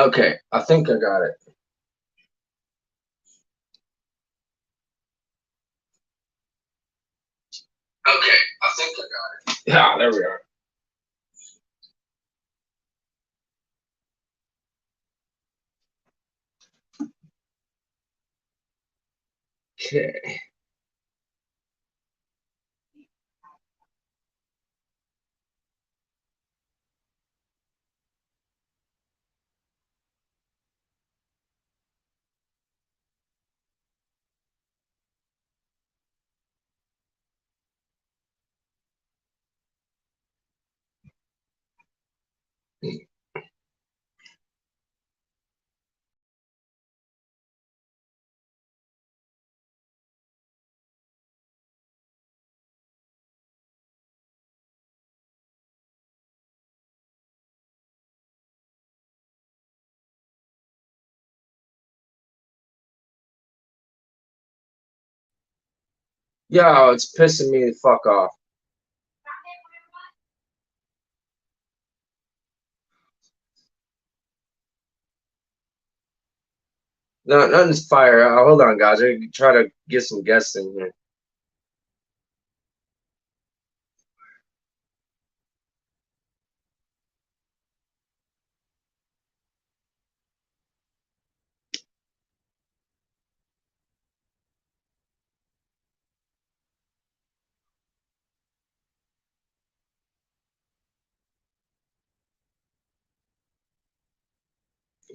Okay, I think I got it. Okay, I think I got it. Yeah, there we are. Okay. Yo, it's pissing me the fuck off. No, nothing's fire. Hold on, guys. I try to get some guests in here.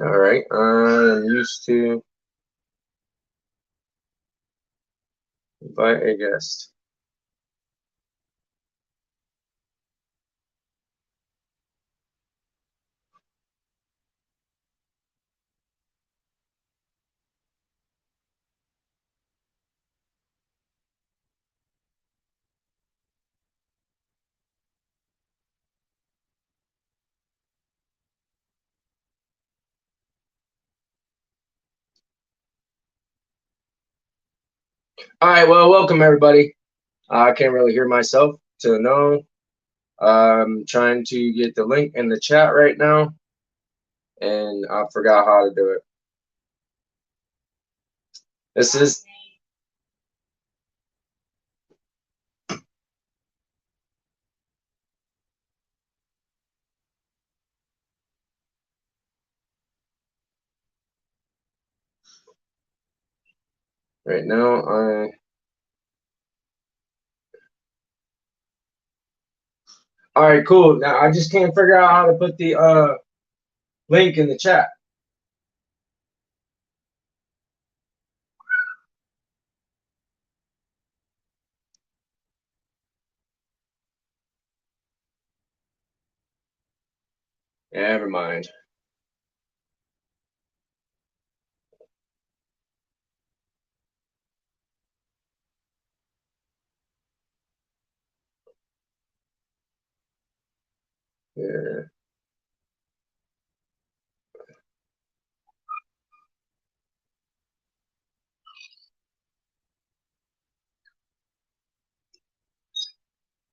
All right. I'm used to invite a guest. All right. Well, welcome everybody. I can't really hear myself to know. I'm trying to get the link in the chat right now, and I forgot how to do it. This is right now. All right, cool. Now I just can't figure out how to put the link in the chat. Yeah, never mind. Yeah.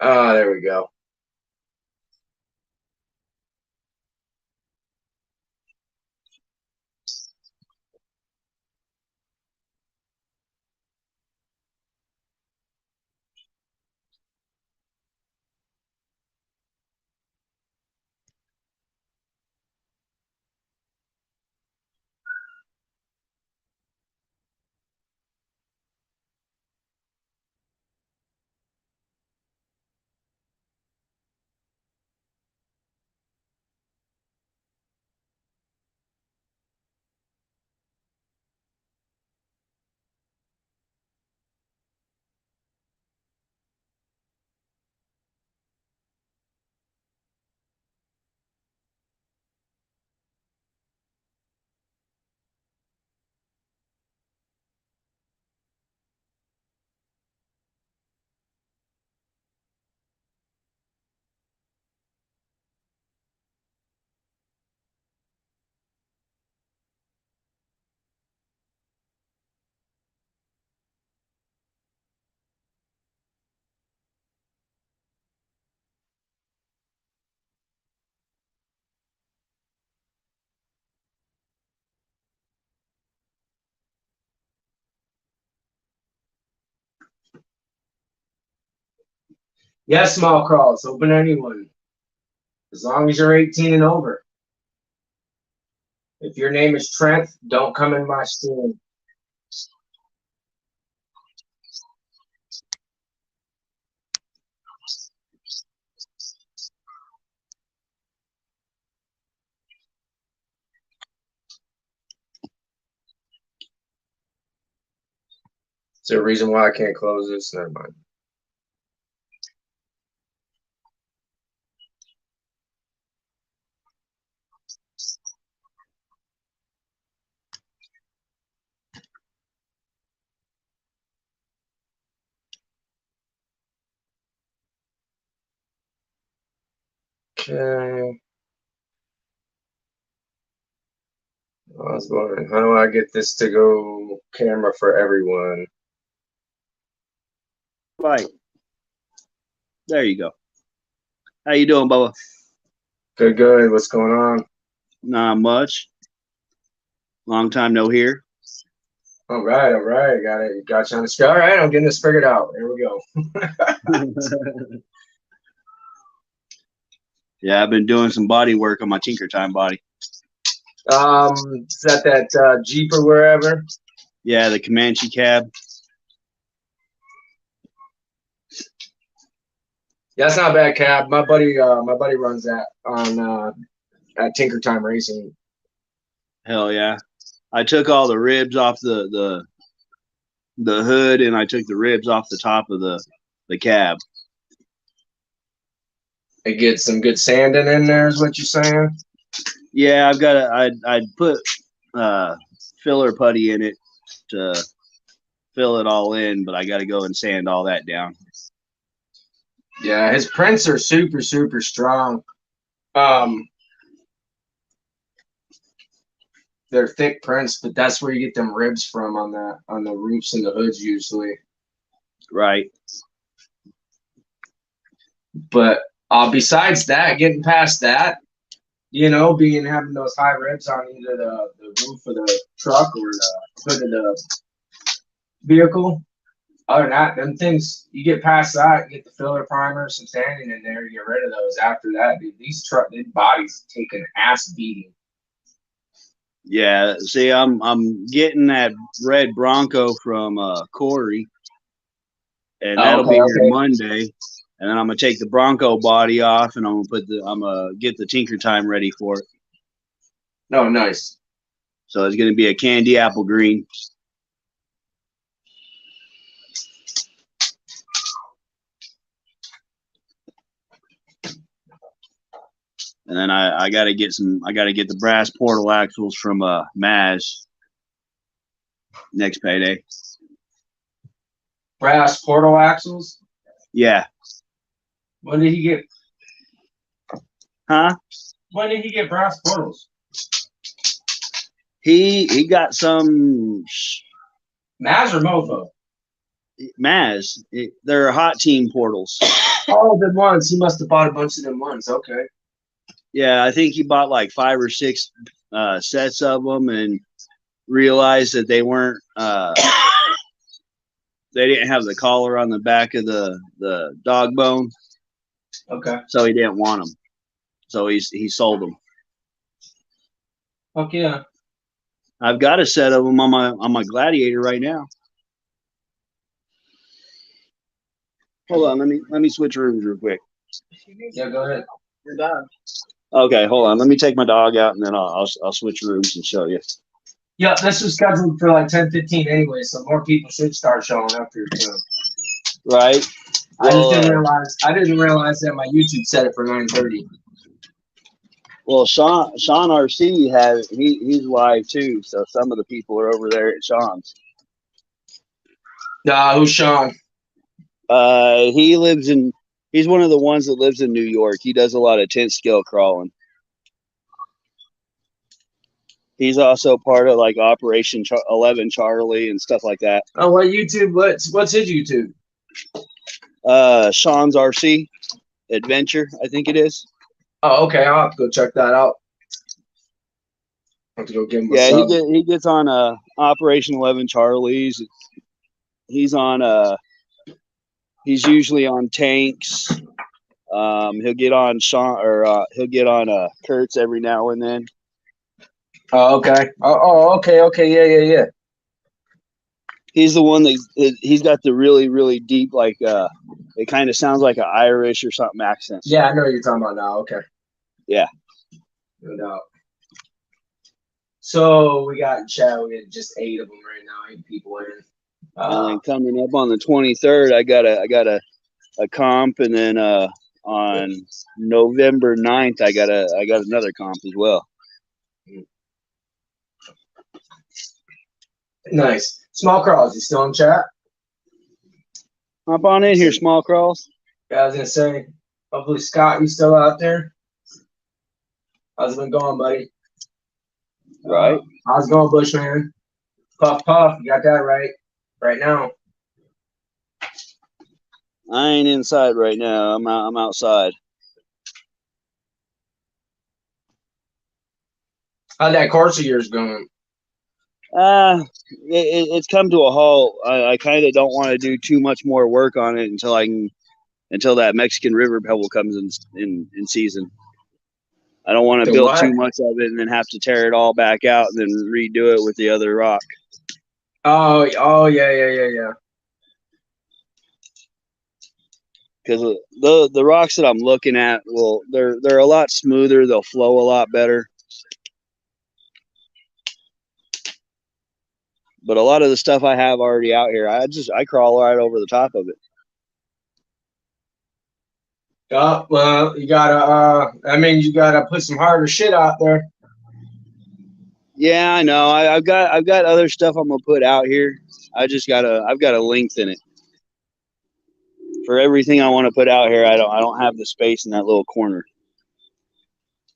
Ah, there we go. Yes, small crawls. Open anyone. As long as you're 18 and over. If your name is Trent, don't come in my stream. Is there a reason why I can't close this? Never mind. Okay. I was wondering, how do I get this to go camera for everyone? Right. There you go. How you doing, Bubba? Good, good. What's going on? Not much. Long time no hear. All right, all right. Got you on the screen. All right, I'm getting this figured out. Here we go. Yeah, I've been doing some body work on my Tinker Time body. Is that Jeep or wherever? Yeah, the Comanche cab. Yeah, that's not a bad cab. My buddy runs that on at Tinker Time Racing. Hell yeah! I took all the ribs off the hood, and I took the ribs off the top of the cab. It gets some good sanding in there, is what you're saying? Yeah, I've got I'd put filler putty in it to fill it all in, but I got to go and sand all that down. Yeah, his prints are super, super strong. They're thick prints, but that's where you get them ribs from on the roofs and the hoods usually. Right. But besides that, getting past that, having those high ribs on either the roof of the truck or the hood of the vehicle. Other than that, them things, you get past that, get the filler primer, some sanding in there, you get rid of those. After that, dude, these bodies take an ass beating. Yeah, see, I'm getting that red Bronco from Corey, and that'll be here Monday. And then I'm gonna take the Bronco body off, and I'm gonna get the Tinker Time ready for it. Oh, nice. So it's gonna be a candy apple green. And then I gotta get the brass portal axles from Maz next payday. Brass portal axles? Yeah. When did he get? Huh? When did he get brass portals? He got some. Maz or Mofo? Maz. They're hot team portals. Oh, the ones. He must have bought a bunch of them ones. Okay. Yeah, I think he bought like 5 or 6 sets of them and realized that they weren't. They didn't have the collar on the back of the dog bone. Okay. So he didn't want them. So he sold them. Fuck yeah. I've got a set of them on my Gladiator right now. Hold on, let me switch rooms real quick. Yeah, go ahead. Your dog. Okay, hold on. Let me take my dog out, and then I'll switch rooms and show you. Yeah, this was scheduled for like 10:15 anyway, so more people should start showing up here soon. Right. Well, I didn't realize that my YouTube set it for 9:30. Well, Sean RC he's live too, so some of the people are over there at Sean's. Who's Sean? He's one of the ones that lives in New York. He does a lot of tent scale crawling. He's also part of like Operation 11 Charlie and stuff like that. Oh, what YouTube? What's his YouTube? Sean's RC Adventure, I think it is. Oh, okay. I'll have to go check that out. I'll have to go give him a sub. He gets on Operation 11 Charlie's. He's on He's usually on Tanks. He'll get on he'll get on Kurtz every now and then. Oh, okay. Okay. Yeah. He's the one that he's got the really, really deep, like it kind of sounds like an Irish or something accent. Yeah, I know what you're talking about now. Okay. Yeah. No doubt. So we got in chat. We got just 8 of them right now. 8 people in. And then coming up on the 23rd, I got a comp, and then on November 9th, I got another comp as well. Nice. Small Crawls, you still in chat? Hop on in here, Small Crawls. Yeah, I was gonna say, hopefully Scott, you still out there? How's it been going, buddy? Right. How's it going, Bushman? Puff, you got that right now. I ain't inside right now. I'm outside. How'd that course of yours going? It's come to a halt. I kind of don't want to do too much more work on it until that Mexican River pebble comes in season. I don't want to build too much of it and then have to tear it all back out and then redo it with the other rock. Oh yeah. Because the rocks that I'm looking at, they're a lot smoother. They'll flow a lot better. But a lot of the stuff I have already out here, I crawl right over the top of it. Oh, well, you gotta you gotta put some harder shit out there. Yeah, I know. I've got other stuff I'm gonna put out here. I've got to lengthen it. For everything I want to put out here, I don't have the space in that little corner.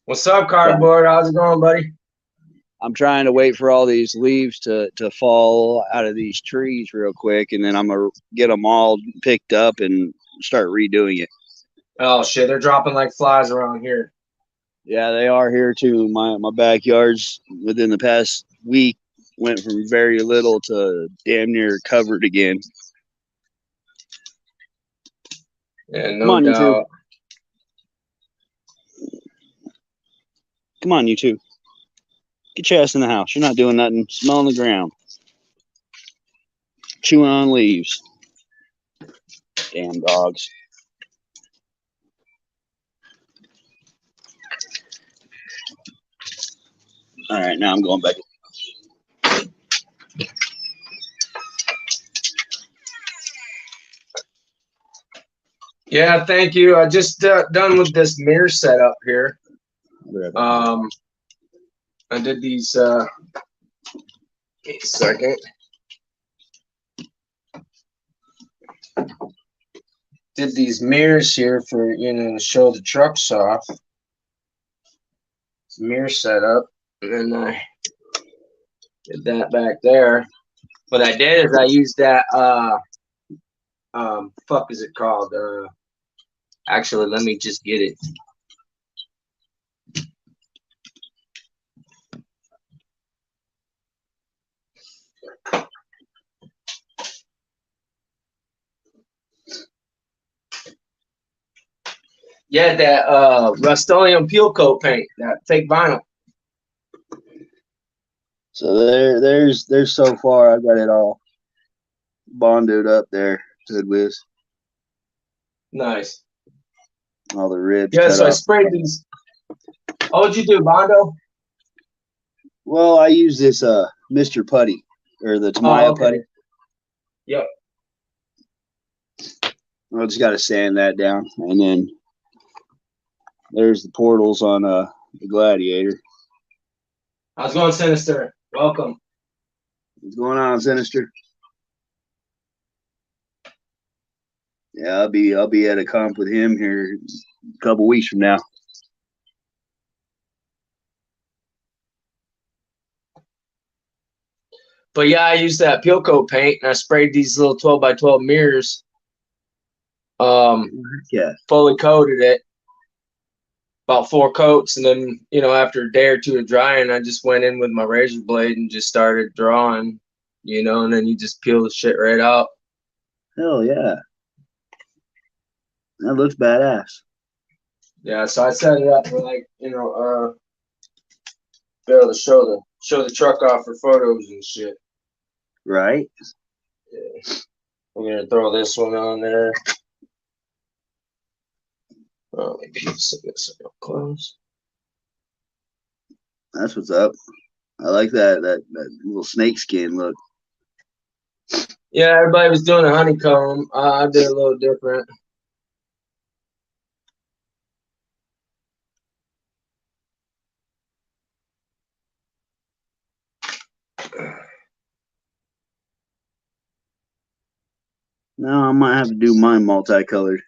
What's up, Cardboard? How's it going, buddy? I'm trying to wait for all these leaves to fall out of these trees real quick, and then I'm gonna get them all picked up and start redoing it. Oh shit, they're dropping like flies around here. Yeah, they are here too. My backyard's within the past week went from very little to damn near covered again. Yeah, no doubt. Come on, you two. Get your ass in the house. You're not doing nothing. Smelling the ground. Chewing on leaves. Damn dogs. All right, now I'm going back. Yeah, thank you. I just done with this mirror setup here. I did these. Wait a second. Did these mirrors here for to show the trucks off. It's a mirror setup, and then I did that back there. What I did is I used that. Fuck is it called? Actually, let me just get it. Yeah, that Rust-Oleum peel coat paint, that fake vinyl. So there's so far I've got it all bonded up there, Hood Whiz. Nice. All the ribs. Yeah, so I sprayed these. Oh, what'd you do, Bondo? Well, I use this Mr. Putty or the Tamiya Putty. Yep. I just got to sand that down, and then there's the portals on the Gladiator. How's it going, Sinister? Welcome. What's going on, Sinister? Yeah, I'll be at a comp with him here a couple weeks from now. But yeah, I used that peel coat paint and I sprayed these little 12x12 mirrors. Fully coated it. About 4 coats, and then after a day or two of drying, I just went in with my razor blade and just started drawing, and then you just peel the shit right out. Hell yeah. That looks badass. Yeah, so I set it up for like, be able to show the truck off for photos and shit. Right. Yeah. I'm gonna throw this one on there. Oh, maybe set this up close. That's what's up. I like that little snake skin look. Yeah, everybody was doing a honeycomb. I did a little different. Now I might have to do mine multicolored.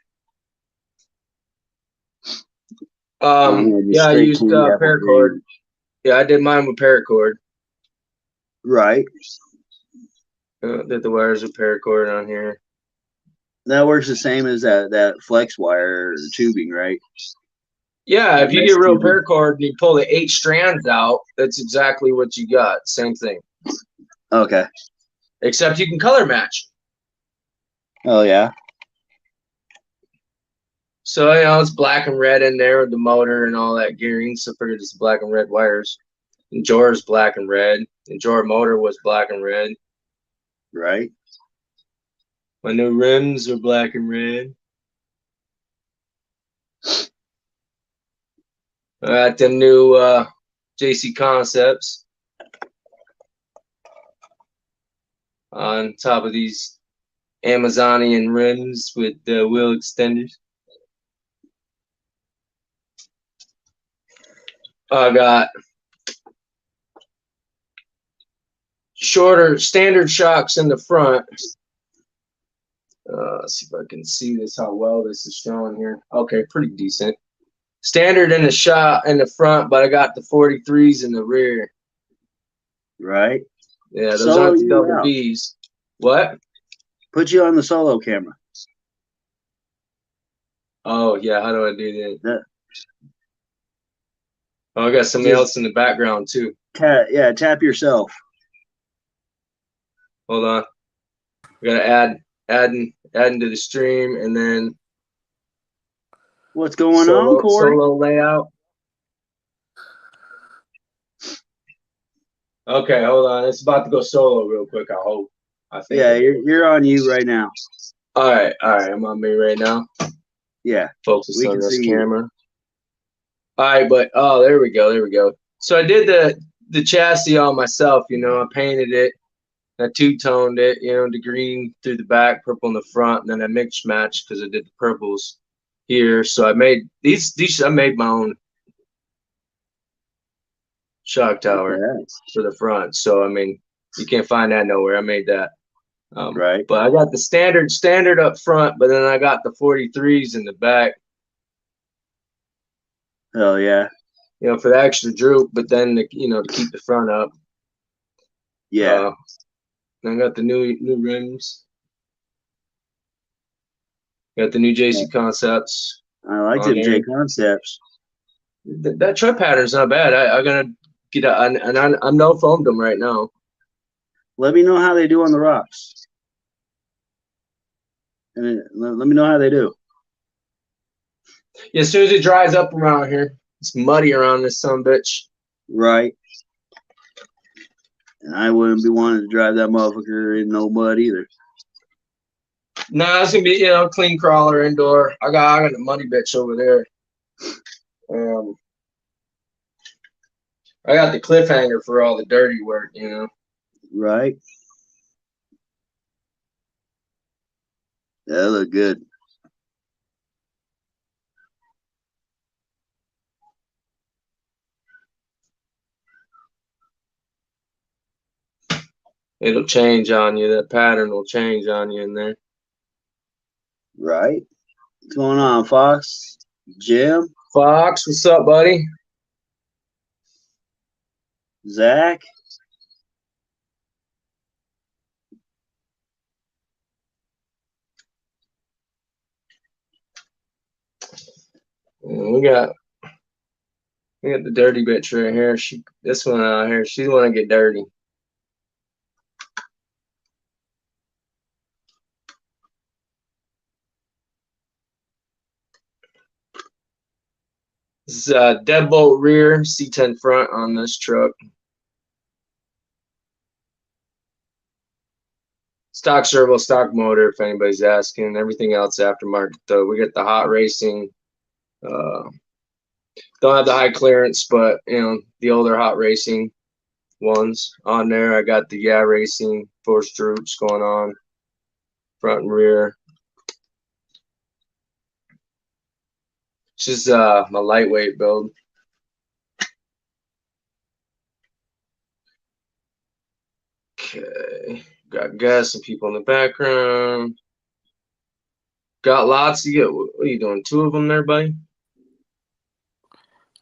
Yeah, I straight used candy apple paracord. green. Yeah, I did mine with paracord. Right. Did the wires with paracord on here. That works the same as that flex wire tubing, right? Yeah, if you Mesh get real tubing. paracord and you pull the 8 strands out, that's exactly what you got. Same thing. Okay. Except you can color match. Oh yeah. So it's black and red in there with the motor and all that gearing. So I figured it's black and red wires. And Jor's black and red. And Jor motor was black and red. Right. My new rims are black and red. I got them new JC Concepts on top of these Amazonian rims with wheel extenders. I got shorter standard shocks in the front. Let's see if I can see this, how well this is showing here. Okay, pretty decent. Standard in the shot in the front, but I got the 43s in the rear. Right. Yeah, those Solo aren't the you double out. Bs. What? Put you on the solo camera. Oh, yeah, how do I do that? That Oh, I got somebody else in the background too. tap yourself. Hold on. I gotta adding to the stream and then What's going on, Corey? Solo layout. Okay, hold on. It's about to go solo real quick, I hope. I think. Yeah, you're on you right now. All right. I'm on me right now. Yeah. Focus on this see camera. You. All right, but there we go. So I did the chassis all myself, I painted it, I two-toned it, the green through the back, purple in the front, and then I mixed matched because I did the purples here. So I made these I made my own shock tower for the front. So I mean, you can't find that nowhere. I made that. Right. But I got the standard up front, but then I got the 43s in the back. Oh yeah. For the extra droop, but then to keep the front up. Yeah. I got the new rims. Got the new JC Concepts. I like them J Concepts. That tread pattern's not bad. I'm gonna get I'm no foamed them right now. Let me know how they do on the rocks. And let me know how they do. Yeah, as soon as it dries up around here, it's muddy around this bitch. Right. And I wouldn't be wanting to drive that motherfucker in no mud either. Nah, it's gonna be clean crawler indoor. I got the muddy bitch over there. I got the cliffhanger for all the dirty work, Right. Yeah, that look good. It'll change on you. That pattern will change on you in there. Right. What's going on, Fox? Jim? Fox, what's up, buddy? Zach? We got the dirty bitch right here. This one out here, she's want to get dirty. This is a deadbolt rear, C10 front on this truck. Stock servo, stock motor, if anybody's asking. Everything else aftermarket though. We got the hot racing. Don't have the high clearance, but you know, the older hot racing ones on there. I got the racing forced roots going on, front and rear. It's just my lightweight build. Okay, got gas and people in the background. Got lots to get. What are you doing? 2 of them there, buddy?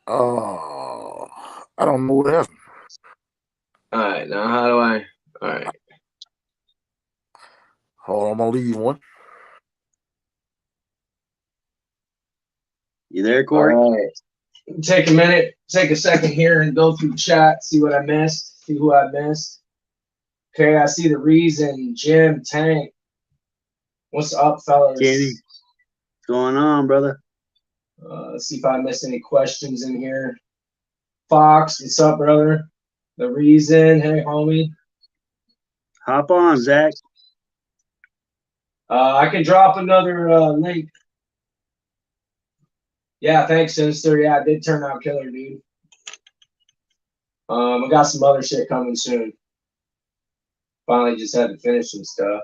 I don't know what happened. All right, now how do I? All right. Hold on, I'm gonna leave one. You there, Corey? All right. Take a minute, take a second here and go through the chat, see what I missed, see who I missed. Okay, I see the reason, Jim, Tank. What's up, fellas? Kenny, what's going on, brother? Let's see if I missed any questions in here. Fox, what's up, brother? The reason, hey, homie. Hop on, Zach. I can drop another link. Yeah, thanks, Sinister. Yeah, it did turn out killer, dude. I got some other shit coming soon. Finally just had to finish some stuff.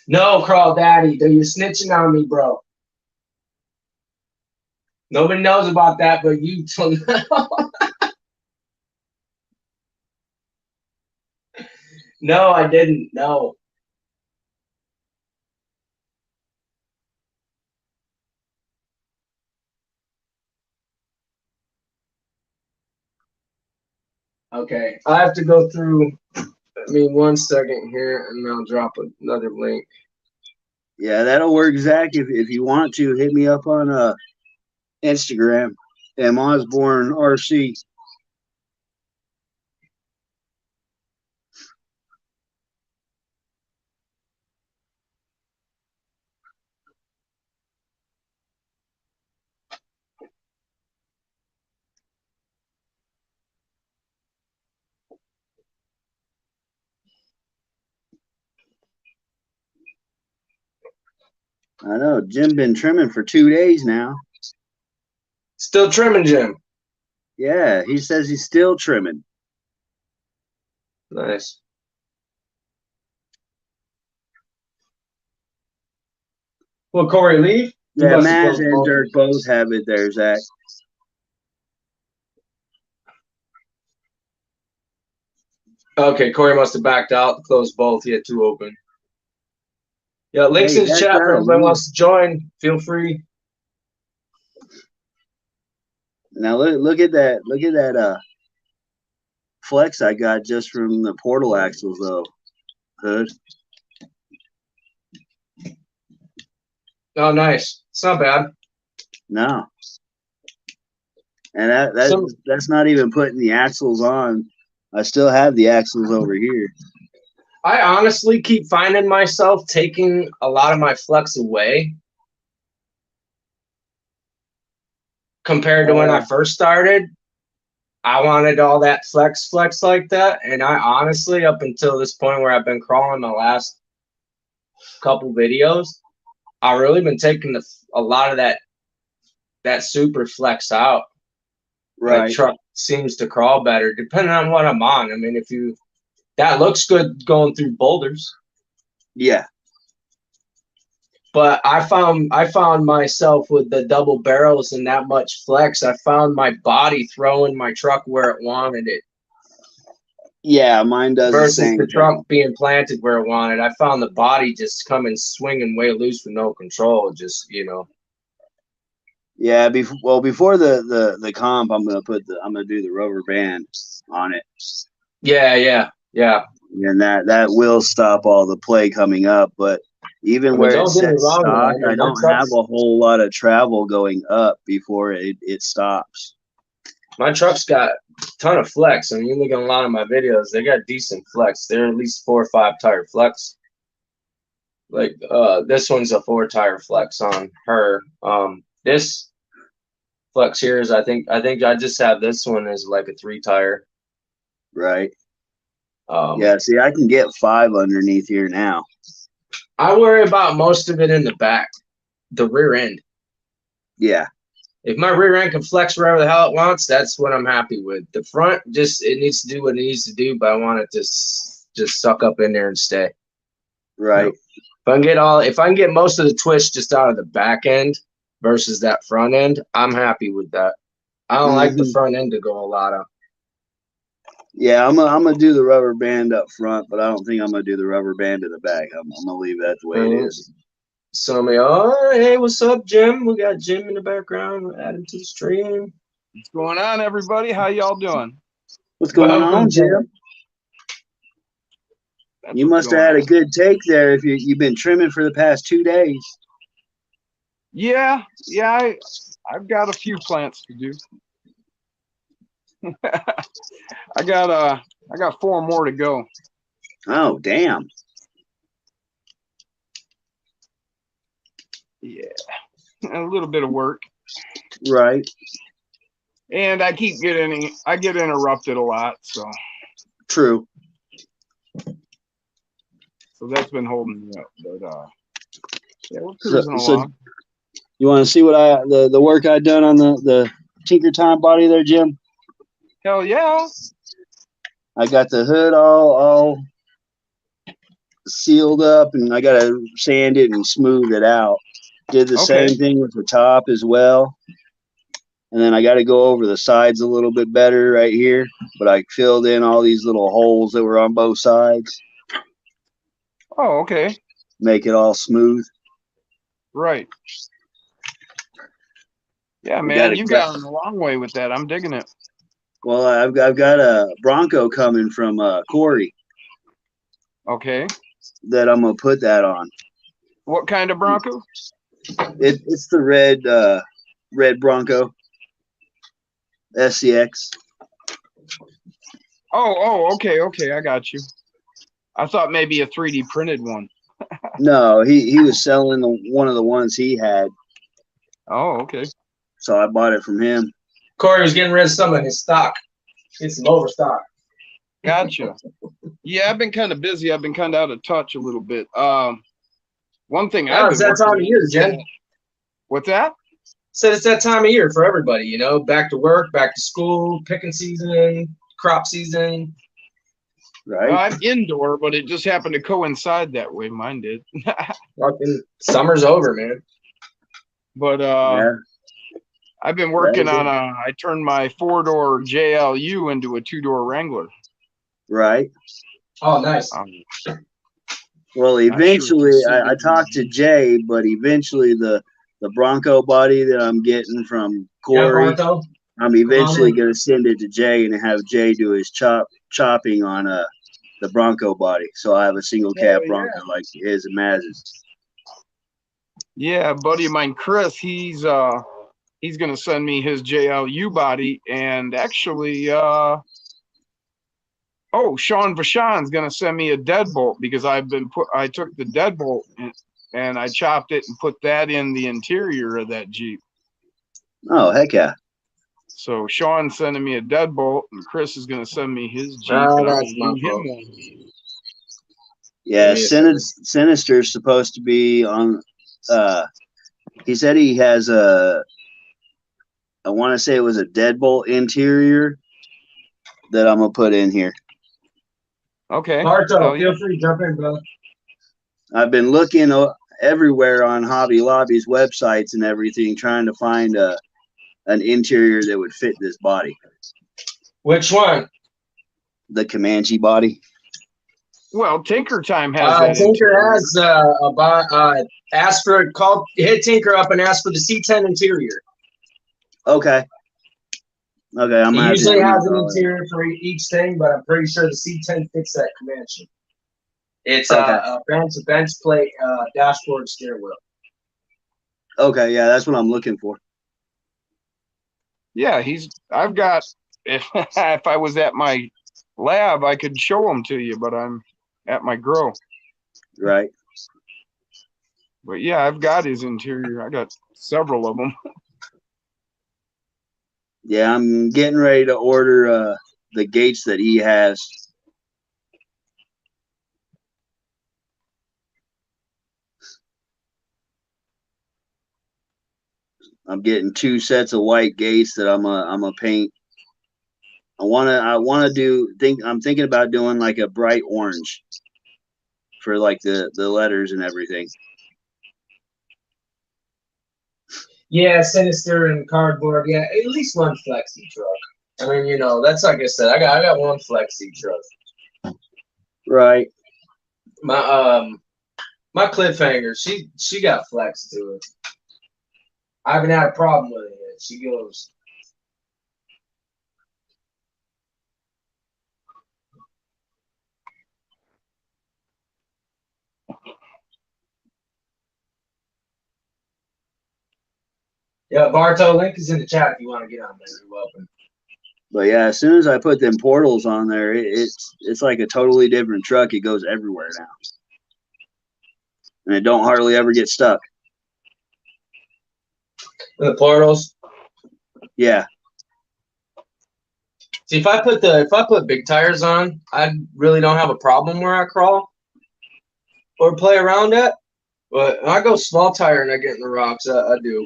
No, Crawl Daddy, you're snitching on me, bro. Nobody knows about that, but you No, I didn't. No. Okay, I have to go through. I mean, 1 second here, and I'll drop another link. Yeah, that'll work, Zach. If you want to, hit me up on Instagram, M Osborne RC. I know Jim been trimming for 2 days now. Still trimming, Jim. Yeah, he says he's still trimming. Nice. Will Corey leave? Yeah, Maz and Dirk both have it there, Zach. Okay, Corey must have backed out, closed both. He had 2 open. Yeah, links in the chat for everybody wants to join. Feel free. Now look at that. Look at that flex I got just from the portal axles though. Hood. Oh, nice. It's not bad. No. And that's not even putting the axles on. I still have the axles over here. I honestly keep finding myself taking a lot of my flex away compared to when I first started. I wanted all that flex like that, and I honestly, up until this point where I've been crawling my last couple videos, I've really been taking a lot of that super flex out. Right. My truck seems to crawl better depending on what I'm on. I mean, that looks good going through boulders. Yeah. But I found myself with the double barrels and that much flex. I found my body throwing my truck where it wanted it. Yeah, mine does versus the truck being planted where it wanted. I found the body just coming swinging way loose with no control. Just Yeah, before the comp, I'm gonna do the rubber band on it. Yeah. And that will stop all the play coming up, but even where it sets stock, I don't have a whole lot of travel going up before it stops. My truck's got a ton of flex. I mean, you look at a lot of my videos, they got decent flex. They're at least 4 or 5 tire flex. Like this one's a 4 tire flex on her. This flex here is I think I just have this one as like a 3 tire. Right. Yeah, see, I can get 5 underneath here now. I worry about most of it in the back, the rear end. Yeah. If my rear end can flex wherever the hell it wants, that's what I'm happy with. The front, just it needs to do what it needs to do, but I want it to just suck up in there and stay. Right. You know, if I can get most of the twist just out of the back end versus that front end, I'm happy with that. I don't like the front end to go a lot of. Yeah, I'm gonna do the rubber band up front, but I don't think I'm gonna do the rubber band to the back. I'm gonna leave that the way it is. Somebody, oh, hey, what's up, Jim? We got Jim in the background. We're adding to the stream. What's going on, everybody? How y'all doing? What's going on, Jim? You must have had a good take there if you've been trimming for the past 2 days. Yeah, I've got a few plants to do. I got 4 more to go. Oh, damn. Yeah, a little bit of work. Right. And I get interrupted a lot, so. True. So that's been holding me up, but yeah, we're cruising along. So you want to see what the work I done on the Tinker Time body there, Jim? Hell yeah! I got the hood all sealed up, and I got to sand it and smooth it out. Did the same thing with the top as well. And then I got to go over the sides a little bit better right here. But I filled in all these little holes that were on both sides. Oh, okay. Make it all smooth. Right. Yeah, man, you've gotten a long way with that. I'm digging it. Well, I've got a Bronco coming from Corey. Okay. That I'm gonna put that on. What kind of Bronco? It's the red Bronco. SCX. Oh, okay, I got you. I thought maybe a 3D printed one. No, he was selling one of the ones he had. Oh, okay. So I bought it from him. Corey was getting rid of some of his stock. Get some overstock. Gotcha. Yeah, I've been kind of busy. I've been kind of out of touch a little bit. One thing it's that time of year, Jen. What's that? Said it's that time of year for everybody, you know, back to work, back to school, picking season, crop season. Right. I'm indoor, but it just happened to coincide that way. Mine did. Fucking summer's over, man. But yeah. I've been working on I turned my 4-door JLU into a 2-door Wrangler. Right. Oh, nice. Well, eventually, I talked to Jay, but eventually the Bronco body that I'm getting from Corey, I'm eventually going to send it to Jay and have Jay do his chopping on the Bronco body. So I have a single cab Bronco like his and Maz's. Yeah, a buddy of mine, Chris, he's going to send me his JLU body, and actually, Sean Vachon's going to send me a deadbolt because I took the deadbolt and I chopped it and put that in the interior of that Jeep. Oh, heck yeah. So Sean's sending me a deadbolt, and Chris is going to send me his Jeep. Oh, that's my fault. Yeah, Sinister's supposed to be on. He said he has I want to say it was a deadbolt interior that I'm going to put in here. Okay. Barto, feel free to jump in, brother. I've been looking everywhere on Hobby Lobby's websites and everything, trying to find an interior that would fit this body. Which one? The Comanche body. Well, Tinker Time has that. Tinker has asked for it. Hit Tinker up and ask for the C10 interior. Okay. Okay, He usually has an interior for each thing, but I'm pretty sure the C10 fits that Comanche. It's a bench plate, dashboard, steering wheel. Okay, yeah, that's what I'm looking for. Yeah, I've got. If I was at my lab, I could show them to you, but I'm at my grow. Right. But yeah, I've got his interior. I got several of them. Yeah, I'm getting ready to order the gates that he has. I'm getting 2 sets of white gates that I'm a paint. I'm thinking about doing like a bright orange for like the letters and everything. Yeah, Sinister and Cardboard. Yeah, at least one flexi truck. I mean, you know, that's like I said. I got one flexi truck. Right. My cliffhanger. She got flex to it. I haven't had a problem with it yet. She goes. Yeah, Barto, link is in the chat if you want to get on there. You're welcome. But yeah, as soon as I put them portals on there, it's like a totally different truck. It goes everywhere now, and it don't hardly ever get stuck. The portals. Yeah. See, if I put big tires on, I really don't have a problem where I crawl or play around at. But when I go small tire and I get in the rocks, I do.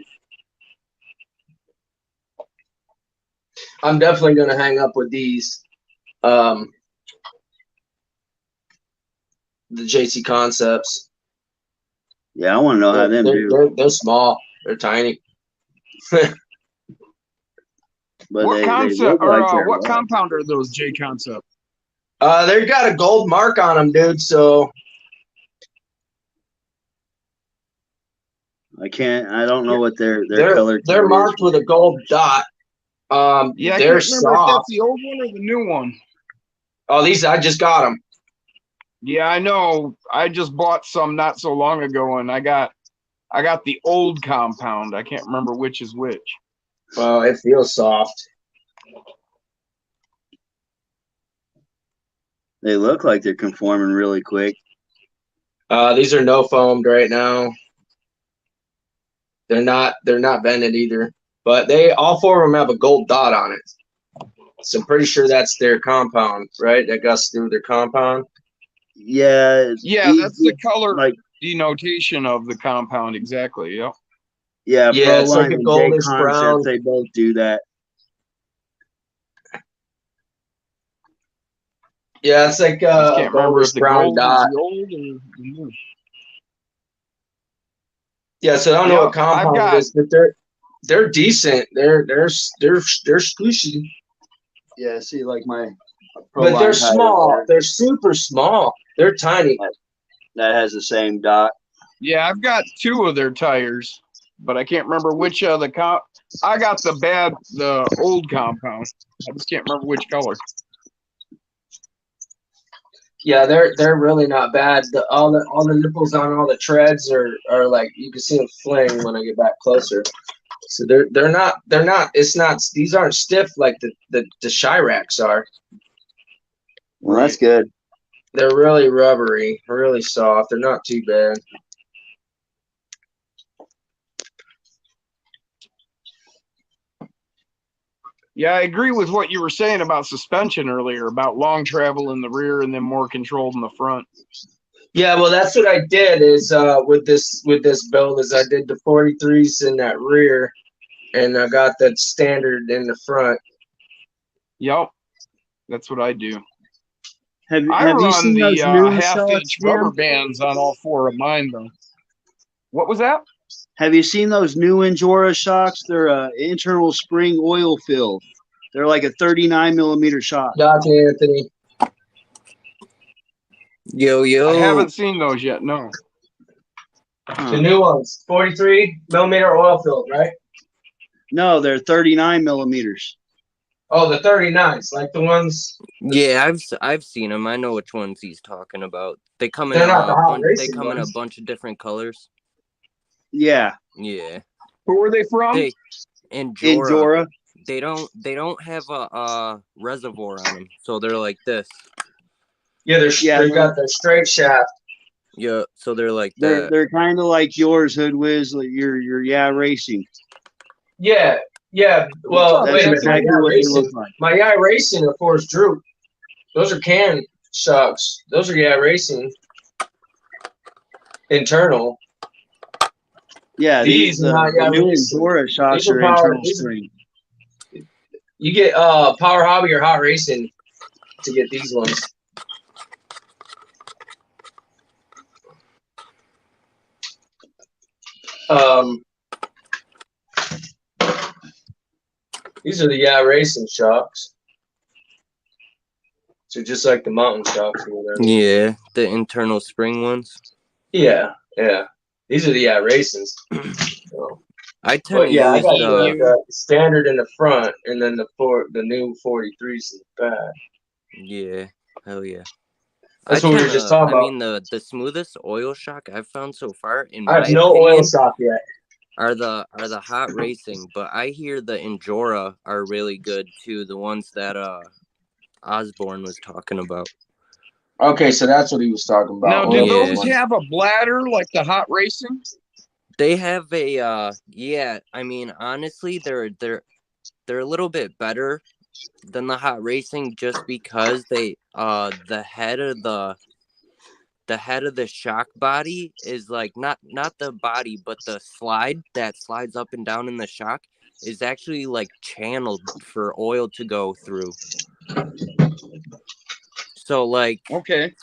I'm definitely gonna hang up with these. The JC Concepts. Yeah, I want to know how them do. They're small. They're tiny. But What they concept look or like what compound are those J Concept? They got a gold mark on them, dude. So I don't know what their color. They're marked with a gold dot. Yeah, I they're can't remember if soft. that's the old one or the new one. Oh, these I just got them. Yeah, I know. I just bought some not so long ago, and I got the old compound. I can't remember which is which. Well, it feels soft. They look like they're conforming really quick. These are no foamed right now. They're not vented either. But all 4 of them have a gold dot on it. So I'm pretty sure that's their compound, right? That goes through their compound. Yeah. Yeah, that's the color denotation of the compound, exactly. Yep. Yeah, it's like a goldish J brown. Concept, they both do that. Yeah, it's like a goldish brown dot. Yeah, so I don't know what compound it is, but they're decent. They're squishy. Yeah, see, like but they're small. They're super small. They're tiny. That has the same dot. Yeah, I've got 2 of their tires, but I can't remember which of the I got the old compound. I just can't remember which color. Yeah, they're really not bad. All the nipples on all the treads are like you can see them fling when I get back closer. So they're not these aren't stiff like the Chiracs are. Well, that's good. They're really rubbery, really soft. They're not too bad. Yeah, I agree with what you were saying about suspension earlier, about long travel in the rear and then more controlled in the front. Yeah, well, that's what I did is with this build is I did the 43s in that rear, and I got that standard in the front. Yep, that's what I do. Have you seen the those new half-inch rubber bands on all 4 of mine, though. What was that? Have you seen those new Injora shocks? They're internal spring oil filled. They're like a 39 millimeter shock. Gotcha, Anthony. Yo. I haven't seen those yet. No. The new ones, 43 millimeter oil filled, right? No, they're 39 millimeters. Oh, the 39s, like the ones. Yeah, I've seen them. I know which ones he's talking about. They come in They're not the hot they racing come in a ones. bunch of different colors. Yeah. Yeah. Who are they from? Injora. They don't have a reservoir on them, so they're like this. Yeah, they've got the straight shaft. Yeah, so they're like They're that. they're kind of like yours, Hood Wiz, like your Yeah Racing. Yeah, yeah. What's Well, up, That's wait a minute. My exactly Yacht what they Racing, look like. my Yacht Racing, of course, Drew. Those are can shocks. Those are Yacht Racing internal. Yeah, These are not the Yacht new Racing. Endura shocks These are are power. internal spring. You get Power Hobby or Hot Racing to get these ones. These are the Yacht Racing shocks. So just like the mountain shocks or whatever. Yeah, the internal spring ones. Yeah, yeah. These are the Yacht Racings. So. I tend But to yeah, I use got the standard in the front, and then the new 43s in the back. Yeah, hell yeah. That's what we were just talking I about. mean, the smoothest oil shock I've found so far, in I my have no opinion, oil shock yet. are the Hot Racing, but I hear the Endura are really good too. The ones that Osborne was talking about. Okay, so that's what he was talking about. Now, do Yeah. those have a bladder like the Hot Racing? They have a yeah. I mean, honestly, they're a little bit better than the Hot Racing just because they the head of the shock body is like not the body, but the slide that slides up and down in the shock is actually like channeled for oil to go through. So like, Okay.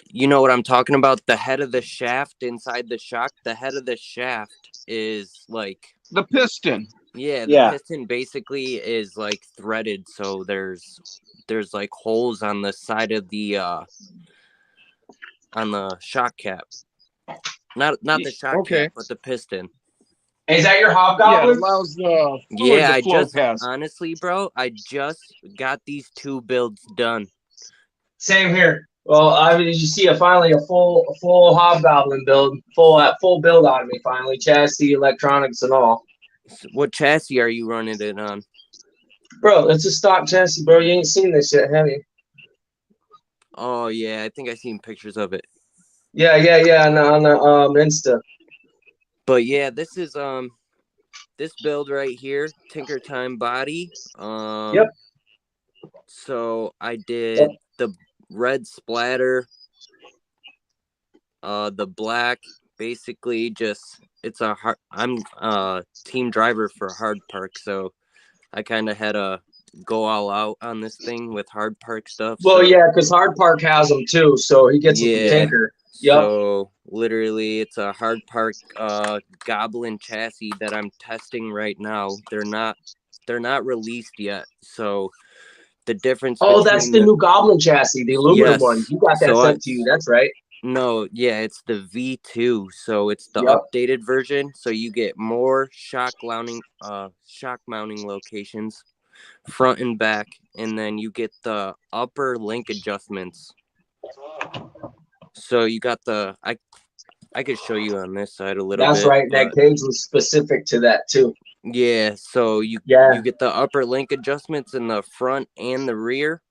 you know what I'm talking about? The head of the shaft inside the shock, the head of the shaft is like The piston. yeah, the Yeah. piston basically is like threaded, so there's like holes on the side of the on the shock cap. Not the shock cap, but the piston. Is that your Yeah, hobgoblin? it allows the fluid Yeah, to flow past. honestly, bro, I just got these 2 builds done. Same here. Well, did you see finally a full hobgoblin build, full build out of me finally, chassis, electronics, and all. What chassis are you running it on? Bro, it's a stock chassis, bro. You ain't seen this yet, have you? Oh yeah, I think I seen pictures of it. Yeah, on the Insta. But yeah, this is this build right here, Tinker Time body. Yep. So I did the red splatter, the black, basically just it's a hard. I'm team driver for Hard Park, so I kind of had to go all out on this thing with Hard Park stuff. Well, so, yeah, because Hard Park has them too, so he gets them from Tinker. Yep. So literally, it's a Hard Park Goblin chassis that I'm testing right now. They're not released yet, so the difference. Oh, that's the new Goblin chassis, the aluminum one. You got that sent to you. That's right. No, yeah, it's the V2, so it's the updated version. So you get more shock mounting locations, front and back, and then you get the upper link adjustments. So you got I could show you on this side a little bit. That's right. That cage was specific to that too. Yeah, so you get the upper link adjustments in the front and the rear,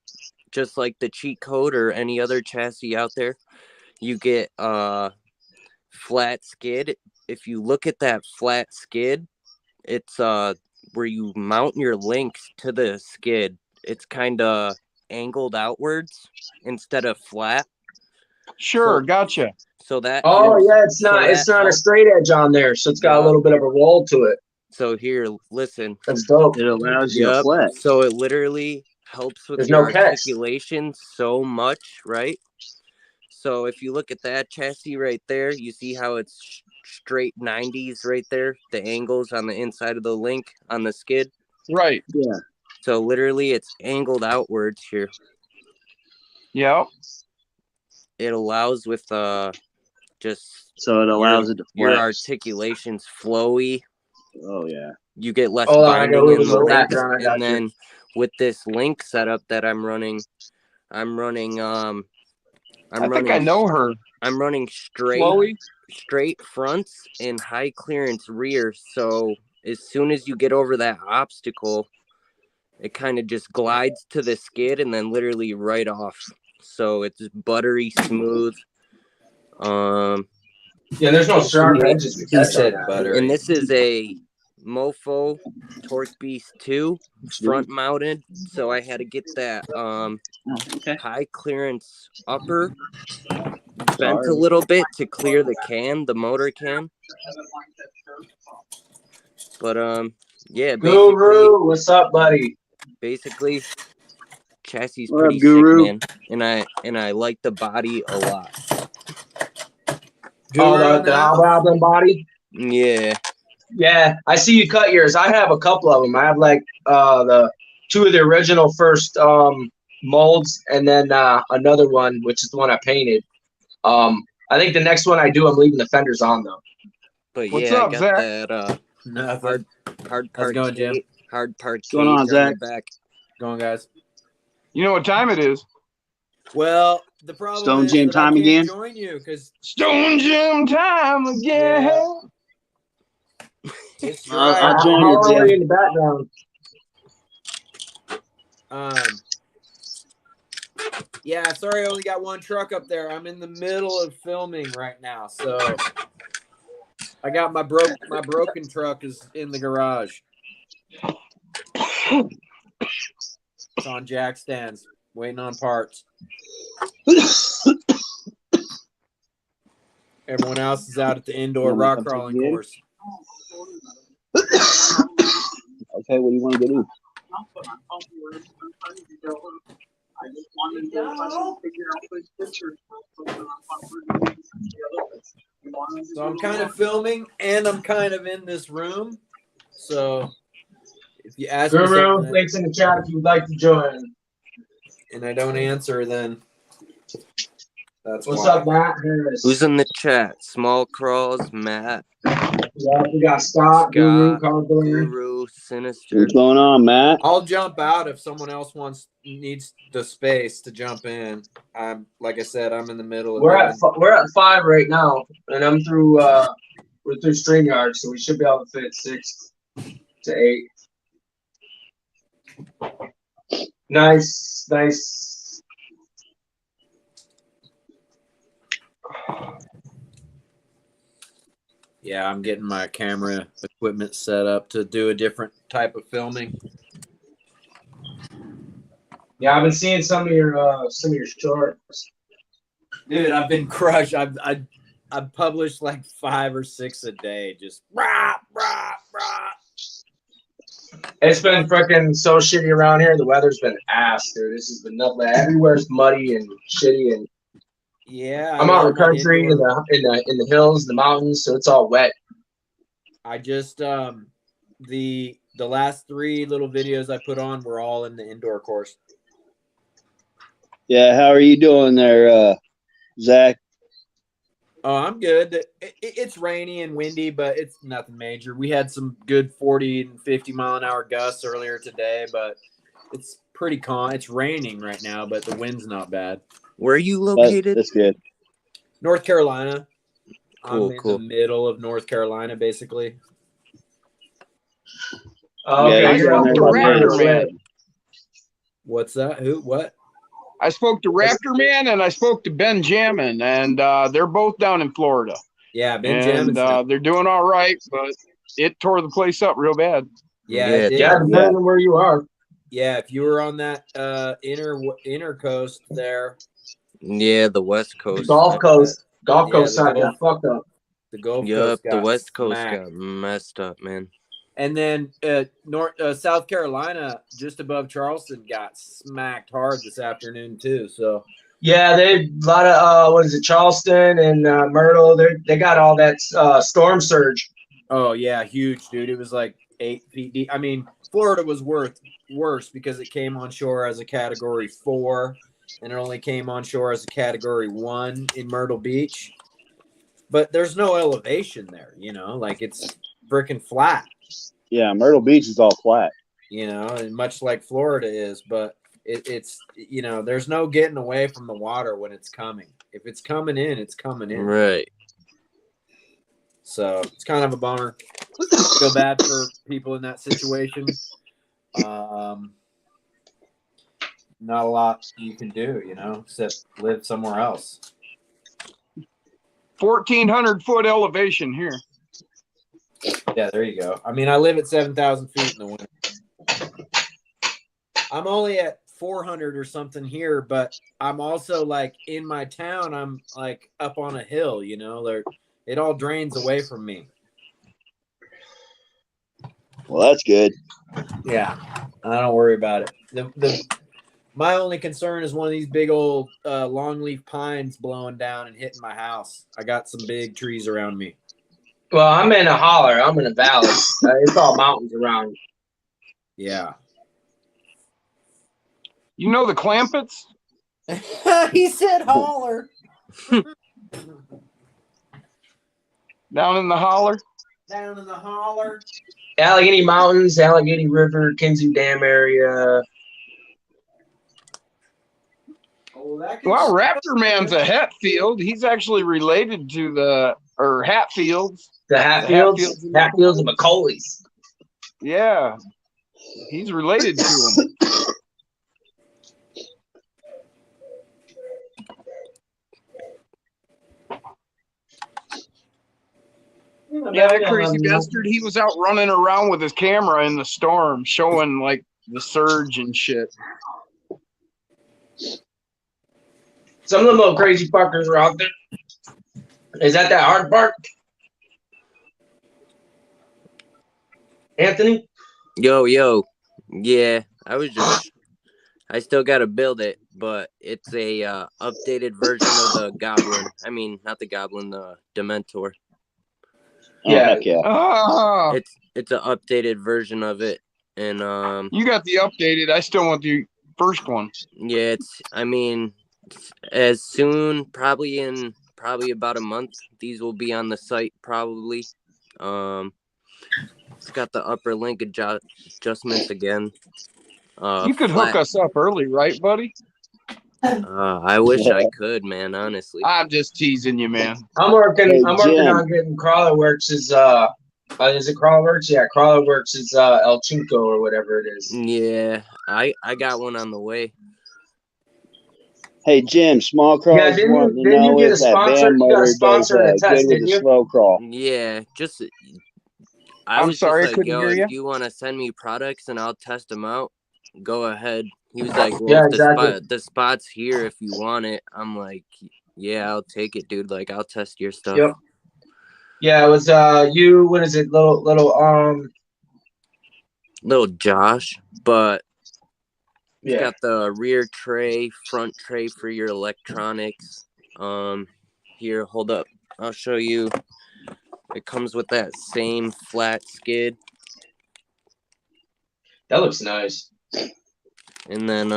just like the cheat code or any other chassis out there. You get flat skid. If you look at that flat skid, it's where you mount your links to the skid. It's kind of angled outwards instead of flat. Sure, gotcha. So that it's not a straight edge on there, so it's got a little bit of a roll to it. So here, listen. That's dope. It allows you to flex. So it literally helps with your articulation so much, right? So if you look at that chassis right there, you see how it's straight 90s right there, the angles on the inside of the link on the skid. Right. Yeah. So literally it's angled outwards here. Yep. It allows with just so it allows it to flex. Your articulation's flowy. Oh yeah. You get less binding in the links, and then with this link setup that I'm running I think I know her. I'm running straight fronts and high clearance rear. So as soon as you get over that obstacle, it kind of just glides to the skid and then literally right off. So it's buttery smooth. Yeah, there's no sharp edges to He catch on said that. buttery. And this is a Mofo Torque Beast 2 front mounted, so I had to get that high clearance upper bent a little bit to clear the motor can. But yeah, Guru, what's up, buddy? Basically, chassis What pretty up, Guru? sick, man, and I like the body a lot. Oh, the album body. Yeah. Yeah, I see you cut yours. I have a couple of them. I have like the two of the original first molds, and then another one, which is the one I painted. I think the next one I do, I'm leaving the fenders on though. But What's yeah, up, I got Zach? that Nothing. hard How's it going, Jim? hard part What's going on, Zach? the back. Going, guys. You know what time it is? Well, the problem Stone is Jim that I time can't again? join you because Stone Jim time again. it's I'll dry. join How you, are Jim. we in the background? Yeah, sorry, I only got one truck up there. I'm in the middle of filming right now, so I got my broken truck is in the garage. It's on jack stands, waiting on parts. Everyone else is out at the indoor rock crawling course. Okay, what do you want to do? So I'm kind of filming and I'm kind of in this room. So if you ask me Guru, something links in the chat if you'd like to join. and I don't answer, then that's What's why. up, Matt Harris? Who's in the chat? Small Crawls, Matt, Yeah, we got Scott, Guru, Cardboard. Guru, Sinister. What's going on, Matt? I'll jump out if someone else needs the space to jump in. Like I said, I'm in the middle of We're at 5 right now, and I'm through. We're through StreamYard, so we should be able to fit 6 to 8. Nice. Yeah, I'm getting my camera equipment set up to do a different type of filming. Yeah, I've been seeing some of your shorts. Dude, I've been crushed. I've published like 5 or 6 a day. Just rah, rah, rah. It's been freaking so shitty around here. The weather's been ass, dude. This has been nothing. Everywhere's muddy and shitty, and Yeah, I'm out in the country, in the hills, the mountains, so it's all wet. I just the last 3 little videos I put on were all in the indoor course. Yeah, how are you doing there, Zach? Oh, I'm good. It's rainy and windy, but it's nothing major. We had some good 40 and 50 mile an hour gusts earlier today, but it's pretty calm. It's raining right now, but the wind's not bad. Where are you located? That's good. North Carolina. Cool, I'm in the middle of North Carolina, basically. Okay, Yeah, you're I out spoke to there. Raptor Man. What's that? Who? What? I spoke to Raptor Man and I spoke to Benjamin, and they're both down in Florida. Yeah, Benjamin's And they're doing all right, but it tore the place up real bad. yeah, it did. Yeah, depending on where you are. Yeah, if you were on that inner coast there, Yeah, the West Coast. Gulf Coast the side got Gulf- fucked up. the Gulf Yup, Coast the got West Coast smacked. got messed up, man. And then South Carolina, just above Charleston, got smacked hard this afternoon too. So Yeah, they a lot of what is it, Charleston and Myrtle. They got all that storm surge. oh yeah, huge, dude. It was like 8 feet deep. I mean, Florida was worse because it came on shore as a Category 4, and it only came on shore as a Category 1 in Myrtle Beach. But there's no elevation there, like it's freaking flat. Yeah, Myrtle Beach is all flat. And much like Florida is, but it's there's no getting away from the water when it's coming. If it's coming in, it's coming in. Right. So it's kind of a bummer. Feel bad for people in that situation. Not a lot you can do, except live somewhere else. 1,400 foot elevation here. Yeah, there you go. I mean, I live at 7,000 feet in the winter. I'm only at 400 or something here, but I'm also like in my town. I'm like up on a hill, you know. It all drains away from me. Well, that's good. Yeah, I don't worry about it. My only concern is one of these big old longleaf pines blowing down and hitting my house. I got some big trees around me. Well, I'm in a holler. I'm in a valley. It's all mountains around. Yeah. You know the Clampets? He said holler. Down in the holler? Down in the holler. Allegheny Mountains, Allegheny River, Kinzu Dam area. Well, Raptor Man's a Hatfield. He's actually related to Hatfields. The Hatfields? Hatfields and McCauley's. Yeah. He's related to them. Yeah, that crazy bastard, he was out running around with his camera in the storm, showing like the surge and shit. Some of them little crazy fuckers are out there. Is that hard bark? Anthony? Yo. Yeah, I still got to build it, but it's a updated version of the Goblin. I mean, not the Goblin, the Dementor. Yeah. Oh. It's an updated version of it, and you got the updated. I still want the first one. Yeah, as soon, probably about a month, these will be on the site probably. It's got the upper link adjustments again. You could hook us up early, right, buddy? I wish I could, man, honestly. I'm just teasing you, man. I'm working on getting Crawlerworks is it Crawlerworks? Yeah, Crawlerworks is El Chinko or whatever it is. Yeah, I got one on the way. Hey Jim, Small Crawl. Yeah, didn't you get a sponsor? You got a sponsor and a test, didn't you? Slow crawl. Yeah, I'm sorry, I couldn't hear you. If you want to send me products and I'll test them out, go ahead. He was like, well, yeah, exactly. the spot's here if you want it. I'm like, yeah, I'll take it, dude. Like, I'll test your stuff. Yep. Yeah, it was you. What is it? Little Josh, but yeah. It's got the rear tray, front tray for your electronics. Here, hold up. I'll show you. It comes with that same flat skid. That looks nice. And then,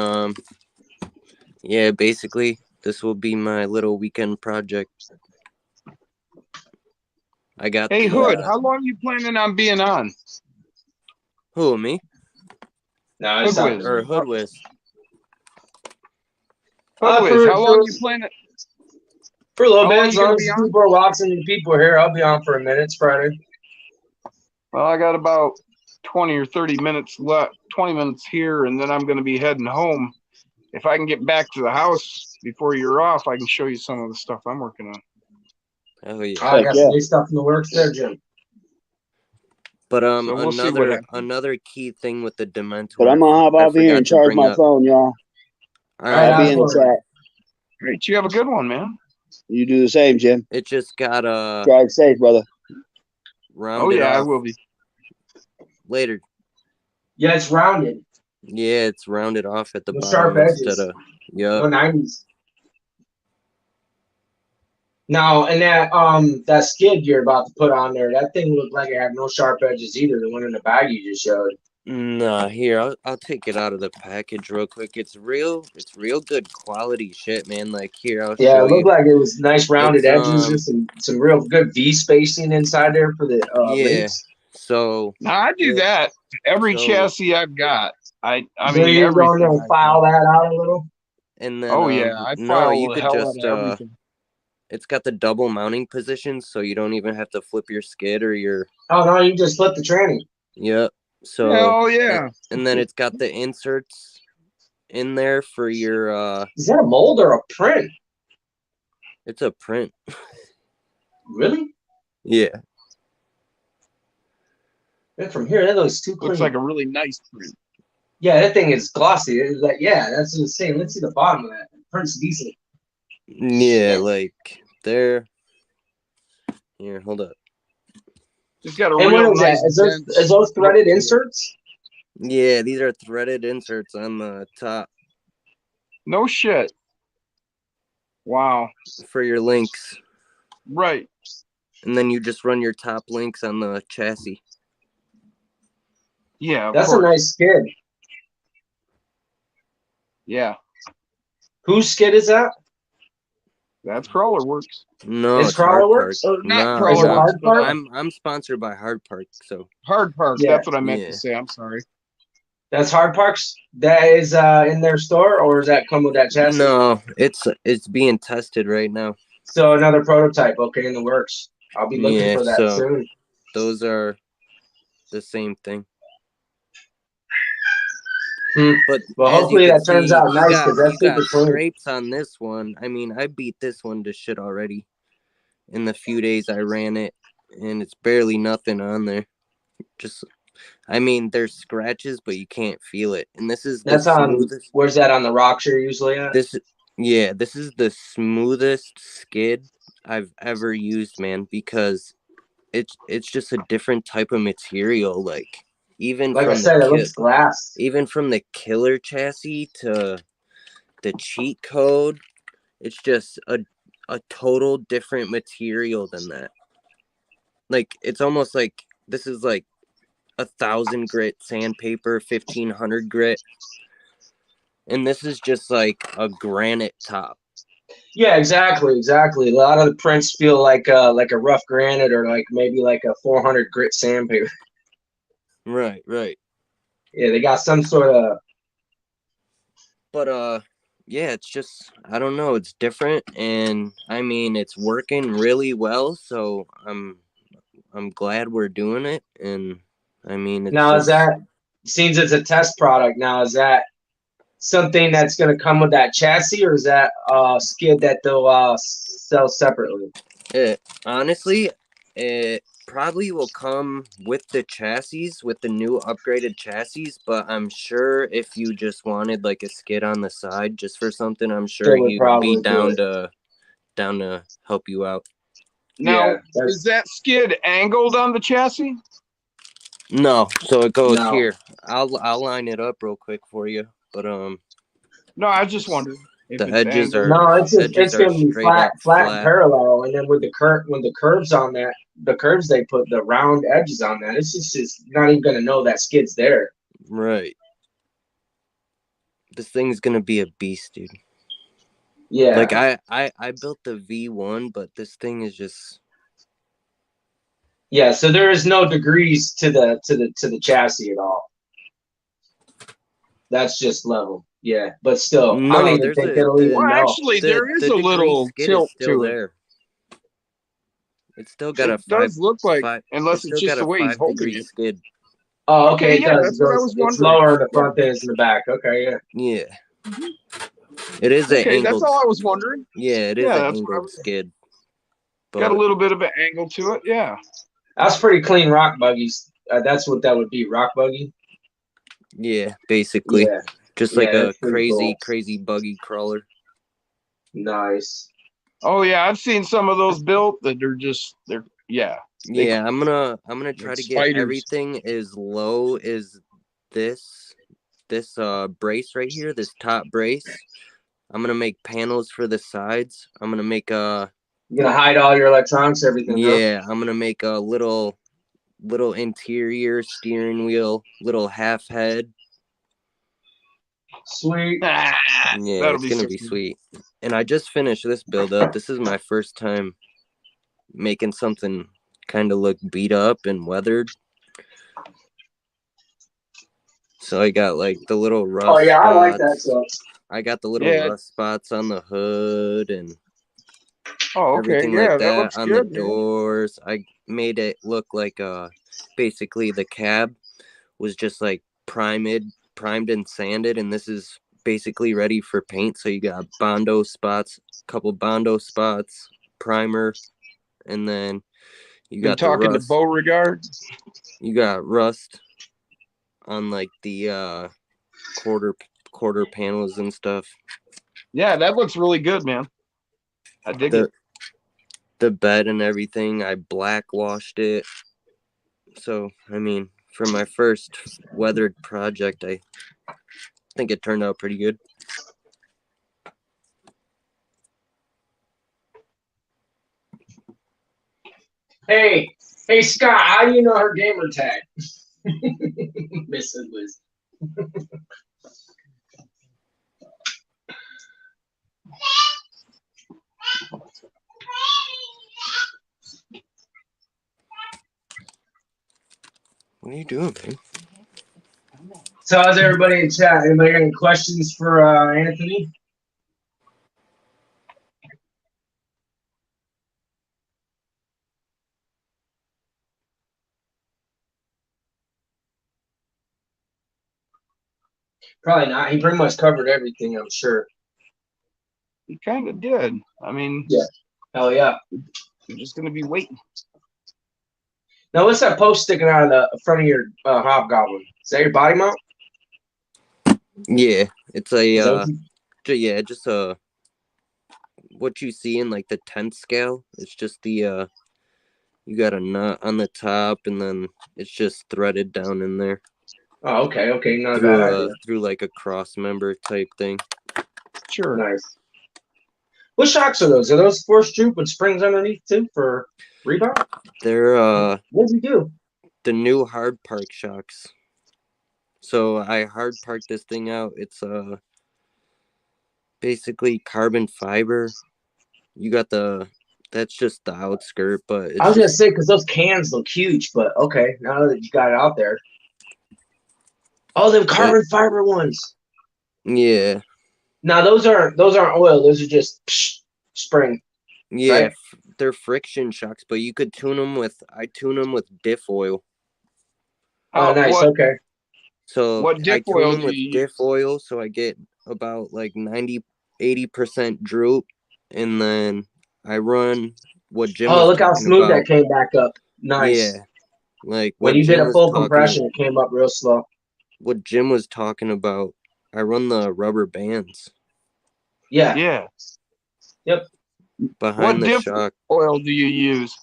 yeah, basically, this will be my little weekend project. I got. Hey, Hood, how long are you planning on being on? Who, me? No, it's not. Or Hoodwiz. Hoodwiz, how long are you planning? For a little bit, as long as people are watching and people are here, I'll be on for a minute. It's Friday. Well, I got about 20 or 30 minutes left, 20 minutes here, and then I'm going to be heading home. If I can get back to the house before you're off, I can show you some of the stuff I'm working on. Oh, yeah. I got some new stuff in the works there, Jim. But so another key thing with the Dementor. But I'm gonna hop off here and charge my phone, y'all. All right, I'll be in the chat. Great, you have a good one, man. You do the same, Jim. It just got drive safe, brother. Oh yeah, I will be. Later. Yeah, it's rounded. Yeah, it's rounded off at the bottom sharp edges. Instead of No 90s. Now, and that skid you're about to put on there, that thing looked like it had no sharp edges either. The one in the bag you just showed. Nah, here I'll take it out of the package real quick. It's real good quality shit, man. Like here, I'll show you. Yeah, it looked like it was nice rounded edges and some real good V spacing inside there for the links. So now I do that every chassis I've got. I so mean, you're going to file that out a little. And then I file you could just everything. It's got the double mounting position, so you don't even have to flip your skid or your. Oh no, you just flip the tranny. Yep. So. Oh yeah. And then it's got the inserts in there for your. Is that a mold or a print? It's a print. Really? Yeah. And from here, that looks too clean. Looks like a really nice print. Yeah, that thing is glossy. It's like, yeah, that's what I'm saying. Let's see the bottom of that. The print's decent. Yeah, like they're here. Hold up. Just got a And what real is nice. that? Is those threaded inserts? Yeah, these are threaded inserts on the top No shit. Wow. for your links, Right. and then you just run your top links on the chassis. Yeah. That's a nice skid. Yeah. Whose skid is that? That's Crawler Works. No, It's Crawler Hard Park. Works? Or not No, Crawler no. Works, Hard but Park? I'm sponsored by Hard Park, so Hard Park. Yeah. That's what I meant Yeah. to say. I'm sorry. That's Hard Parks? That is in their store, or does that come with that chassis? no, it's being tested right now. So another prototype, okay, in the works. I'll be looking Yeah, for that so- soon. Those are the same thing. Hmm. But Well, as you hopefully can that turns see, out you nice, got- 'cause that's you got super clean. scrapes on this one. I mean, I beat this one to shit already in the few days I ran it, and it's barely nothing on there. Just, I mean, there's scratches, but you can't feel it. And this is the That's on, smoothest. where's that on the rocks you're usually at? This is the smoothest skid I've ever used, man, because it's just a different type of material. Like even Like I from said, the it looks glass. even from the killer chassis to the cheat code, it's just a total different material than that. Like it's almost like this is like 1,000 grit sandpaper, 1,500 grit, and this is just like a granite top. Yeah, exactly. A lot of the prints feel like a rough granite or like maybe like a 400 grit sandpaper. Right. Yeah, they got some sort of. But yeah, it's just I don't know, it's different, and I mean it's working really well, so I'm glad we're doing it. And I mean it's Now, is just, that, since it's a test product, now is that something that's going to come with that chassis, or is that skid that they'll sell separately? honestly, it probably will come with the chassis, with the new upgraded chassis, but I'm sure if you just wanted like a skid on the side just for something, I'm sure They would he'd probably be do down to help you out. Now, Yeah, that's- is that skid angled on the chassis? No, so it goes No. here. I'll line it up real quick for you, but No, I was just wondering. If The it's edges angled. are- No, it's just, edges it's are going to be straight flat, up flat, and flat. parallel, and then with the when the curves on that, the curves they put the round edges on that, it's just not even going to know that skid's there. right. This thing's gonna be a beast, dude. Yeah, Like I built the V1, but this thing is just yeah. So there is no degrees to the chassis at all. That's just level. Yeah, but still, I No, don't even there's think a- it'll the- even Well, know. actually, there is a degree little skid is tilt still to it. there. It's still got a It does look like, five, unless it's still just got the a way he's holding 5-degree it. skid. Oh, Okay, okay, yeah, it does. that's what I was It's wondering. lower in the Yeah. front than it's in the back. Okay, yeah. Yeah. It is an Okay, angled. that's all I was wondering. Yeah, it is Yeah, an that's what I angled was- skid. Got a But little bit of an angle to it. Yeah. That's pretty clean rock buggies. That's what that would be, rock buggy. yeah, basically, Yeah, just Yeah, like a that's pretty cool. crazy buggy crawler. nice. Oh yeah, I've seen some of those built that they're yeah. They- Yeah, I'm gonna try like to get spiders. everything as low as this brace right here, this top brace. I'm gonna make panels for the sides. I'm gonna make You're gonna hide all your electronics, everything. huh? yeah, I'm gonna make a little interior steering wheel, little half head. Sweet. Ah, Yeah, that'll it's be gonna so be cool. sweet. And I just finished this build up. This is my first time making something kind of look beat up and weathered. So I got like the little rust Oh yeah, I like that spots. stuff. I got the little Yeah. rust spots on the hood and Oh, okay. everything Yeah, like that that looks on good. the doors. I made it look like basically the cab was just like primed and sanded, and this is basically ready for paint. So you got Bondo spots, couple Bondo spots, primer, and then you Been got the talking to rust. Beauregard. You got rust on like the quarter panels and stuff. Yeah, that looks really good, man. I dig it. The bed and everything, I black washed it. So, I mean, for my first weathered project, I think it turned out pretty good. Hey, Scott, how do you know her gamer tag? Mrs. Liz. What are you doing, man? So how's everybody in chat? Anybody got any questions for Anthony? Probably not. He pretty much covered everything, I'm sure. He kind of did. I mean, yeah. Hell yeah. You're just going to be waiting. Now, what's that post sticking out of the front of your hobgoblin? Is that your body mount? Yeah, it's just what you see in like the 10th scale. It's just the you got a nut on the top, and then it's just threaded down in there. Oh, okay, not a bad idea. Through like a cross member type thing. Sure. Nice. What shocks are those? Are those force droop with springs underneath too for rebound? They're what does he do? The new hard park shocks. So I hard parked this thing out. It's basically carbon fiber. You got that's just the outskirt, but it's I was gonna say because those cans look huge, but okay, now that you got it out there. Oh, them carbon fiber ones. Yeah. Now those aren't oil. Those are just spring. Yeah, right? They're friction shocks, but you could tune them with. I tune them with diff oil. Oh, nice. Okay. So what diff I tune oil them with diff oil, so I get about like 80% droop, and then I run what Jim. Oh, look how smooth that came back up. Nice. Yeah. Like when you did a full compression, it came up real slow. What Jim was talking about, I run the rubber bands. Yeah. Yeah. Yep. Behind the shock. Oil do you use?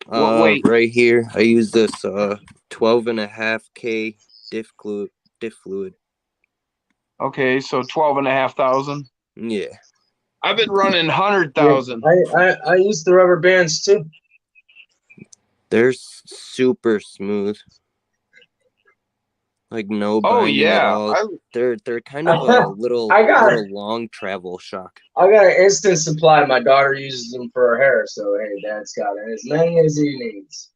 What weight? Right here, I use this 12.5K diff fluid. Okay, so 12,500. Yeah. I've been running 100,000. I use the rubber bands too. They're super smooth. Like no binding at all. They're kind of a little long travel shock. I got an instant supply. My daughter uses them for her hair, so hey, Dad's got as many as he needs.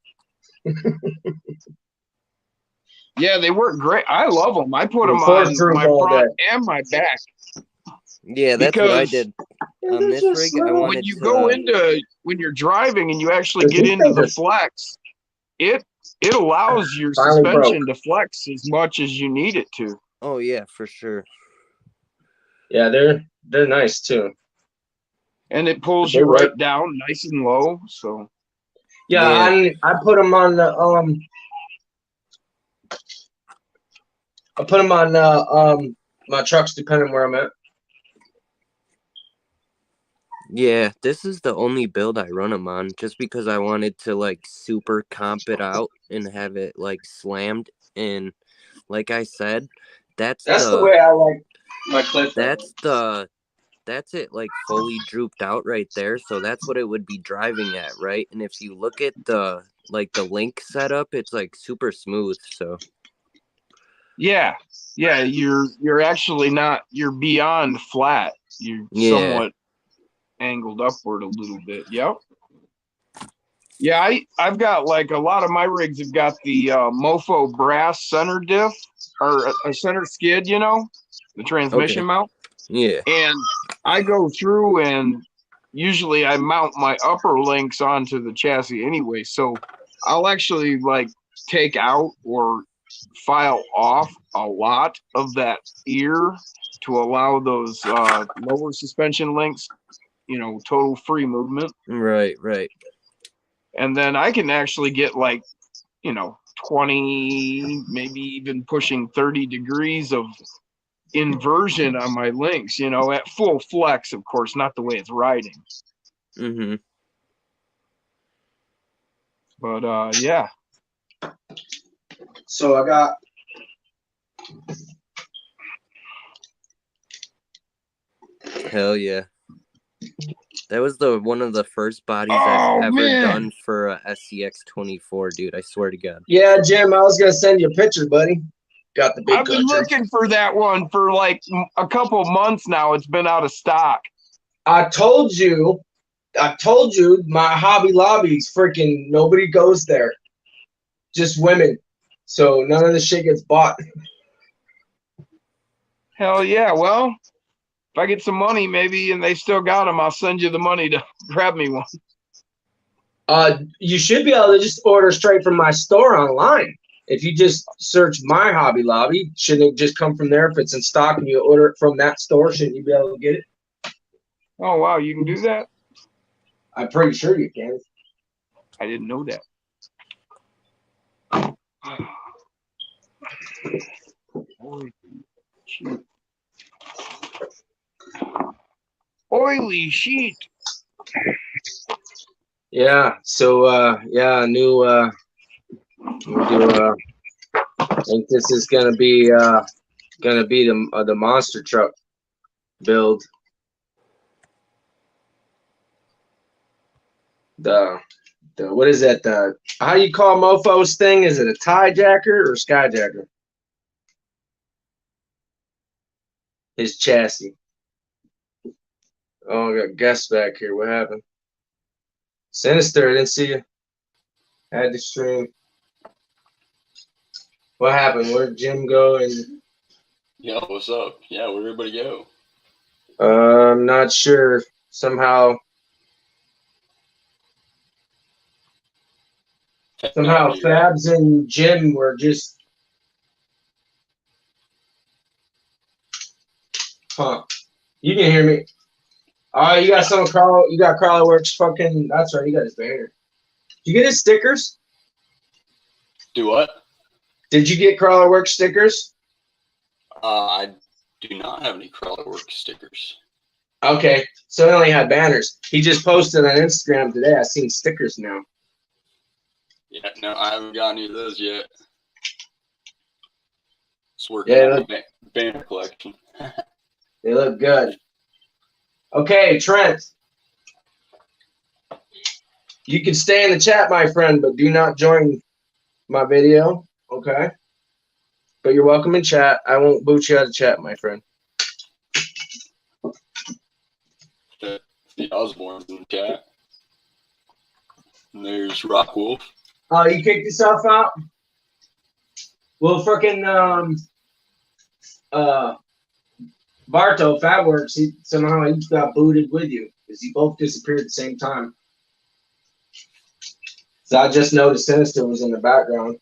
Yeah, they work great. I love them. I put them on my front and my back. Yeah, that's what I did on this rig. When you go into when you're driving and you actually get into the flex, it allows your suspension to flex as much as you need it to. Oh yeah, for sure. Yeah, they're nice too. And it pulls you right down nice and low. So yeah, I put them on the I put them on my trucks depending where I'm at. Yeah, this is the only build I run them on, just because I wanted to like super comp it out and have it like slammed. And like I said, that's the way I like my clip. That's it like fully drooped out right there. So that's what it would be driving at, right? And if you look at the link setup, it's like super smooth. So yeah, you're actually not. You're beyond flat. You're somewhat angled upward a little bit. Yep. Yeah, I've got like a lot of my rigs have got the Mofo brass center diff or a center skid, the transmission mount. Yeah. And I go through and usually I mount my upper links onto the chassis anyway. So I'll actually like take out or file off a lot of that ear to allow those lower suspension links, total free movement. Right. And then I can actually get like, 20, maybe even pushing 30 degrees of inversion on my links, at full flex, of course, not the way it's riding. Mm-hmm. But yeah. So I got Hell yeah. That was one of the first bodies I've ever done for a SCX 24, dude. I swear to God. Yeah, Jim, I was gonna send you a picture, buddy. Got the big I've been looking for that one for like a couple months now. It's been out of stock. I told you, my Hobby Lobby's freaking nobody goes there. Just women. So none of the shit gets bought. Hell yeah. Well, if I get some money, maybe, and they still got them, I'll send you the money to grab me one. You should be able to just order straight from my store online. If you just search my Hobby Lobby, shouldn't it just come from there? If it's in stock and you order it from that store, shouldn't you be able to get it? Oh, wow. You can do that? I'm pretty sure you can. I didn't know that. Oily sheet. Yeah. So yeah, new we'll do I think this is gonna be the monster truck build. The what is that? How do you call Mofo's thing? Is it a tie jacker or skyjacker? His chassis. Oh, I got guests back here. What happened? Sinister, I didn't see you. Had to stream. What happened? Where'd Jim go? And Yo, what's up? Yeah, where'd everybody go? I'm not sure. Somehow Fabs and Jim were just You can hear me. Oh, you got some Carl. You got Carl Works fucking. That's right. You got his banner. Did you get his stickers? Do what? Did you get Crawler Works stickers? I do not have any Crawler Works stickers. Okay, so he only had banners. He just posted on Instagram today. I seen stickers now. Yeah, no, I haven't got any of those yet. It's working on the banner collection. They look good. Okay, Trent. You can stay in the chat, my friend, but do not join my video. Okay? But you're welcome in chat. I won't boot you out of chat, my friend. The Osborne's in the chat. And there's Rock Wolf. Oh, you kicked yourself out? Well, freaking Barto, Fatworks, he got booted with you because you both disappeared at the same time. So I just noticed Sinister was in the background.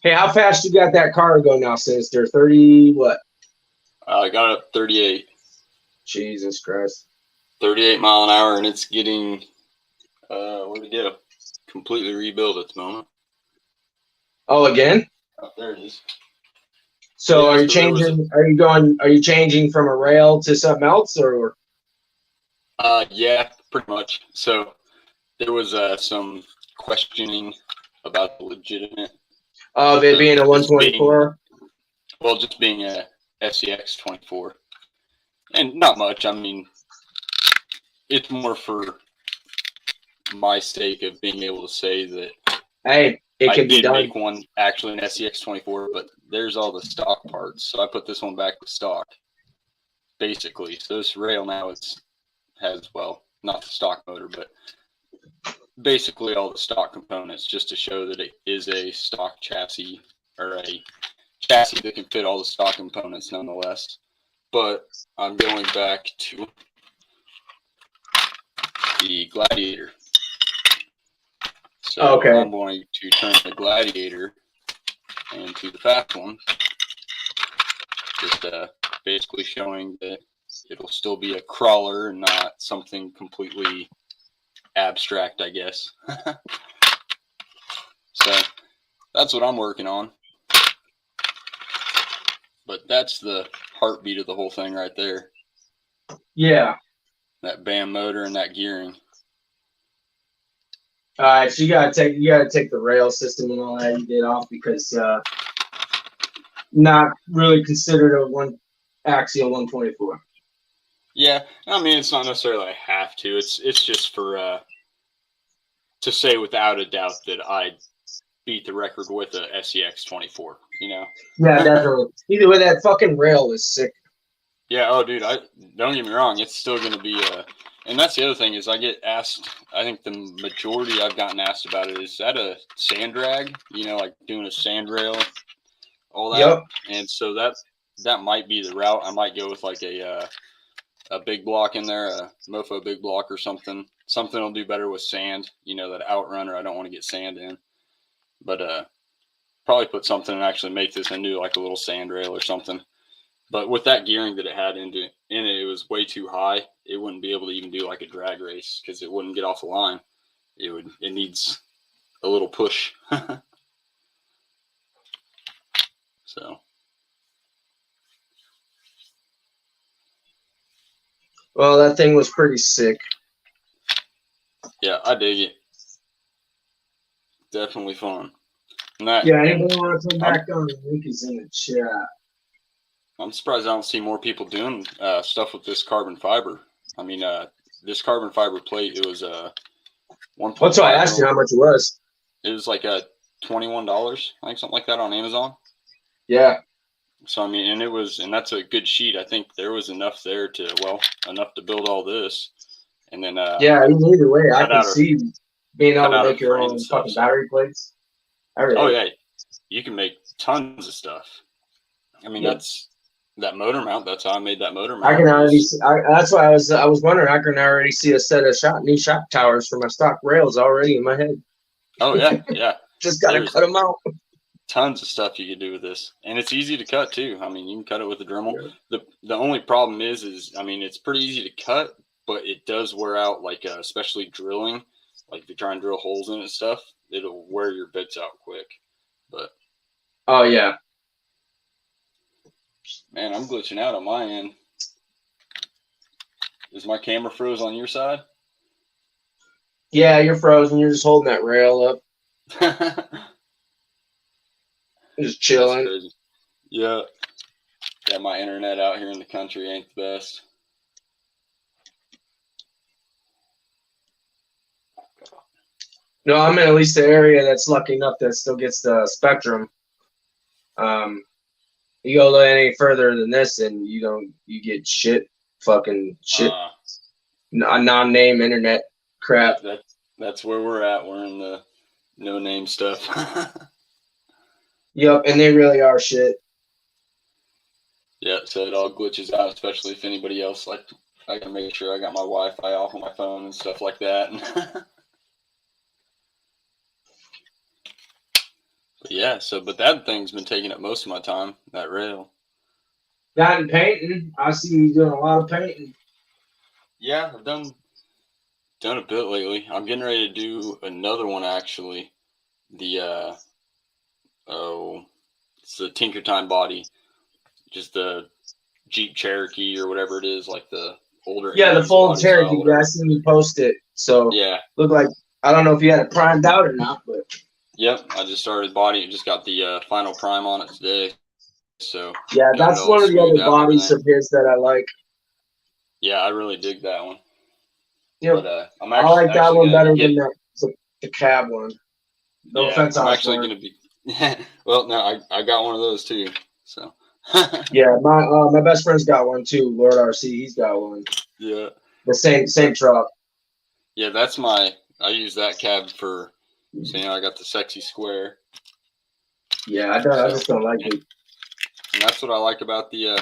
Hey, how fast you got that car go now, Sinister? 30 what? I got it up 38. Jesus Christ. 38 mile an hour, and it's getting where'd it go? Completely rebuilt at the moment. Oh, again? Oh, there it is. So are you changing? Are you changing from a rail to something else, or? Yeah, pretty much. So there was some questioning about the legitimate of it being a 124. Well, just being a SCX 24, and not much. I mean, it's more for my sake of being able to say that. Hey, it can be done. I did make one actually an SCX 24, but there's all the stock parts, so I put this one back to stock, basically. So this rail now has well, not the stock motor, but basically all the stock components, just to show that it is a stock chassis, or a chassis that can fit all the stock components nonetheless. But I'm going back to the Gladiator. So okay. I'm going to turn the Gladiator into the fast one. Just basically showing that it'll still be a crawler and not something completely abstract, I guess. So that's what I'm working on. But that's the heartbeat of the whole thing right there. Yeah. That BAM motor and that gearing. All right, so you gotta take the rail system and all that you did off because not really considered a one axial 124. Yeah, I mean it's not necessarily I have to. It's just for to say without a doubt that I beat the record with a SEX 24. You know. Yeah, definitely. Either way, that fucking rail is sick. Yeah. Oh, dude. Don't get me wrong. It's still gonna be and that's the other thing is I get asked. I think the majority I've gotten asked about it is that a sand drag. You know, like doing a sand rail, all that. Yep. And so that might be the route. I might go with like a big block in there, a Mofo big block or something. Something will do better with sand. You know, that outrunner. I don't want to get sand in, but probably put something and actually make this into like a little sand rail or something. But with that gearing that it had in it, it was way too high. It wouldn't be able to even do like a drag race because it wouldn't get off the line. It needs a little push. So. Well, that thing was pretty sick. Yeah, I dig it. Definitely fun. Yeah, anybody want to come back on? The link is in the chat. I'm surprised I don't see more people doing stuff with this carbon fiber. I mean, this carbon fiber plate, it was $1.5. That's why I asked you how much it was. It was like $21, I think, something like that on Amazon. Yeah. So I mean, and that's a good sheet. I think there was enough there enough to build all this, and then yeah. Either way, I can see being able to make your own fucking battery plates. Oh yeah, you can make tons of stuff. I mean, that's that motor mount. That's how I made that motor mount. I can already see. That's why I was wondering. I can already see a set of new shock towers for my stock rails already in my head. Oh yeah, yeah. Just gotta cut them out. Tons of stuff you could do with this, and it's easy to cut too. I mean, you can cut it with a Dremel. Yeah. The only problem is I mean, it's pretty easy to cut, but it does wear out. Like especially drilling, like if you try and drill holes in it and stuff, it'll wear your bits out quick. But oh yeah, man, I'm glitching out on my end. Is my camera froze on your side? Yeah, you're frozen. You're just holding that rail up. Just chilling. Yeah. Yeah, my internet out here in the country ain't the best. No, I'm in at least the area that's lucky enough that still gets the spectrum. You go any further than this and you get fucking shit. Non-name internet crap. That's where we're at. We're in the no-name stuff. Yep, and they really are shit. Yeah, so it all glitches out, especially if anybody else, like, I gotta make sure I got my Wi-Fi off on my phone and stuff like that. But yeah, but that thing's been taking up most of my time, that rail. That and painting. I see you doing a lot of painting. Yeah, I've done a bit lately. I'm getting ready to do another one, actually. It's the Tinker Time body, just the Jeep Cherokee or whatever it is, like the older. Yeah, the full Cherokee. Yeah, I seen you post it. So yeah, look like I don't know if you had it primed out or not, but yep, I just started body. Just got the final prime on it today. So yeah, that's one of the other bodies of his that I like. Yeah, I really dig that one. Yeah, I like that one better than the cab one. No offense, I'm actually going to be. Well, no, I got one of those too. So. Yeah, my best friend's got one too. Lord RC, he's got one. Yeah. The same truck. Yeah, that's I use that cab for. So I got the sexy square. Yeah, I just don't like it. And that's what I like about the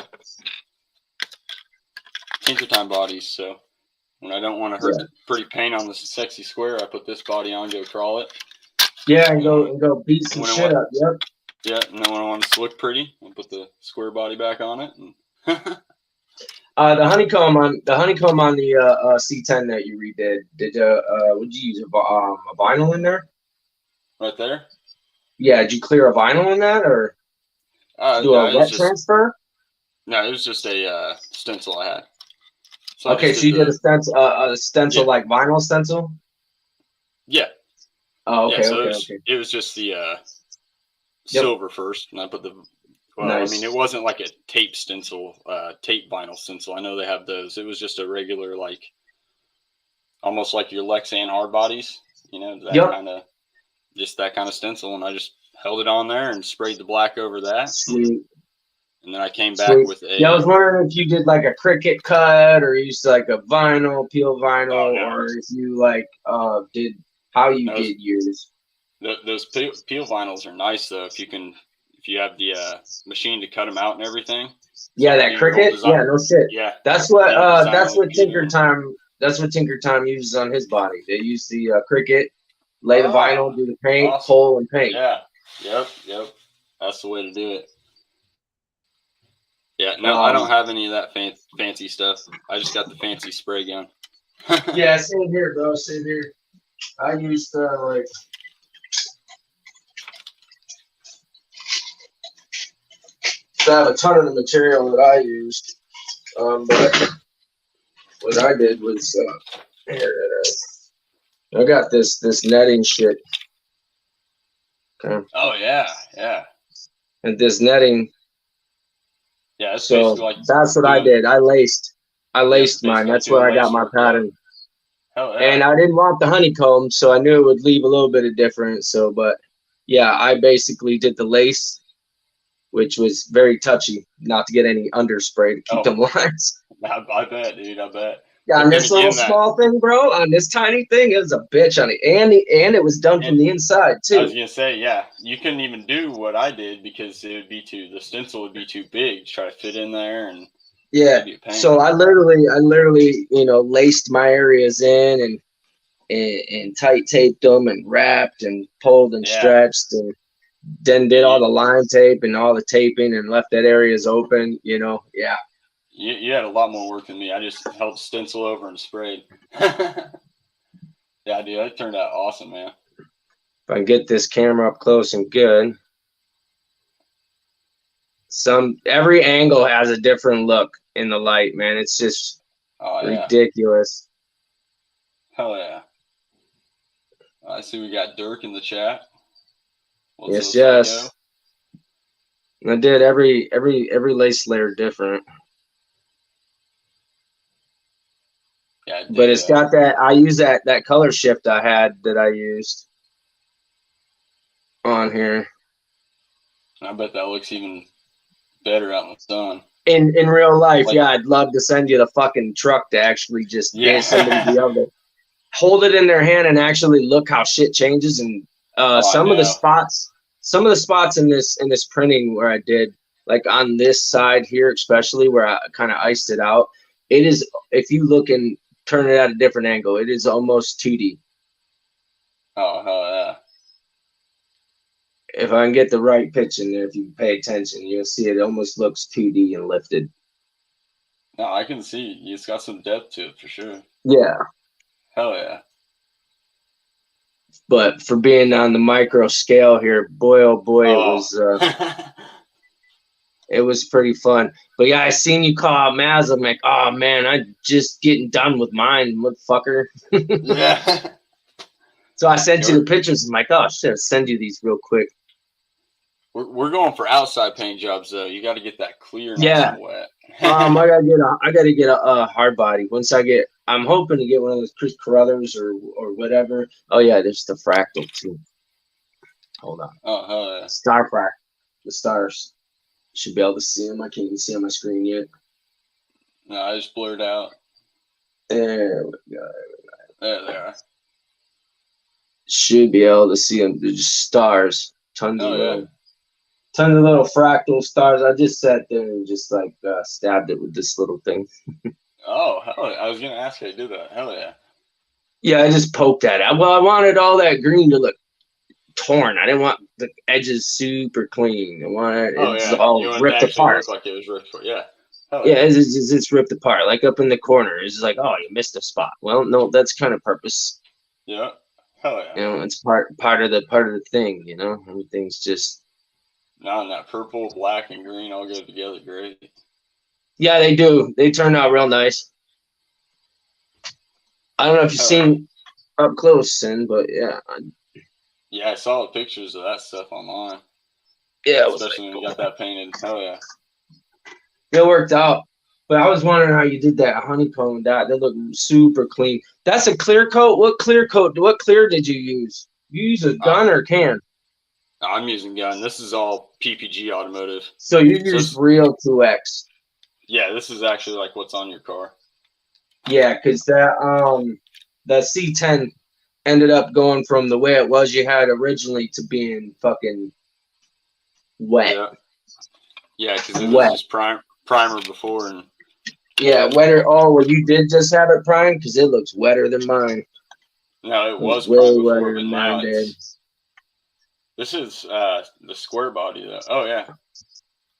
Tinker Time bodies. So when I don't want to hurt the pretty paint on the sexy square, I put this body on, go crawl it. Yeah, and go beat some shit up. Yep. Yeah, and then when I want it to look pretty, I put the square body back on it. And The honeycomb on the C10 that you redid. Would you use a vinyl in there? Right there. Yeah, did you clear a vinyl in that or do no, a wet transfer? No, it was just a stencil I had. So okay, so you did a stencil like vinyl stencil? Yeah. Oh, okay, yeah, so okay. It was just the silver first, and I put the. Well, nice. I mean, it wasn't like a tape stencil, tape vinyl stencil. I know they have those. It was just a regular, like, almost like your Lexan hard bodies, you know, that kind of stencil. And I just held it on there and sprayed the black over that. Sweet. And then I came back with a. Yeah, I was wondering if you did like a Cricut cut or used like a vinyl, peel vinyl, or if you like did how you did yours. Those peel vinyls are nice though. If you have the machine to cut them out and everything. Yeah, that Cricut. Yeah, no shit. Yeah, that's what Tinker Time uses on his body. They use the Cricut, lay the vinyl, do the paint, pull and paint. Yeah, yep. That's the way to do it. Yeah, no, I don't have any of that fancy stuff. I just got the fancy spray gun. Yeah, same here, bro. Same here. I used like. I have a ton of the material that I used, but what I did was I got this netting shit. Okay. Oh yeah. And this netting. Yeah, so like that's what I did. I laced mine. That's where I got my pattern. Yeah. And I didn't want the honeycomb, so I knew it would leave a little bit of difference. So, but yeah, I basically did the lace, which was very touchy, not to get any underspray to keep them lines. I bet, dude. I bet. Yeah, on this little small thing, bro, on this tiny thing, it was a bitch on it. And it was done from the inside, too. I was going to say, yeah, you couldn't even do what I did because the stencil would be too big to try to fit in there. And yeah, so I literally, laced my areas in and tight taped them and wrapped and pulled and stretched and then did all the line tape and all the taping and left that areas open, yeah. You had a lot more work than me. I just held stencil over and sprayed. Yeah, dude, that turned out awesome, man. If I can get this camera up close and good. Every angle has a different look in the light, man. It's just ridiculous. Hell yeah. I see we got Dirk in the chat. Yes. I did every lace layer different. Yeah, but it's got that. I use that color shift I had that I used on here. I bet that looks even better out in the sun. In real life, yeah, I'd love to send you the fucking truck to actually just get somebody to be able to hold it in their hand and actually look how shit changes. And some of the spots in this printing where I did, like on this side here, especially where I kind of iced it out, it is, if you look and turn it at a different angle, it is almost 2D. Oh, hell yeah. If I can get the right pitch in there, if you pay attention, you'll see it almost looks 2D and lifted. No, I can see. It's got some depth to it for sure. Yeah. Hell yeah. But for being on the micro scale here, boy, oh boy, it was pretty fun. But yeah, I seen you call out Maz. I'm like, oh man, I'm just getting done with mine, motherfucker. Yeah. So I sent you the pictures. I'm like, oh shit, I'll send you these real quick. We're going for outside paint jobs though. You got to get that clear, nice and wet. I gotta get a hard body. I'm hoping to get one of those Chris Carruthers or whatever. Oh yeah, there's the fractal too. Hold on. Oh hell yeah. Star frac. The stars. Should be able to see them. I can't even see on my screen yet. No, I just blurred out. There we go. There they are. Should be able to see them. They're just stars. Tons of little fractal stars. I just sat there and just like stabbed it with this little thing. Oh, hell yeah. I was gonna ask how you do that. Hell yeah. Yeah, I just poked at it. Well, I wanted all that green to look torn. I didn't want the edges super clean. I wanted it all ripped apart. Like it was ripped apart. Yeah. Oh, Yeah, it's ripped apart, like up in the corner. It's like, oh, you missed a spot. Well, no, that's kind of purpose. Yeah. Hell yeah. You know, it's part of the thing. You know, everything's just. Now in that purple, black, and green all go together great. Yeah, they do. They turn out real nice. I don't know if you've seen up close, Sin, but yeah. Yeah, I saw the pictures of that stuff online. Yeah, especially when you got that painted. Hell yeah. It worked out. But I was wondering how you did that honeycomb. That looked super clean. That's a clear coat. What clear did you use? You use a gun or can? I'm using gun. This is all PPG automotive. So you use real 2X. Yeah, this is actually like what's on your car. Yeah, because that C10 ended up going from the way it was you had originally to being fucking wet. Yeah, because it was just primer before and. Yeah, wetter. Oh, well, you did just have it primed because it looks wetter than mine. No, it was way primed wetter before, than but now mine did. This is the square body though. Oh yeah.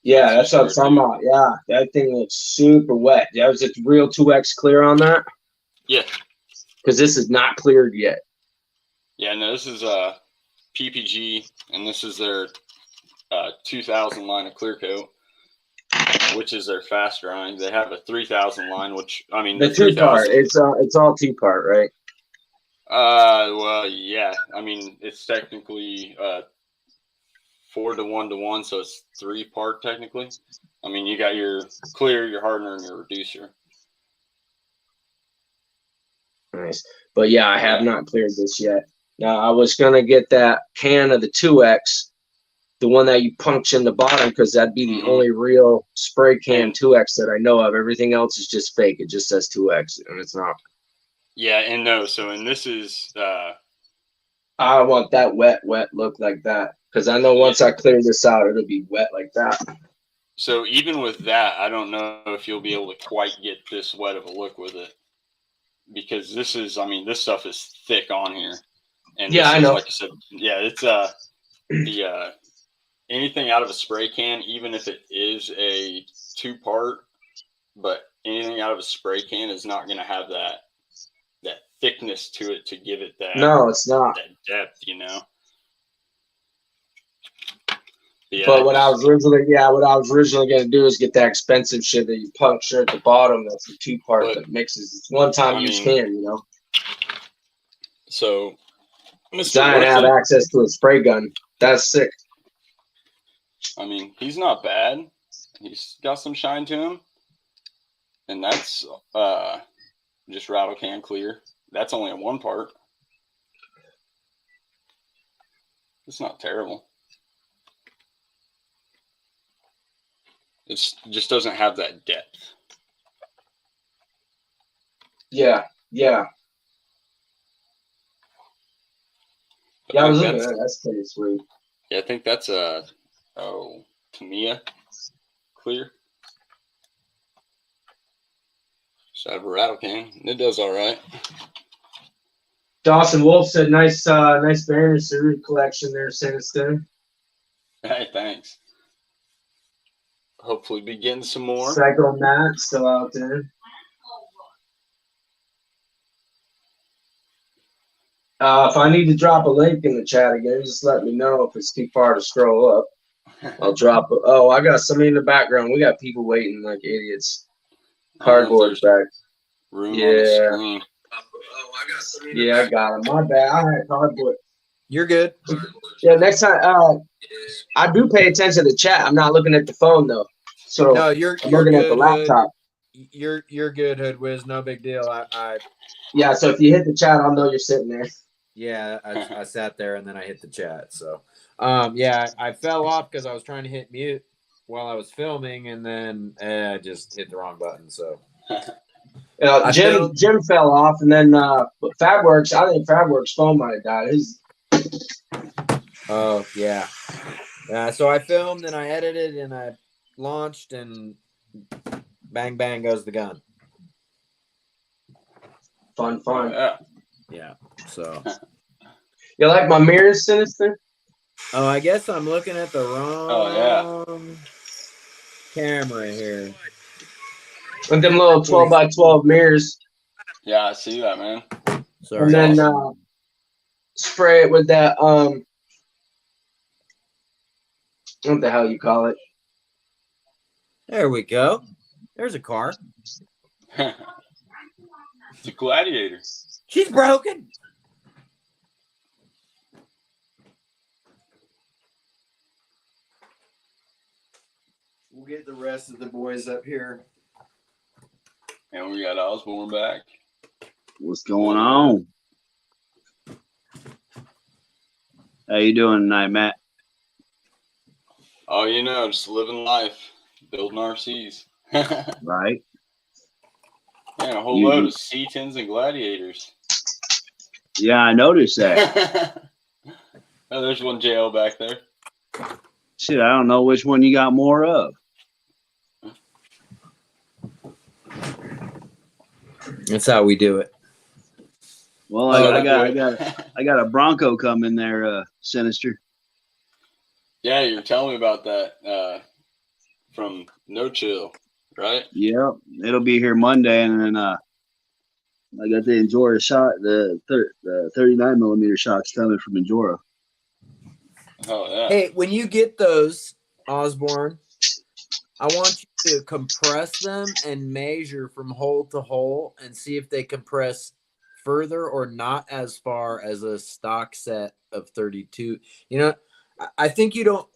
Yeah, that's what I'm talking about. Yeah, that thing looks super wet. That was a real 2X clear on that? Yeah. Because this is not cleared yet. Yeah, no, this is PPG, and this is their 2000 line of clear coat, which is their fast drying. They have a 3000 line, which I mean the 2-part. It's all 2-part, right? Well, yeah. I mean, it's technically 4-to-1-to-1, so it's 3-part technically. I mean, you got your clear, your hardener, and your reducer. Nice. But yeah, I have not cleared this yet. Now, I was going to get that can of the 2X, the one that you punch in the bottom, because that'd be the only real spray can 2X that I know of. Everything else is just fake. It just says 2X, and it's not. Yeah, and no. So, and this is. I want that wet look like that, because I know once I clear this out, it'll be wet like that. So even with that, I don't know if you'll be able to quite get this wet of a look with it, because this is, I mean, this stuff is thick on here, and yeah, I know. Like I said, yeah, it's the anything out of a spray can, even if it is a 2-part, but anything out of a spray can is not going to have that thickness to it to give it that. No, it's not that depth, you know. Yeah, but what I was originally going to do is get that expensive shit that you puncture at the bottom. That's the 2-part that mixes. It's one-time use can, you know. So, Mr. I didn't have access to a spray gun. That's sick. I mean, he's not bad. He's got some shine to him, and that's just rattle can clear. That's only a 1-part. It's not terrible. It just doesn't have that depth. Yeah. Yeah, I was looking at that. That's pretty sweet. Yeah, I think that's a Tamiya clear. So I have a rattle can. It does all right. Dawson Wolf said, "Nice Banner Series collection there, Siniston." Hey, thanks. Hopefully, be getting some more. Psycho Matt still out there. If I need to drop a link in the chat again, just let me know if it's too far to scroll up. I'll drop it. Oh, I got somebody in the background. We got people waiting like idiots. Cardboard back. Room on the screen. Yeah, I got him. My bad. I had cardboard. You're good. Yeah, next time, I do pay attention to the chat. I'm not looking at the phone though. So no, you're looking good, at the laptop. You're good, Hood Wiz. No big deal. Yeah. So if you hit the chat, I'll know you're sitting there. Yeah, I sat there and then I hit the chat. So, yeah, I fell off because I was trying to hit mute while I was filming, and then I just hit the wrong button. So. Jim fell off, and then Fabworks. I think Fabworks' phone might have died. Oh yeah. So I filmed and I edited and I launched and bang bang goes the gun. Fun. Yeah. So. You like my mirrors, Sinister? Oh, I guess I'm looking at the wrong camera here. With them little 12 by 12 mirrors. Yeah, I see that, man. Sorry. And then spray it with that what the hell you call it? There we go. There's a car. It's a Gladiator. She's broken. We'll get the rest of the boys up here. And we got Osborne back. What's going on? How you doing tonight, Matt? Oh, you know, just living life, building RCs. Right. Man, a whole load of C10s and Gladiators. Yeah, I noticed that. Oh, there's one JL back there. Shit, I don't know which one you got more of. That's how we do it. Well, I got a Bronco coming there, Sinister. Yeah, you were telling me about that from No Chill, right? Yeah, it'll be here Monday, and then I got the Enjora shot, the 39 millimeter shots coming from Enjora. Oh yeah. Hey, when you get those, Osborne, I want you to compress them and measure from hole to hole and see if they compress further or not as far as a stock set of 32. You know, I think you don't.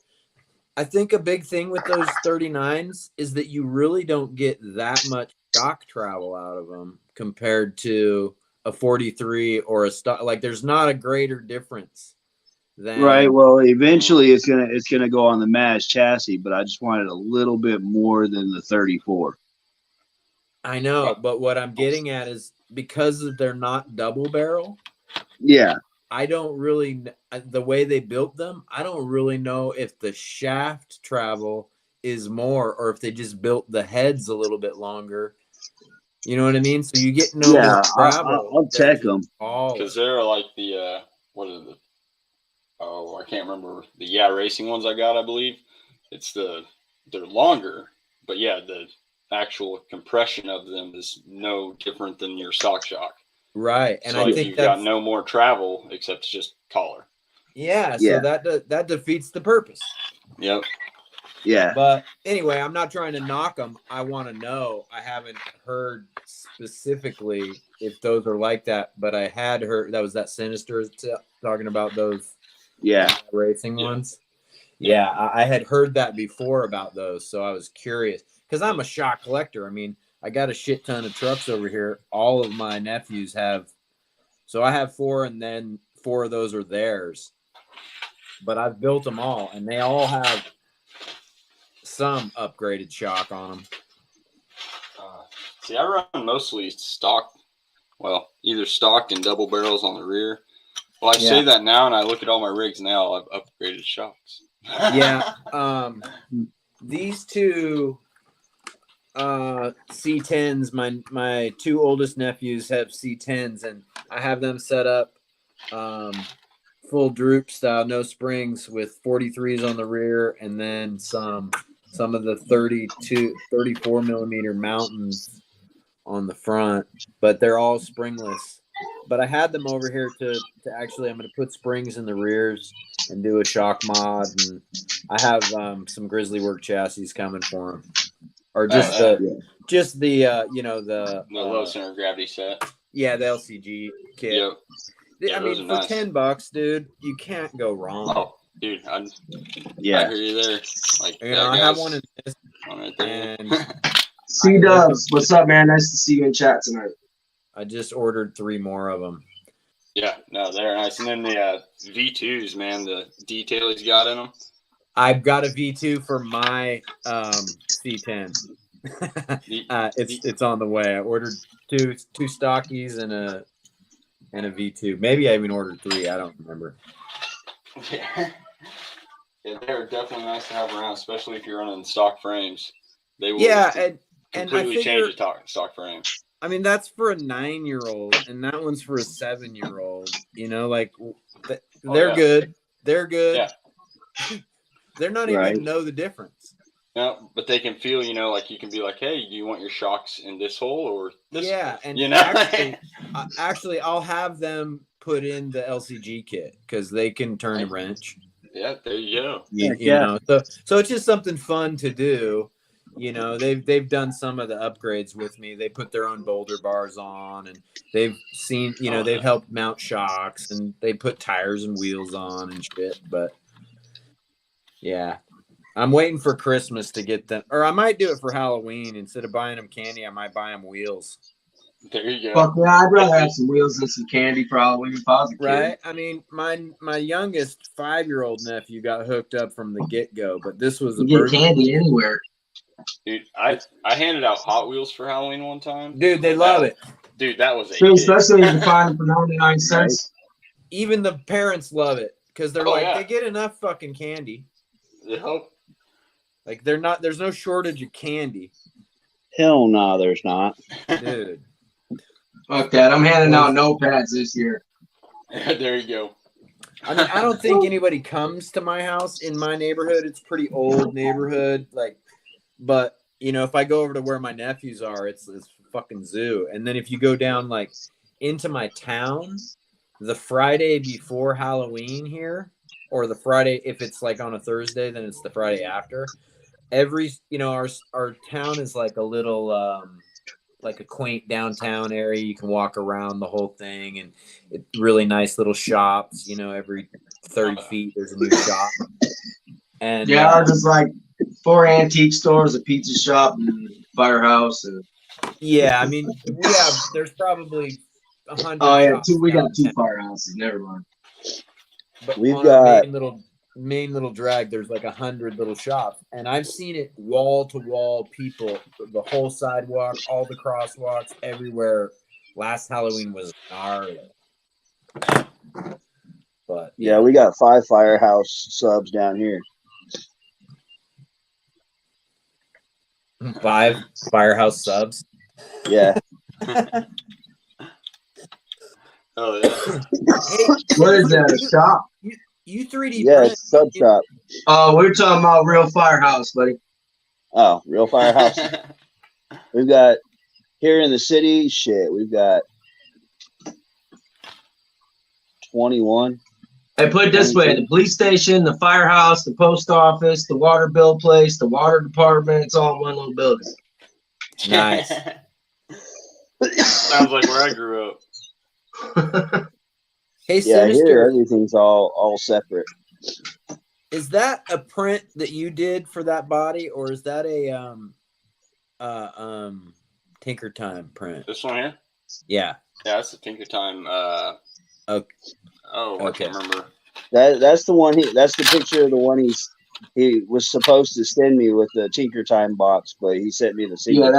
I think a big thing with those 39s is that you really don't get that much shock travel out of them compared to a 43 or a stock. Like, there's not a greater difference. Right. Well, eventually it's gonna go on the Maz chassis, but I just wanted a little bit more than the 34. I know, but what I'm getting at is because they're not double barrel. Yeah. I don't really, the way they built them, I don't really know if the shaft travel is more or if they just built the heads a little bit longer. You know what I mean? So you get no more travel. I'll check them. Because they're like the what are the? Oh, I can't remember the racing ones I got. I believe they're longer, but yeah, the actual compression of them is no different than your stock shock. Right, and so I think you've got no more travel except it's just taller. Yeah, so that defeats the purpose. Yep. Yeah. But anyway, I'm not trying to knock them. I want to know. I haven't heard specifically if those are like that, but I had heard that was that Sinister talking about those. Yeah. Racing ones. Yeah, I had heard that before about those, so I was curious because I'm a shock collector. I mean, I got a shit ton of trucks over here. All of my nephews have, so I have 4, and then 4 of those are theirs. But I've built them all, and they all have some upgraded shock on them. See, I run mostly stock. Well, either stock and double barrels on the rear. Well, I say that now, and I look at all my rigs now. I've upgraded shocks. Yeah, these two C10s. My 2 oldest nephews have C10s, and I have them set up full droop style, no springs, with 43s on the rear, and then some of the 34 millimeter mountains on the front, but they're all springless. But I had them over here to actually, I'm going to put springs in the rears and do a shock mod. And I have some Grizzly Work chassis coming for them. Or just the low center of gravity set. Yeah, the LCG kit. Yep. I mean, for nice. $10, dude, you can't go wrong. Oh, dude. I hear you there. Like, I have one in this. One right there. And C-Dubs, what's up, man? Nice to see you in chat tonight. I just ordered 3 more of them. Yeah, no, they're nice. And then the V2s, man, the detail he's got in them. I've got a V2 for my C10. It's on the way. I ordered two stockies and a V2. Maybe I even ordered 3. I don't remember. Yeah, they're definitely nice to have around, especially if you're running stock frames. They will completely change the stock frame. I mean, that's for a 9-year-old, and that one's for a 7-year-old. You know, like they're good. They're good. Yeah. They're not even know the difference. No, but they can feel, like you can be like, hey, do you want your shocks in this hole or this? Yeah, hole? and actually, I'll have them put in the LCG kit because they can turn a wrench. Yeah, there you go. You know, so it's just something fun to do. You know, they've done some of the upgrades with me. They put their own boulder bars on, and they've seen, they've helped mount shocks, and they put tires and wheels on and shit. But yeah, I'm waiting for Christmas to get them, or I might do it for Halloween. Instead of buying them candy, I might buy them wheels. There you go. Fuck yeah, I'd rather have some wheels and some candy for Halloween if I was a kid. Right? I mean, my youngest 5-year-old nephew got hooked up from the get-go, but this was you get candy anywhere. Dude, I handed out Hot Wheels for Halloween one time. Dude, they love it. Dude, that was especially if you find them for 99 cents. Even the parents love it because they're they get enough fucking candy. Yep. Like there's no shortage of candy. Hell no, there's not. Dude. Fuck that. I'm handing out notepads this year. There you go. I mean, I don't think anybody comes to my house in my neighborhood. It's a pretty old neighborhood. But if I go over to where my nephews are, it's fucking zoo. And then if you go down into my town, the Friday before Halloween here, or the Friday, if it's on a Thursday, then it's the Friday after. Our town is like a little a quaint downtown area. You can walk around the whole thing, and it's really nice little shops. Every 30 feet there's a new shop. And ours is 4 antique stores, a pizza shop, and firehouse. And yeah, I mean, there's probably 100. Oh yeah, we got 2 firehouses. Never mind. But we've got main little drag. There's 100 little shops, and I've seen it wall to wall. People, the whole sidewalk, all the crosswalks, everywhere. Last Halloween was gnarly. But yeah, we got 5 firehouse subs down here. 5 firehouse subs. Yeah. Oh yeah. Hey, what is that? A shop? You 3D print? Sub shop. Oh, we're talking about real firehouse, buddy. Oh, real firehouse. We've got here in the city. Shit, we've got 21. Hey, put it this way: the police station, the firehouse, the post office, the water bill place, the water department—it's all in one little building. Nice. Sounds like where I grew up. Hey, yeah, Sinister, here everything's all separate. Is that a print that you did for that body, or is that a Tinker Time print? This one here? Yeah. Yeah, that's the Tinker Time. Okay. Oh, I can't remember. That's the one. That's the picture of the one he was supposed to send me with the Tinker Time box, but he sent me the secret. Yeah,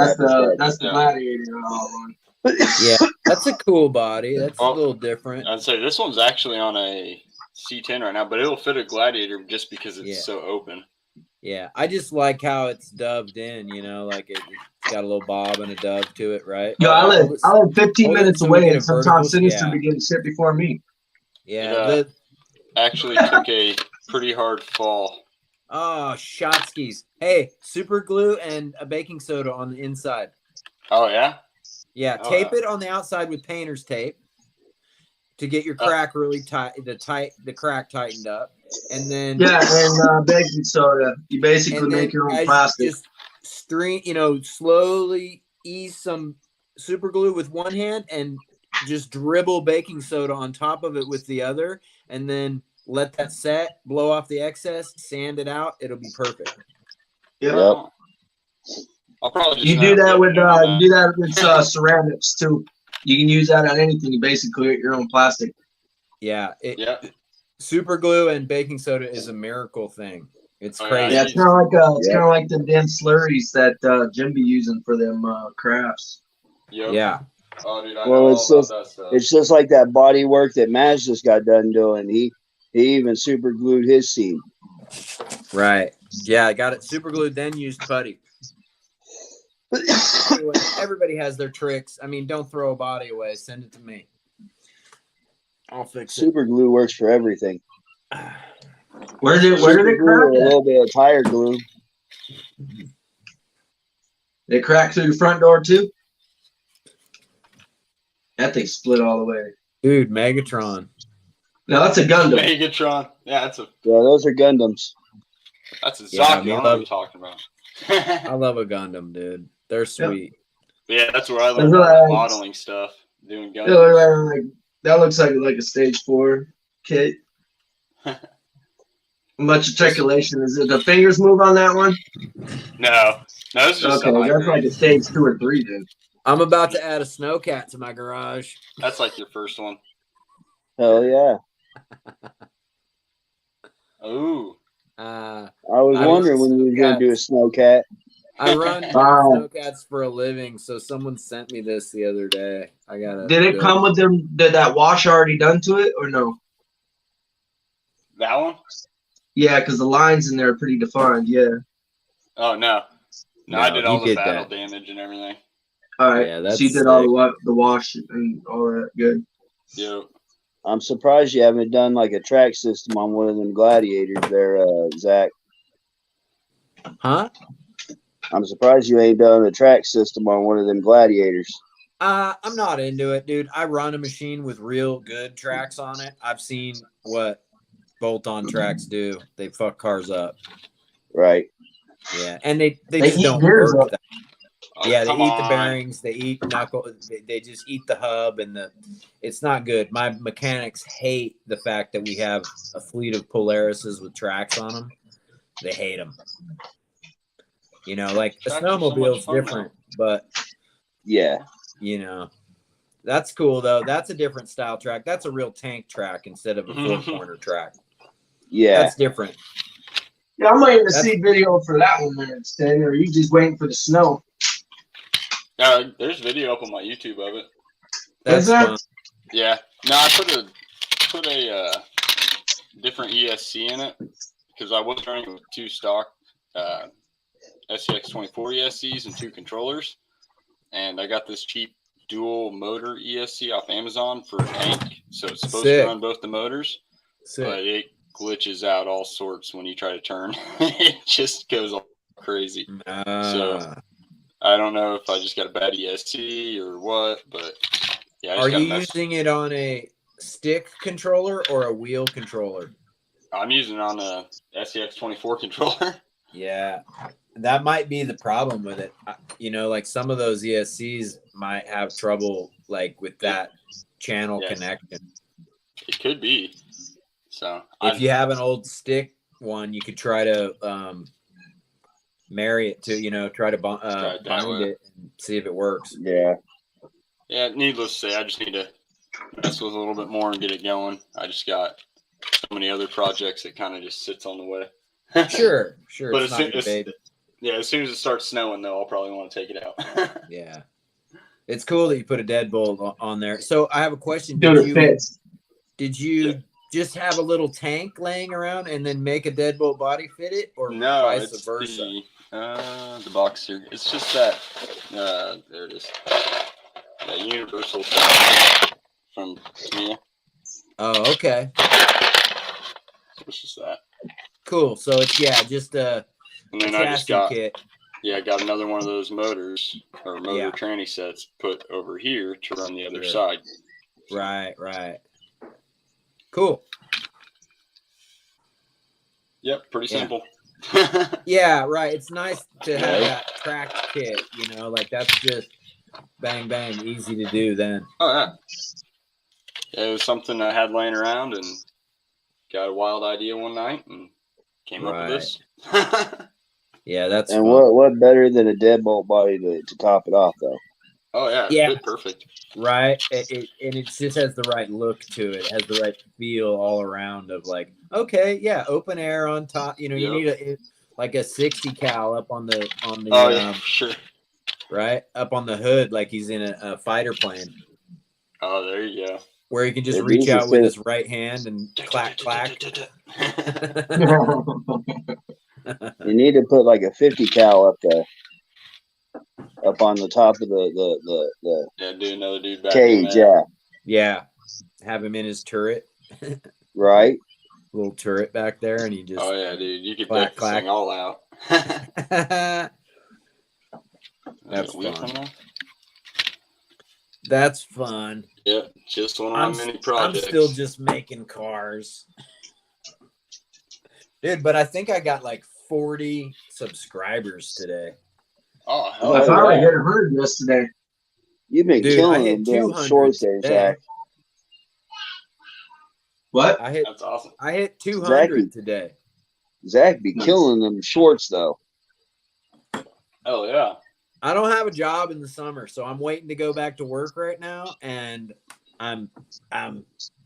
that's the gladiator one. Yeah, that's a cool body. That's a little different. I'd say this one's actually on a C10 right now, but it'll fit a gladiator just because it's so open. Yeah, I just like how it's doved in. It's got a little bob and a dove to it, right? Yo, I live 15 minutes away, and sometimes Sinister be getting shit before me. Yeah, actually took a pretty hard fall. Oh, shot skis. Hey, super glue and a baking soda on the inside. Oh yeah. Yeah, tape it on the outside with painter's tape to get your crack really tight. The crack tightened up, and then and baking soda. You basically make your own plastic. Just slowly ease some super glue with one hand and just dribble baking soda on top of it with the other, and then let that set, blow off the excess, sand it out. It'll be perfect. Yep. I'll probably you do that with ceramics too. You can use that on anything. You basically create your own plastic. Yeah. Super glue and baking soda is a miracle thing. It's crazy. Yeah, it's kind of like the damn slurries that Jim be using for them crafts. Yep. Yeah. Oh, dude, I know that stuff. It's just like that body work that Maz just got done doing. He even super glued his seat. Right. Yeah, I got it super glued, then used putty. Anyway, everybody has their tricks. I mean, don't throw a body away. Send it to me. I'll fix it. Super glue works for everything. Where did it crack? A little bit of tire glue. Did it crack through the front door too? That thing split all the way. Dude, Megatron. No, that's a Gundam. Megatron. Yeah, that's a those are Gundams. that's exactly Yeah, what I'm talking about. I love a Gundam, dude. They're sweet. Yeah, that's where I learned about modeling stuff. Doing Yeah, Gundams. that looks like a stage 4 kit. Much articulation. Is it the fingers move on that one? No, it's just okay. That's like a stage 2 or 3 then. I'm about to add a Snowcat to my garage. That's like your first one. Hell yeah! Ooh. I was wondering when you were going to do a Snowcat. I run Snowcats for a living, so someone sent me this the other day. I gotta. Did it come with that wash already done to it or no? That one? Yeah, because the lines in there are pretty defined. Yeah. Oh no, I did all the battle damage and everything. All right. Yeah, so you did all the wash and all that. Good. Yep. I'm surprised you haven't done like a track system on one of them gladiators there, Zach. Huh? I'm surprised you ain't done a track system on one of them gladiators. I'm not into it, dude. I run a machine with real good tracks on it. I've seen what bolt-on tracks do. They fuck cars up. Right. Yeah, and they just don't work. Yeah, they eat the bearings. They eat knuckle. They just eat the hub, and it's not good. My mechanics hate the fact that we have a fleet of Polarises with tracks on them. They hate them. You know, like a snowmobile's different, but yeah, you know, that's cool though. That's a different style track. That's a real tank track instead of a 4-corner track. Yeah, that's different. Yeah, I'm waiting to see video for that one, man. Stan, or are you just waiting for the snow? There's video up on my YouTube of it. That's fun. Yeah. No, I put a different ESC in it because I was running with 2 stock SCX24 ESCs and 2 controllers, and I got this cheap dual motor ESC off Amazon for a tank, so it's supposed to run both the motors, but it glitches out all sorts when you try to turn. It just goes all crazy. So I don't know if I just got a bad ESC or what, but yeah. Are you using it on a stick controller or a wheel controller? I'm using it on a SCX24 controller. Yeah, that might be the problem with it. You know, like some of those ESCs might have trouble like with that channel connection. It could be. So if you have an old stick one, you could try to marry it to, you know, try to bind it and see if it works. Yeah. Yeah, needless to say, I just need to mess with it a little bit more and get it going. I just got so many other projects that kind of just sits on the way. Sure. But as soon as it starts snowing, though, I'll probably want to take it out. Yeah. It's cool that you put a deadbolt on there. So I have a question. Did you just have a little tank laying around and then make a deadbolt body fit it, or vice versa? The box here. It's just that. There it is. That universal from Tamiya. Oh, okay. It's just that. Cool. So it's just a and then I just got kit. Yeah, I got another one of those motors or motor tranny sets put over here to run the other side. Right. Cool. Yep, pretty simple. Yeah, right. It's nice to have that tracked kit, you know, like that's just bang, bang, easy to do then. Oh, yeah. It was something I had laying around and got a wild idea one night and came up with this. Yeah, that's and fun. What better than a deadbolt body to top it off, though? Oh, yeah. Perfect. Right. It just has the right look to it. It has the right feel all around of like, okay, yeah, open air on top. You know, you need a 60 cal up on the sure. Right? Up on the hood like he's in a fighter plane. Oh, there you go. Where he can just reach out with his right hand and clack. You need to put like a 50 cal up there. Up on the top of the do another dude back cage, yeah. Have him in his turret. Right. Little turret back there, and he just dude, you could deck this thing all out. That's Wheel fun. coming off? That's fun. Yeah, just one of my mini projects. I'm still just making cars. Dude, but I think I got like 40 subscribers today. Oh, Oh, I hell finally yeah. hit 100 yesterday. You've been Dude, I killing hit them doing 200 shorts there, today. Zach. What? That's awesome. I hit 200 today. Zach be killing them shorts though. Hell yeah. I don't have a job in the summer, so I'm waiting to go back to work right now, and I'm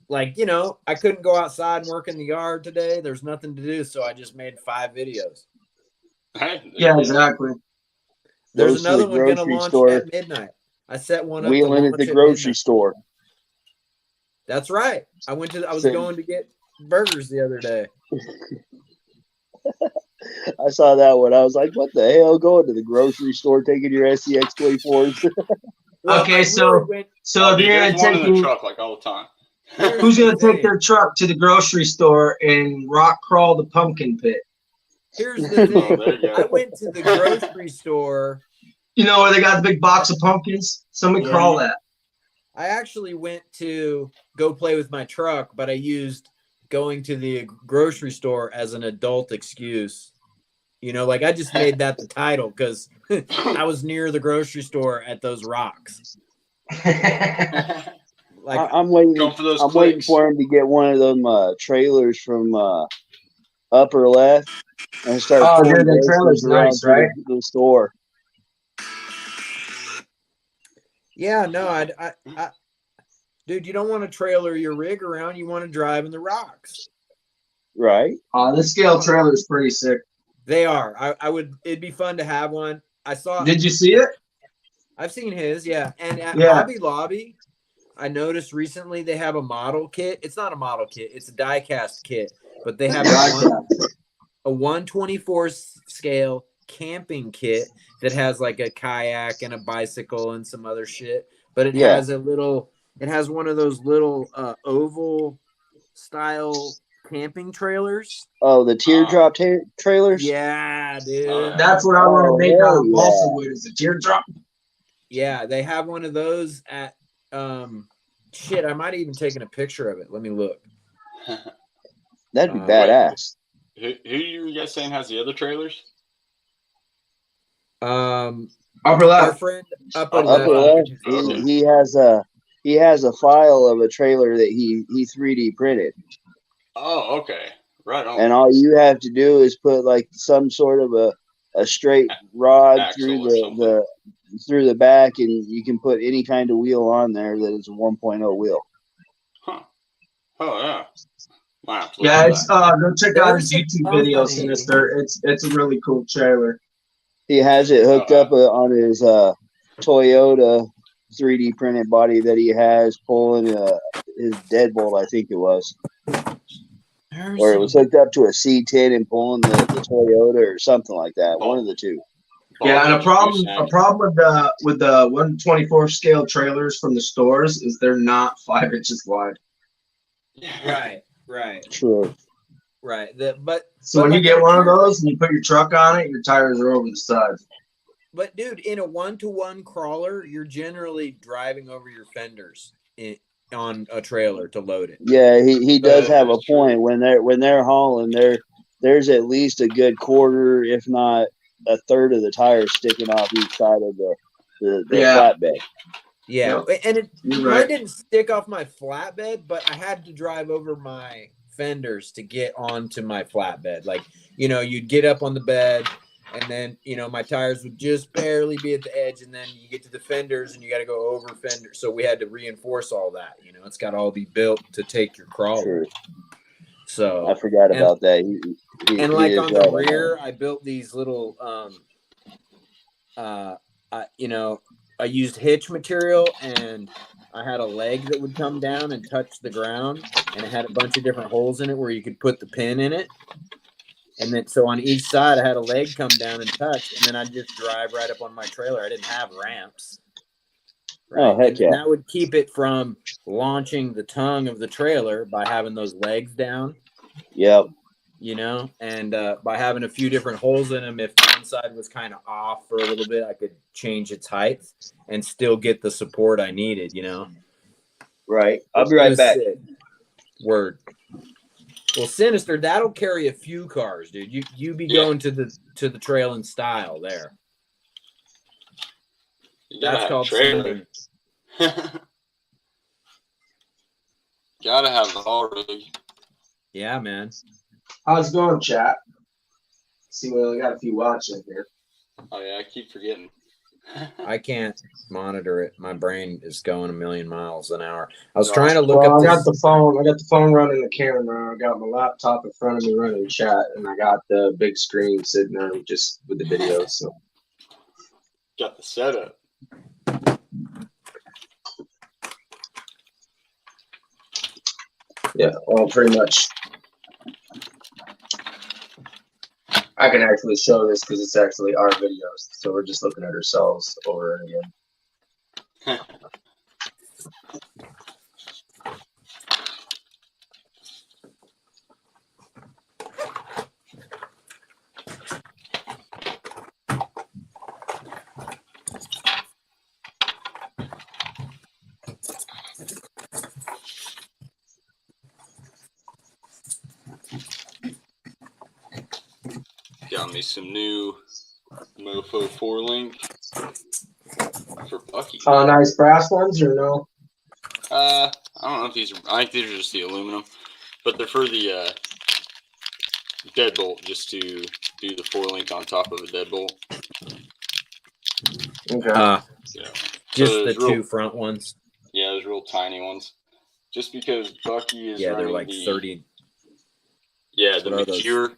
like, you know, I couldn't go outside and work in the yard today. There's nothing to do, so I just made 5 videos. Hey, Yeah, exactly. There's Goes to another the one going to grocery launch store. at midnight. I set one up to Wheeling at launch the at grocery midnight. store. That's right. I was Same. going to get burgers the other day. I saw that one. I was like, what the hell? Going to the grocery store taking your SCX 24s? Well, Okay, I so really went- if you're there's gonna one take in the truck like all the time. who's gonna the take thing. their truck to the grocery store and rock crawl the pumpkin pit? Here's the thing. Oh, there you go. I went to the grocery store. You know where they got the big box of pumpkins? Somebody Yeah. crawl that. I actually went to go play with my truck, but I used going to the grocery store as an adult excuse. You know, like I just made that the title because I was near the grocery store at those rocks. Like I'm waiting. Going for those I'm waiting clicks. for him to get one of them trailers from upper left and start Oh, pulling dude, the groceries trailer's around nice, to right? the store. yeah, no, I dude, you don't want to trailer your rig around. You want to drive in the rocks. Right. This scale trailer is pretty sick. They are. It'd be fun to have one. I saw. Did you see it? I've seen his, yeah. And at Yeah. Hobby Lobby, I noticed recently they have a model kit. It's not a model kit, it's a die cast kit, but they have a 1/24 scale camping kit that has like a kayak and a bicycle and some other shit. But it Yeah. has one of those little oval style camping trailers. Oh, the teardrop trailers. Yeah, dude. Oh, yeah. That's what I want to make hell out of balsa yeah. wood is a teardrop. Yeah, they have one of those at shit, I might have even taken a picture of it. Let me look. That'd be Wait. badass. Who you guys saying has the other trailers? Upper Our left. friend upper Upper left. left. Okay. He has a file of a trailer that he 3D printed, Oh, okay. Right on. and all you have to do is put like some sort of a straight rod Axle through or through the back, and you can put any kind of wheel on there that is a 1.0 wheel. Huh. Oh yeah. Wow. Look Yeah, at it's that. go check out his There's a YouTube videos, company. Sinister. It's a really cool trailer. He has it hooked up on his Toyota 3D printed body that he has pulling his deadbolt, I think it was. Or it was hooked up to a C10 and pulling the Toyota or something like that. One of the two. Yeah, and a Balls problem with the 1/24 scale trailers from the stores is they're not 5 inches wide. Right. True. Right. So when you get one of those and you put your truck on it, your tires are over the sides. But dude, in a 1-to-1 crawler, you're generally driving over your fenders on a trailer to load it. Yeah, he does That have a is true. point. When they're hauling, there's at least a good quarter, if not a third of the tires sticking off each side of the flatbed. Yeah, and You're mine right. didn't stick off my flatbed, but I had to drive over my fenders to get onto my flatbed. Like, you know, you'd get up on the bed, and then, you know, my tires would just barely be at the edge, and then you get to the fenders, and you got to go over fenders. So we had to reinforce all that. You know, it's got to all be built to take your crawler. True. So I forgot about that. And he like is on the right rear, that. I built these little, I used hitch material, and I had a leg that would come down and touch the ground, and it had a bunch of different holes in it where you could put the pin in it. And then, so on each side, I had a leg come down and touch, and then I'd just drive right up on my trailer. I didn't have ramps. Right? Oh, heck And yeah. that would keep it from launching the tongue of the trailer by having those legs down. Yep. you know, and by having a few different holes in them, if one side was kind of off for a little bit, I could change its height and still get the support I needed, you know. Right. I'll be right back. Sick. Word. Well, Sinister, that'll carry a few cars, dude. You be going to the trail in style there. That's called trailer. Gotta have the haul rig. Yeah, man. How's it going, chat? See, we got a few watching here. Oh yeah, I keep forgetting. I can't monitor it. My brain is going a million miles an hour. I was trying to look up. I got the phone running the camera. I got my laptop in front of me running chat, and I got the big screen sitting there just with the video. So got the setup. Yeah, well, pretty much. I can actually show this because it's actually our videos, so we're just looking at ourselves over and again. Got me some new Mofo 4-link for Bucky. Nice brass ones or no? I don't know if these are. I think these are just the aluminum, but they're for the deadbolt, just to do the 4-link on top of a deadbolt. Okay. Yeah. Just So the two front ones. Yeah, those real tiny ones. Just because Bucky is they're running like 30. Yeah, the What are Mercure.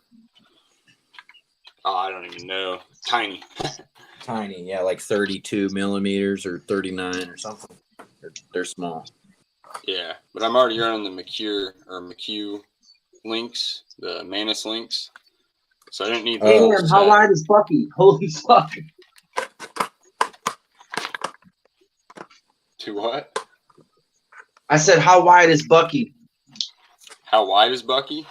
Oh, I don't even know. Tiny. Tiny, yeah, like 32 millimeters or 39 or something. They're small. Yeah, but I'm already running the McHugh links, the Manus links. So I didn't need the whole Damn, how set. wide is Bucky? Holy fuck. To what? I said, how wide is Bucky? How wide is Bucky?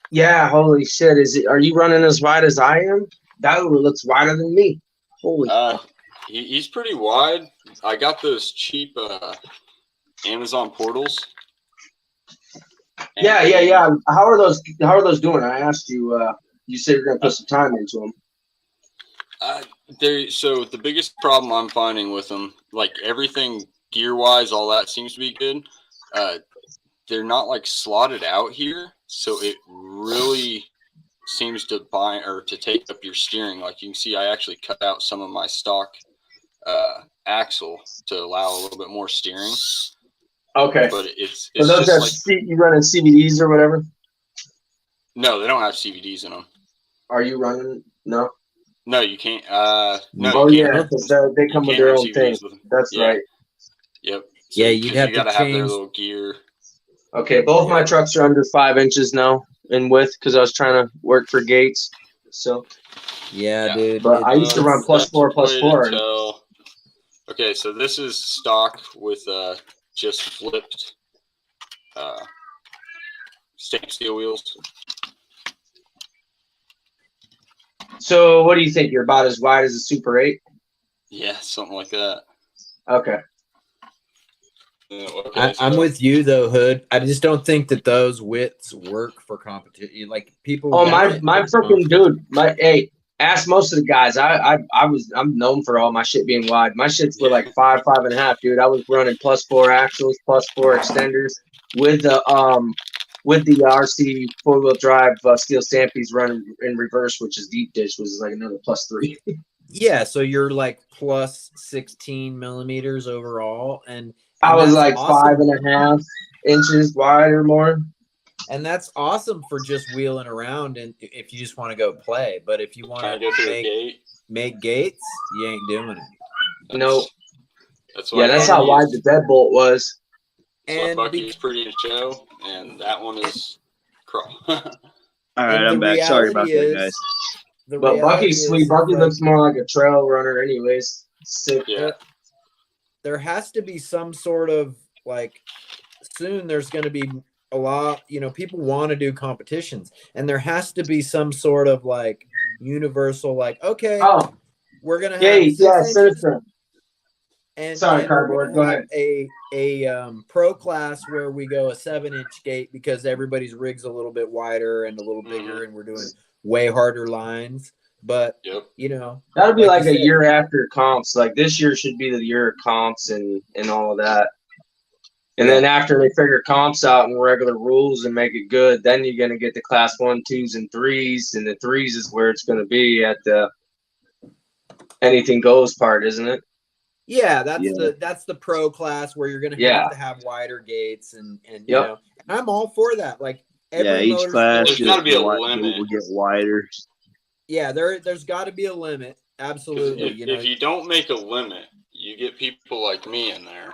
Yeah, holy shit. Are you running as wide as I am? That looks wider than me. Holy fuck. He's pretty wide. I got those cheap Amazon portals. Yeah. How are those doing? I asked you, you said you're gonna put some time into them. So the biggest problem I'm finding with them, like everything gear wise, all that seems to be good. They're not like slotted out here, so it really seems to bind or to take up your steering. Like you can see, I actually cut out some of my stock axle to allow a little bit more steering. Okay. But it's those just like you running CVDs or whatever? No, they don't have CVDs in them. Are you running? No. No, you can't. No. Oh you yeah, can't. because they come with can't their have own CVDs thing. with them. That's Yeah. right. Yep. Yeah, you'd have you to gotta have their change. little gear. Okay, both my trucks are under 5 inches now in width because I was trying to work for Gates. So Yeah, dude. but I used to run That's +4, way to +4. tell. Okay, so this is stock with just flipped stainless steel wheels. So what do you think? You're about as wide as a Super 8? Yeah, something like that. Okay. Okay, I'm with you though, Hood. I just don't think that those widths work for competition. Like people. Oh my freaking dude! Ask most of the guys. I'm known for all my shit being wide. My shits were like 5, 5.5, dude. I was running +4 axles, +4 extenders with the RC 4-wheel drive steel Stampies running in reverse, which is deep ditch, which is like another +3. Yeah, so you're like plus 16 millimeters overall, and I was like awesome. 5.5 inches wide or more. And that's awesome for just wheeling around, and if you just want to go play. But if you want to go through a gate. make gates, you ain't doing it. No. That's that's how wide the deadbolt was. And Bucky's pretty in show, and that one is crawl. All right, I'm back. Sorry about that, guys. But Bucky's sweet. Bucky looks more like a trail runner, anyways. Sick. Yeah. There has to be some sort of like. Soon there's going to be a lot, people want to do competitions, and there has to be some sort of like universal, like, okay, Oh, we're gonna have yeah, 6 yeah, inches, Citizen. and Sorry, we're Cardboard. Go gonna have ahead. a pro class where we go a 7-inch gate because everybody's rig's a little bit wider and a little bigger, and we're doing way harder lines. But that'll be like you a said, year after comps. Like this year should be the year of comps and all of that. And then after they figure comps out and regular rules and make it good, then you're gonna get the class 1, 2s, and 3s, and the 3s is where it's gonna be at the anything goes part, isn't it? Yeah, that's the pro class where you're gonna have to have wider gates and I'm all for that. Like each class there's got to be a limit. Will get wider. Yeah, there's got to be a limit. Absolutely. If you don't make a limit, you get people like me in there.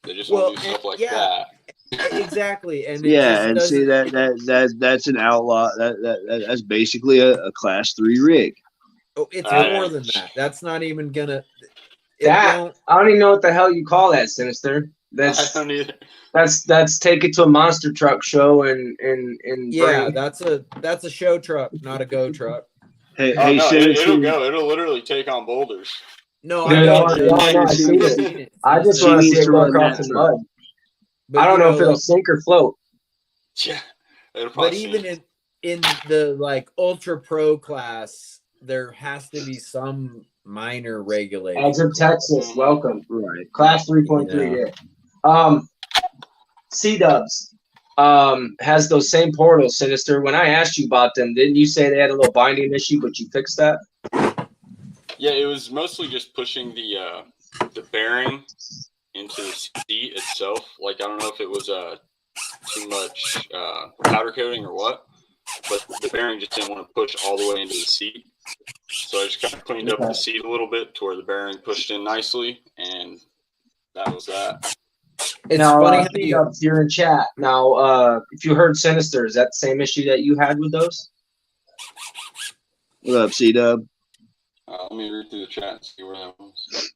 They just want to do stuff like that. Exactly. And and see that's an outlaw. That's basically a class 3 rig. Oh, it's more than that. That's not even gonna. I don't even know what the hell you call that, Sinister. I don't either. That's take it to a monster truck show and that's a show truck, not a go truck. Hey, it'll go. It'll literally take on boulders. No, I just want to see it go across the mud. But I don't know if it'll sink or float. Yeah, but even in the like ultra pro class, there has to be some minor regulation. Edge of Texas, welcome. Right, class 3.3. C-Dubs has those same portals, Sinister. When I asked you about them, didn't you say they had a little binding issue, but you fixed that? Yeah, it was mostly just pushing the bearing into the seat itself. Like, I don't know if it was too much powder coating or what, but the bearing just didn't want to push all the way into the seat. So I just kind of cleaned up the seat a little bit to where the bearing pushed in nicely, and that was that. It's now, funny you're in chat. Now, if you heard Sinister, is that the same issue that you had with those? What up, C-Dub? Let me read through the chat and see where that was.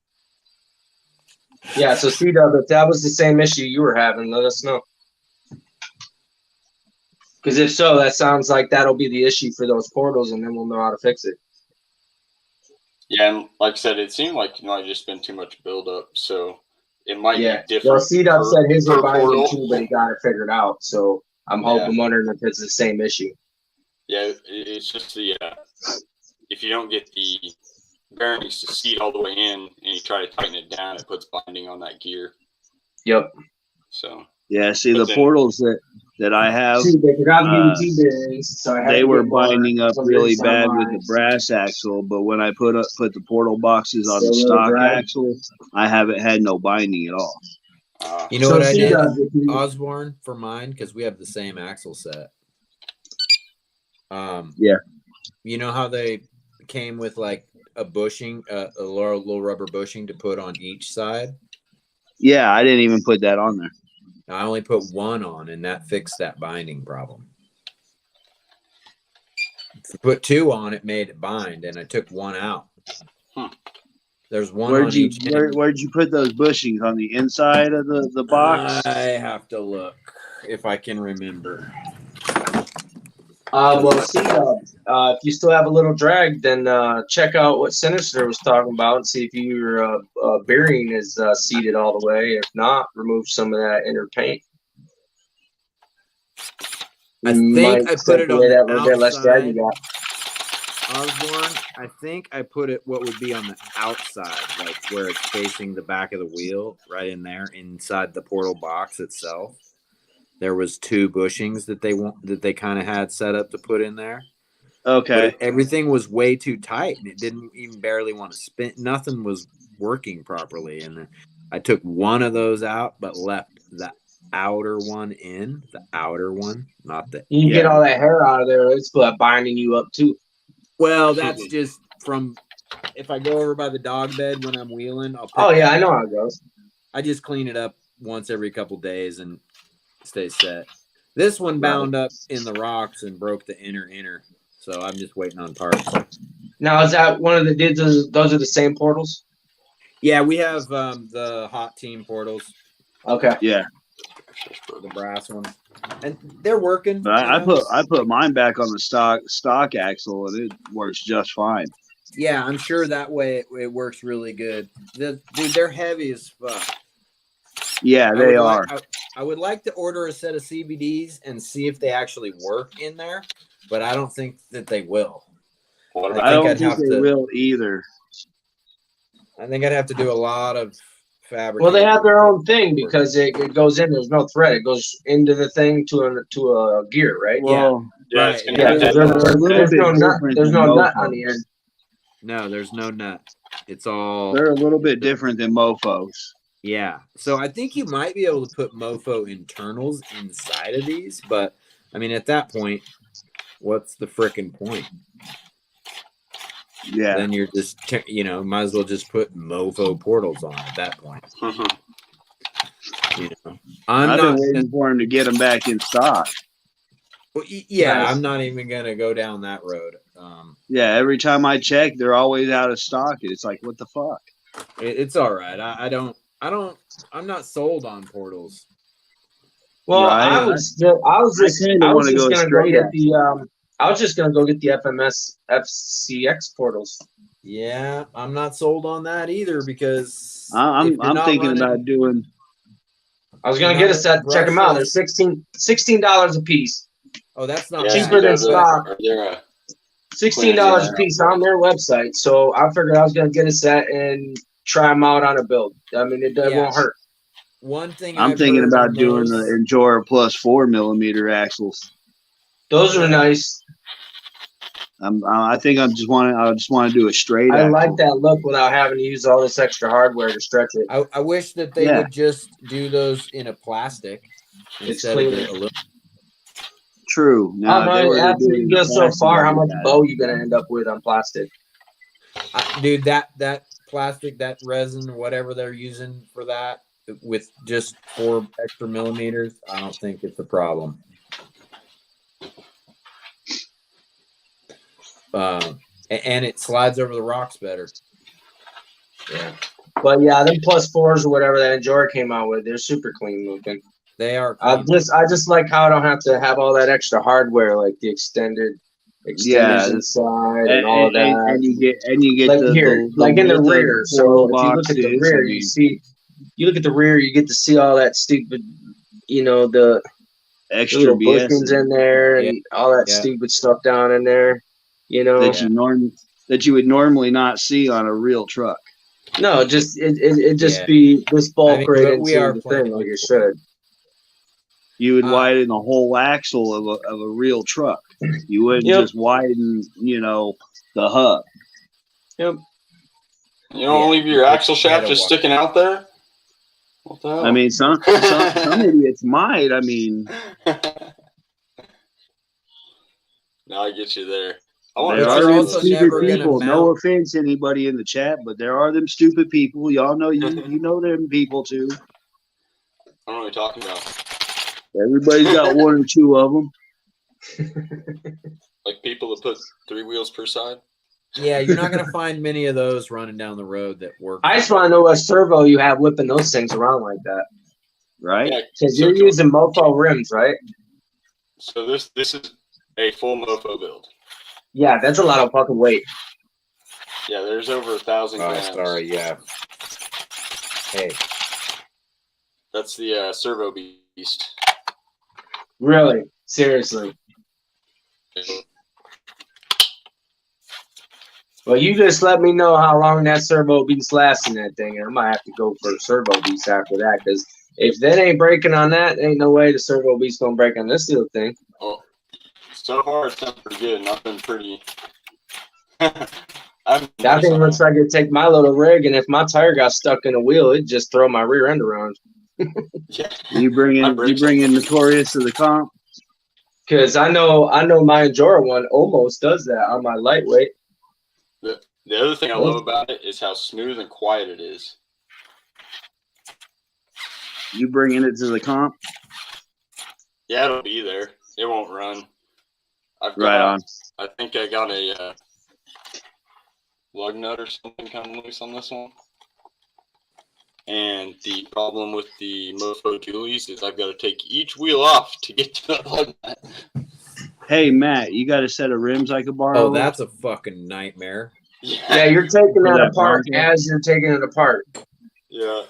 Yeah, so C-Dub, if that was the same issue you were having, let us know. Because if so, that sounds like that'll be the issue for those portals, and then we'll know how to fix it. Yeah, and like I said, it seemed like just been too much buildup, so it might be different. Well, C-Dub said his were binding too, but he got it figured out. So I'm wondering if it's the same issue. Yeah, it's just the if you don't get the bearings to seat all the way in and you try to tighten it down, it puts binding on that gear. Yep. So yeah, see the portals that I have, they were binding up really bad with the brass axle, but when I put the portal boxes on the stock axle, I haven't had no binding at all. You know what I did, Osborne, for mine, because we have the same axle set. You know how they came with like a bushing, a little rubber bushing to put on each side? Yeah, I didn't even put that on there. I only put one on, and that fixed that binding problem. If you put two on, it made it bind, and I took one out. There's one on each end. Where'd you put those bushings? On the inside of the box? I have to look if I can remember. Well, see, if you still have a little drag, then check out what Sinister was talking about and see if your bearing is seated all the way. If not, remove some of that inner paint. I think I put it on the outside. Osborne, I think I put it what would be on the outside, like where it's facing the back of the wheel, right in there, inside the portal box itself. There was two bushings that they kind of had set up to put in there. Okay. But everything was way too tight, and it didn't even barely want to spin. Nothing was working properly, and I took one of those out, but left the outer one in. The outer one, not the. You get all that hair out of there. It's binding you up too. Well, that's just from if I go over by the dog bed when I'm wheeling. I know how it goes. I just clean it up once every couple days and stay set. This one bound up in the rocks and broke the inner, so I'm just waiting on parts. Now, is that one of the those are the same portals? Yeah, we have the Hot Team portals. Okay. Yeah. the brass ones, and they're working. But I put mine back on the stock axle, and it works just fine. Yeah, I'm sure that way it works really good. Dude, they're heavy as fuck. Yeah, they are. I would like to order a set of CBDs and see if they actually work in there, but I don't think that they will. I don't think they will either. I think I'd have to do a lot of fabric. Well, they have their own thing because it goes in. There's no thread. It goes into the thing to a gear, right? Well, Yeah, right. There's no nut on the end. No, there's no nut. It's all. They're a little bit different than Mofos. Yeah. So I think you might be able to put Mofo internals inside of these, but I mean, at that point, what's the frickin' point? Yeah. Then you're just, might as well just put Mofo portals on at that point. I've been waiting for him to get them back in stock. Well, yeah, nice. I'm not even gonna go down that road. Yeah, every time I check, they're always out of stock. It's like, what the fuck? It's all right. I'm not sold on portals. Well, right. I was just gonna go get the FMS FCX portals. Yeah, I'm not sold on that either because I'm thinking about doing. I was gonna get a set. Check them out. They're $16 a piece. Oh, that's not cheaper than stock. $16 a piece on their website. So I figured I was gonna get a set and try them out on a build. I mean, it won't hurt. One thing I'm thinking about doing the Endura Plus 4mm axles. Those are nice. I think I just want to do a straight. I like that look without having to use all this extra hardware to stretch it. I wish that they would just do those in a plastic instead of aluminum. True. No, after you go so far, how much bow you gonna end up with on plastic? Dude, that plastic, that resin, whatever they're using for that, with just 4 extra millimeters, I don't think it's a problem. And it slides over the rocks better. Yeah, but yeah, them +4s or whatever that Endura came out with, they're super clean looking. They are. I just like how I don't have to have all that extra hardware, like the extenders inside and all that. And you get like the in the rear. So if you look at the rear, you look at the rear, you get to see all that stupid, the extra little bushings in there and all that stupid stuff down in there. That you would normally not see on a real truck. No, it just be this bulk right into the thing like it should. You would widen the whole axle of a real truck. You wouldn't just widen, the hub. Yep. You don't leave your axle shaft just sticking out there? What the hell? I mean, some idiots might. I mean. Now I get you there. There are them stupid people. No offense, anybody in the chat, but there are them stupid people. Y'all know you know them people too. I don't know what you're talking about. Everybody's got 1 or 2 of them. Like people that put 3 wheels per side. Yeah, you're not gonna find many of those running down the road that work. I just want to know what servo you have whipping those things around like that, right? Because you're using Mofo rims, right? So this is a full Mofo build. Yeah, that's a lot of fucking weight. Yeah, there's over 1,000 grams. Sorry, yeah. Hey, that's the Servo Beast. Really? Seriously? Well, you just let me know how long that Servo Beast lasts in that thing, and I might have to go for a Servo Beast after that, because if that ain't breaking on that, ain't no way the Servo Beast gonna break on this little thing. Oh, so far it's done pretty good. Nothing pretty. That thing looks like it'd take my little rig, and if my tire got stuck in a wheel, it'd just throw my rear end around. Yeah. You bring in Notorious to the comp? Because I know my Endura one almost does that on my lightweight. The other thing I love about it is how smooth and quiet it is. You bringing it to the comp? Yeah, it'll be there. It won't run. I think I got a lug nut or something kind of loose on this one. And the problem with the Mofo dualies is I've got to take each wheel off to get to the lug nut. Hey, Matt, you got a set of rims I could borrow? Oh, that's a fucking nightmare. Yeah, you're taking For that that apart Bronco? as you're taking it apart. Yeah.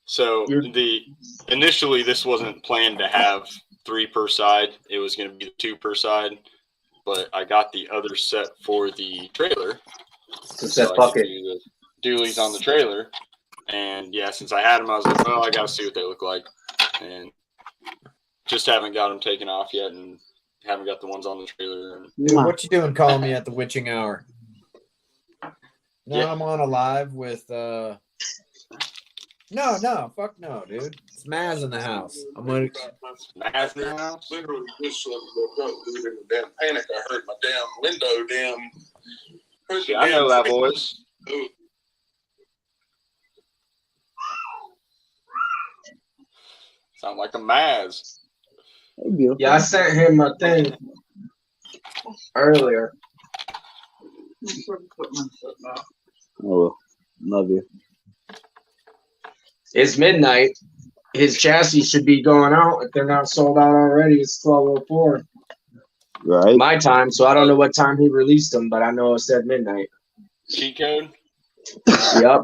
So You're- initially this wasn't planned to have 3 per side. It was going to be 2 per side. But I got the other set for the trailer. So I could do the dualies on the trailer. And yeah, since I had them, I was like, well, I got to see what they look like. And just haven't got them taken off yet, and haven't got the ones on the trailer. Dude, what you doing calling me at the witching hour? No, Yeah. I'm on a live with No, fuck no, dude. It's Maz in the house. I'm gonna Maz in the house? Literally just woke up, dude, in a damn panic. I heard my damn window Yeah, I know that voice. Sound like a Maz. Yeah, I sent him a thing earlier. Oh, love you. It's midnight. His chassis should be going out. If they're not sold out already, it's 12:04. Right. My time, so I don't know what time he released them, but I know it said midnight. Cheat code? Yep.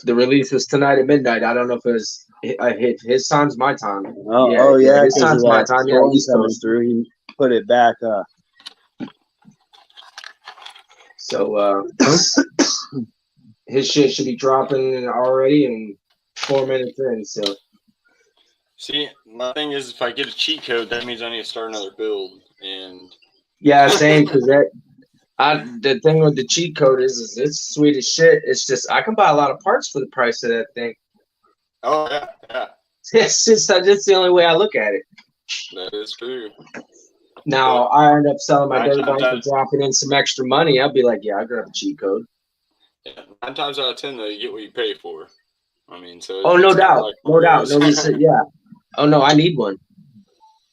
The release was tonight at midnight. I don't know if it was his time's my time. Oh, yeah. His time's my time. Yeah, East coming Coast. through. He put it back. So his shit should be dropping already in 4 minutes in. So See, my thing is, if I get a cheat code, that means I need to start another build. And yeah, same because the thing with the cheat code is it's sweet as shit. It's just I can buy a lot of parts for the price of that thing. oh yeah, yeah, It's just that's the only way I look at it. that is true. Now I end up selling my Nine dirt times bike out and dropping in some extra money. I'll be like, yeah, I'll grab a cheat code. Yeah, 9 times out of 10, though, you get what you pay for. I mean, so. Oh, no it's kinda doubt, like no doubt, Oreos. no reason, yeah. Oh no, I need one.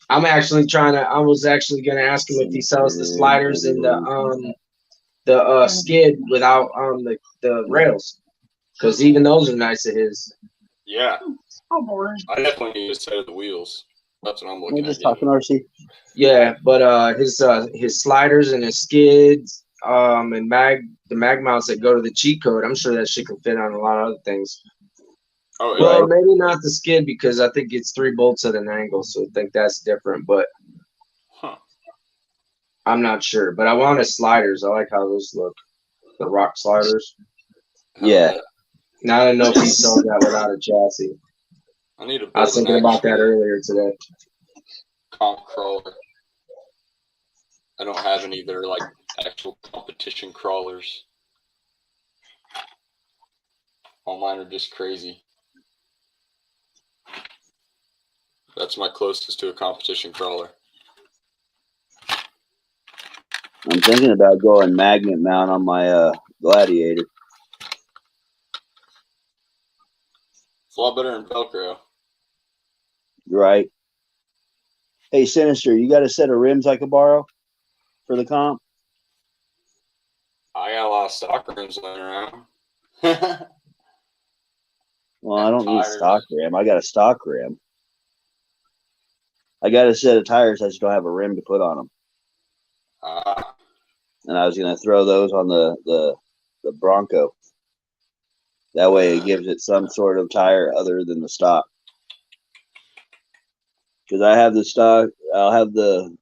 I'm actually I was actually gonna ask him if he sells the sliders and the skid without the rails, because even those are nice of his. Yeah. I definitely need a set of the wheels. That's what I'm We're looking just at. talking RC. Yeah, but his sliders and his skids and the mag mounts that go to the cheat code, I'm sure that shit can fit on a lot of other things. Oh, Well, yeah. maybe not the skid because I think it's 3 bolts at an angle, so I think that's different. But Huh. I'm not sure. But I wanted sliders. I like how those look, the rock sliders. Yeah. Now I don't know if he sells that without a chassis. I need to build I was thinking about that earlier today. comp crawler. I don't have any that are like actual competition crawlers. All mine are just crazy. That's my closest to a competition crawler. I'm thinking about going magnet mount on my Gladiator. It's a lot better than Velcro. Right. Hey, Sinister, you got a set of rims I could borrow for the comp? I got a lot of stock rims laying around. Well, I don't need Tires. stock rim. I got a stock rim. I got a set of tires. I just don't have a rim to put on them. And I was going to throw those on the Bronco. That way it gives it some sort of tire other than the stock. Because I have the stock, I'll have the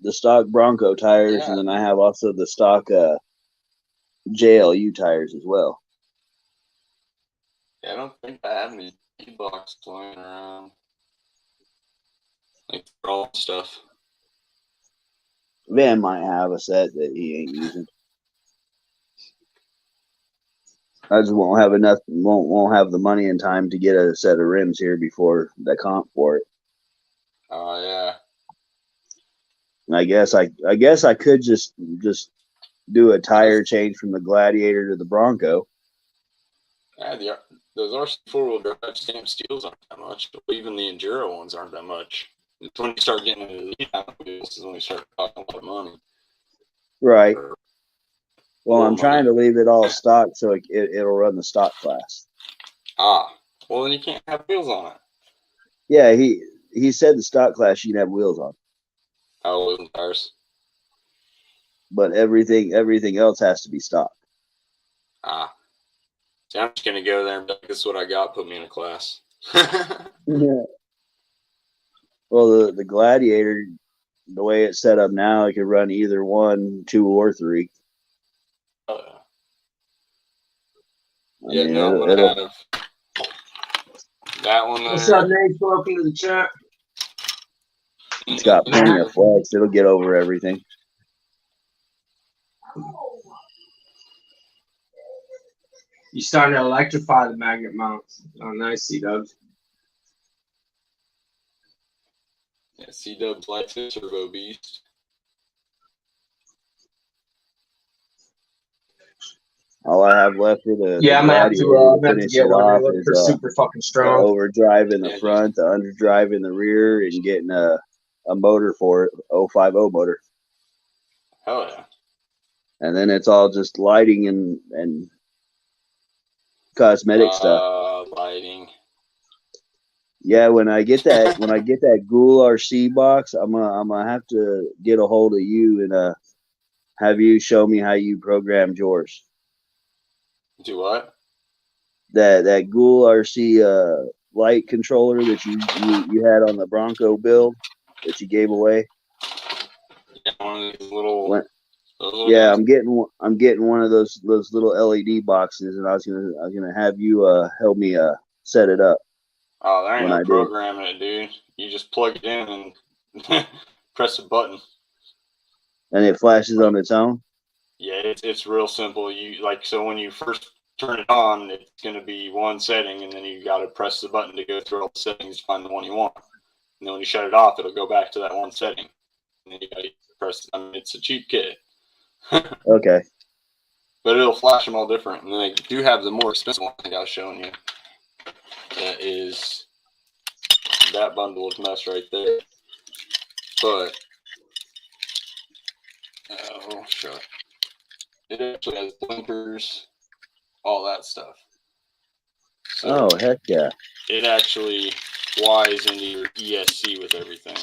stock Bronco tires, and then I have also the stock JLU tires as well. Yeah, I don't think I have any E-box flying around. Like all stuff. Van might have a set that he ain't using. I just won't have enough. Won't have the money and time to get a set of rims here before the comp for it. Oh yeah. And I guess I could just do a tire change from the Gladiator to the Bronco. Yeah, those RC 4-wheel drive stamp steels aren't that much. Even the Enduro ones aren't that much. It's when you start getting into the lead wheels is when you start talking a lot of money. Right. Well, I'm trying to leave it all stock so it'll run the stock class. Ah, well then you can't have wheels on it. Yeah, he said the stock class you can have wheels on, Oh, wheels and tires. but everything else has to be stock. Ah, see, I'm just gonna go there and be like, "This is what I got. Put me in a class." Yeah. Well, the Gladiator, the way it's set up now, it can run either 1, 2, or 3. Oh, I yeah, mean, no, I'm gonna have that one there. What's up, Nate? Welcome to the chat. It's got plenty of flex. It'll get over everything. You starting to electrify the magnet mounts. Oh, nice, C-Dubs. Yeah, C-Dubs likes it, Turbo Beast. All I have left for the I'm gonna have to finish get it one. off Look for is super fucking the strong. overdrive in the Yeah, front, the underdrive in the rear, and getting a motor for it, 050 motor. Hell yeah. And then it's all just lighting and cosmetic stuff. Lighting. Yeah, when I get that Ghoul RC box, I'm gonna have to get a hold of you and have you show me how you programmed yours. Do what? That Ghoul RC light controller that you had on the Bronco build that you gave away. Yeah, one of these little. Yeah, guys? I'm getting one of those little LED boxes, and I was gonna have you help me set it up. Oh, there ain't when no I did. programming it, dude. You just plug it in and press a button. And it flashes on its own. Yeah, it's real simple. So when you first turn it on, it's gonna be one setting, and then you got to press the button to go through all the settings to find the one you want. And then when you shut it off, it'll go back to that one setting. And then you got to press. I mean, it's a cheap kit. Okay. But it'll flash them all different. And then they do have the more expensive one I think I was showing you. That is that bundle of mess right there. But oh shut. It actually has blinkers, all that stuff. So oh heck yeah. it actually flies into your ESC with everything.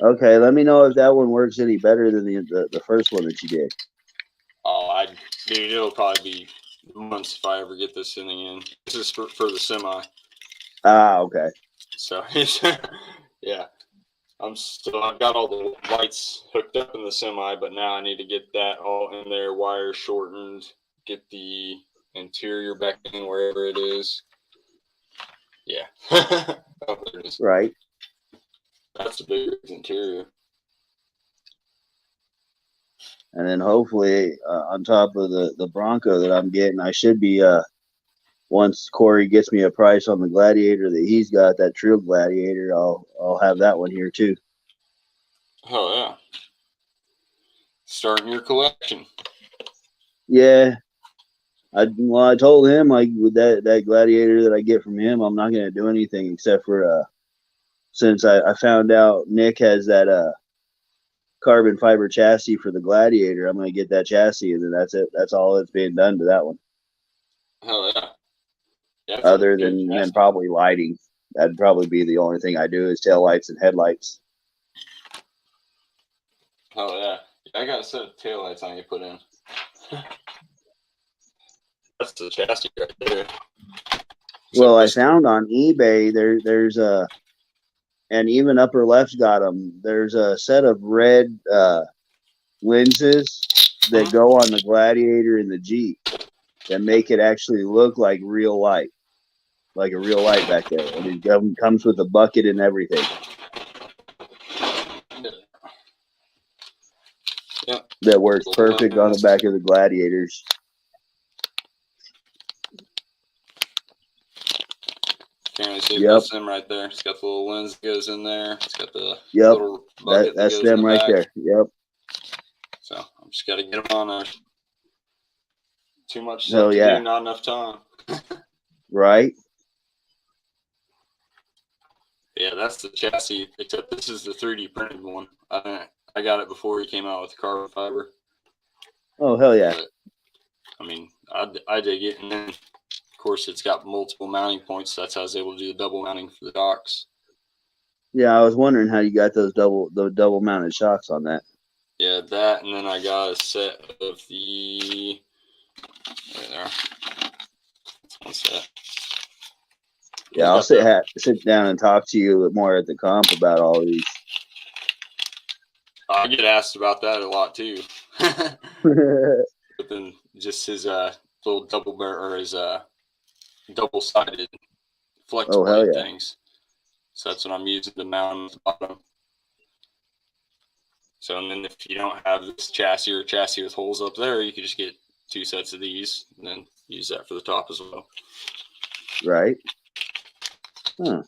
Okay, let me know if that one works any better than the first one that you did. Oh, dude, it'll probably be months if I ever get this thing in. This is for the semi. Ah, okay. So it's yeah. I've got all the lights hooked up in the semi, but now I need to get that all in there, wire shortened, get the interior back in wherever it is. Yeah. Oh, there it is. Right. That's the big interior. And then hopefully on top of the Bronco that I'm getting, I should be once Corey gets me a price on the Gladiator that he's got, that Trill Gladiator, I'll have that one here too. Oh yeah. Starting your collection. Yeah. I told him, like, with that Gladiator that I get from him, I'm not gonna do anything except for since I found out Nick has that carbon fiber chassis for the Gladiator, I'm gonna get that chassis, and then that's it. That's all that's being done to that one. Oh yeah. Other than probably lighting, that'd probably be the only thing I do is tail lights and headlights. Oh yeah, I got a set of taillights I need to put in. That's the chassis right there. Well, I found on eBay there's and even Upper Left's got them. There's a set of red lenses that go on the Gladiator and the Jeep that make it actually look like real light, like a real light back there, and it comes with a bucket and everything. Yep. That works perfect on the back of the Gladiators. Can't really see that's them right there. It's got the little lens that goes in there. It's got the little bucket that's that goes them in the right back. there. Yep. So I'm just got to get them on there. Too much stuff to do, not enough time. Right. Yeah, that's the chassis. Except this is the 3D printed one. I got it before he came out with carbon fiber. Oh hell yeah! But, I mean, I dig it. And then, of course, it's got multiple mounting points. So that's how I was able to do the double mounting for the docks. Yeah, I was wondering how you got those double mounted shocks on that. Yeah, that, and then I got a set of the. Right there. That's one set. Yeah, I'll sit down and talk to you a bit more at the comp about all these. I get asked about that a lot too. But then just his little double-sided flex blade things. So that's what I'm using to mount the bottom. So and then if you don't have this chassis or chassis with holes up there, you can just get 2 sets of these and then use that for the top as well. Right. Huh.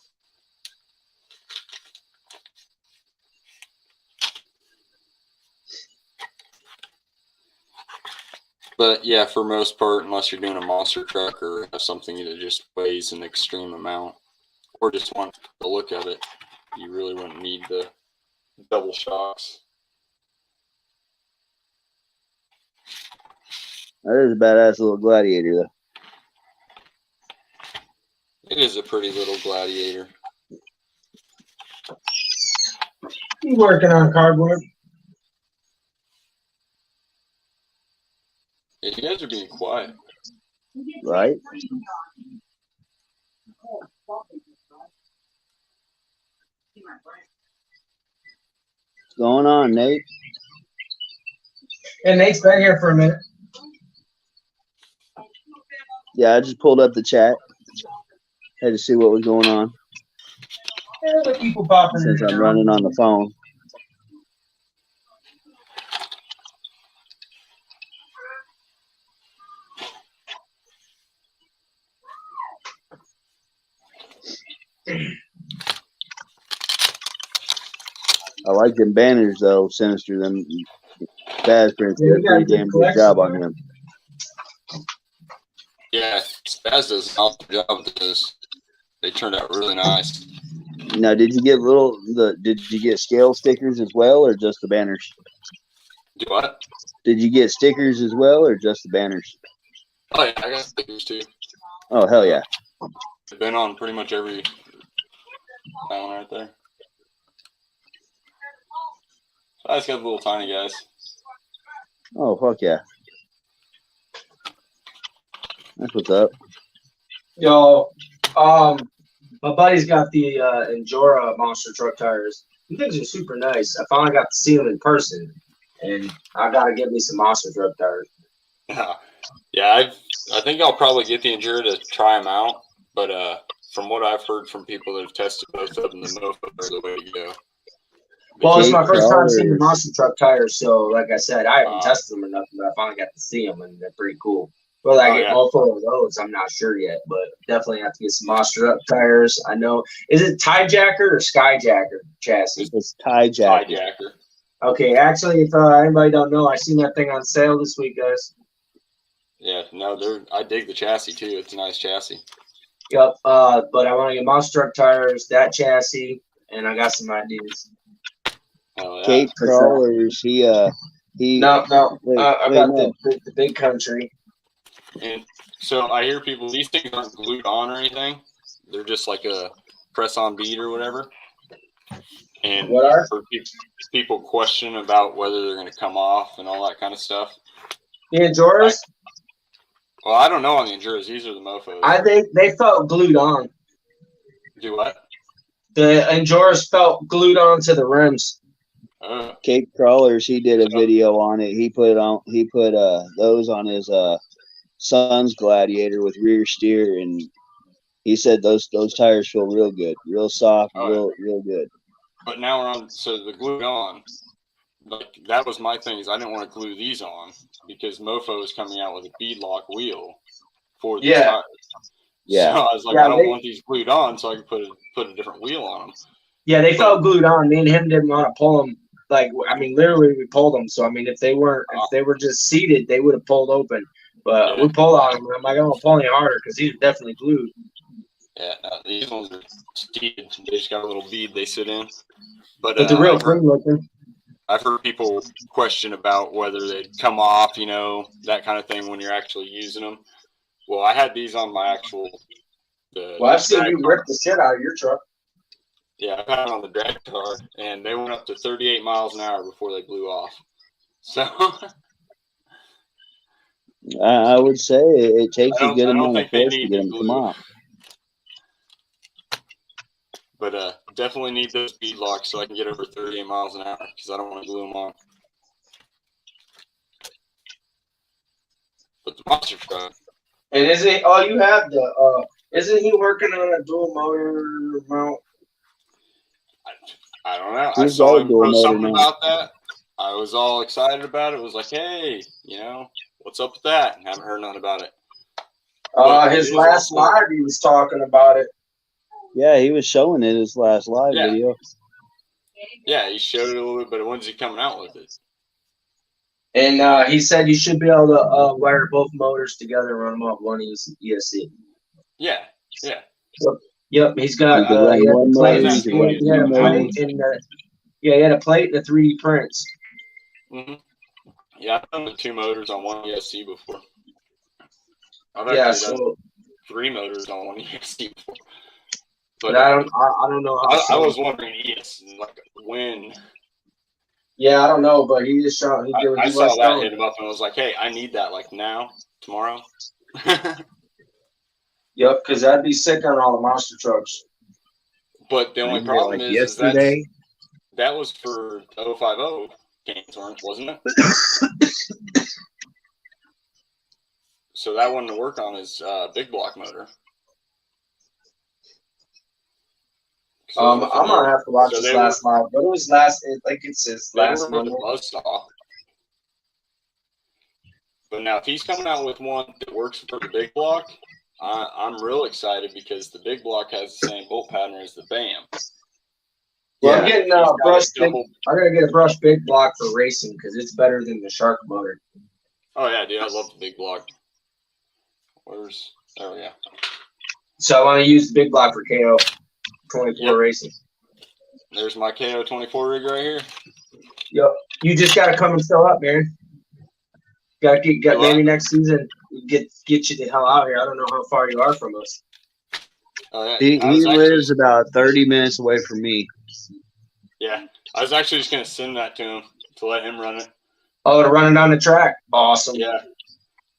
But yeah, for most part, unless you're doing a monster truck or have something that just weighs an extreme amount, or just want the look of it, you really wouldn't need the double shocks. That is a badass little Gladiator, though. It is a pretty little Gladiator. You working on cardboard? Yeah, you guys are being quiet. Right? What's going on, Nate? And Nate's been here for a minute. Yeah, I just pulled up the chat. Had to see what was going on. Yeah, the people popping since I'm running on the phone. I like them banners though, Sinister. Them Spaz prints did a pretty damn good job on them. Yeah, Spaz does an awesome job with this. They turned out really nice. Now, did you get did you get scale stickers as well, or just the banners? Do what? Did you get stickers as well, or just the banners? Oh yeah, I got stickers too. Oh hell yeah! They've been on pretty much every one right there. I just got the little tiny guys. Oh fuck yeah! That's what's up. Yo, my buddy's got the Endura monster truck tires. These things are super nice. I finally got to see them in person, and I gotta get me some monster truck tires. Yeah, I think I'll probably get the Endura to try them out. But from what I've heard from people that have tested both of them, the Mofo are the way to go. Well, it's my first time seeing the monster truck tires, so like I said, I haven't tested them or nothing, but I finally got to see them, and they're pretty cool. Will I get Mofo of those? I'm not sure yet, but definitely have to get some monster truck tires. I know. Is it Tie-Jacker or Skyjacker chassis? It's Tie-Jacker. Tie-Jacker. Okay, actually, if anybody don't know, I seen that thing on sale this week, guys. Yeah, no, I dig the chassis too. It's a nice chassis. Yep. But I want to get monster truck tires, that chassis, and I got some ideas. Oh, yeah. Cape Crawlers. He. No. I got the big country. And so I hear people, these things aren't glued on or anything. They're just like a press-on bead or whatever. And for people question about whether they're going to come off and all that kind of stuff. The Enduras? Well, I don't know on the Enduras. These are the Mofos. I think they felt glued on. Do what? The Enduras felt glued onto the rims. Cape Crawlers. He did a video on it. He put those on his son's Gladiator with rear steer, and he said those tires feel real good, real soft, real good. But now we're on. So the glued on, like that was my thing. Is I didn't want to glue these on because Mofo is coming out with a beadlock wheel for these tires. Yeah. So I was like, I don't want these glued on, so I can put a different wheel on them. Yeah, they felt glued on. Me and him didn't want to pull them. Like, I mean, literally, we pulled them. So I mean, if they were just seated, they would have pulled open. But we pulled on them. I'm like, I don't want to pull any harder because these are definitely glued. Yeah, these ones are seated. They just got a little bead they sit in. But they're real clean looking. I've heard people question about whether they'd come off, you know, that kind of thing when you're actually using them. Well, I had these on my actual. Well, I've seen you rip the shit out of your truck. Yeah, I had it on the drag car, and they went up to 38 miles an hour before they blew off. So I would say it takes a good amount of force to need get them to come off. But definitely need those bead locks so I can get over 38 miles an hour because I don't want to glue them on. But the monster truck. And is it? Oh, you have the. Isn't he working on a dual motor mount? I don't know. I saw him post something about that. I was all excited about it. It was like, hey, you know, what's up with that? And haven't heard nothing about it. His last live, he was talking about it. Yeah, he was showing it his last live video. Yeah, he showed it a little bit, but when's he coming out with it? And he said you should be able to wire both motors together and run them off one ESC. Yeah. Yep, he's got he had a plate and a 3D prints. Mm-hmm. Yeah, I've done the 2 motors on one ESC before. I've actually done 3 motors on one ESC before. But I don't know how. I was wondering like when. Yeah, I don't know, but he just shot. I saw that hit him up and I was like, hey, I need that like now, tomorrow. Yep, because that'd be sick on all the monster trucks. But the only problem is that was for 050 games, wasn't it? So that one to work on is big block motor. I'm gonna have to watch this last live, but it was it's his last one. Buzzsaw. But now if he's coming out with one that works for the big block, I'm real excited because the big block has the same bolt pattern as the BAM. Well, I'm getting I'm gonna get a brushed big block for racing because it's better than the Shark motor. Oh yeah, dude, I love the big block. Yeah. So I want to use the big block for KO 24 racing. There's my KO 24 rig right here. Yep. You just gotta come and show up, man. Gotta get maybe next season get you the hell out here. I don't know how far you are from us. Oh, yeah. He lives about 30 minutes away from me. Yeah, I was actually just gonna send that to him to let him run it. Oh, to run it on the track. Awesome. Yeah.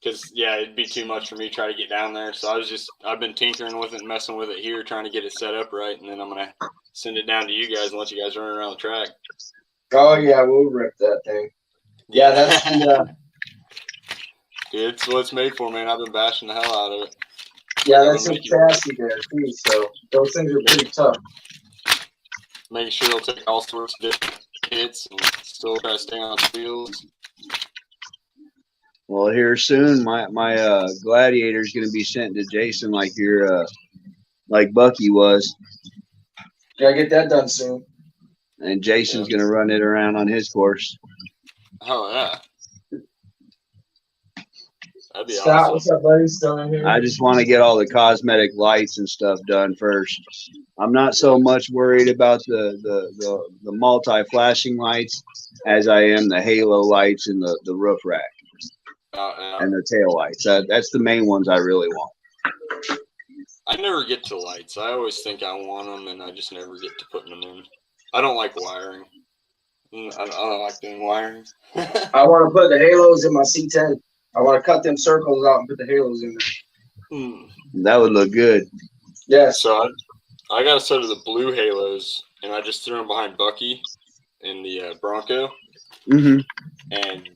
Because, it'd be too much for me to try to get down there. So I've been tinkering with it and messing with it here, trying to get it set up right. And then I'm going to send it down to you guys and let you guys run around the track. Oh, yeah, we'll rip that thing. Yeah, that's the... Dude, it's what it's made for, man. I've been bashing the hell out of it. Yeah, that's a chassis there, too. So those things are pretty tough. Making sure they'll take all sorts of different hits and still try to stay on the fields. Well, here soon, my Gladiator is going to be sent to Jason like like Bucky was. Gotta get that done soon. And Jason's going to run it around on his course. Oh yeah, that'd be Scott, awesome. What's up, buddy? Still in here? I just want to get all the cosmetic lights and stuff done first. I'm not so much worried about the multi-flashing lights as I am the halo lights and the roof rack. And the tail lights. That's the main ones I really want. I never get to lights. I always think I want them, and I just never get to putting them in. I don't like wiring. I don't like doing wiring. I want to put the halos in my C10. I want to cut them circles out and put the halos in there. That would look good. Yeah. So I got a set of the blue halos, and I just threw them behind Bucky in the Bronco. Mm-hmm. And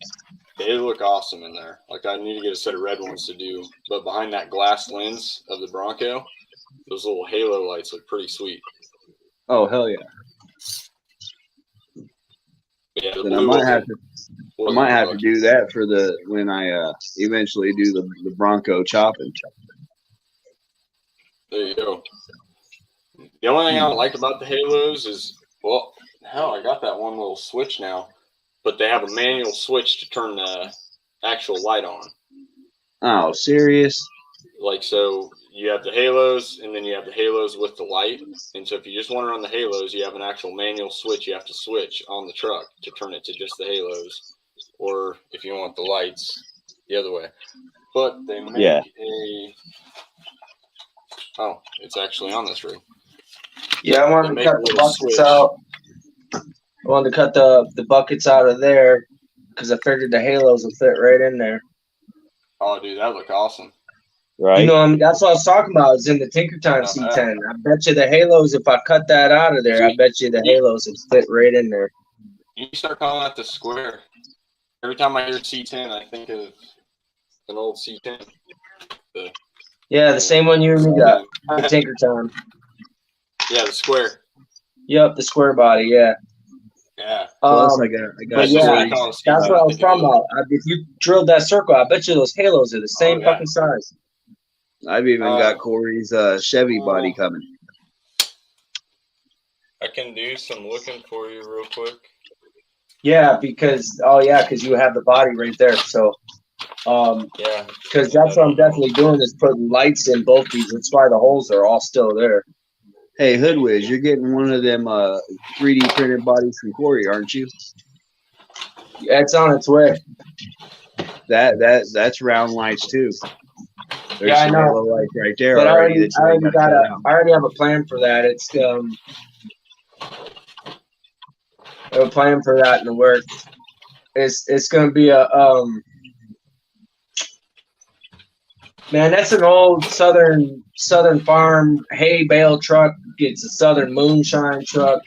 they look awesome in there. Like, I need to get a set of red ones to do. But behind that glass lens of the Bronco, those little halo lights look pretty sweet. Oh, hell yeah. Yeah, then I might have to do that for when I eventually do the Bronco chopping. There you go. The only thing I don't like about the halos is, well, hell, I got that one little switch now. But they have a manual switch to turn the actual light on. Oh, serious? Like, so you have the halos, and then you have the halos with the light. And so if you just want to run the halos, you have an actual manual switch you have to switch on the truck to turn it to just the halos. Or if you want the lights, the other way. But they make a... Oh, it's actually on this rig. Yeah, I wanted to cut the buckets out. I wanted to cut the buckets out of there because I figured the halos would fit right in there. Oh, dude, that look awesome. Right. You know, that's what I was talking about. Is in the Tinkertime C10. I bet you the halos, if I cut that out of there, I bet you the halos would fit right in there. You start calling that the square. Every time I hear C10, I think of an old C10. Yeah, the same one you and me got. The Tinkertime. Yeah, the square. Yep, the square body. Yeah. Yeah. Plus, I got that's what I was talking about. If you drilled that circle, I bet you those halos are the same fucking size. I've even got Corey's Chevy body coming. I can do some looking for you real quick. Yeah, because you have the body right there. So, because that's what I'm definitely doing is putting lights in both these. That's why the holes are all still there. Hey, Hoodwiz, you're getting one of them 3D printed bodies from Corey, aren't you? Yeah, it's on its way. That's round lights too. There's I know. Lights right there. But I already have a plan for that. It's I have a plan for that in the works. It's gonna be a man, that's an old southern farm hay bale truck. It's a southern moonshine truck.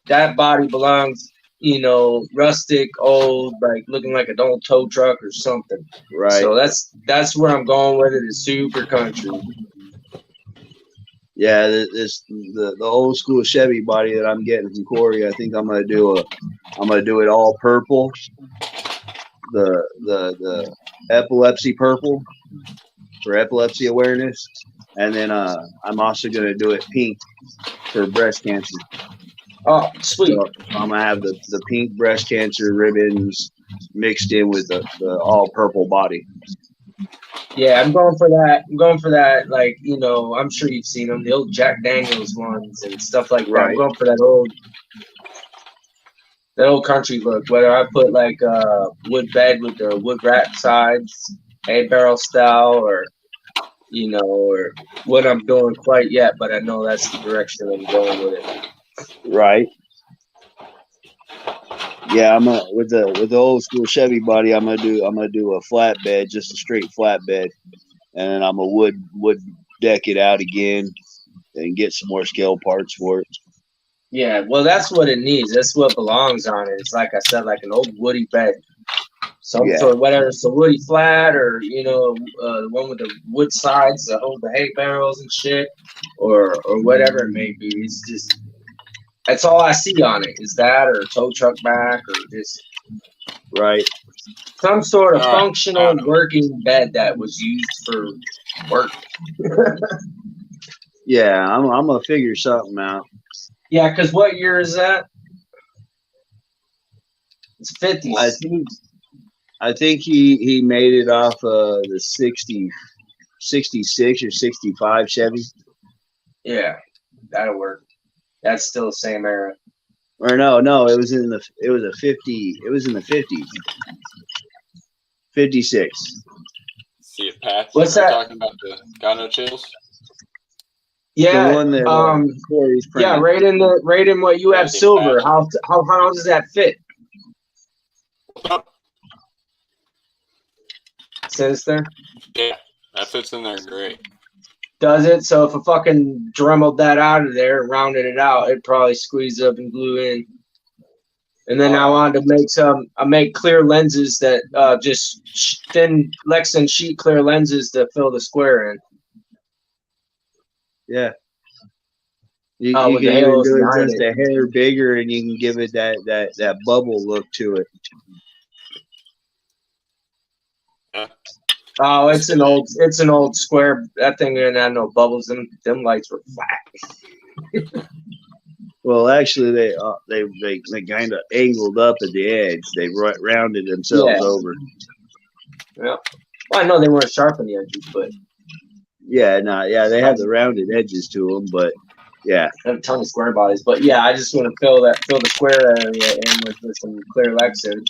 That body belongs, rustic, old, like looking like an old tow truck or something. Right. So that's where I'm going with it. Is super country. Yeah, the old school Chevy body that I'm getting from Corey. I think I'm gonna do it all purple. The epilepsy purple for epilepsy awareness, and then I'm also gonna do it pink for breast cancer. Oh, sweet! So I'm gonna have the pink breast cancer ribbons mixed in with the all purple body. Yeah, I'm going for that. Like, I'm sure you've seen them, the old Jack Daniels ones and stuff like that. Right. I'm going for that old country look. Whether I put like wood bed with the wood wrap sides, hay barrel style, or what I'm doing quite yet, but I know that's the direction I'm going with it. Right. Yeah, I'm with the old school Chevy body. I'm gonna do a flatbed, just a straight flatbed, and then I'm gonna wood deck it out again and get some more scale parts for it. Yeah, well, that's what it needs. That's what belongs on it. It's like I said, like an old woody bed, sort of, whether it's a woody flat or the one with the wood sides that hold the hay barrels and shit, or whatever it may be. It's just. That's all I see on it is that, or a tow truck back, or just some sort of functional working bed that was used for work. Yeah, I'm gonna figure something out. Yeah, because what year is that? It's 50s. I think he made it off the 66 or 65 Chevy. Yeah, that'll work. That's still the same era. Or no, it was in the 50s. 56. See a patch. What's that? Talking about the Got No Chills? Yeah, the one that Corey's printing. Yeah, right in what you have silver. How does that fit? Says there. Yeah, that fits in there great. Does it? So if I fucking dremeled that out of there and rounded it out, it'd probably squeeze up and glue in. And then I wanted to make clear lenses that just thin Lexan sheet clear lenses to fill the square in. Yeah. You can even do it just a hair bigger, and you can give it that bubble look to it. Oh, it's an old square. That thing didn't have no bubbles. Them lights were flat. Well, actually, they kind of angled up at the edge. They rounded themselves over. Yeah. Well, I know they weren't sharp on the edges, but Yeah, they have the rounded edges to them, but yeah, I have a ton of square bodies. But yeah, I just want to fill the square area in with some clear Lexan,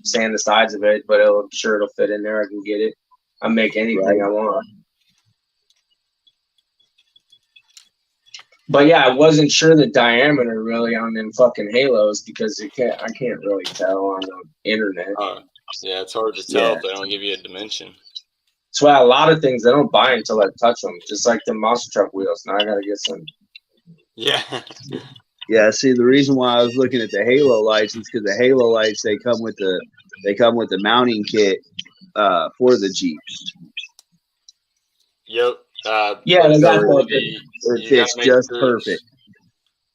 sand the sides of it, but I'm sure it'll fit in there. I can get it. I make anything I want. But yeah, I wasn't sure the diameter really on them fucking halos because I can't really tell on the internet. Yeah, it's hard to tell if they don't give you a dimension. That's why a lot of things I don't buy until I touch them, just like the monster truck wheels. Now I gotta get some. Yeah. Yeah. See, the reason why I was looking at the halo lights is because the halo lights they come with the mounting kit for the Jeeps. Yep. Yeah, they got it fits just perfect.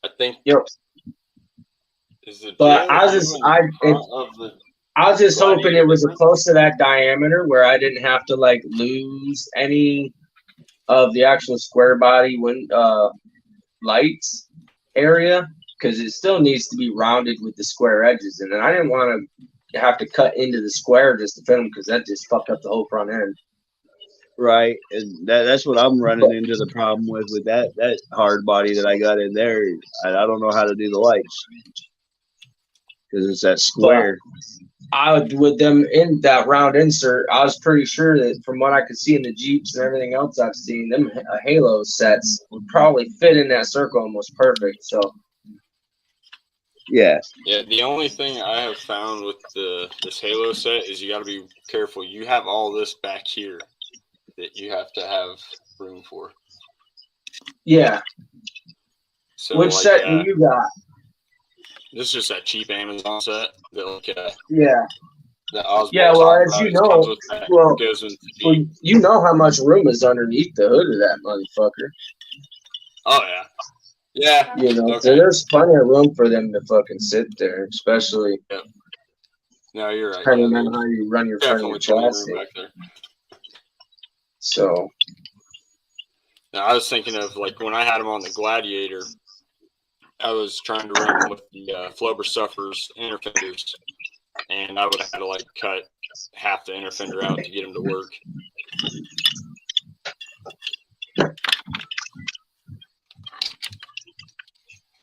I think. Yep. But I was just hoping it was close to that diameter where I didn't have to like lose any of the actual square body lights area, because it still needs to be rounded with the square edges, and then I didn't want to have to cut into the square just to fit them because that just fucked up the whole front end. Right, and that's what I'm running into the problem with that hard body that I got in there. I don't know how to do the lights because it's that square. With them in that round insert, I was pretty sure that from what I could see in the Jeeps and everything else I've seen, them Halo sets would probably fit in that circle almost perfect. So, yeah. The only thing I have found with this Halo set is you got to be careful. You have all this back here that you have to have room for. Yeah. So which set do you got? This is just that cheap Amazon set that yeah. That Oswald well, as you know, you know how much room is underneath the hood of that motherfucker. Oh yeah. Yeah. So there's plenty of room for them to fucking sit there, especially. Yeah. No, you're right. Depending on how you run your front chassis. So. Now, I was thinking of like when I had them on the Gladiator, I was trying to run them with the Flober Suffers inner fenders, and I would have had to like cut half the inner fender out to get them to work.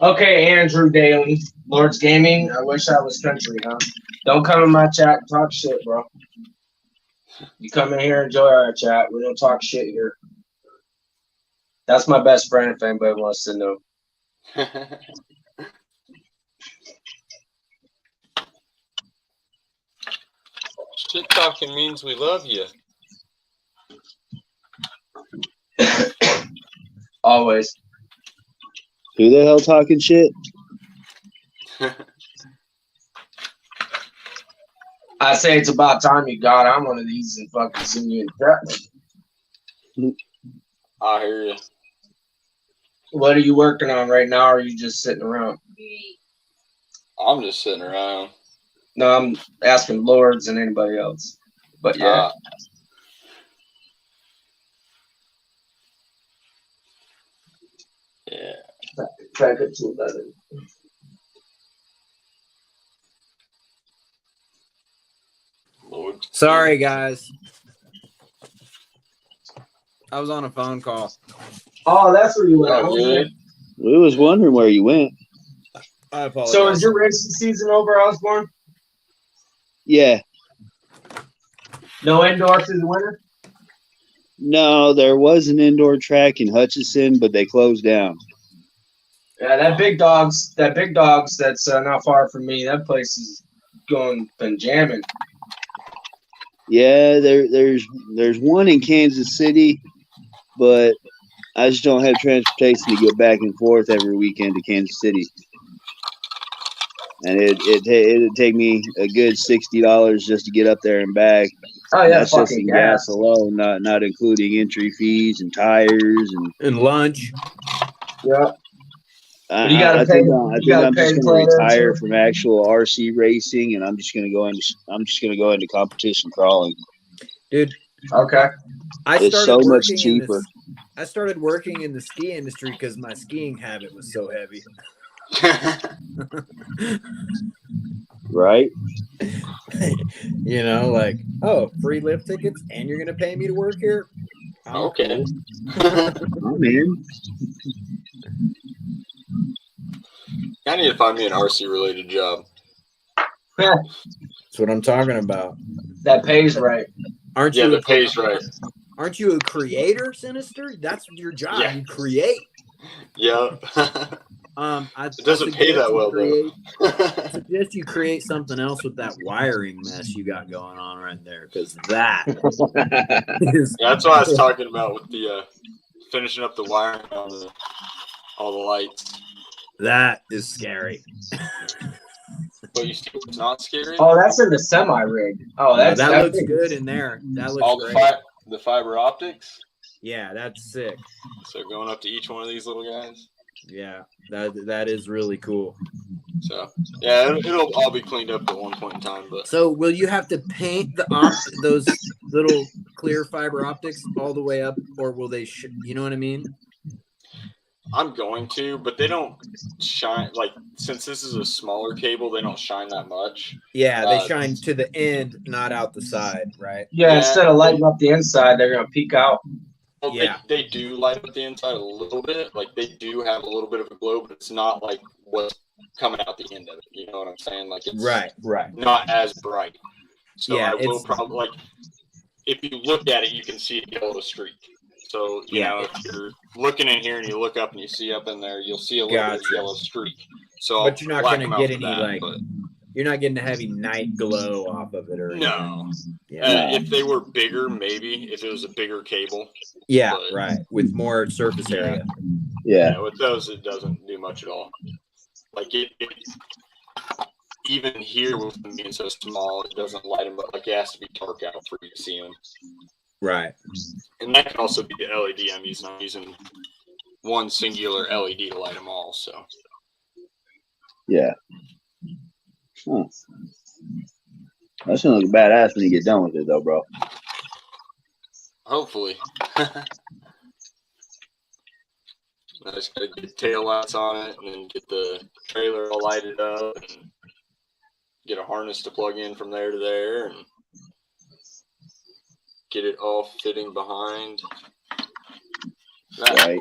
Okay, Andrew Daly, Lords Gaming. I wish I was country, huh? Don't come in my chat and talk shit, bro. You come in here, enjoy our chat. We don't talk shit here. That's my best friend if anybody wants to know. Shit talking means we love you. Always. Who the hell talking shit? I say it's about time you got on one of these and fucking send you in prep. I hear you. What are you working on right now, or are you just sitting around? I'm just sitting around. No, I'm asking Lords and anybody else. But yeah. Yeah. Track it to 11. Lord. Sorry, guys. I was on a phone call. Oh, that's where you went. Oh, really? We was wondering where you went. I apologize. So is your racing season over, Osborne? Yeah. No indoor through the winter? No, there was an indoor track in Hutchinson, but they closed down. Yeah, that big dogs that's not far from me. That place is been jamming. Yeah, there's one in Kansas City, but I just don't have transportation to get back and forth every weekend to Kansas City. And it'd take me a good $60 just to get up there and back. Oh yeah, that's just in gas alone, not including entry fees and tires and lunch. Yeah. I think I'm just going to retire from actual RC racing, and I'm just going to go into competition crawling. Dude. Okay. It's so much cheaper. I started working in the ski industry because my skiing habit was so heavy. Right? Like, oh, free lift tickets, and you're going to pay me to work here? Okay. Oh, man. I need to find me an RC related job. That's what I'm talking about. That pays right. Aren't Yeah, you? that pays right. Aren't you a creator, Sinister? That's your job. Yeah. You create. Yeah. It doesn't pay that well, though. I suggest you create something else with that wiring mess you got going on right there, because that is. Yeah, that's what I was talking about with the finishing up the wiring on all the lights. That is scary. But you see what's not scary? Oh, that's in the semi rig. Oh, that that's looks good in there. That looks all great. the fiber optics. Yeah, that's sick. So going up to each one of these little guys. Yeah, that is really cool. So yeah, it'll all be cleaned up at one point in time. But So will you have to paint those little clear fiber optics all the way up, or will they? You know what I mean? I'm going to, but they don't shine, like, since this is a smaller cable, they don't shine that much. Yeah, they shine to the end, not out the side, right? Yeah, instead of lighting up the inside, they're gonna peek out. Well, Yeah. they do light up the inside a little bit. Like, they do have a little bit of a glow, but it's not like what's coming out the end of it. You know what I'm saying? Like, it's Right. not as bright. So Yeah, I will probably, like, if you look at it, you can see a yellow streak. So, you know, if you're looking in here and you look up and you see up in there, you'll see a little bit of yellow streak. So, but you're not black going them to out get for any, that, you're not getting a heavy night glow off of it or anything. No. Yeah. If they were bigger, maybe, if it was a bigger cable. Yeah, but, right. With more surface area. Yeah. With those, it doesn't do much at all. Like, even here with them being so small, it doesn't light them up. Like, it has to be dark out for you to see them. Right. And that can also be the LED I'm using. I'm using one singular LED to light them all, so. Yeah. Huh. That's gonna look badass when you get done with it, though, bro. Hopefully. I just gotta get tail lights on it and then get the trailer all lighted up and get a harness to plug in from there to there and get it all fitting behind that. Right.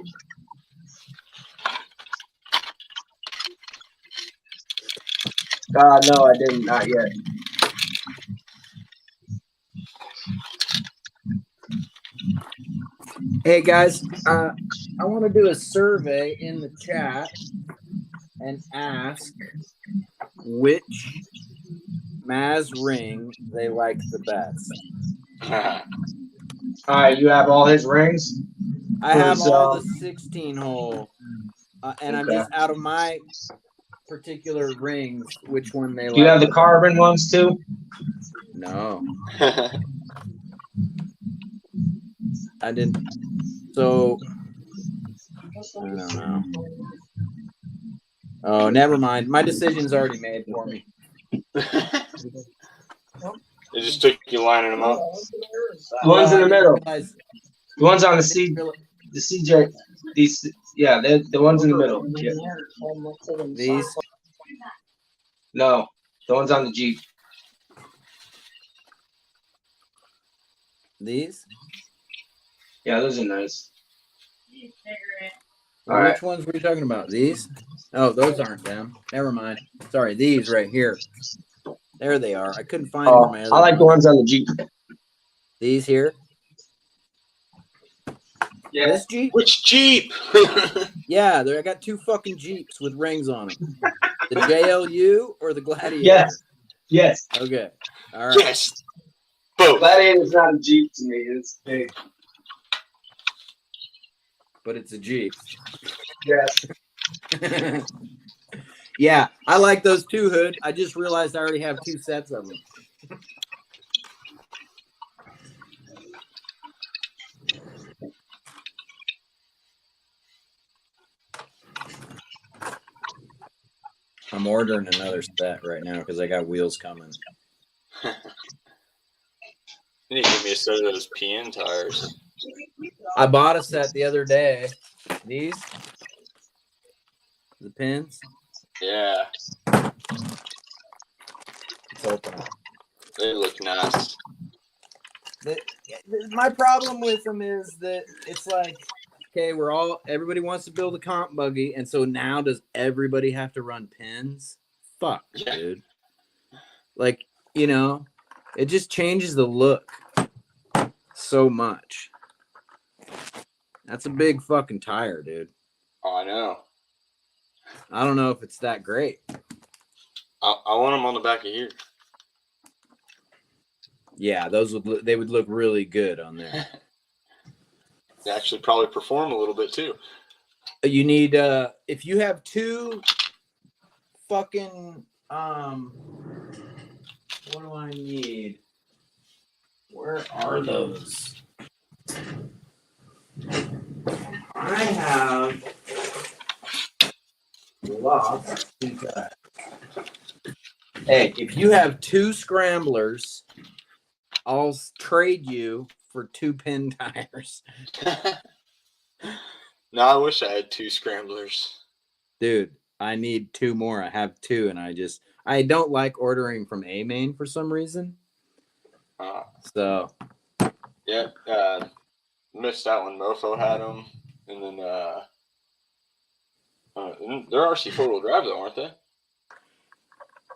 No, I didn't. Not yet. Hey guys, I want to do a survey in the chat and ask which Maz ring they like the best. All right, you have all his rings. I have all the 16 hole, and I'm Okay. just out of my particular rings. Which one they like? Do you have the carbon ones too? No, I didn't. So I don't know. Oh, never mind. My decision's already made for me. It just took you lining them up. The ones in the middle. Guys, The ones on the CJ. These, yeah, they're the ones in the middle. Yeah. these. No, the ones on the Jeep. These? Yeah, those are nice. All Which right. ones were you talking about? These? Oh, those aren't them. Never mind. Sorry, these right here. There they are. I couldn't find Oh, where my other I like the ones on the Jeep. These here. Yeah. This Jeep? Which Jeep? Yeah, I got two fucking Jeeps with rings on them. The JLU or the Gladiator? Yes. Yes. Okay. All right. Yes. Both. Gladiator's not a Jeep to me. It's big. But it's a Jeep. Yes. Yeah, I like those too, Hood. I just realized I already have two sets of them. I'm ordering another set right now because I got wheels coming. You need to give me a set of those PN tires. I bought a set the other day. These, the pins. Yeah, It's open. they look nice. my problem with them is that it's like, okay, everybody wants to build a comp buggy, and so now does everybody have to run pins? Fuck, dude. Like, you know, it just changes the look so much. That's a big fucking tire, dude. Oh, I know. I don't know if it's that great. I want them on the back of here. Yeah, they would look really good on there. They actually probably perform a little bit too. You need if you have two fucking what do I need? Where are those? I have lost. Hey, if you have two scramblers, I'll trade you for 2 pin tires. No, I wish I had 2 scramblers. Dude, I need 2 more. I have 2, and I don't like ordering from A-Main for some reason. So. Yeah, missed out when Mofo had them, and then they're RC 4-wheel drive though, aren't they?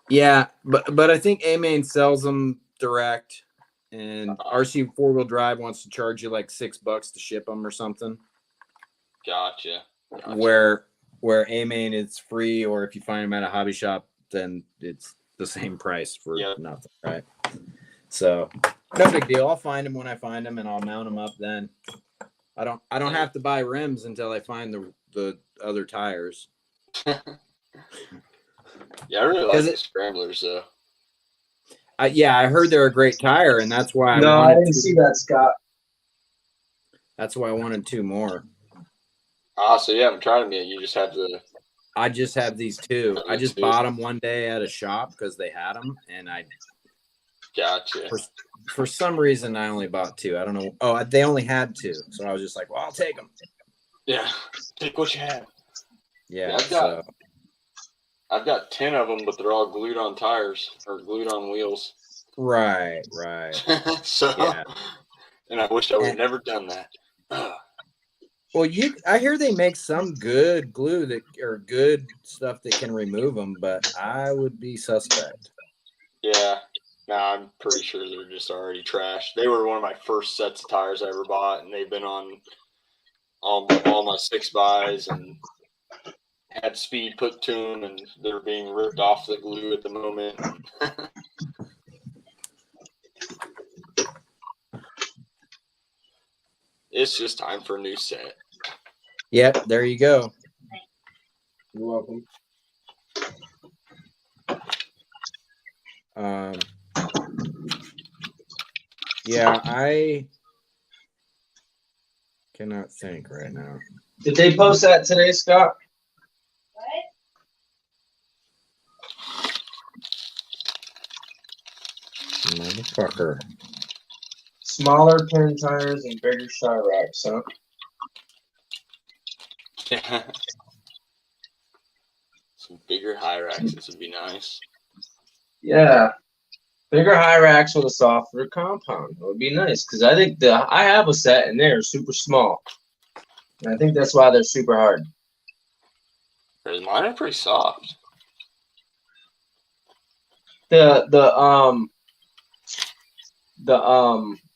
Yeah, but I think A-Main sells them direct, and RC 4-wheel drive wants to charge you like $6 to ship them or something. Gotcha. Where A-Main is free, or if you find them at a hobby shop, then it's the same price for nothing, right? So no big deal. I'll find them when I find them, and I'll mount them up then. I don't have to buy rims until I find the other tires. Yeah, I really like the scramblers though. Yeah, I heard they're a great tire, and that's why I didn't see that, Scott. That's why I wanted 2 more. So you haven't tried them yet. You just have the. I just have these 2. I just bought them one day at a shop because they had them, and I. Gotcha. For some reason, I only bought 2. I don't know. Oh, they only had 2, so I was just like, "Well, I'll take them." Yeah, take what you have. Yeah, I've got 10 of them, but they're all glued on tires or glued on wheels. Right. So, yeah. And I wish I would have never done that. Well, I hear they make some good glue or good stuff that can remove them, but I would be suspect. Yeah. I'm pretty sure they're just already trashed. They were one of my first sets of tires I ever bought, and they've been on all my 6x and had speed put to them, and they're being ripped off the glue at the moment. It's just time for a new set. Yep, there you go. You're welcome. Yeah, I cannot think right now. Did they post that today, Scott? Motherfucker. Smaller pin tires and bigger shy racks, huh? Yeah. Some bigger high racks would be nice. Yeah. Bigger high racks with a softer compound. It would be nice because I think I have a set and they're super small. And I think that's why they're super hard. Mine are pretty soft. The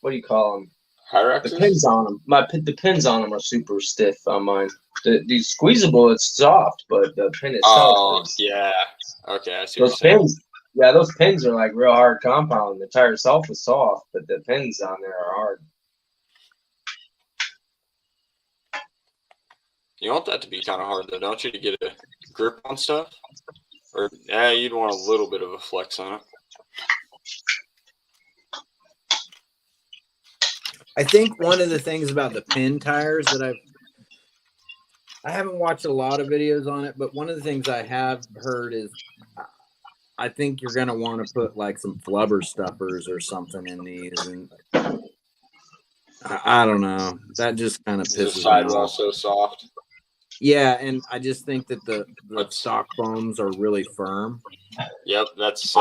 what do you call them? High racks? The pins on them. The pins on them are super stiff on mine. The squeezable, it's soft, but the pin itself is. Yeah. Okay, I see those pins. Yeah, those pins are like real hard compound. The tire itself is soft, but the pins on there are hard. You want that to be kind of hard, though, don't you, to get a grip on stuff? Or, yeah, you'd want a little bit of a flex on it. I think one of the things about the pin tires that I haven't watched a lot of videos on it, but one of the things I have heard is I think you're going to want to put like some flubber stuffers or something in these. And I don't know. That just kind of pisses me off. The sidewall so soft. Yeah, and I just think that the stock foams are really firm. Yep, that's.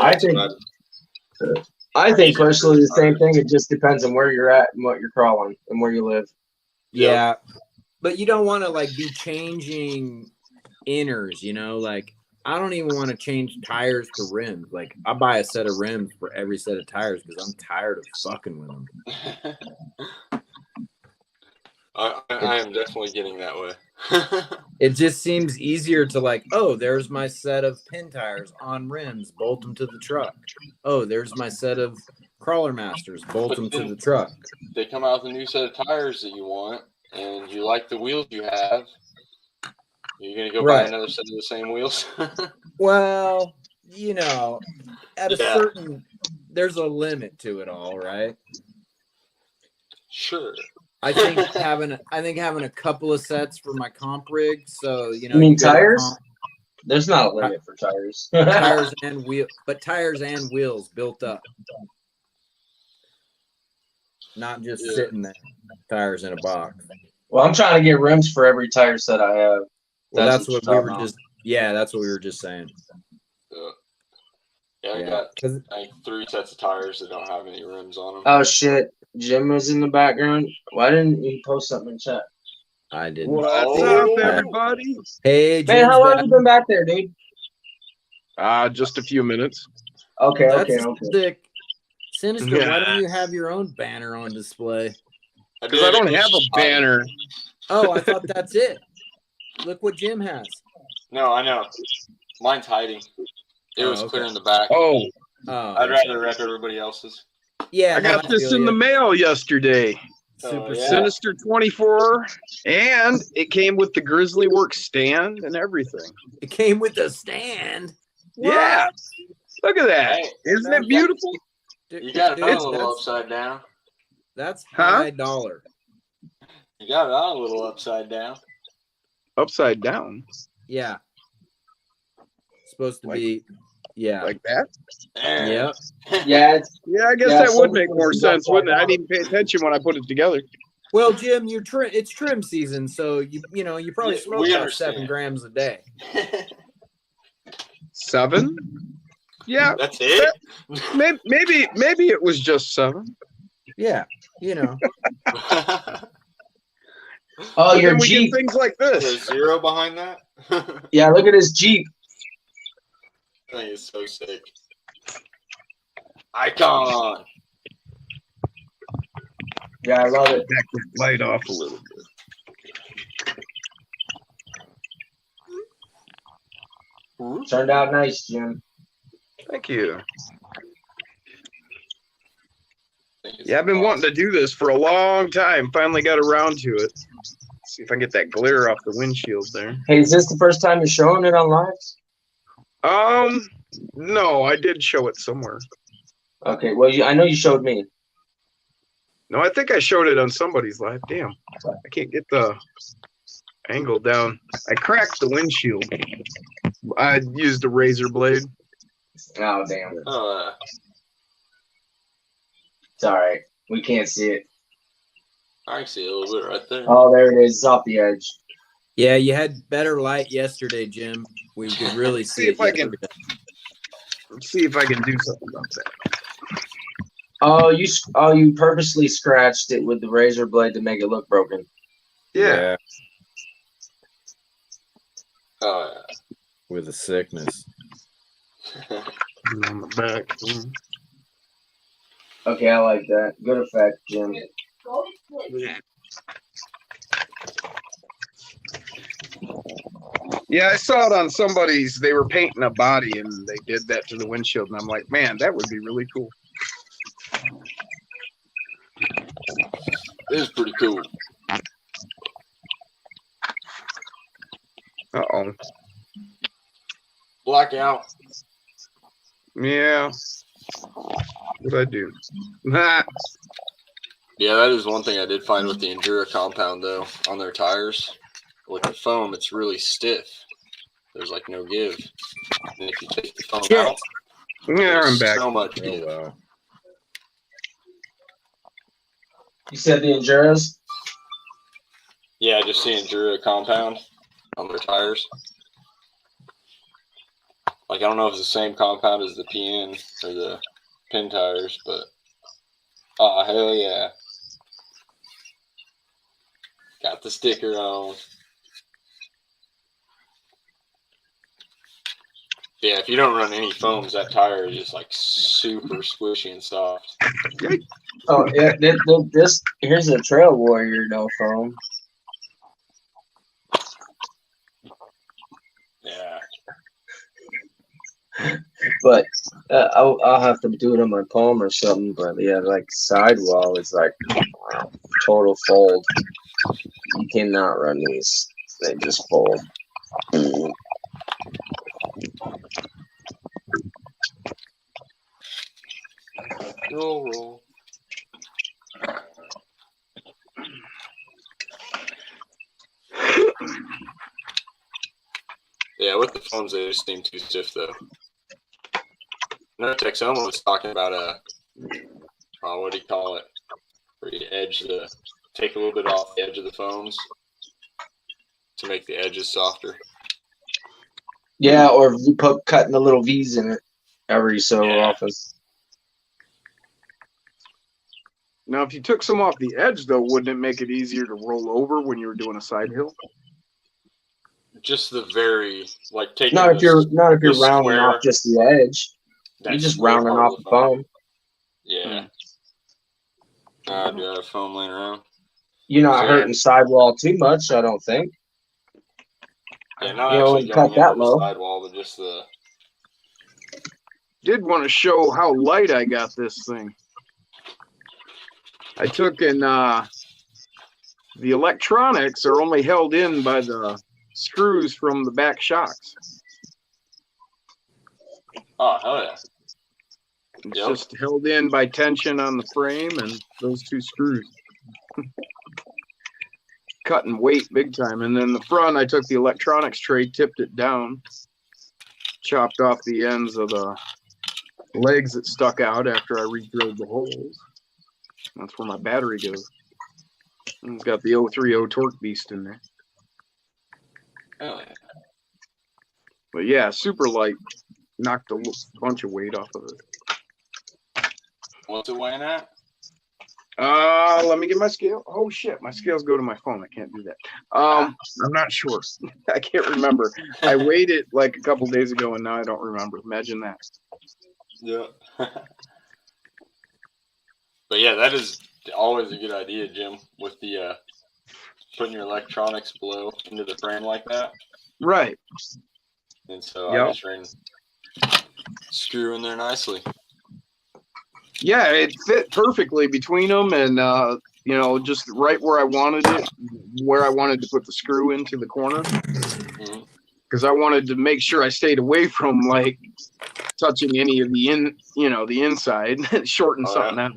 I think personally the same thing. It just depends on where you're at and what you're crawling and where you live. Yeah, but you don't want to like be changing inners, you know, like I don't even want to change tires to rims. Like I buy a set of rims for every set of tires because I'm tired of fucking with them. I am definitely getting that way. It just seems easier to like, oh, there's my set of pin tires on rims, bolt them to the truck. Oh, there's my set of crawler masters, bolt them to the truck. They come out with a new set of tires that you want, and you like the wheels you have. You're gonna go buy another set of the same wheels. Well, you know, at a certain, there's a limit to it all, right? Sure. I think having a couple of sets for my comp rig, so you know. You mean tires? There's not a limit for tires. Tires and wheels built up, not just sitting there. Tires in a box. Well, I'm trying to get rims for every tire set I have. Well, that's what we were just. Yeah, that's what we were just saying. I got like 3 sets of tires that don't have any rims on them. Oh shit! Jim was in the background. Why didn't you post something in chat? I didn't. What's up, everybody? Hey, man, how long have you been back there, dude? Just a few minutes. Okay. Sick. Sinister, why don't you have your own banner on display? Because I don't have a banner. Oh, I thought that's it. Look what Jim has. No, I know. Mine's hiding. It was clear in the back. Oh. I'd rather rep everybody else's. Yeah, I got this in the mail yesterday. Sinister 24, and it came with the Grizzly Works stand and everything. It came with a stand? What? Yeah. Look at that. Hey, isn't it beautiful? You got it on a little upside down. That's high dollar. You got it on a little upside down. Upside down? Yeah. Supposed to be, like that? Yep. Yeah. I guess that would make more sense, wouldn't it? I didn't pay attention when I put it together. Well, Jim, it's trim season, so you probably smoke about 7 grams a day. 7? Yeah. That's it? Maybe it was just 7. Yeah, you know. Oh, your Jeep. Things like this. There's 0 behind that? Yeah, look at his Jeep. I think it's so sick. Icon. Yeah, I love it. Back the light off a little bit. Turned out nice, Jim. Thank you. Yeah, I've been wanting to do this for a long time. Finally got around to it. See if I can get that glare off the windshield there. Hey, is this the first time you're showing it on live? No, I did show it somewhere. Okay, well, I know you showed me. No, I think I showed it on somebody's live. Damn, I can't get the angle down. I cracked the windshield. I used a razor blade. Oh, damn. It's all right. We can't see it. I can see a little bit right there. Oh, there it is. It's off the edge. Yeah, you had better light yesterday, Jim. We could really see if I can. Let's see if I can do something about that. Oh, you purposely scratched it with the razor blade to make it look broken. Yeah. With a sickness. On the back. Okay, I like that. Good effect, Jim. Yeah, I saw it on somebody's. They were painting a body and they did that to the windshield, and I'm like, man, that would be really cool. It is pretty cool. Uh-oh. Blackout. Yeah. What'd I do? Yeah, that is one thing I did find with the Endura compound, though, on their tires. With the foam, it's really stiff. There's like no give. And if you take the foam out, yeah, I'm back. So much give. Wow. You said the Enduras? Yeah, just the Endura compound on their tires. Like, I don't know if it's the same compound as the PN or the pin tires, but oh hell yeah. Got the sticker on. Yeah, if you don't run any foams, that tire is just like super squishy and soft. Oh, yeah, this here's a Trail Warrior no foam. Yeah. But I'll have to do it on my palm or something. But yeah, like sidewall is like total fold. You cannot run these; they just fold. Roll. Yeah, with the foams, they just seem too stiff, though. No, Texoma was talking about what do you call it? Where you take a little bit off the edge of the foams to make the edges softer. Yeah, or you cutting the little V's in it every so often. Now, if you took some off the edge, though, wouldn't it make it easier to roll over when you were doing a side hill? Just the very taking. Not if you're rounding square, off just the edge. You're just rounding off the foam. Yeah. Do I have foam laying around? You're not hurting sidewall too much, I don't think. Yeah, not actually cut that low. Sidewall, but just the. Did want to show how light I got this thing. I took in the electronics are only held in by the screws from the back shocks. Oh, hell yeah. It's just held in by tension on the frame and those two screws. Cutting weight big time. And then the front, I took the electronics tray, tipped it down, chopped off the ends of the legs that stuck out after I re-drilled the holes. That's where my battery goes. And it's got the 030 Torque Beast in there. Oh, yeah. But yeah, super light. Knocked a bunch of weight off of it. What's it weighing at? Let me get my scale. Oh shit, my scales go to my phone. I can't do that. I'm not sure. I can't remember. I weighed it like a couple days ago and now I don't remember. Imagine that. Yeah. But yeah, that is always a good idea, Jim, with the putting your electronics below into the frame like that. Right. And so I just ran screw in there nicely. Yeah, it fit perfectly between them, and just right where I wanted it, where I wanted to put the screw into the corner, because I wanted to make sure I stayed away from touching any of the inside, shorten something out.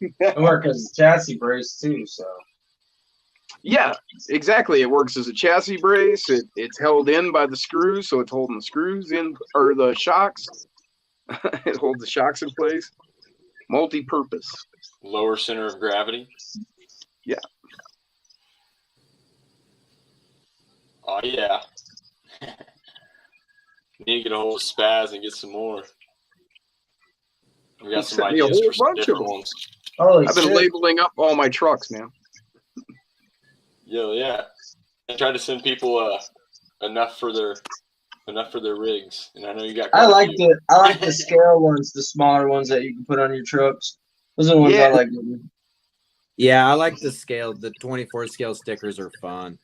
It works as a chassis brace too, so. Yeah, exactly. It works as a chassis brace. It's held in by the screws, so it's holding the screws in, or the shocks. It holds the shocks in place. Multi-purpose. Lower center of gravity. Yeah. Oh yeah. Need to get a hold of Spaz and get some more. We got some ideas for some different ones. I've been labeling up all my trucks, man. Yeah. I try to send people enough for their rigs, and I know you got. I like the scale ones, the smaller ones that you can put on your trucks. Those are the ones I like. Yeah, I like the scale. The 24 scale stickers are fun.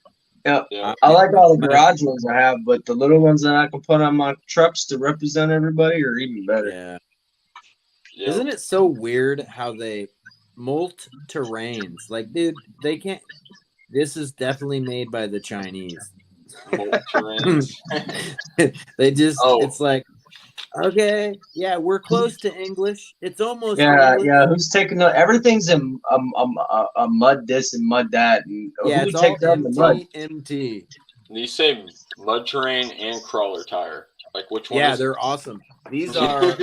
Yeah, I like all the garage ones I have, but the little ones that I can put on my trucks to represent everybody are even better. Yeah. Isn't it so weird how they molt terrains? Like, dude, they can't. This is definitely made by the Chinese. They just, it's like, okay, yeah, we're close to English. It's almost English. Yeah. Who's taking everything's in a mud this and mud that, and yeah, who takes down the mud? MT. You say mud terrain and crawler tire. Like which one? Yeah, they're awesome. These are.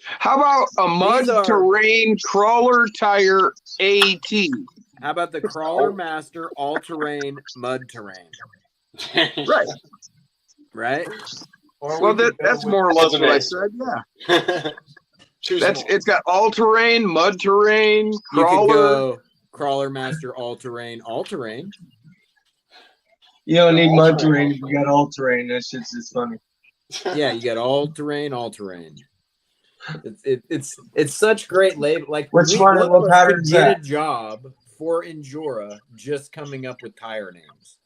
How about a mud terrain crawler tire AT? How about the Crawler Master all-terrain mud terrain? Right. Right? Or Well, we could go that's with- more or less Doesn't what I it? said. Yeah, Choose that's more. it's got all terrain, mud terrain, You could crawler. go Crawler Master all terrain. You don't need mud All-terrain. terrain if you got all terrain. That shit's just funny. Yeah, you got all terrain. It's such great label. Like Which we, one? one What of us pattern could is get that? a job for Endura just coming up with tire names.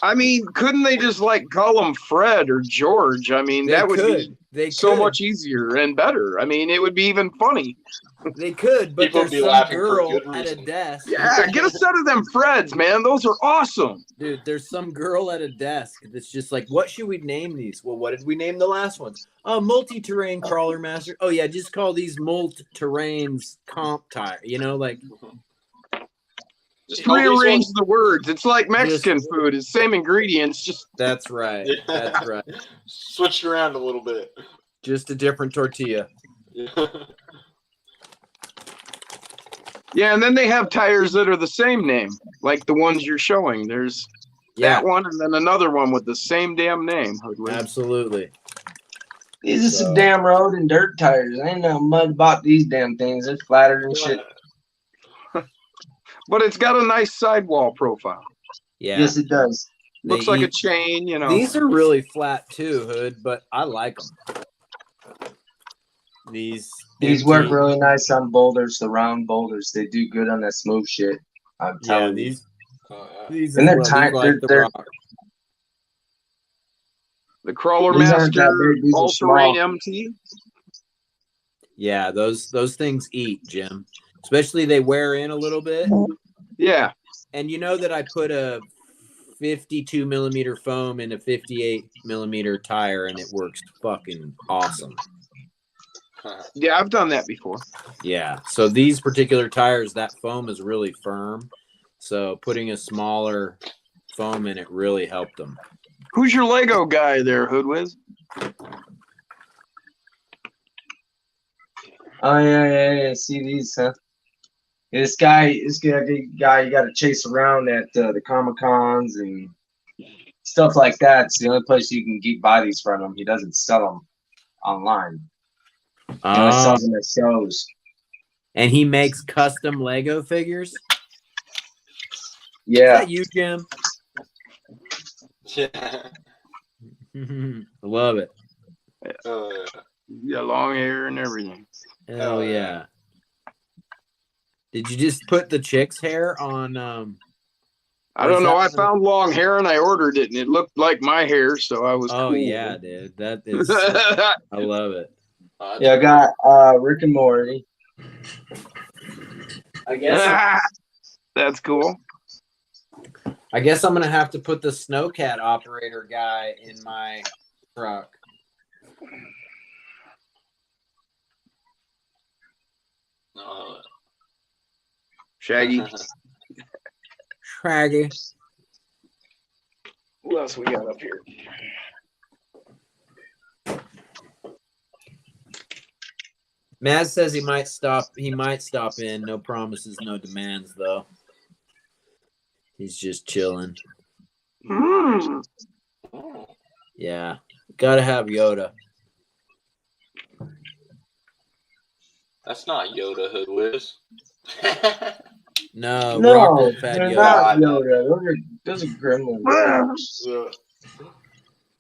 I mean, couldn't they just like call him Fred or George? I mean, that would be They so could. much easier and better. I mean, it would be even funny. They could, but People would there's be some laughing for girl good at a reason. desk. Yeah, get a set of them Freds, man. Those are awesome. Dude, there's some girl at a desk that's just like, what should we name these? Well, what did we name the last ones? Oh, multi-terrain Crawler Master. Oh yeah, just call these multi-terrains comp tire. You know, like Just call these Rearrange ones- the words. It's like Mexican food. It's same ingredients, just that's right. That's right. Switched around a little bit. Just a different tortilla. yeah. And then they have tires that are the same name, like the ones you're showing. There's Yeah, that one and then another one with the same damn name. Hoodwink. absolutely. These are some damn road and dirt tires. Ain't no mud about these damn things. They're flatter than shit. But it's got a nice sidewall profile. Yeah. Yes, it does. They Looks like a eat- chain, you know. These are really flat too, Hood, but I like them. These Work MT really nice on boulders, the round boulders. They do good on that smooth shit. I'm Yeah, telling you. these And as they're well. tight- These like the they're- rock. The Crawler These aren't that Master big, these are all-terrain small. MT. Yeah, those things eat, Jim. Especially they wear in a little bit. Yeah. And you know that I put a 52 millimeter foam in a 58 millimeter tire, and it works fucking awesome. Yeah, I've done that before. Yeah. So these particular tires, that foam is really firm. So putting a smaller foam in it really helped them. Who's your Lego guy there, Hoodwiz? Oh yeah. See these, huh? This guy you got to chase around at the Comic-Cons and stuff like that. It's the only place you can buy these from him. He doesn't sell them online. He only sells them at shows. And he makes custom Lego figures. Is Yeah. that you, Jim? Yeah. I love it. Yeah, long hair and everything. Hell yeah. Did you just put the chick's hair on I don't know. I found long hair and I ordered it and it looked like my hair, so I was Oh cool. yeah, dude. That is I love it. Yeah, I got Rick and Morty. I guess That's cool. I guess I'm gonna have to put the Snowcat operator guy in my truck. Shaggy. Shaggy. What else we got up here? Maz says he might stop in. No promises, no demands though. He's just chilling. Yeah. Gotta have Yoda. That's not Yoda, Hoodwiz. No, No, Rocco Fat they're Yoda. not Yoda. Those are gremlins.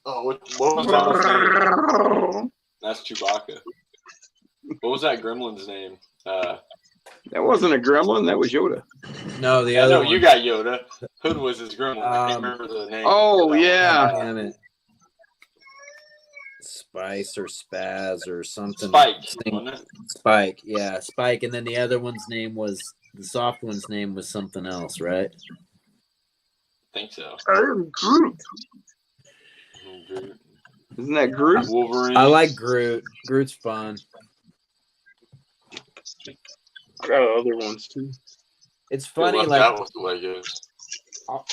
Oh, what was that one's name? That's Chewbacca. What was that gremlin's name? That wasn't a gremlin. That was Yoda. No, the Yeah, other no, one. you got Yoda. Hood was his gremlin. I can't remember the name. Oh, yeah. Damn it. Spice or Spaz or something. Spike, wasn't it? Spike, yeah, Spike. And then the other one's name was the soft one's name was something else, right? I think so. Groot. Isn't that Groot? Wolverine. I like Groot. Groot's fun. Got other ones too. It's They funny, left like out with the Legos.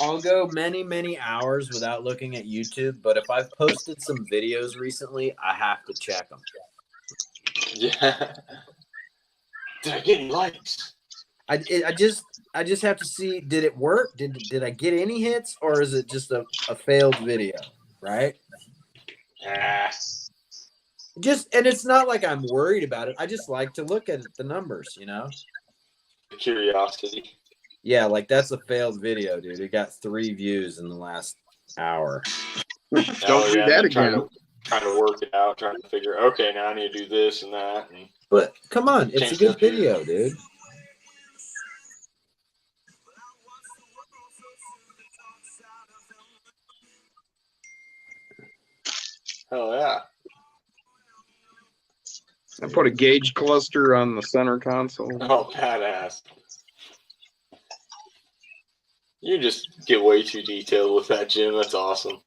I'll go many hours without looking at YouTube, but if I've posted some videos recently, I have to check them. Yeah. Did I get any likes? I just have to see, did it work? Did I get any hits, or is it just a failed video? Right? Just, and it's not like I'm worried about it. I just like to look at the numbers, Curiosity. Yeah, like that's a failed video, dude. It got 3 views in the last hour. Don't do that again. Trying to work it out, trying to figure, okay, now I need to do this and that. But come on, it's a Change good the video, dude. Hell yeah. I put a gauge cluster on the center console. Oh, badass. You just get way too detailed with that, Jim. That's awesome.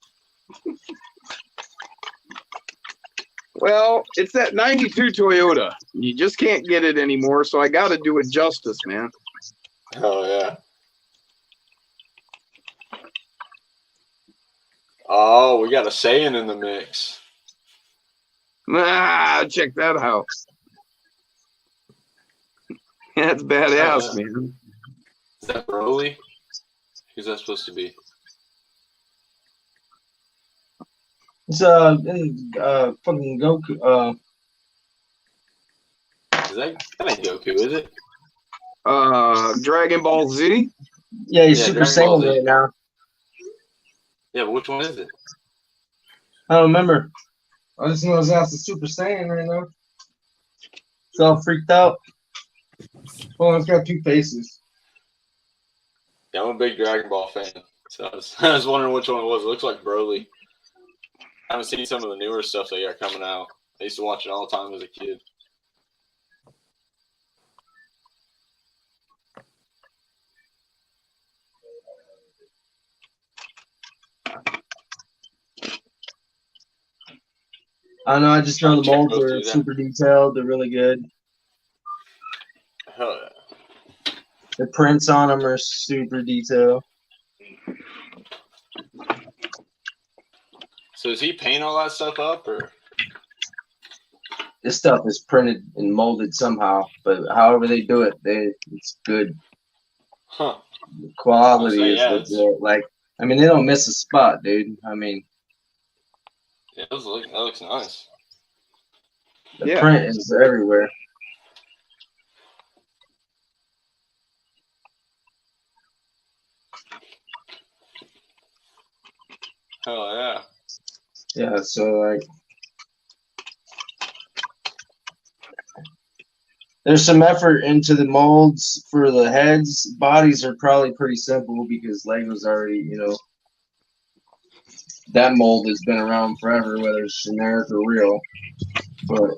Well, it's that 92 Toyota. You just can't get it anymore, so I got to do it justice, man. Oh, yeah. Oh, we got a Saiyan in the mix. Check that out. That's badass, man. Is that Broly? Who's that supposed to be? It's fucking Goku. Is that ain't Goku, is it? Dragon Ball Z. Yeah, he's Super Dragon Ball Saiyan Z. right now. Yeah, but which one is it? I don't remember. I just know his ass is Super Saiyan right now. It's all freaked out. Oh, it's got 2 faces. Yeah, I'm a big Dragon Ball fan. So I was wondering which one it was. It looks like Broly. I haven't seen some of the newer stuff they got coming out. I used to watch it all the time as a kid. I know, I just know the Check molds those are two, super detailed. They're really good. Hell yeah. The prints on them are super detailed. So does he paint all that stuff up, or? This stuff is printed and molded somehow, but however they do it, it's good. Huh. The quality I'll say, is yeah, legit. Like, I mean, they don't miss a spot, dude. I mean, Yeah, that looks nice. the print is everywhere. Hell yeah. Yeah, so like, there's some effort into the molds for the heads. Bodies are probably pretty simple because Lego's already, that mold has been around forever, whether it's generic or real. But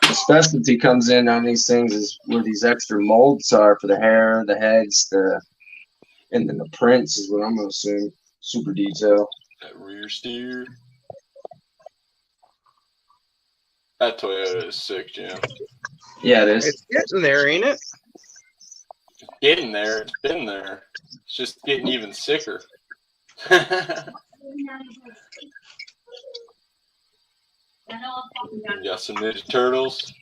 the specialty comes in on these things is where these extra molds are for the hair, the heads, and then the prints is what I'm gonna assume. Super detail. That rear steer. That Toyota is sick, Jim. Yeah, it is. It's getting there, ain't it? It's getting there. It's been there. It's just getting even sicker. We got some Ninja Turtles.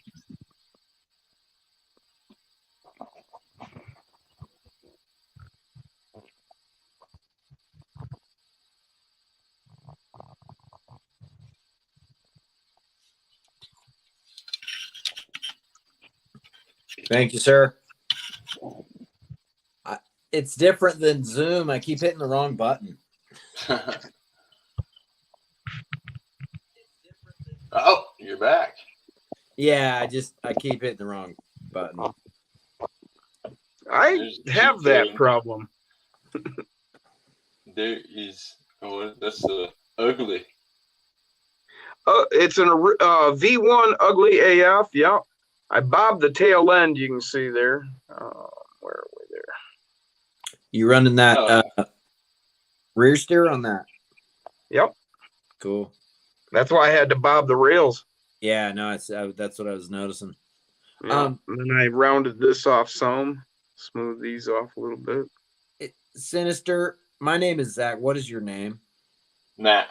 Thank you, sir. It's different than Zoom. I keep hitting the wrong button. Oh, you're back. Yeah, I keep hitting the wrong button. I have that problem. There is. Oh, that's the ugly. It's an V1 ugly AF. Yep. I bobbed the tail end. You can see there. Where are we there? You running that rear steer on that? Yep. Cool. That's why I had to bob the rails. Yeah, no, that's what I was noticing. Yeah. And then I rounded this off some, smooth these off a little bit. Sinister. My name is Zach. What is your name? Matt.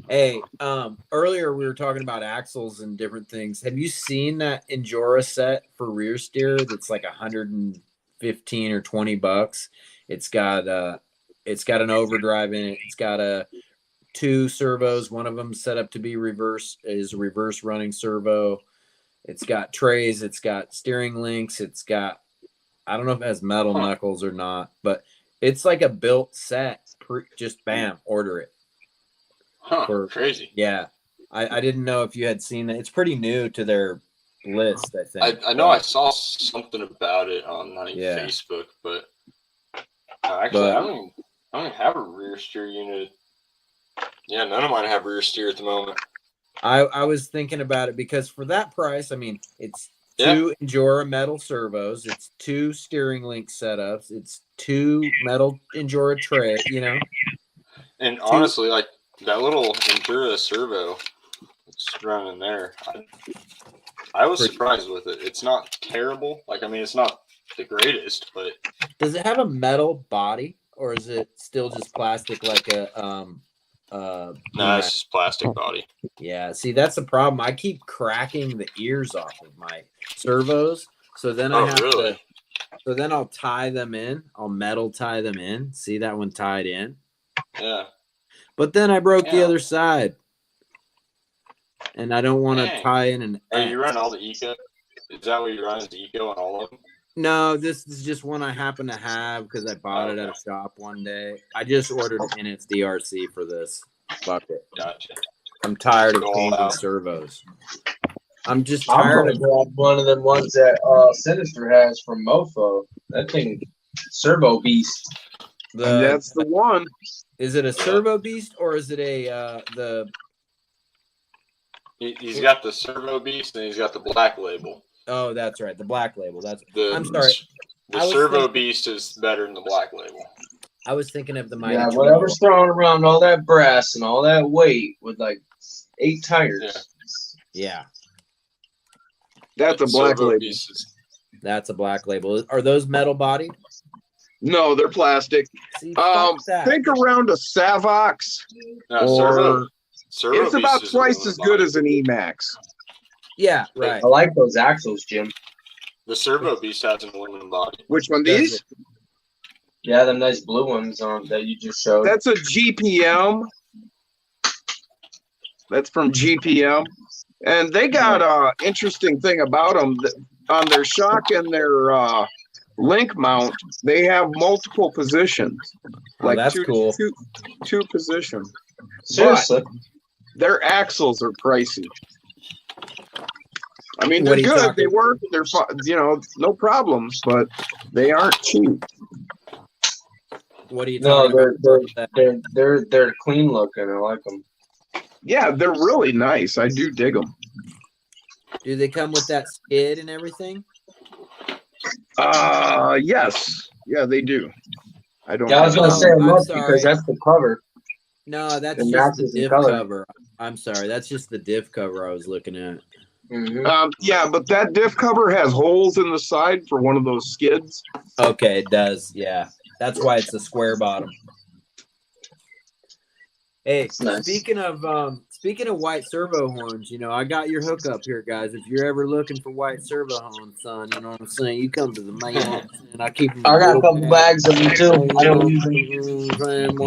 Hey, earlier we were talking about axles and different things. Have you seen that Endura set for rear steer that's like 115 or $20? It's got an overdrive in it. It's got a 2 servos. One of them set up to be reverse running servo. It's got trays. It's got steering links. It's got, I don't know if it has metal knuckles or not, but it's like a built set. Just bam, order it. Crazy. Yeah. I didn't know if you had seen that. It's pretty new to their list, I think. I know I saw something about it on Facebook, but actually, I don't even have a rear steer unit. Yeah, none of mine have rear steer at the moment. I was thinking about it because for that price, I mean, it's 2 Endura metal servos, it's 2 steering link setups, it's 2 metal Endura tray, you know. And honestly, like that little Endura servo that's running there, I was surprised with it. It's not terrible. Like, I mean, it's not the greatest, but does it have a metal body or is it still just plastic like a no, it's just plastic body. Yeah, see, that's the problem. I keep cracking the ears off of my servos, so then I have to. So then I'll tie them in. I'll metal tie them in. See that one tied in? Yeah. But then I broke the other side, and I don't want to tie in an. Are you running all the Eco? Is that what you run? Is the Eco on all of them? No, this is just one I happen to have because I bought it at a shop one day. I just ordered in its DRC for this. Fuck it. Gotcha. I'm tired of changing servos. I'm just tired of one of them ones that Sinister has from Mofo. That thing, Servo Beast. That's the one. Is it a Servo Beast or is it a He's got the Servo Beast and he's got the Black Label. Oh, that's right. The Black Label. I'm sorry. The Servo Beast is better than the Black Label. I was thinking of the Mighty. Yeah, whatever's throwing around all that brass and all that weight with like 8 tires. Yeah. That's a Black Label. That's a Black Label. Are those metal bodied? No, they're plastic. See, think around a Savox. Servo it's about twice as good as an Emax. Yeah, right. I like those axles, Jim. The Servo Beast has an aluminum body. Which one? These? Yeah, them nice blue ones that you just showed. That's a GPM. That's from GPM. And they got an interesting thing about them. On their shock and their link mount, they have multiple positions. Like that's cool. Two positions. Seriously. But their axles are pricey. I mean, they're good. They work. They're, no problems, but they aren't cheap. What are you talking about? They're clean looking. I like them. Yeah, they're really nice. I do dig them. Do they come with that skid and everything? Yes. Yeah, they do. I don't. Yeah, I was gonna say because that's the cover. No, that's just the diff cover. I'm sorry, that's just the diff cover I was looking at. Mm-hmm. Yeah, but that diff cover has holes in the side for one of those skids. Okay, it does. Yeah, that's why it's a square bottom. Hey, nice. Speaking of white servo horns, I got your hookup here, guys. If you're ever looking for white servo horns, son, you know what I'm saying? You come to the main, and I keep them. I got a couple bags of them too. I don't use them.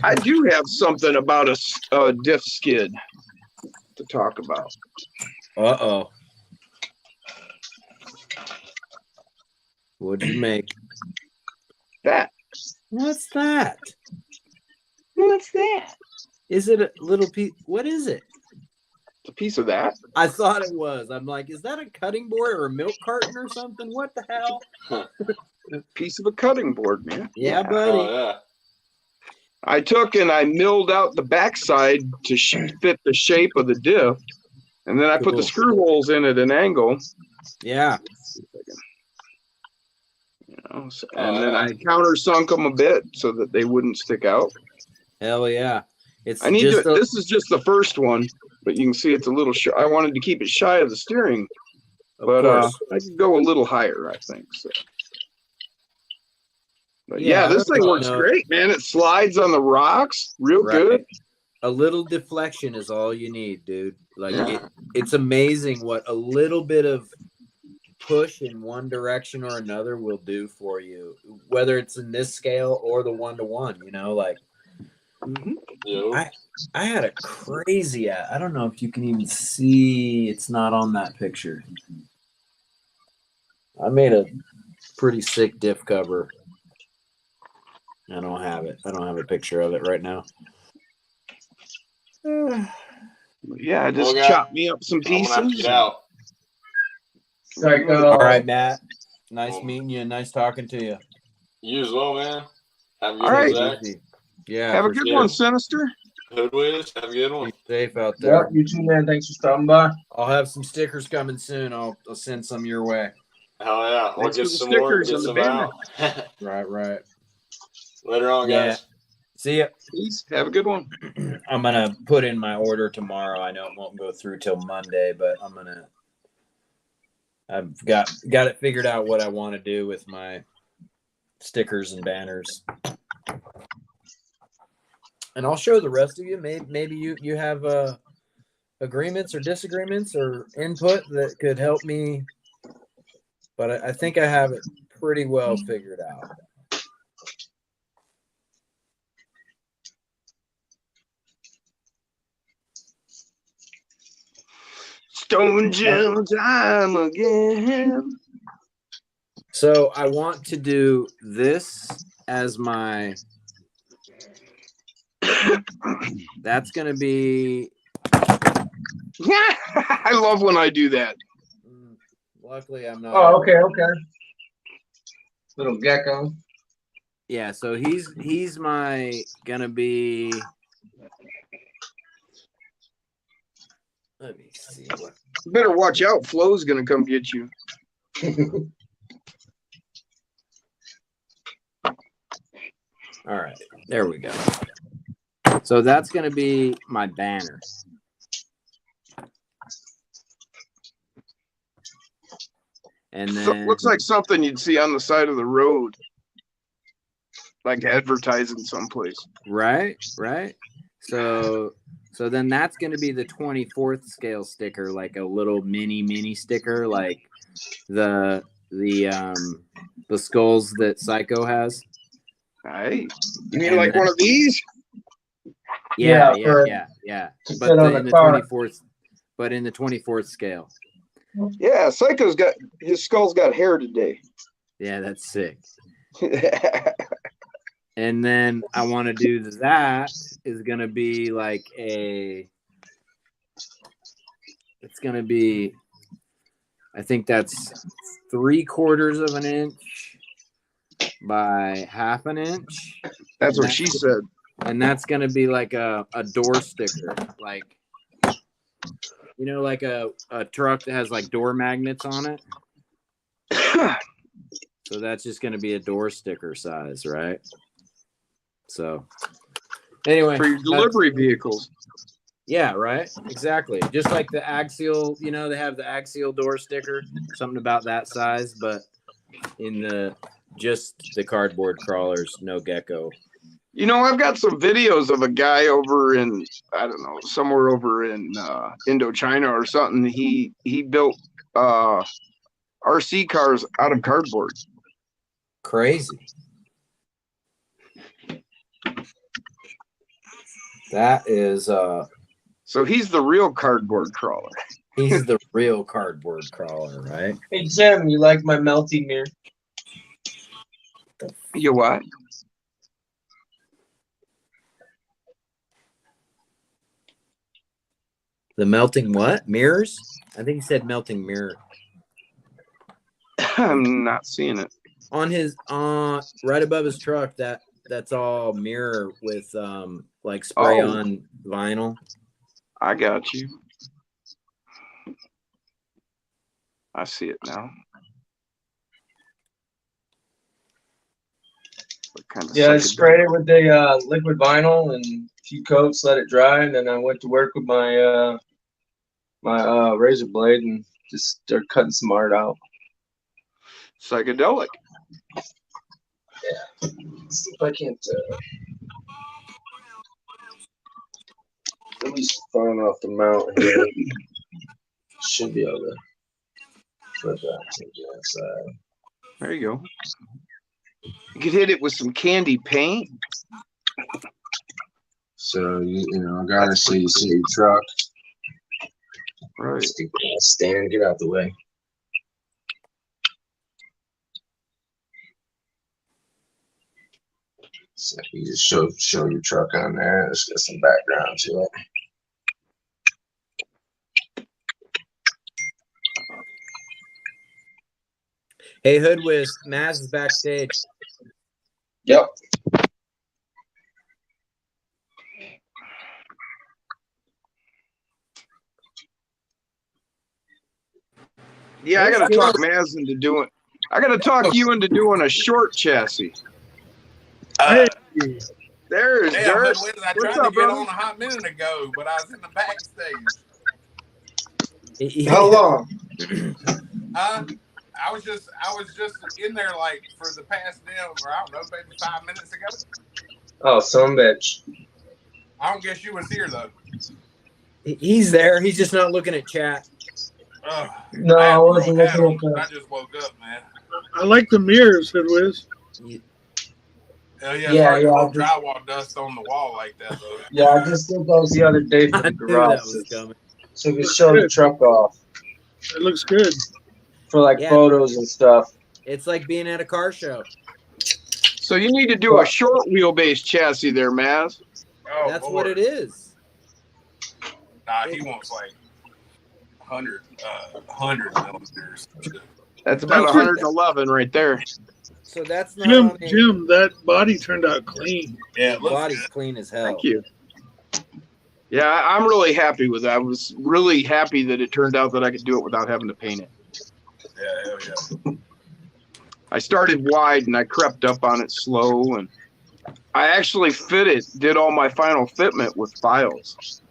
I do have something about a diff skid to talk about. Uh-oh. What'd you make? That. What's that? What's that? Is it a little piece? What is it? It's a piece of that. I thought it was. I'm like, is that a cutting board or a milk carton or something? What the hell? A piece of a cutting board, man. Yeah, buddy. Oh, yeah. I took and I milled out the backside to fit the shape of the diff, and then I put the screw holes in at an angle. Yeah. And then I countersunk them a bit so that they wouldn't stick out. Hell yeah! This is just the first one, but you can see it's a little. I wanted to keep it shy of the steering, but I could go a little higher, I think. So. But yeah, this thing works great, man. It slides on the rocks real good. A little deflection is all you need, dude. Like it's amazing what a little bit of push in one direction or another will do for you, whether it's in this scale or the 1-to-1. Yo. I had a crazy. I don't know if you can even see. It's not on that picture. I made a pretty sick diff cover. I don't have it. I don't have a picture of it right now. Yeah, just Well, chop me up some I'm gonna have to pieces. get out. Psycho. All right, Matt. Nice meeting you. Nice talking to you. You as well, man. Have a good All one, right. Zach. Yeah. Have a for good sure. one, Sinister. Hoodwiz, have a good one. Be safe out Yeah, there. you too, man. Thanks for stopping by. I'll have some stickers coming soon. I'll send some your way. Hell yeah. We'll Thanks get for the some more, stickers get and the some banner. out. Right. Later on, Yeah. guys. See ya. Peace. Have a good one. I'm gonna put in my order tomorrow. I know it won't go through till Monday, but I've got it figured out what I want to do with my stickers and banners. And I'll show the rest of you. Maybe you have agreements or disagreements or input that could help me. But I think I have it pretty well figured out. Stone Gem time again. So I want to do this as my. That's going to be. Yeah, I love when I do that. Luckily, I'm not. Oh, okay. Little gecko. Yeah, so he's my gonna be. Let me see. Better watch out. Flo's gonna come get you. All right, there we go. So that's gonna be my banner. And then Looks like something you'd see on the side of the road, like advertising someplace. Right. So then that's going to be the 24th scale sticker, like a little mini sticker, like the skulls that Psycho has. Hey, you mean like one of these? Yeah. To But fit on the in the car. 24th, but in the 24th scale. Yeah, Psycho's got his skull's got hair today. Yeah, that's sick. And then I want to do that is going to be like it's going to be, I think that's 3/4 of an inch by 1/2 inch. That's what she said. And that's going to be like a door sticker, like, you know, like a truck that has like door magnets on it. So that's just going to be a door sticker size, right? So anyway, for your delivery vehicles. Yeah, right. Exactly. Just like the axial, you know, they have the axial door sticker, something about that size, but in just the cardboard crawlers, no gecko. You know, I've got some videos of a guy over in, I don't know, somewhere over in Indochina or something. He built RC cars out of cardboard. Crazy. That is so he's the real cardboard crawler. He's the real cardboard crawler, right? Hey Jim, you like my melting mirror? You what? The melting what? Mirrors? I think he said melting mirror. I'm not seeing it. On his right above his truck, that's all mirror with like spray on vinyl. I got you. I see it now. Yeah, I sprayed it with the liquid vinyl and a few coats, let it dry, and then I went to work with my my razor blade and just start cutting some art out. Psychedelic. Yeah. Let's see if I can't at least find off the mount here. Should be able to flip that to the outside. There you go. You could hit it with some candy paint. So you know, I gotta see your truck. Right. Stand, get out the way. So you just show your truck on there. Let's get some background to it. Hey, Hoodwiz, Maz is backstage. Yep. Yeah, I gotta talk Maz into doing. I gotta talk you into doing a short chassis. There's Dirk. I tried to get on a hot minute ago, but I was in the backstage. How long? I was just in there like for the past damn, or I don't know, maybe 5 minutes ago. Oh, some bitch. I don't guess you was here though. He's there. He's just not looking at chat. No, I wasn't looking at I just woke up, man. I like the mirrors, Hoodwiz. Hell yeah, drywall dust on the wall like that though. Yeah, I just did those the other day for the garage. So we show the truck off. It looks good. For like photos and stuff. It's like being at a car show. So you need to do a short wheelbase chassis there, Maz. Oh, that's Lord. What it is. Nah, he wants like 100 millimeters. That's about 111 right there. So that's not Jim, that body turned out clean. Yeah, the body's clean as hell. Thank you. Yeah, I'm really happy with that. I was really happy that it turned out that I could do it without having to paint it. Yeah, hell yeah. I started wide and I crept up on it slow, and I actually did all my final fitment with files.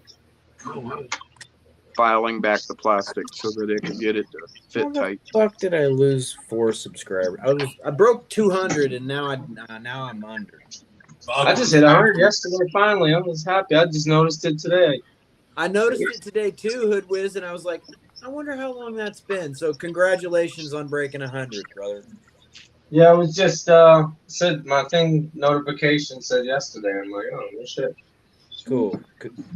Filing back the plastic so that it could get it to fit tight. How the fuck did I lose 4 subscribers? I broke 200 and now I'm under. I just hit 100 yesterday. Finally, I was happy. I just noticed it today. I noticed it today too, Hoodwiz, and I was like, I wonder how long that's been. So congratulations on breaking 100, brother. Yeah, it was just said my thing notification said yesterday. I'm like, oh no shit. Cool.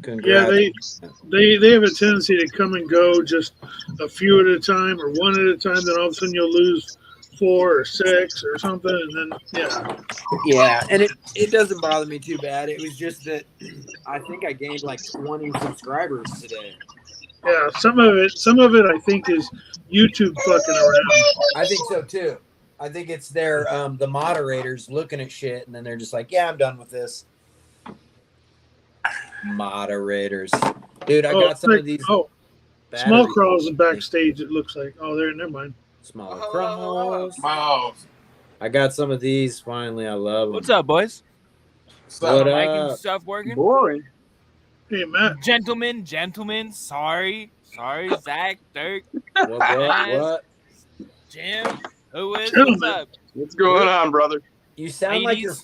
Yeah, they have a tendency to come and go just a few at a time or one at a time. Then all of a sudden you'll lose 4 or 6 or something, and then yeah, and it doesn't bother me too bad. It was just that I think I gained like 20 subscribers today. Yeah, some of it I think is YouTube fucking around. I think so too. I think it's their the moderators looking at shit and then they're just like, yeah, I'm done with this. Moderators, dude, I got some of these. Oh, Small Crawls is backstage. It looks like. Oh, there. Never mind. Small Crawls. I got some of these. Finally, I love them. What's up, boys? What mic up? and stuff working? Boring. Hey, Matt. Gentlemen. Sorry, Zach, Dirk. What? Jim. Who is? What's up? What's going on, brother? You sound like you're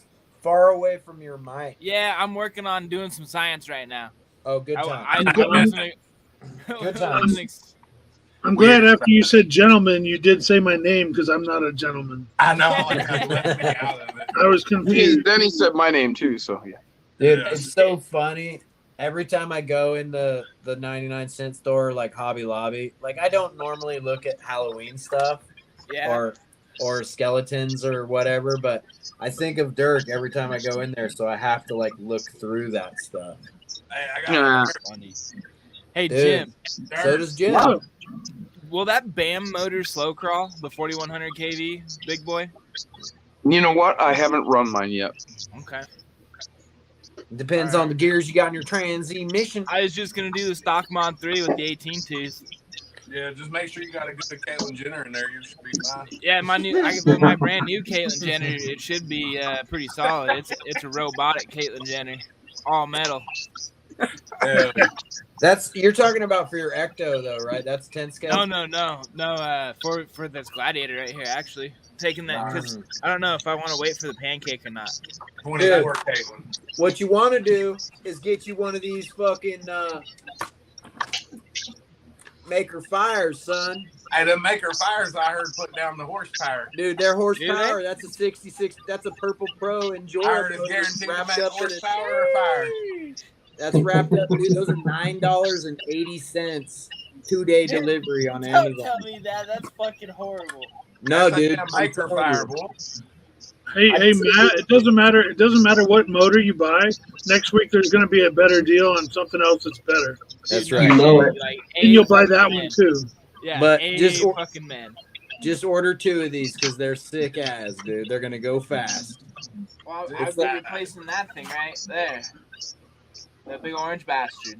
far away from your mic. Yeah, I'm working on doing some science right now. Oh, good time. Good time. I'm glad after you said gentleman, you did say my name because I'm not a gentleman. I know. I was confused. Then he said my name too, so yeah. Dude, it's so funny. Every time I go in the 99-cent store, like Hobby Lobby, like I don't normally look at Halloween stuff or skeletons or whatever, but I think of Dirk every time I go in there, so I have to like look through that stuff. Hey, Dude, Jim. So does Jim. Wow. Will that BAM motor slow crawl, the 4100 kV, big boy? You know what? I haven't run mine yet. Okay. Depends on the gears you got in your transmission. I was just going to do the stock Mod 3 with the 18 twos. Yeah, just make sure you got a good Caitlyn Jenner in there. You should be fine. Yeah, my brand new Caitlyn Jenner, it should be pretty solid. It's a robotic Caitlyn Jenner, all metal. Yeah. You're talking about for your Ecto though, right? That's 10 scale. No. For this Gladiator right here, actually taking that because I don't know if I want to wait for the pancake or not. Dude, what you want to do is get you one of these fucking Maker Fires, son. Hey, the Maker Fires, I heard, put down the horsepower. Dude, their horsepower, that's a 66. That's a Purple Pro. Enjoy. I heard it's guaranteed to make horsepower or fire. That's wrapped up, dude. Those are $9.80 2-day delivery on Don't Amazon. tell me that. That's fucking horrible. No, That's a dude. damn I'm Maker telling you. Fireball. Hey, Matt, it doesn't matter. It doesn't matter what motor you buy. Next week there's going to be a better deal on something else that's better. That's Dude, right. You know it. Like, And you'll buy fucking that man. one too. Yeah, But just fucking man. Just order 2 of these because they're sick as, dude. They're gonna go fast. Well, Dude, I'll be replacing that thing right there. That big orange bastard.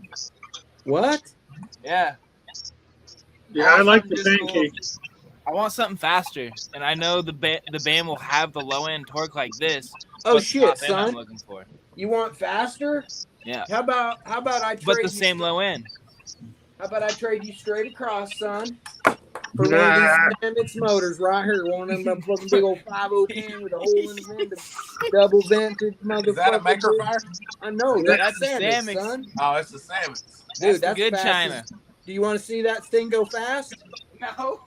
What? Yeah. Yeah, I like the Just a little- pancakes. I want something faster, and I know the BAM will have the low end torque like this. Oh but the shit, top end I'm son! looking for. You want faster? Yeah, How about I trade but the you same low end. How about I trade you straight across, son? For one of these Stamets motors right here, one of them fucking big old 510 with a hole in the vent, the double vented motherfucker. Is that a Maker dude. Fire? I know That's that's the Stamets, Stamets. son. Oh, it's the Salmons. Dude, That's the good fast China. as- Do you want to see that thing go fast? No.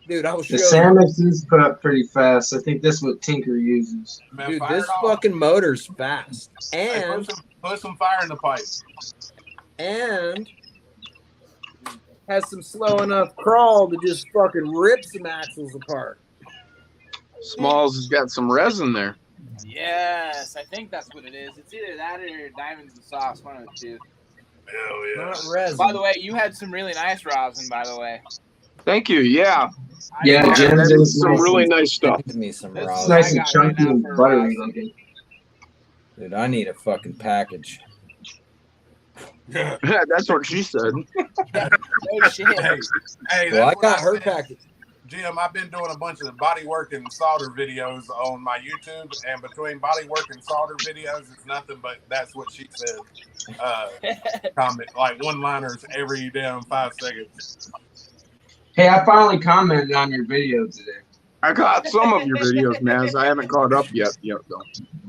Dude, I will show The you. Samus is put up pretty fast. I think that's what Tinker uses. Man, Dude, fire this it off. fucking motor's fast. Hey, And put some fire in the pipe. has some slow enough crawl to just fucking rip some axles apart. Smalls has got some resin there. Yes, I think that's what it is. It's either that or diamonds and sauce, one of the two. Hell yeah. Not resin. By the way, you had some really nice rosin, by the way. Thank you. Yeah. Yeah, Yeah, Jim's that's is some nice really and, nice stuff. Give me some This raw. it's is nice I and got chunky right now and for buttery rosin. looking. Dude, I need a fucking package. That's what she said. Oh shit. Hey, Well, I that's what got her said. package. Jim, I've been doing a bunch of body work and solder videos on my YouTube, and between body work and solder videos, it's nothing but that's what she said. Comment like one-liners every damn 5 seconds. Hey, I finally commented on your video today. I caught some of your videos, Maz. I haven't caught up yet though.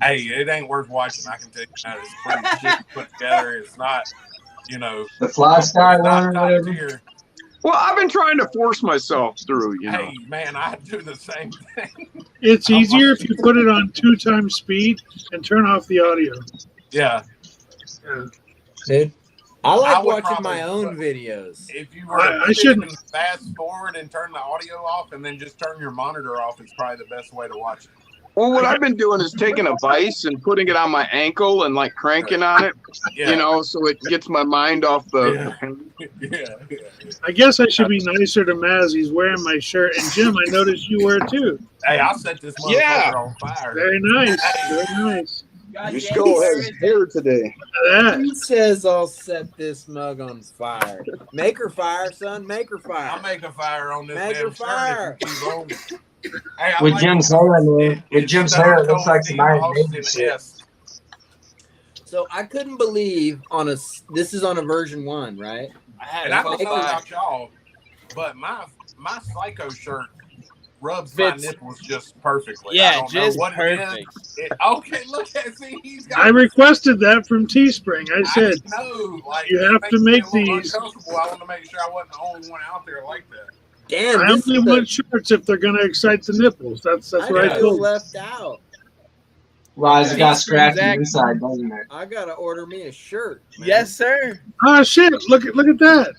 Hey, it ain't worth watching. I can tell you that. It's pretty shit put together. It's not, you know, The Fly Sky it's one not or top whatever. tier. Well, I've been trying to force myself through, you know. Hey, man, I do the same thing. It's easier if you put it on 2 times speed and turn off the audio. Yeah. Dude, I I like would watching my probably own put- videos. If you were I to shouldn't. fast forward and turn the audio off and then just turn your monitor off, it's probably the best way to watch it. Well, what I've been doing is taking a vise and putting it on my ankle and like cranking on it, Yeah. you know, so it gets my mind off the. Yeah. I guess I should be nicer to Maz. He's wearing my shirt. And Jim, I noticed you wear it too. Hey, I'll set this motherfucker Yeah. on fire. Very nice. Very nice. God Your damn skull it, has hair today. Look at that. He says I'll set this mug on fire. Make her fire, son. Make her fire. I'll make a fire on this Make damn her fire. shirt if you keep on. Hey, I With like Jim's the- hair, man. With it's Jim's Stone hair, it looks Cold like Steve some Iron Austin Maiden shit. S. So I couldn't believe this is on a version 1, right? I had And a I don't know full about y'all, but my Psycho shirt rubs Fits. my nipples just perfectly. I Yeah, don't just know what it is. perfect. Okay, look at see he's got. I requested that from Teespring. I said, know, like, you it have makes to me make a little these. uncomfortable. I want to make sure I wasn't the only one out there like that. Damn, I this only is want shirts if they're going to excite the nipples. That's I what I feel told him. left out. Well, it's got Teespring's scratchy act- inside, doesn't it? I gotta order me a shirt. man. Yes, sir. Oh, shit. Look at that.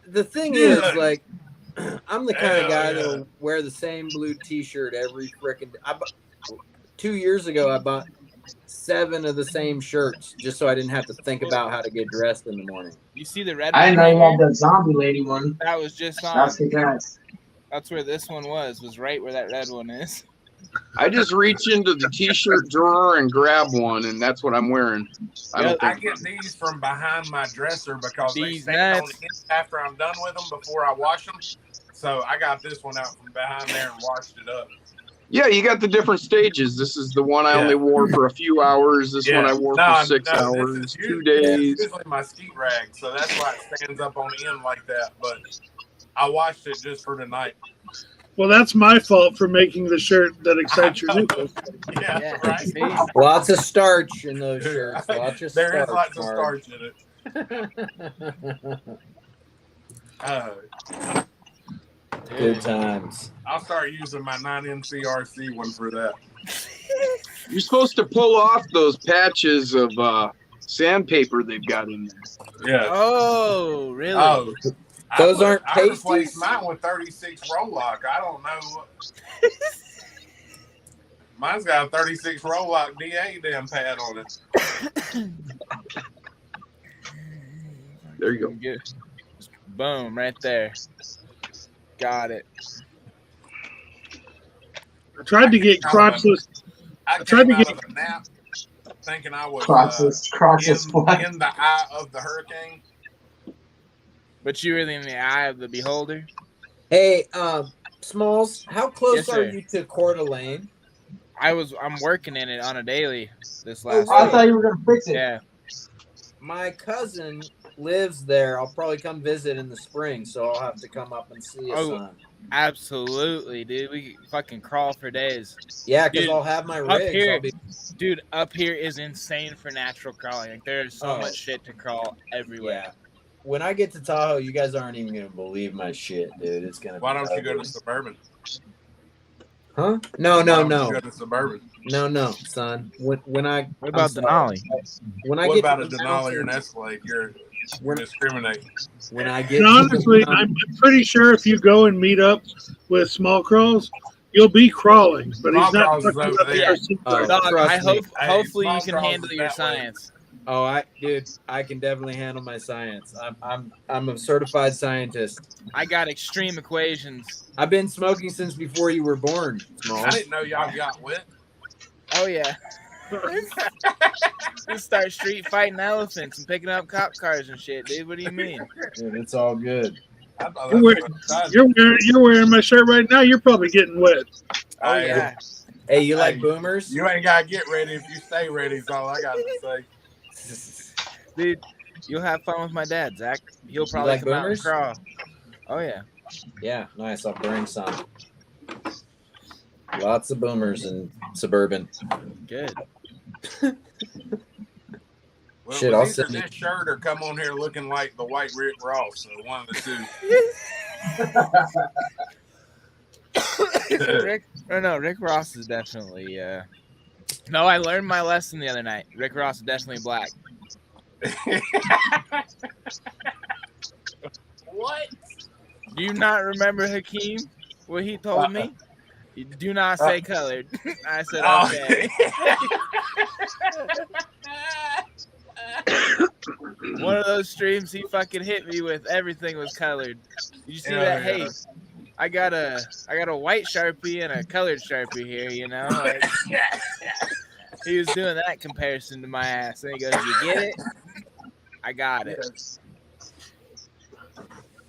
The thing Yeah. is, like, I'm the kind of Hell guy yeah. that'll wear the same blue T-shirt every freaking. 2 years ago, I bought 7 of the same shirts just so I didn't have to think about how to get dressed in the morning. You see the red I one didn't know right you here? had the zombie lady one. That was just on. That's the guy. That's where this one was right where that red one is. I just reach into the t-shirt drawer and grab one, and that's what I'm wearing. I don't I think. get these from behind my dresser because they These stand on nuts. the end after I'm done with them before I wash them. So I got this one out from behind there and washed it up. Yeah, you got the different stages. This is the one I only wore for a few hours. This one I wore for 6 hours, this is 2 This days. is usually my skeet rag, so that's why it stands up on the end like that. But I washed it just for tonight. Well, that's my fault for making the shirt that excites your nipples. Yeah, Yeah, right. see? Lots of starch in those shirts. Lots of There starch. is lots of Mark. starch in it. Good times. I'll start using my 9NCRC one for that. You're supposed to pull off those patches of sandpaper they've got in there. Yeah. Oh, really? Oh, Those aren't I pasties? replaced mine with 36 roll lock. I don't know what. Mine's got a 36 roll lock DA damn pad on it. There you go. Just boom, right there. Got it. I tried to get crotchless. I tried came to out get- of a nap thinking I was Crotchless flag. in the eye of the hurricane. But you were in the eye of the beholder. Hey, Smalls, how close Yes, are sir. you to Coeur d'Alene? I'm working in it on a daily this last I week. thought you were gonna fix it. Yeah. My cousin lives there. I'll probably come visit in the spring, so I'll have to come up and see his Oh, son. absolutely, dude. We could fucking crawl for days. Yeah, because Dude, I'll have my up rigs. here, I'll be... dude, up here is insane for natural crawling. Like there is so Oh. much shit to crawl everywhere. Yeah. When I get to Tahoe, you guys aren't even gonna believe my shit, dude. It's gonna. Why be don't you go ugly. to Suburban? Huh? No, Why no, don't no, you go to Suburban? no, son. When I What about I'm Denali? sorry. When I What get about to a the Denali or an mountains- Escalade? You're We're- discriminating. when I get And to the honestly, mountains- I'm pretty sure if you go and meet up with Small Crawls, you'll be crawling, but Small he's not Crawls is fucking over up there. there. Oh, Dog, trust I me. hope Hey, hopefully you small can crawls handle is your that way. science. Oh, dude, I can definitely handle my science. I'm a certified scientist. I got extreme equations. I've been smoking since before you were born, Small. I didn't know y'all got wet. Oh yeah. Let's start street fighting elephants and picking up cop cars and shit, dude. What do you mean? Dude, it's all good. I thought You're wearing, you're wearing my shirt right now. You're probably getting wet. Oh yeah. Hey, you like Hey, boomers? You ain't gotta get ready if you stay ready. Is all I gotta say. Dude, you'll have fun with my dad, Zach. He'll probably like come out and boomers? crawl. Oh yeah. Yeah, nice. I'll bring some. Lots of boomers in Suburban. Good. Well, Shit, it I'll was either send you. this shirt or come on here looking like the white Rick Ross. So one of the two. Rick Ross is definitely No, I learned my lesson the other night. Rick Ross is definitely black. What? Do you not remember Hakeem? What he told me? You do not say colored. I said okay. One of those streams he fucking hit me with everything was colored. Did you see that? Hey, I got a white Sharpie and a colored Sharpie here, you know? Like, he was doing that comparison to my ass. And he goes, "You get it? I got it."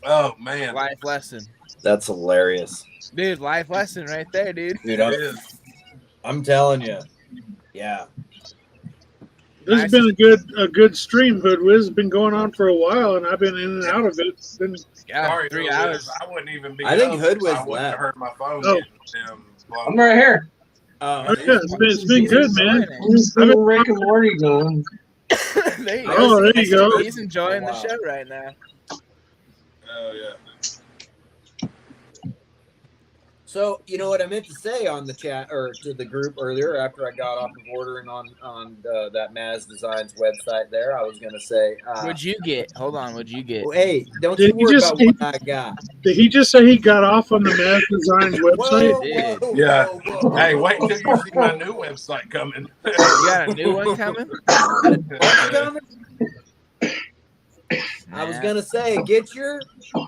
Oh man. Life lesson. That's hilarious. Dude, life lesson right there, dude. Dude, I'm telling you. Yeah. This has been a good stream, Hoodwiz. It's been going on for a while, and I've been in and out of it. It's been Sorry, 3 Hoodwiz. hours. I wouldn't even be. I think up. Hoodwiz I wouldn't have left. heard my phone. Oh. getting blown. I'm right here. Oh, yeah, it's been good, man. Who's the Rick and Morty going? There you go. Oh, there you go. He's enjoying Wow. the show right now. Oh yeah. So, you know what I meant to say on the chat or to the group earlier after I got off of ordering on that Maz Designs website there, I was going to say. What'd you get? Hold on. What'd you get? Hey, don't Did you he worry just- about what I got. Did he just say he got off on the Maz Designs website? did. Yeah. whoa. Hey, wait till you see my new website coming. You got a new one coming? I was going to say, get your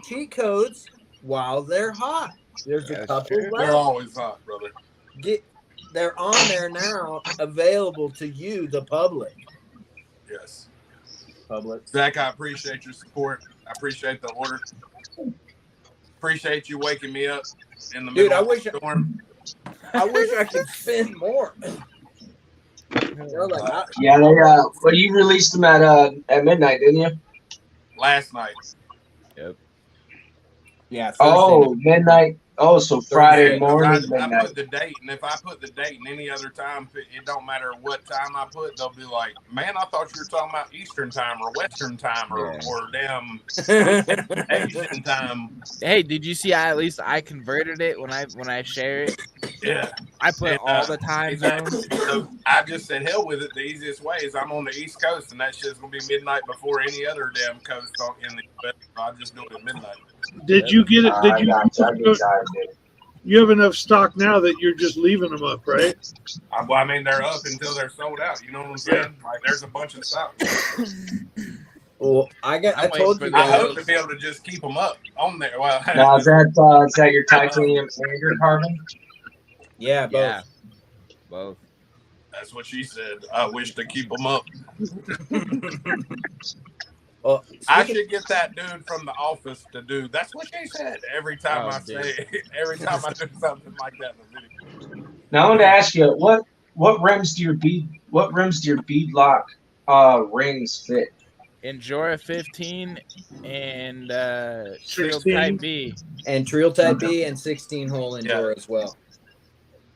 cheat codes while they're hot. There's a That's couple true. They're left. always hot, brother. They're on there now, available to you, the public. Yes. Public. Zach, I appreciate your support. I appreciate the order. Appreciate you waking me up in the Dude, middle I of wish the storm. I wish I could spend more. They're like, Yeah, they well, you released them at midnight, didn't you? Last night. yeah. Thursday Oh, midnight. Oh, so Friday Yeah, morning, I midnight. put the date, and if I put the date in any other time, it don't matter what time I put. They'll be like, "Man, I thought you were talking about Eastern time or Western time or damn Asian time." Hey, did you see? At least I converted it when I share it. Yeah, I put And, all the time zones. So I just said, "Hell with it." The easiest way is I'm on the East Coast, and that shit's gonna be midnight before any other damn coast in the US. So I just do it at midnight. Did you get it? Did I you? got you. I get you. I get it. You have enough stock now that you're just leaving them up, right? I mean, they're up until they're sold out. You know what I'm saying? Like, there's a bunch of stock. Well, I told you I hope guys. to be able to just keep them up on there. Well, Now is that your titanium and your carbon? Yeah, both. Yeah, both. That's what she said. I wish to keep them up. Well, I should get that dude from the office to do. That's what she said every time I dude. say. Every time I do something like that in the video. Now I want to ask you, what rims do your beadlock rings fit? Enjora 15 and Trio 16. Type B. And Trio Type B and 16-hole Enduro as well.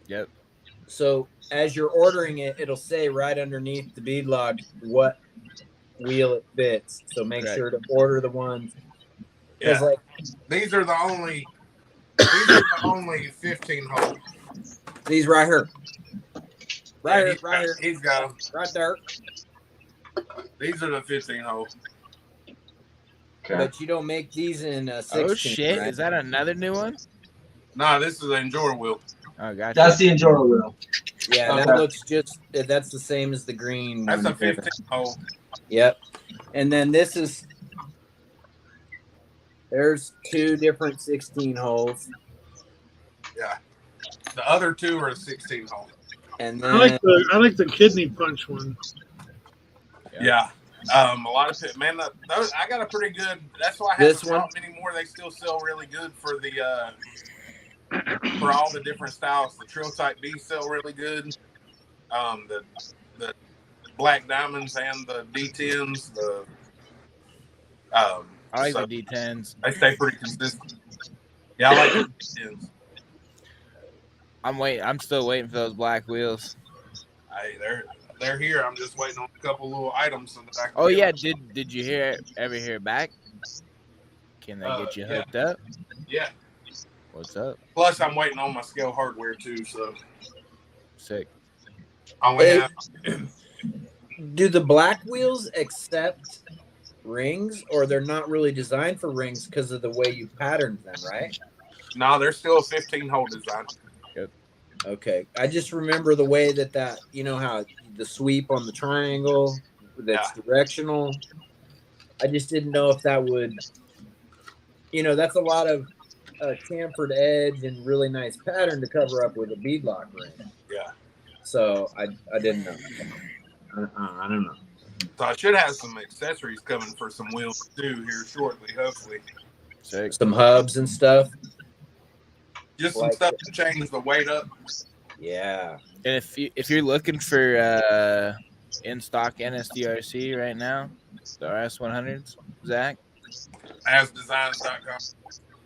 Yep. So as you're ordering it, it'll say right underneath the beadlock what wheel it fits. So make Right. sure to order the ones. Yeah. Like, These are the only 15 holes. these right here. Right here, right here. He's got them. Right there. These are the 15 holes. Okay. But you don't make these in 16. Oh shit! right? Is that another new one? Nah, this is an Enduro wheel. Oh, gotcha. That's the Enduro wheel. Yeah, Okay. that looks that's the same as the green. That's one a there. 15 hole. Yep. And then there's two different 16 holes. Yeah. The other two are a 16 hole. And I then like the kidney punch one. Yeah. A lot of it, man. Those, I got a pretty good. That's why I This haven't one? brought many more. They still sell really good for the for all the different styles. The Trail Type B sell really good. The Black Diamonds and the D10s. I like so the D10s. they stay pretty consistent. Yeah, I like the D10s. I'm still waiting for those black wheels. Hey, they're here. I'm just waiting on a couple little items so that I can. Oh get yeah, them. did you ever hear back? Can they get you Yeah. hooked up? Yeah. What's up? Plus, I'm waiting on my scale hardware too. So Sick. I only Hey. have. do the black wheels accept rings, or they're not really designed for rings because of the way you patterned them, right? No, they're still a 15 hole design. Okay. I just remember the way that you know how the sweep on the triangle that's directional. I just didn't know if that would, that's a lot of chamfered edge and really nice pattern to cover up with a beadlock ring. Yeah. So I didn't know. I don't know. So I should have some accessories coming for some wheels too here shortly, hopefully. Sick. Some hubs and stuff. Just some Like stuff to change the weight up. Yeah. And if you're looking for in stock NSDRC right now, the RS100s, Zach. AsDesigns.com.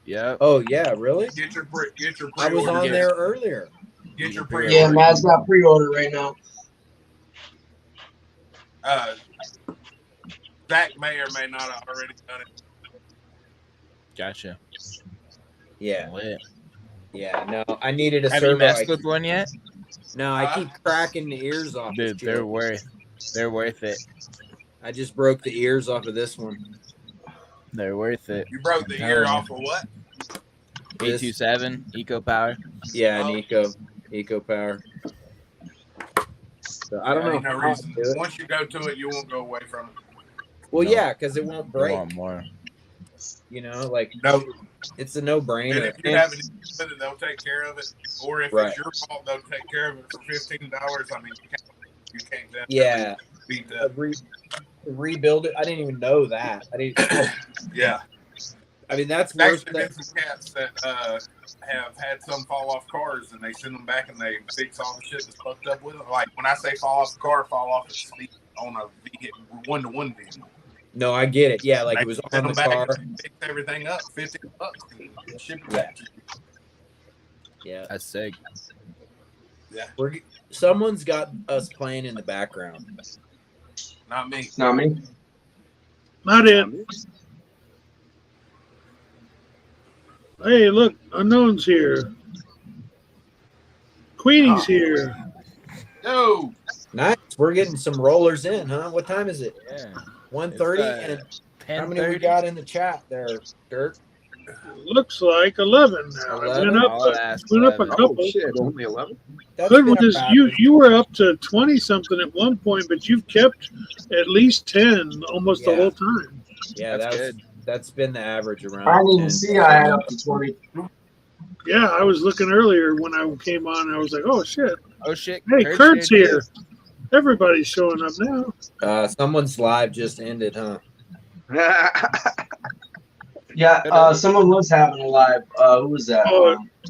Yep. Oh yeah, really? Get your pre-order. I was on there earlier. Get your pre-order. Yeah, Matt's got pre-order right now. Zach may or may not have already done it. Gotcha. Yeah. Lit. Yeah. No, I needed a Have servo. you messed with one yet? No, I keep cracking the ears off. Dude, this they're chick. worth it. I just broke the ears off of this one. They're worth it. You broke the ear off of what? 827 Eco Power. Yeah, an Eco Power. So I don't know. Ain't no how reason. to do it. Once you go to it, you won't go away from it. Well, No. yeah, because it won't I break. want more. Like No. it's a And no-brainer. if you have an issue with it, they'll take care of it. Or if Right. it's your fault, they'll take care of it for $15. I mean, you can't Yeah. beat that. Rebuild it. I didn't even know that. Yeah. I mean, that's There's worse actually than been some cats that have had some fall off cars, and they send them back and they fix all the shit that's fucked up with it. Like when I say fall off the car, fall off the speed on a vehicle, one-to-one vehicle. No, I get it. Yeah, like They it was send on the them back car. and fix everything up, $50 and ship it Yeah. back to you. Yeah, that's sick. Yeah. Someone's got us playing in the background. Not me. Not me. Not it. Hey, look, Unknown's here. Queenie's here. Yo. Nice. We're getting some rollers in, huh? What time is it? Yeah. 1:30. And how many we got in the chat there, Dirk? Looks like 11 now. 11? Went up a couple. Oh, shit, only 11? Hood was you were up to 20 something at one point, but you've kept at least 10 almost the whole time. Yeah, that's been the average around. I didn't even 10. see I had up to 20. Yeah, I was looking earlier when I came on. And I was like, oh shit. Oh shit. Hey, Kurt's here. Everybody's showing up now. Someone's live just ended, huh? Yeah, someone was having a live. Who was that?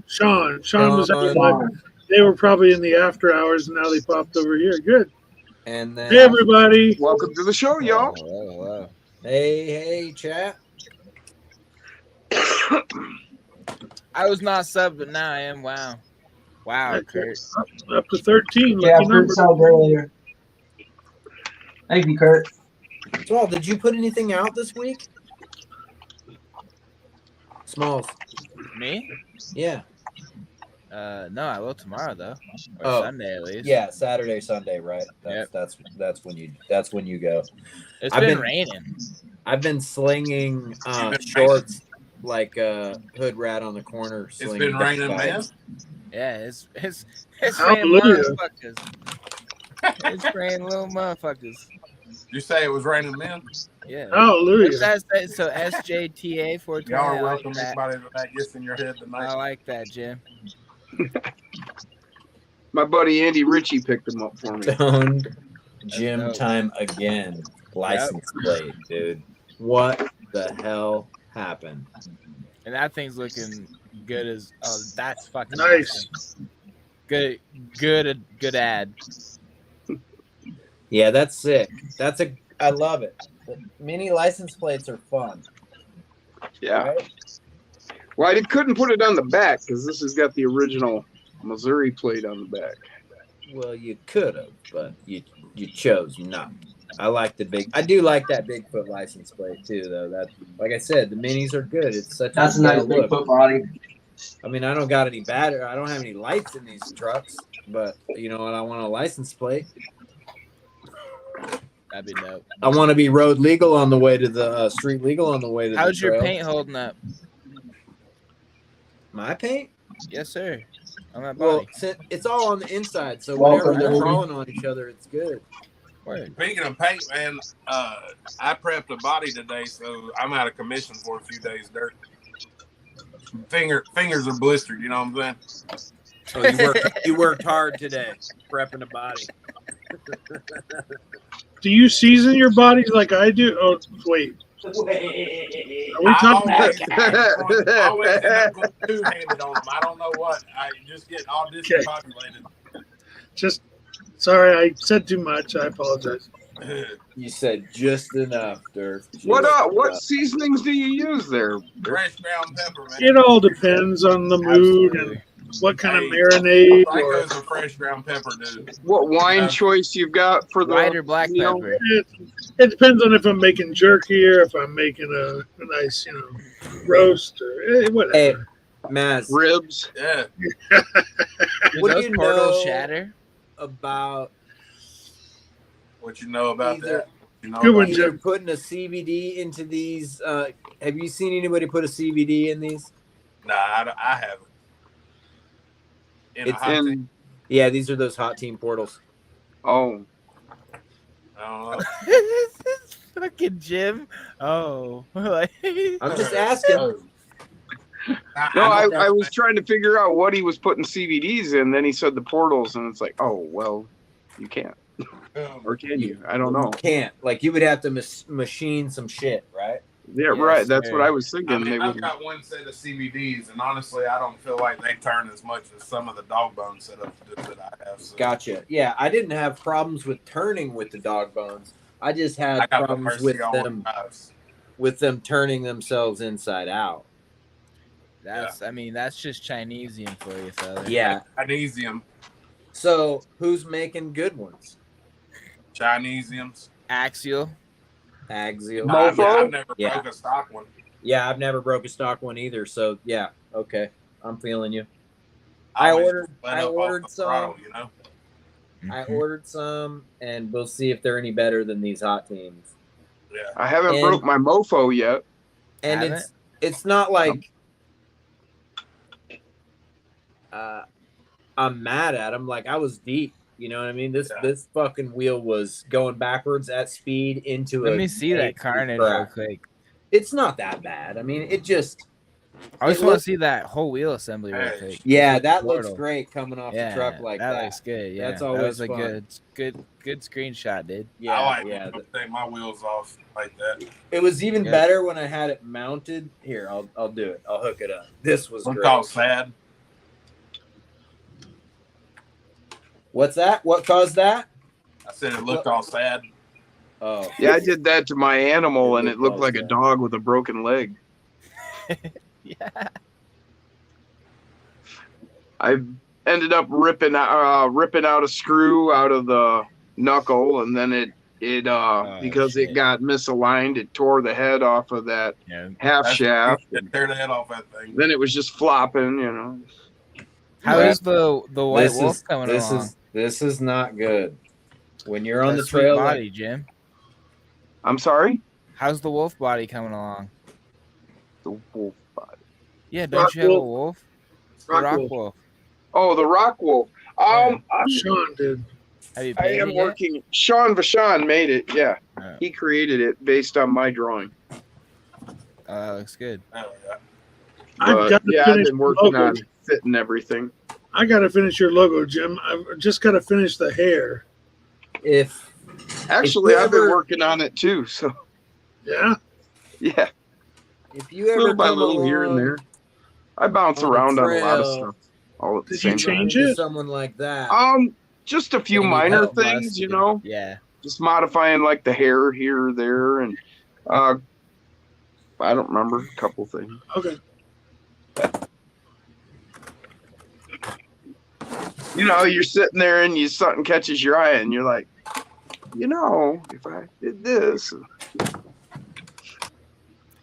Sean. Sean was having live. They were probably in the after hours, and now they popped over here. Good. And then, hey, everybody. Welcome to the show, y'all. Hey, chat. I was not sub, but now I am. Wow, Kurt. Up to 13. Yeah, Lucky number. Kurt subbed earlier. Thank you, Kurt. Well, did you put anything out this week? Smalls. Me? Yeah. No, I will tomorrow though, or Sunday at least. Yeah, Saturday, Sunday, right? That's when you go. It's been raining. I've been slinging shorts like Hood Rat on the corner. It's been raining, man. Yeah, it's raining motherfuckers. It's raining little motherfuckers. You say it was raining men? Yeah. Hallelujah. So SJTA 420. Y'all are I welcome. like Everybody that gets in your head tonight. I like that, Jim. My buddy Andy Ritchie picked them up for me. Stoned Jim time again. License plate, dude. What the hell happened? And that thing's looking good as that's fucking nice. Awesome. Good ad. Yeah, that's sick. I love it. Mini license plates are fun. Yeah. Right? Well, I couldn't put it on the back because this has got the original Missouri plate on the back. Well, you could have, but you chose not. I do like that Bigfoot license plate too, though. That, like I said, the minis are good. It's such a nice Bigfoot body. I mean, I don't got any battery. I don't have any lights in these trucks, but you know what? I want a license plate. That'd be dope. I want to be road legal on the way to the street legal on the way to How's the trail. your paint holding up? My paint? Yes, sir. On that body. Well, it's all on the inside, so whenever they're crawling on each other, it's good. Speaking of paint, man, I prepped a body today, so I'm out of commission for a few days, Dirk. Fingers are blistered, you know what I'm saying? So you worked hard today, prepping a body. Do you season your bodies like I do? Oh, wait. Are we talking I always end up going two-handed on them. I don't know what. I just get all discombobulated. Just sorry, I said too much. I apologize. You said just enough, Dirk. What seasonings do you use there? Fresh ground pepper, man. It all depends on the mood and what kind of marinade. Psycho's a fresh ground pepper, dude. What wine choice you've got for the white or black pepper? It depends on if I'm making jerky or if I'm making a nice, roast or whatever. Hey, Maz. Ribs. Yeah. What do you know shatter about? What you know about that? You know Good one, You're Jim. putting a CBD into these. Have you seen anybody put a CBD in these? Nah, I haven't. Yeah, these are those Hot Team portals. Oh. I don't know. Fucking Jim. Oh. I'm just asking. No, I was trying to figure out what he was putting CBDs in. Then he said the portals, and it's like, oh, well, you can't. Or can you? I don't know. You can't. Like, you would have to machine some shit, right? Yeah, right. That's what I was thinking. I mean, I've got one set of CBDs, and honestly, I don't feel like they turn as much as some of the dog bone setups that I have. So. Gotcha. Yeah, I didn't have problems with turning with the dog bones. I just had problems with them turning themselves inside out. That's I mean that's just Chinesium for you, fella. Yeah. Chinesium. So who's making good ones? Chinesiums. Axial. Axial. I've never broke a stock one. Yeah, I've never broke a stock one either. So yeah, okay, I'm feeling you. I ordered some. Throttle, you know? I ordered some, and we'll see if they're any better than these hot teams. Yeah. I haven't broke my mofo yet. And it's not like I'm mad at them. Like I was deep. You know what I mean? This fucking wheel was going backwards at speed into Let me see that carnage real quick. It's not that bad. I mean, it just. I just want to see that whole wheel assembly real quick. Yeah, that looks great coming off the truck like that. That looks good. Yeah, that's always that was fun. a good screenshot, dude. Yeah, I like to take my wheels off like that. It was even better when I had it mounted. Here, I'll do it. I'll hook it up. This was Looked great. all sad. What's that? What caused that? I said it looked all sad. Oh. Yeah, I did that to my animal, and it looked like a dog with a broken leg. Yeah. I ended up ripping out a screw out of the knuckle, and then it because it got misaligned, it tore the head off of that half shaft. Tear the head off that thing. Then it was just flopping, you know. How is the white wolf coming along? This is not good. When you're on That the trail, sweet body, Jim. I'm sorry? How's the wolf body coming along? The wolf body. Yeah, don't you have a wolf? Rock wolf. Oh, the rock wolf. Sean did. Have you I painted am it? working. Sean Vachon made it. Yeah, he created it based on my drawing. Oh, that looks good. But, I've been working on fitting everything. I got to finish your logo, Jim. I've just got to finish the hair. Actually, I've been working on it too. So yeah. If you ever little by come little here and along there, I bounce on the around on a lot of trail, stuff all at the Did same you time. change it? someone like that. Just a few They need minor help things, you know. Yeah. Just modifying like the hair here or there, and I don't remember a couple things. Okay. You know, you're sitting there and something catches your eye, and you're like, you know, if I did this.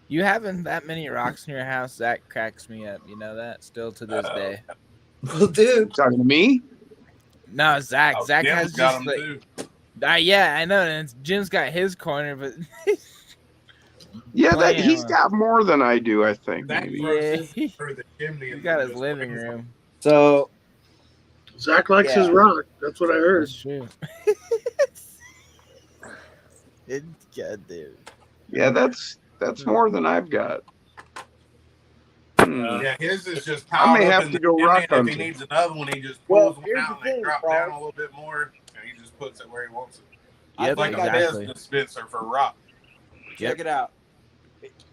You having that many rocks in your house, that cracks me up. You know that still to this day. Well, dude, talking to me? No, Zach. Zach Jim's has got just them like, too. yeah, I know. And Jim's got his corner, but Yeah, he's got more than I do, I think. That Maybe. yeah, for the chimney. he's got his living room. So Zach likes his rock. That's what I heard. That's true. God damn. Yeah, that's more than I've got. Yeah, his is just I piled may up have in to the go chimney, rock and if he hunting. needs another one, he just Well, pulls one here's out the and they thing, drop Paul. down a little bit more, and he just puts it where he wants it. Yep, It's like exactly. a dispenser for rock. check it out.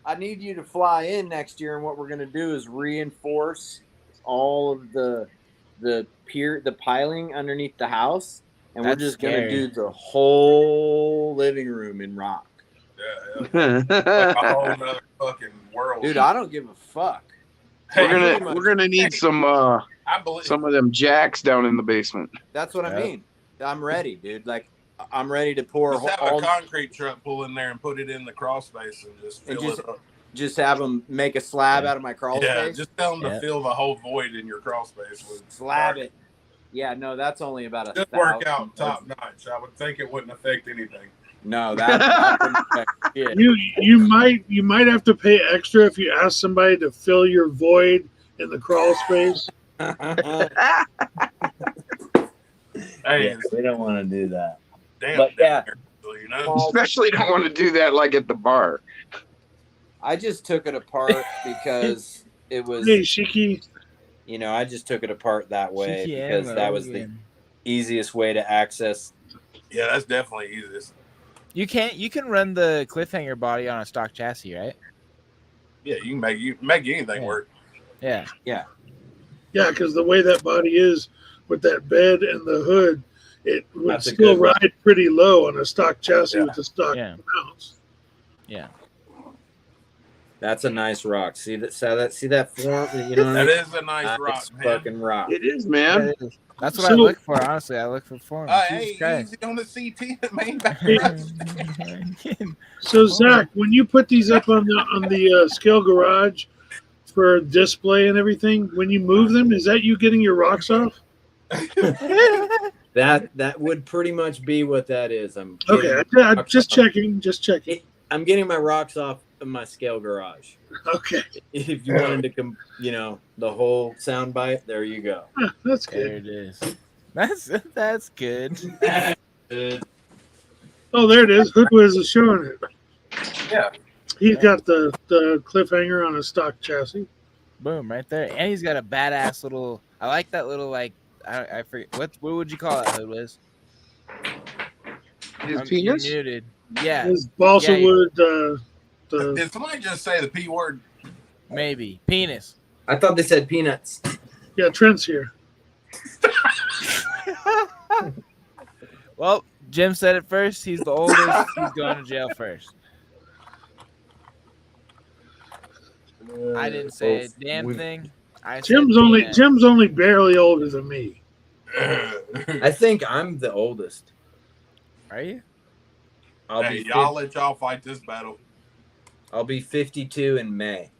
I need you to fly in next year, and what we're going to do is reinforce all of the piling underneath the house, and That's we're just going to scary. do the whole living room in rock. Yeah, like a whole nother fucking world. Dude, I don't give a fuck. We're gonna need some I believe some of them jacks down in the basement. That's what I Yeah. mean. I'm ready, dude. Like, I'm ready to pour just have all. a concrete truck pull in there and put it in the crawl space and just fill it up. Just have them make a slab out of my crawl Yeah, space. just tell them to Yeah. fill the whole void in your crawl space with Slab it. Yeah, no, that's only about a Just work 1,000. out top notch. I would think it wouldn't affect anything. No, that wouldn't affect shit. You might have to pay extra if you ask somebody to fill your void in the crawl space. Hey, we don't want to do that. damn, But yeah, you know. Especially don't want to do that like at the bar. I just took it apart because it was, Hey, Shiki. you know, I just took it apart that way Shiki because and that was the Logan. easiest way to access. Yeah, that's definitely easiest. You can run the cliffhanger body on a stock chassis, right? Yeah, you can make anything work. Yeah. Yeah, because the way that body is with that bed and the hood, it would That's a still good one. ride pretty low on a stock chassis Yeah. with a stock Yeah. mounts. Yeah. That's a nice rock. See that? See that form? You know what I That mean? is a nice rock, Nice man. fucking rock. It is, man. That's what I look for. Honestly, I look for form. Hey, easy on the CT, man. Back So Zach, when you put these up on the scale garage for display and everything, when you move them, is that you getting your rocks off? That would pretty much be what that is. I'm just checking. I'm getting my rocks off of my scale garage. Okay. If you wanted to come, the whole sound bite, there you go. That's good. There it is. That's good. Oh, there it is. Hoodwiz is showing it. Yeah. He's got the cliffhanger on a stock chassis. Boom, right there. And he's got a badass little. I like that little I forget what would you call it, Hoodwiz? His penis? You're muted. Yeah. His balsa wood. Did somebody just say the P word? Maybe penis. I thought they said peanuts. Yeah, Trent's here. Well, Jim said it first. He's the oldest. He's going to jail first. I didn't say a damn thing. Jim's only barely older than me. I think I'm the oldest. Are you? Y'all let y'all fight this battle. I'll be 52 in May.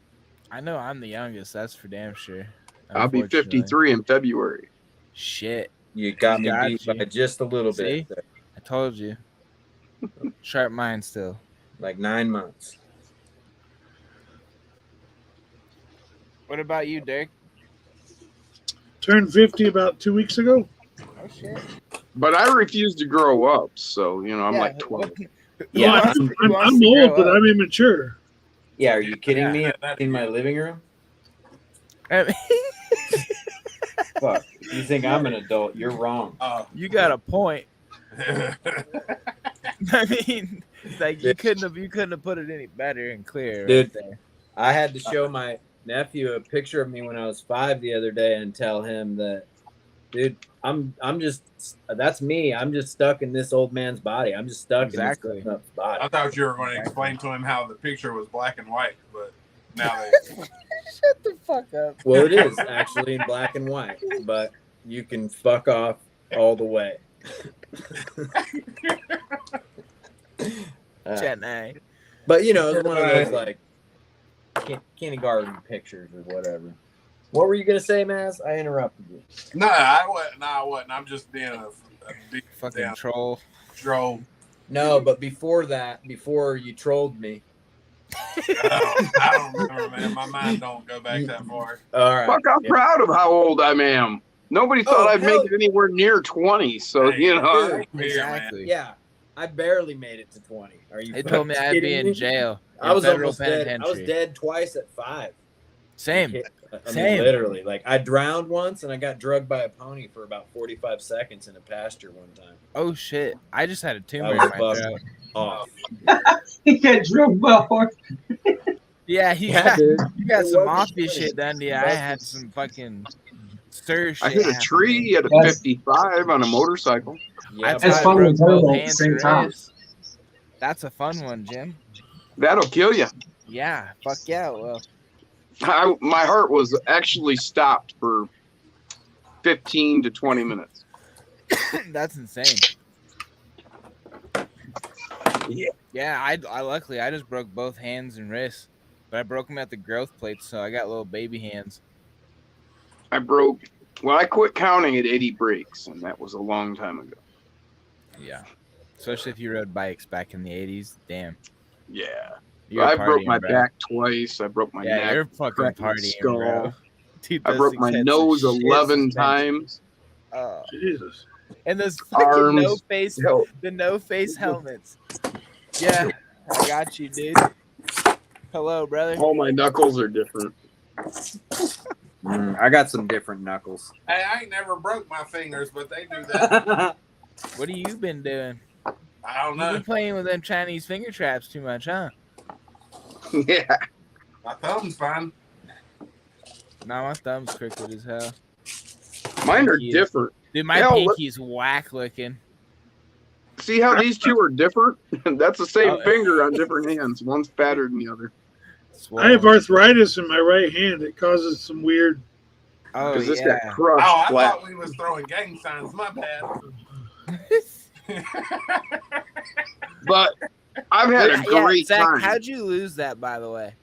I know I'm the youngest. That's for damn sure. I'll be 53 in February. Shit. You got me beat by just a little bit. See? I told you. Sharp mind still. Like 9 months. What about you, Dirk? Turned 50 about 2 weeks ago. Oh shit. But I refuse to grow up, so I'm like 12. Yeah, I'm old, but I'm immature. Yeah, are you kidding me? In my living room? Fuck. You think I'm an adult? You're wrong. You got a point. I mean, you couldn't have put it any better and clearer. Dude, right there. I had to show my nephew a picture of me when I was 5 the other day and tell him that, dude, that's me. I'm just stuck in this old man's body. I'm just stuck in this grown-up's body. I thought you were going to explain to him how the picture was black and white, but now Shut the fuck up. Well, it is actually in black and white, but you can fuck off all the way. Chennai. But it's one of those like kindergarten pictures or whatever. What were you gonna say, Maz? I interrupted you. No, I wasn't. I'm just being a big fucking troll. Troll. No, but before you trolled me. I don't remember, man. My mind don't go back that far. All right. Fuck, I'm proud of how old I am. Nobody thought I'd make it anywhere near 20, so Exactly. Yeah, I barely made it to 20. Are you? They told me I'd be in jail. I was federal almost dead. I was penitentiary. dead twice at 5. Same. Same. Literally, like I drowned once, and I got drugged by a pony for about 45 seconds in a pasture one time. Oh shit! I just had a tumor I in was my busted throat. off. He got drugged by a horse. Yeah, dude. you got It some wasn't mafia funny. shit done. Yeah, I had some fucking stir shit. I hit a tree at a 55 on a motorcycle. Yeah, It's funny and terrible at the same time. That's a fun one, Jim. That'll kill you. Yeah, fuck yeah. Well, My heart was actually stopped for 15 to 20 minutes. that's insane. Yeah, I luckily I just broke both hands and wrists, but I broke them at the growth plates, so I got little baby hands. I quit counting at 80 breaks, and that was a long time ago. Yeah, especially if you rode bikes back in the 80s. Damn. Yeah. You're I broke partying, my bro. back twice. I broke my Yeah, neck. you're fucking cracked my partying, skull. bro. Dude, I those broke things my had some nose shit 11 suspension. times. Oh. Jesus. And those fucking Arms. no face helmets. Yeah, I got you, dude. Hello, brother. All my knuckles are different. I got some different knuckles. Hey, I ain't never broke my fingers, but they do that. What have you been doing? I don't You've know. been playing with them Chinese finger traps too much, huh? Yeah. My thumb's fine. Nah, my thumb's crooked as hell. Mine are Pinky is- different. Dude, my Hell, pinky's whack looking. See how these two are different? That's the same finger on different hands. One's fatter than the other. I have arthritis in my right hand. It causes some weird. Oh this yeah. got crushed. Oh, I flat. thought we was throwing gang signs. My bad. But I've had a great Zach, time. how'd you lose that, by the way?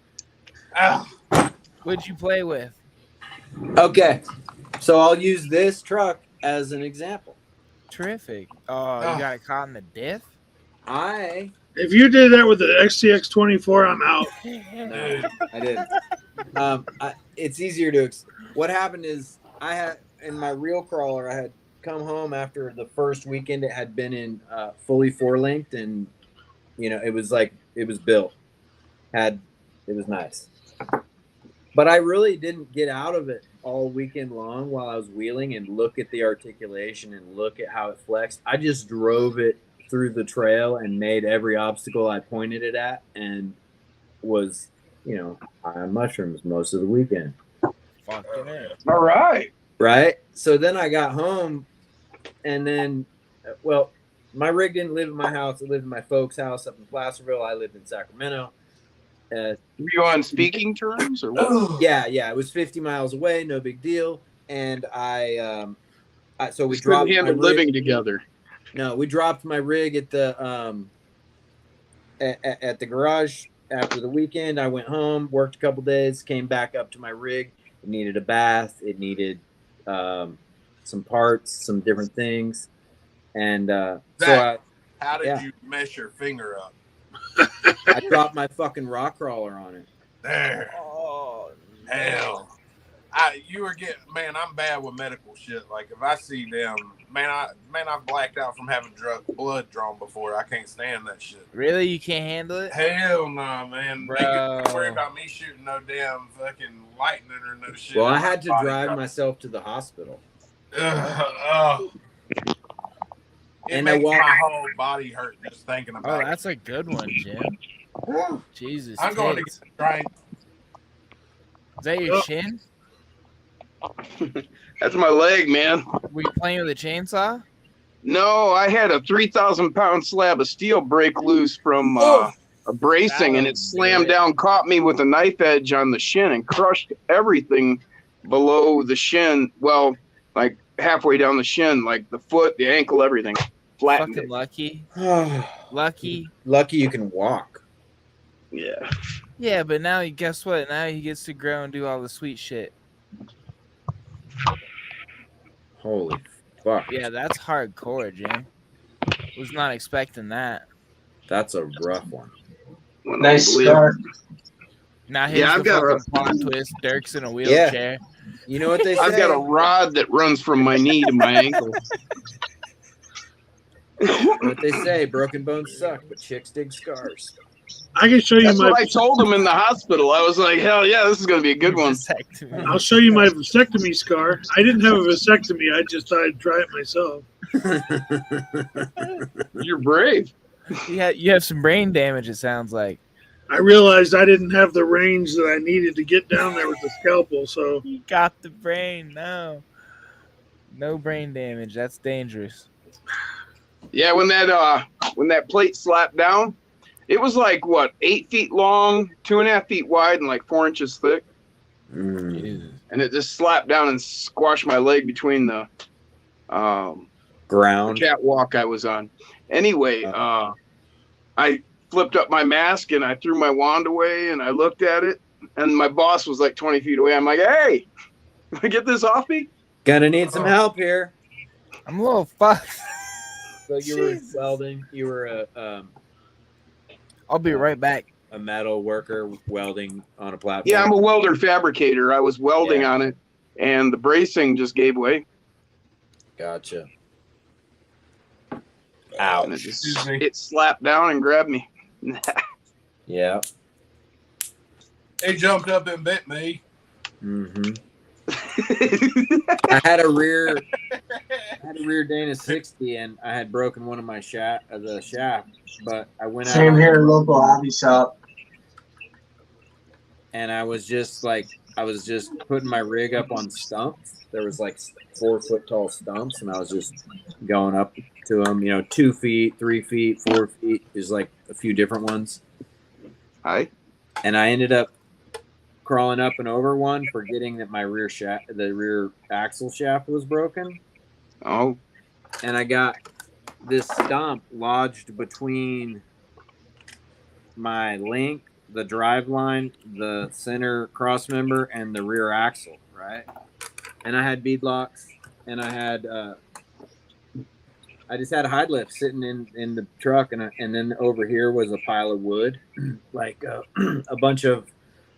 Oh, What'd you play with? Okay, so I'll use this truck as an example. Terrific. Oh, you got it caught in the diff? If you did that with the XTX 24, I'm out. No, I didn't. It's easier to. What happened is I had in my real crawler. I had come home after the first weekend. It had been in fully 4-linked, and it was built. It was nice, but I really didn't get out of it all weekend long while I was wheeling and look at the articulation and look at how it flexed. I just drove it through the trail and made every obstacle I pointed it at, and was high on mushrooms most of the weekend. Fucking it. All right. Right. So then I got home, and then, my rig didn't live in my house. It lived in my folks' house up in Placerville. I lived in Sacramento. Were you on speaking terms or what? Yeah. It was 50 miles away. No big deal. And so we Just couldn't dropped handle my rig. living together. No, we dropped my rig at the at the garage after the weekend. I went home, worked a couple days, came back up to my rig. It needed a bath. It needed some parts, some different things, and Zach, how did you mess your finger up? I dropped my fucking rock crawler on it. There. Oh, hell. You were getting, man, I'm bad with medical shit. Like, if I see them, I've blacked out from having blood drawn before. I can't stand that shit. Really? You can't handle it? Hell no, man. Bro. They don't worry about me shooting no damn fucking lightning or no shit. Well, I had to drive myself to the hospital. It makes my whole body hurt just thinking about it. Oh, that's a good one, Jim. Jesus. I'm going to get strength. Is that your shin? That's my leg, man. Were you playing with a chainsaw? No, I had a 3,000-pound slab of steel break loose from a bracing, and it slammed down, caught me with a knife edge on the shin, and crushed everything below the shin. Well, like halfway down the shin, like the foot, the ankle, everything. Flattened Fucking it. lucky. Lucky you can walk. Yeah. Yeah, but now guess what? Now he gets to grow and do all the sweet shit. Holy fuck. Yeah, that's hardcore, Jim. Was not expecting that. That's a rough one. Nice start. Now here's I've the got fucking plot twist. Dirk's in a wheelchair. You know what they say? I've got a rod that runs from my knee to my ankle. What they say, broken bones suck, but chicks dig scars. I can show you That's my. what I told them in the hospital. I was like, hell yeah, this is going to be a good one. I'll show you my vasectomy scar. I didn't have a vasectomy. I just thought I'd try it myself. You're brave. You have some brain damage, it sounds like. I realized I didn't have the range that I needed to get down there with the scalpel. So You got the brain. No brain damage. That's dangerous. Yeah, when that plate slapped down, it was like, 8 feet long, 2.5 feet wide, and like 4 inches thick. And it just slapped down and squashed my leg between the ground catwalk I was on. Anyway, I flipped up my mask and I threw my wand away and I looked at it, and my boss was like 20 feet away. I'm like, hey, can I get this off me? Gonna need some help here. I'm a little fucked. So you were welding. You were I'll be right back. A metal worker welding on a platform. Yeah, I'm a welder fabricator. I was welding on it, and the bracing just gave way. Gotcha. And it slapped down and grabbed me. Yeah. They jumped up and bit me. Mm-hmm. I had a rear Dana 60, and I had broken one of my shaft, but I went out. Same here, local hobby shop. And I was just putting my rig up on stumps. There was like 4 foot tall stumps, and I was just going up to them, 2 feet, 3 feet, 4 feet. There's like a few different ones. Hi. And I ended up crawling up and over one, forgetting that my the rear axle shaft was broken. Oh. And I got this stump lodged between my link, the drive line, the center cross member, and the rear axle, right? And I had bead locks, and I had I just had a hide lift sitting in the truck, and then over here was a pile of wood, like a bunch of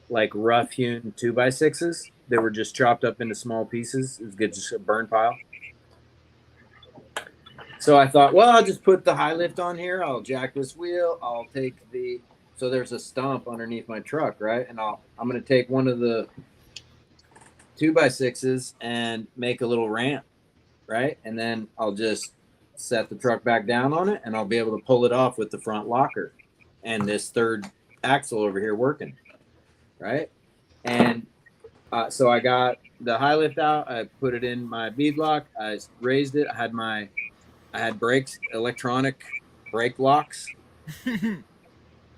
like rough hewn 2x6s that were just chopped up into small pieces. It was good, just a burn pile. So I thought, well, I'll just put the high lift on here. I'll jack this wheel. I'll take so there's a stump underneath my truck, right? And I'm going to take one of the 2x6s and make a little ramp, right? And then I'll just set the truck back down on it, and I'll be able to pull it off with the front locker and this third axle over here working, right? And so I got the high lift out. I put it in my bead lock. I raised it. I had brakes, electronic brake locks,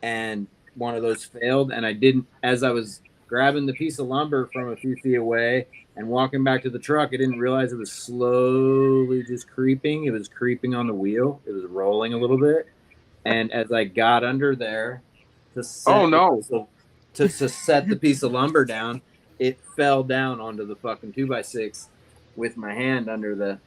and one of those failed. And I didn't, as I was grabbing the piece of lumber from a few feet away and walking back to the truck, I didn't realize it was slowly just creeping. It was creeping on the wheel. It was rolling a little bit. And as I got under there to set, to set the piece of lumber down, it fell down onto the fucking 2x6 with my hand under the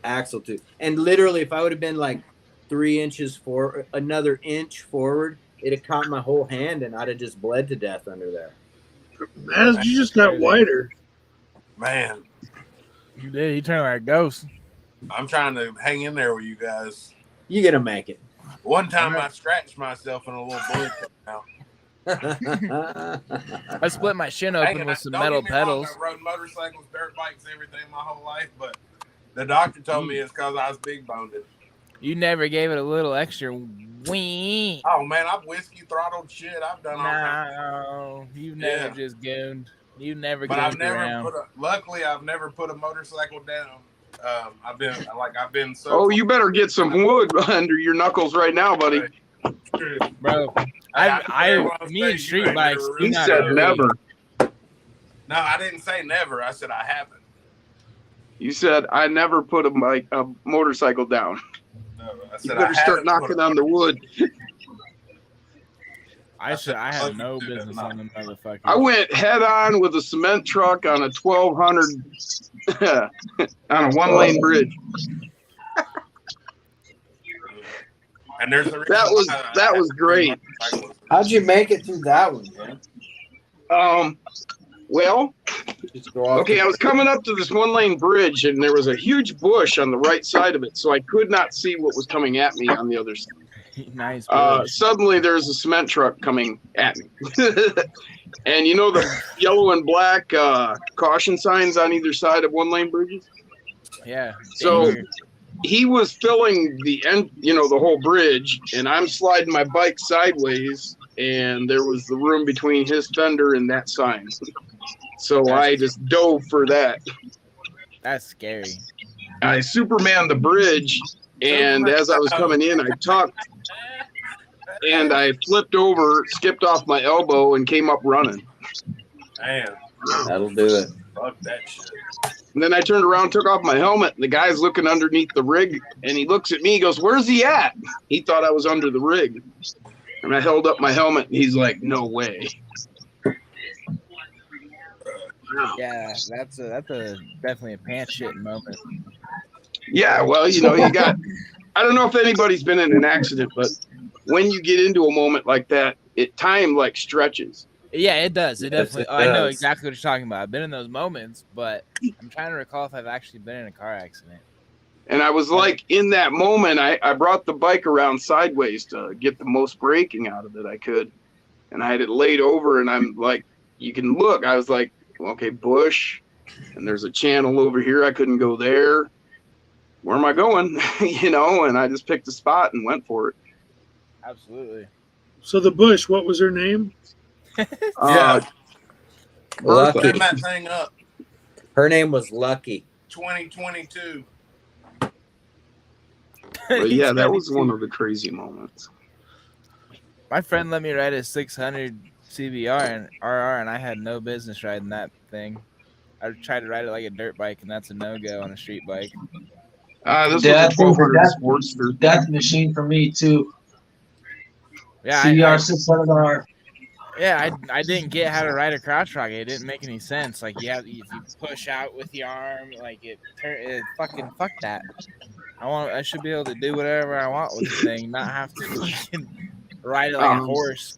axle tube. And literally, if I would have been like 3 inches forward, another inch forward, it'd have caught my whole hand, and I'd have just bled to death under there. Man, you just got whiter. Man. You did. You turned like a ghost. I'm trying to hang in there with you guys. You're going to make it. One time I scratched myself in a little bullet now. I split my shin open with some metal pedals. I rode motorcycles, dirt bikes, everything my whole life, but the doctor told me it's because I was big boned. You never gave it a little extra wee. Oh man, I've whiskey throttled shit. I've done all kinds. No, you've never just gooned. You never. But I've never luckily, I've never put a motorcycle down. I've been so. Oh, you better get some wood under your knuckles right now, buddy. Bro, me and street bikes. He said never. No, I didn't say never. I said I haven't. You said I never put a motorcycle down. No, I said you better start knocking on the wood. I have no business on the motherfucker. I went head on with a cement truck on a 1200 on a 1-lane bridge. And there's that was great. How'd you make it through that one, man? Well, okay, I was coming up to this 1-lane bridge, and there was a huge bush on the right side of it, so I could not see what was coming at me on the other side. Nice. Suddenly, there's a cement truck coming at me. And you know the yellow and black caution signs on either side of 1-lane bridges? Yeah. So he was filling the end, the whole bridge, and I'm sliding my bike sideways, and there was the room between his fender and that sign. So I just dove for that. That's scary. I Superman the bridge, and as I was coming in, I tucked, and I flipped over, skipped off my elbow, and came up running. Damn. That'll do it. Fuck that shit. And then I turned around, took off my helmet, and the guy's looking underneath the rig, and he looks at me, he goes, "Where's he at?" He thought I was under the rig. And I held up my helmet, and he's like, "No way." Yeah, that's definitely a pants shitting moment. Yeah, well, you got, I don't know if anybody's been in an accident, but when you get into a moment like that, time like stretches. Yeah, it does. It definitely. Yes, it I know does. exactly what you're talking about. I've been in those moments, but I'm trying to recall if I've actually been in a car accident. And I was like, in that moment, I brought the bike around sideways to get the most braking out of it I could. And I had it laid over, and I'm like, you can look. I was like, okay, bush, and there's a channel over here. I couldn't go there. Where am I going? And I just picked a spot and went for it. Absolutely. So the bush, what was her name? Lucky. Turn that thing up. Her name was Lucky. 2022. But yeah, that was one of the crazy moments. My friend let me ride a 600 CBR and RR, and I had no business riding that thing. I tried to ride it like a dirt bike, and that's a no-go on a street bike. This was a 1200 Sportster. Death machine for me too. Yeah, CBR 600R. Yeah, I didn't get how to ride a crotch rocket. It didn't make any sense. Like, if you push out with the arm, like it fucking fuck that. I should be able to do whatever I want with the thing, not have to fucking ride it like a horse.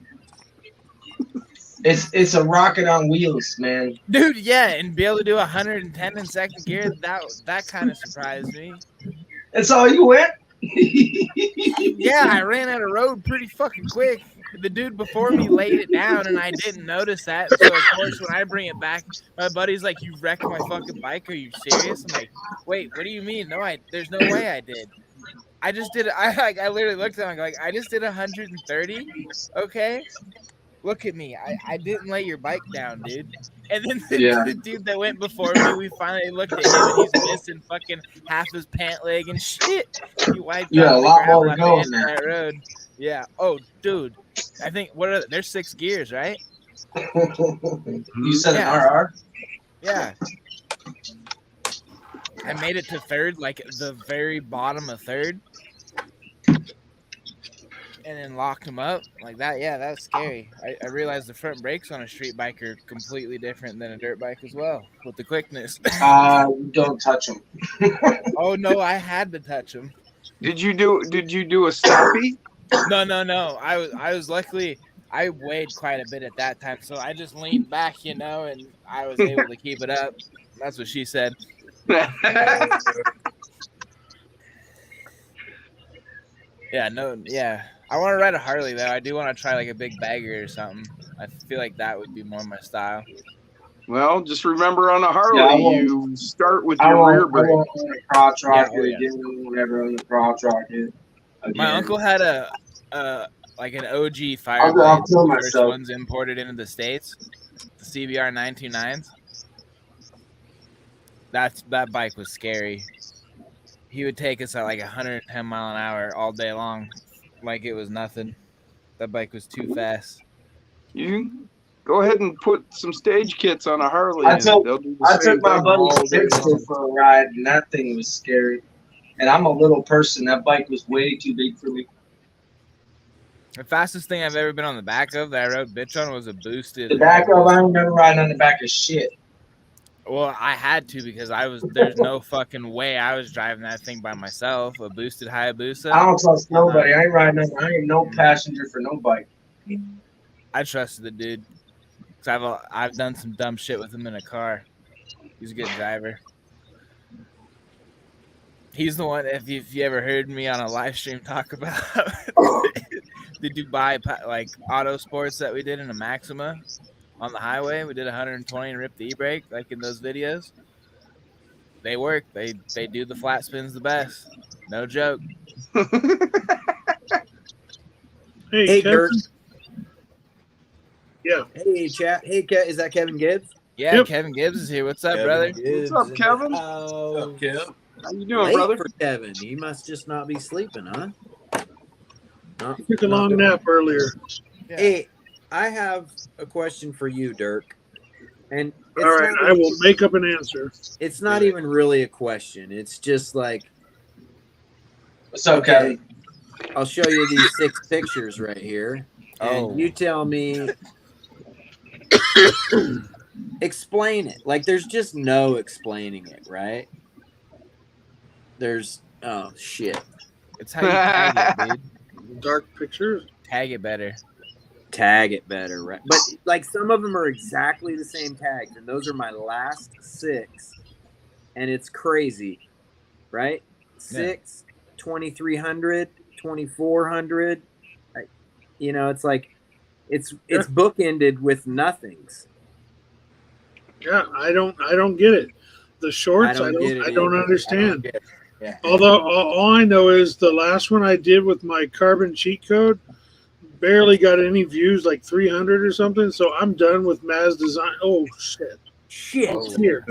It's a rocket on wheels, man. Dude, yeah, and be able to do 110 in second gear, that kind of surprised me. That's all you went? Yeah, I ran out of road pretty fucking quick. The dude before me laid it down, and I didn't notice that. So, of course, when I bring it back, my buddy's like, "You wrecked my fucking bike? Are you serious?" I'm like, "Wait, what do you mean? No, there's no way I did. I just did. I literally looked at him like, I just did 130. Okay, look at me. I didn't lay your bike down, dude." And then the dude that went before me, we finally looked at him, and he's missing fucking half his pant leg and shit. He wiped out a lot more to go on that road. Yeah. Oh, dude. I think there's 6 gears, right? You said an RR? Yeah. I made it to third, like the very bottom of third, and then locked him up like that. Yeah, that's scary. I realized the front brakes on a street bike are completely different than a dirt bike as well, with the quickness. Don't touch them. Oh no, I had to touch them. Did you do a stoppie? No. I was luckily I weighed quite a bit at that time, so I just leaned back, and I was able to keep it up. That's what she said. Yeah. I want to ride a Harley though. I do want to try like a big bagger or something. I feel like that would be more my style. Well, just remember on a Harley, you start with your rear brake. I won't own a crotch rocket again. Whenever on the crotch rocket. My uncle had like an OG I'll Fireblade, kill the first myself. ones imported into the States, the CBR 929s. That bike was scary. He would take us at like 110 mile an hour all day long, like it was nothing. That bike was too fast. You go ahead and put some stage kits on a Harley. I took my buddy all day Dexter long. for a ride, and that thing was scary. And I'm a little person. That bike was way too big for me. The fastest thing I've ever been on the back of that I rode bitch on was a boosted. The back of, I don't remember riding on the back of shit. Well, I had to because there's no fucking way I was driving that thing by myself. A boosted Hayabusa. I don't trust nobody. I ain't riding nothing. I ain't no passenger for no bike. I trusted the dude. Cause I've done some dumb shit with him in a car. He's a good driver. He's the one. If you ever heard me on a live stream talk about the Dubai like auto sports that we did in a Maxima on the highway, we did 120 and ripped the e-brake like in those videos. They work. They do the flat spins the best. No joke. Hey, Kurt. Yeah. Hey, chat. Hey, is that Kevin Gibbs? Yeah, yep. Kevin Gibbs is here. What's up, brother? Gibbs. What's up, Kevin? What's up, Kev? How you doing, late brother? For Kevin, he must just not be sleeping, huh? He took a long nap earlier. Yeah. Hey, I have a question for you, Dirk. And all right, I will make up an answer. It's not even really a question. It's just like, what's up, Kevin? I'll show you these 6 pictures right here, and you tell me. Explain it. Like, there's just no explaining it, right? There's shit. It's how you tag it, dude. Dark pictures. Tag it better. Tag it better, right? But like some of them are exactly the same tags, and those are my last 6, and it's crazy, right? 6, 2300, 2400. It's like it's bookended with nothings. Yeah, I don't get it. The shorts, I don't understand. Yeah. Although all I know is the last one I did with my carbon cheat code barely got any views, like 300 or something. So I'm done with Maz Design. Oh shit! Shit! He's here.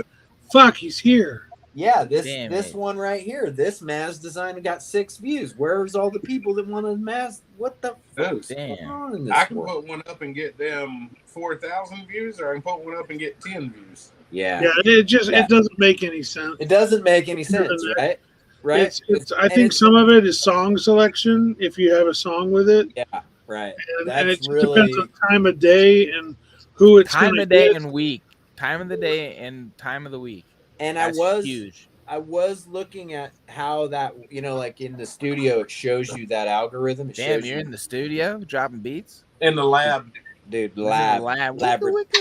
Fuck, he's here. Yeah, this one right here, this Maz design got 6 views. Where's all the people that wanted Maz? What the fuck is going on in this I can world? put one up and get them 4,000 views, or I can put one up and get 10 views. Yeah. Yeah, it doesn't make any sense. It doesn't make any sense, right? Right. I think some of it is song selection. If you have a song with it, yeah, right. And it just depends on time of day and who it's time gonna of day hit. and week, time of the day and time of the week. And That's huge. I was looking at how that, like in the studio, it shows you that algorithm. It Damn, shows you're you in the studio dropping beats in the lab, dude. Lab.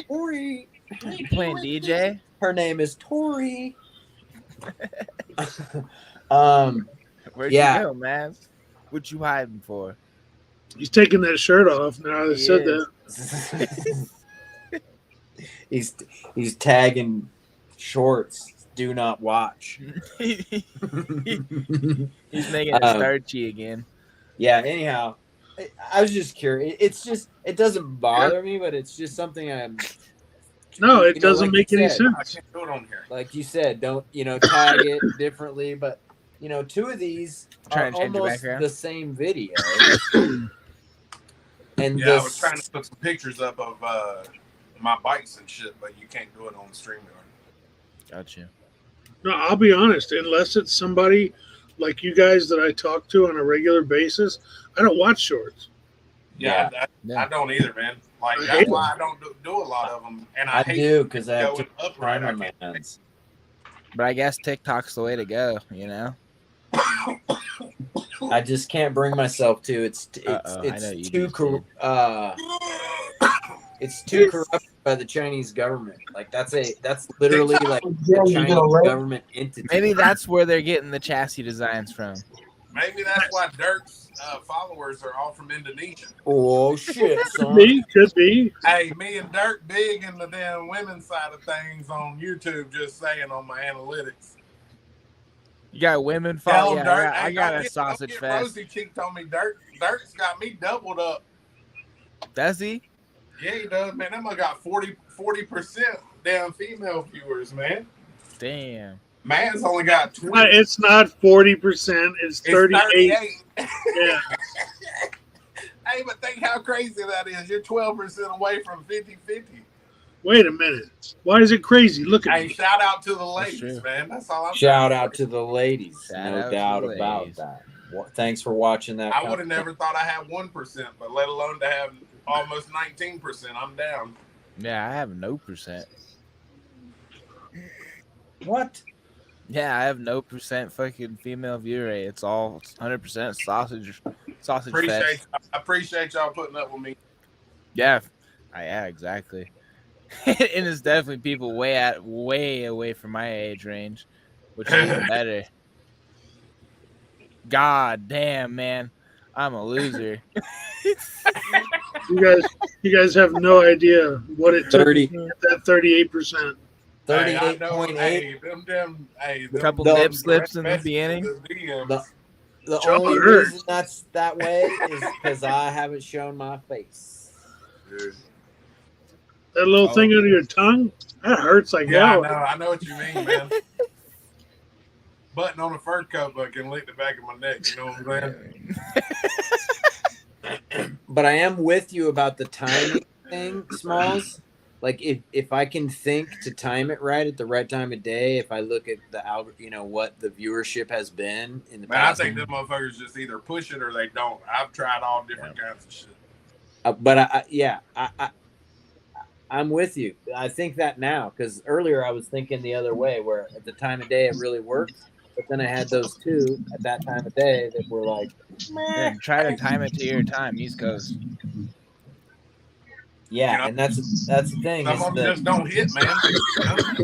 Tori. You playing DJ? Her name is Tori. Where'd yeah. you go, man? What you hiding for? He's taking that shirt off now. They said that. he's tagging shorts. Do not watch. He's making it starchy again. Yeah. Anyhow, I was just curious. It doesn't bother me, but it's just something I'm. No, it doesn't make any sense. I can't do it on here. Like you said, don't tag it differently, but 2 of these are almost the same video. And yeah, I was trying to put some pictures up of my bikes and shit, but you can't do it on StreamYard. Gotcha. No, I'll be honest. Unless it's somebody like you guys that I talk to on a regular basis, I don't watch shorts. Yeah. I don't either, man. Like that's why I don't do a lot of them, and I hate do because I have going to upright. on my hands. But I guess TikTok's the way to go. I just can't bring myself to. It's too corrupt by the Chinese government. Like that's literally like the Chinese government entity. Maybe that's where they're getting the chassis designs from. Maybe that's why Dirk's followers are all from Indonesia. Oh shit! Could be. Hey, me and Dirk big in the damn women's side of things on YouTube. Just saying on my analytics. You got women Tell follow. him, Yeah, Dirk. I got a sausage fest. Rosie Cheek told me Dirk's got me doubled up. Does he? Yeah, he does, man. That mother got 40% damn female viewers, man. Damn. Man's only got 20. It's not 40%. It's 38. Yeah. Hey, but think how crazy that is. You're 12% away from 50-50. Wait a minute. Why is it crazy? Look at Hey, shout out to the ladies, man. That's all I'm Shout saying. out to the ladies. No doubt about that. Thanks for watching that. I would have never thought I had 1%, but let alone to have almost 19%. I'm down. Yeah, I have no percent. What? Yeah, I have no percent fucking female view rate. It's all 100% sausage fest. I appreciate y'all putting up with me. Yeah, yeah, exactly. And it's definitely people way away from my age range, which is even better. God damn, man, I'm a loser. You guys have no idea what it took to get that 38%. 38.8. A couple nip slips in the beginning. The only reason that's that way is because I haven't shown my face. That little thing under your tongue, that hurts like hell. I know what you mean, man. Button on a fur coat, but I can lick the back of my neck. You know what I'm saying? But I am with you about the timing thing, Smalls. Like if I can think to time it right at the right time of day, if I look at the what the viewership has been in the past. I think them motherfuckers just either push it or they don't. I've tried all different kinds of shit. But I'm with you. I think that now because earlier I was thinking the other way, where at the time of day it really worked, but then I had those two at that time of day that were like, yeah, try to time it to your time, East Coast. Yeah, and that's the thing. Some of them just don't hit, man.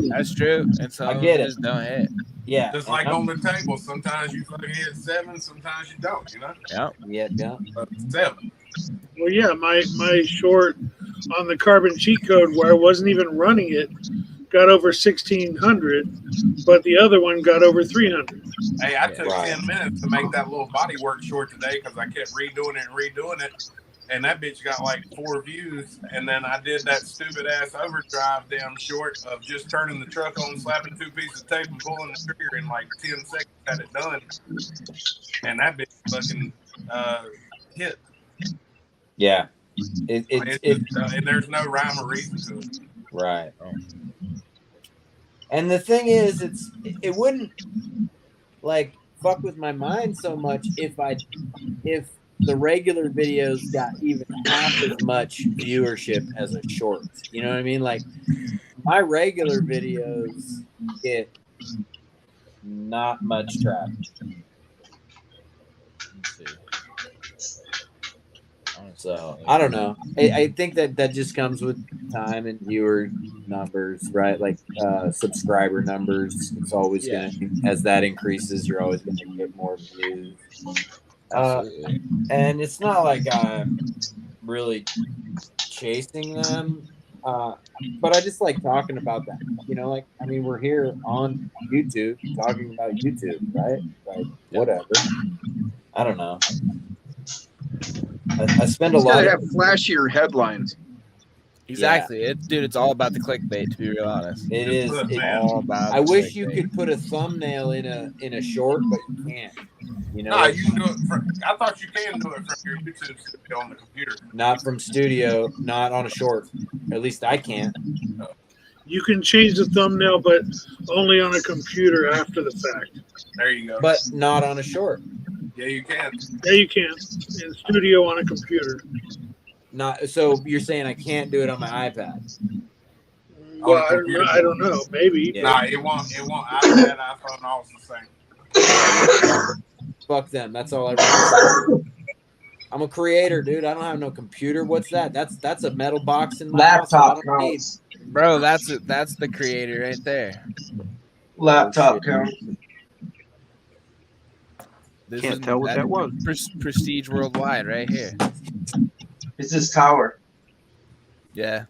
That's true. And some I get it. Just don't hit. Yeah, just like on the table. Sometimes you fucking hit 7, sometimes you don't. You know. Yeah. 7. Well, yeah, my short on the carbon cheat code where I wasn't even running it got over 1,600, but the other one got over 300. Hey, I took 10 minutes to make that little bodywork short today because I kept redoing it, and that bitch got like 4 views. And then I did that stupid ass overdrive damn short of just turning the truck on, slapping 2 pieces of tape, and pulling the trigger in like 10 seconds. Had it done, and that bitch fucking hit. Yeah, and there's no rhyme or reason to it. Right. And the thing is, it wouldn't like fuck with my mind so much if the regular videos got even half as much viewership as a short. You know what I mean? Like my regular videos get not much traffic. Let's see. So I don't know. I think that just comes with time and viewer numbers, right? Like subscriber numbers. It's always gonna, as that increases, you're always gonna get more views. And it's not like I'm really chasing them, but I just like talking about that. You know, like I mean, we're here on YouTube talking about YouTube, right? Like whatever. I don't know. I spend a lot of have flashier headlines. Exactly, it's all about the clickbait. To be real honest, it is. It's all about. I wish you could put a thumbnail in a short, but you can't. You know, nah, you can do it. I thought you can do it from your YouTube studio on the computer. Not from studio, not on a short. At least I can't. You can change the thumbnail, but only on a computer after the fact. There you go. But not on a short. Yeah, you can. Yeah, you can. In studio on a computer. Not so. You're saying I can't do it on my iPad? Well, I don't know. Maybe. Yeah. Nah, it won't. iPad, iPhone, all the same. Fuck them. That's all I remember. I'm a creator, dude. I don't have no computer. What's that? That's a metal box in my laptop house. counts. Bro, that's the creator right there. Laptop counts. Can't tell what that was. Prestige Worldwide right here. It's this tower. Yeah.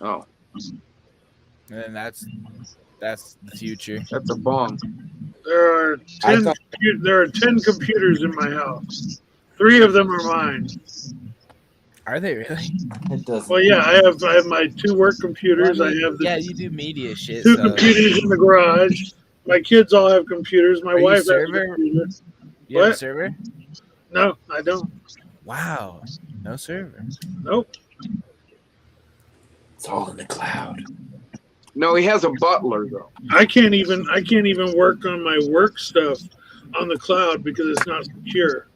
Oh. And that's the future. That's a bomb. There are 10 computers in my house. 3 of them are mine. Are they really? It doesn't. Well, yeah, I have my 2 work computers. Well, I mean, I have you do media shit. 2 computers in the garage. My kids all have computers. My wife has a computer. You have a server? No, I don't. Wow. No server. Nope. It's all in the cloud. No, he has a butler though. I can't even work on my work stuff on the cloud because it's not secure.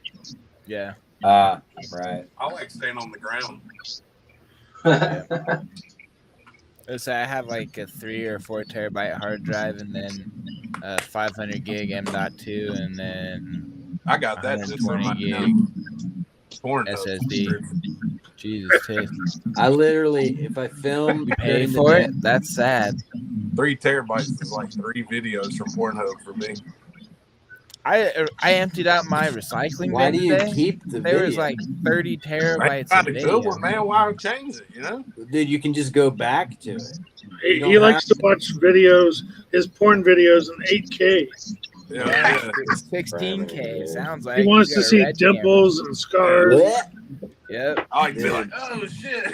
Yeah. Right. I like staying on the ground. So I have like a 3 or 4 terabyte hard drive, and then 500 gig M.2, and then I got that just on 120 my gig SSD. Jesus, I literally, if I film, you pay for it. That's sad. 3 terabytes is like 3 videos from Pornhub for me. I emptied out my recycling. Why bin do you today. keep the There video? was like 30 terabytes Find of a video. good one, man. Why change it? You know, Dude, you can just go back to it. He likes to watch videos, his porn videos in 8K. Yeah, 16K sounds like He wants you to got a see red dimples and scars. Yep. I like to be like, oh shit.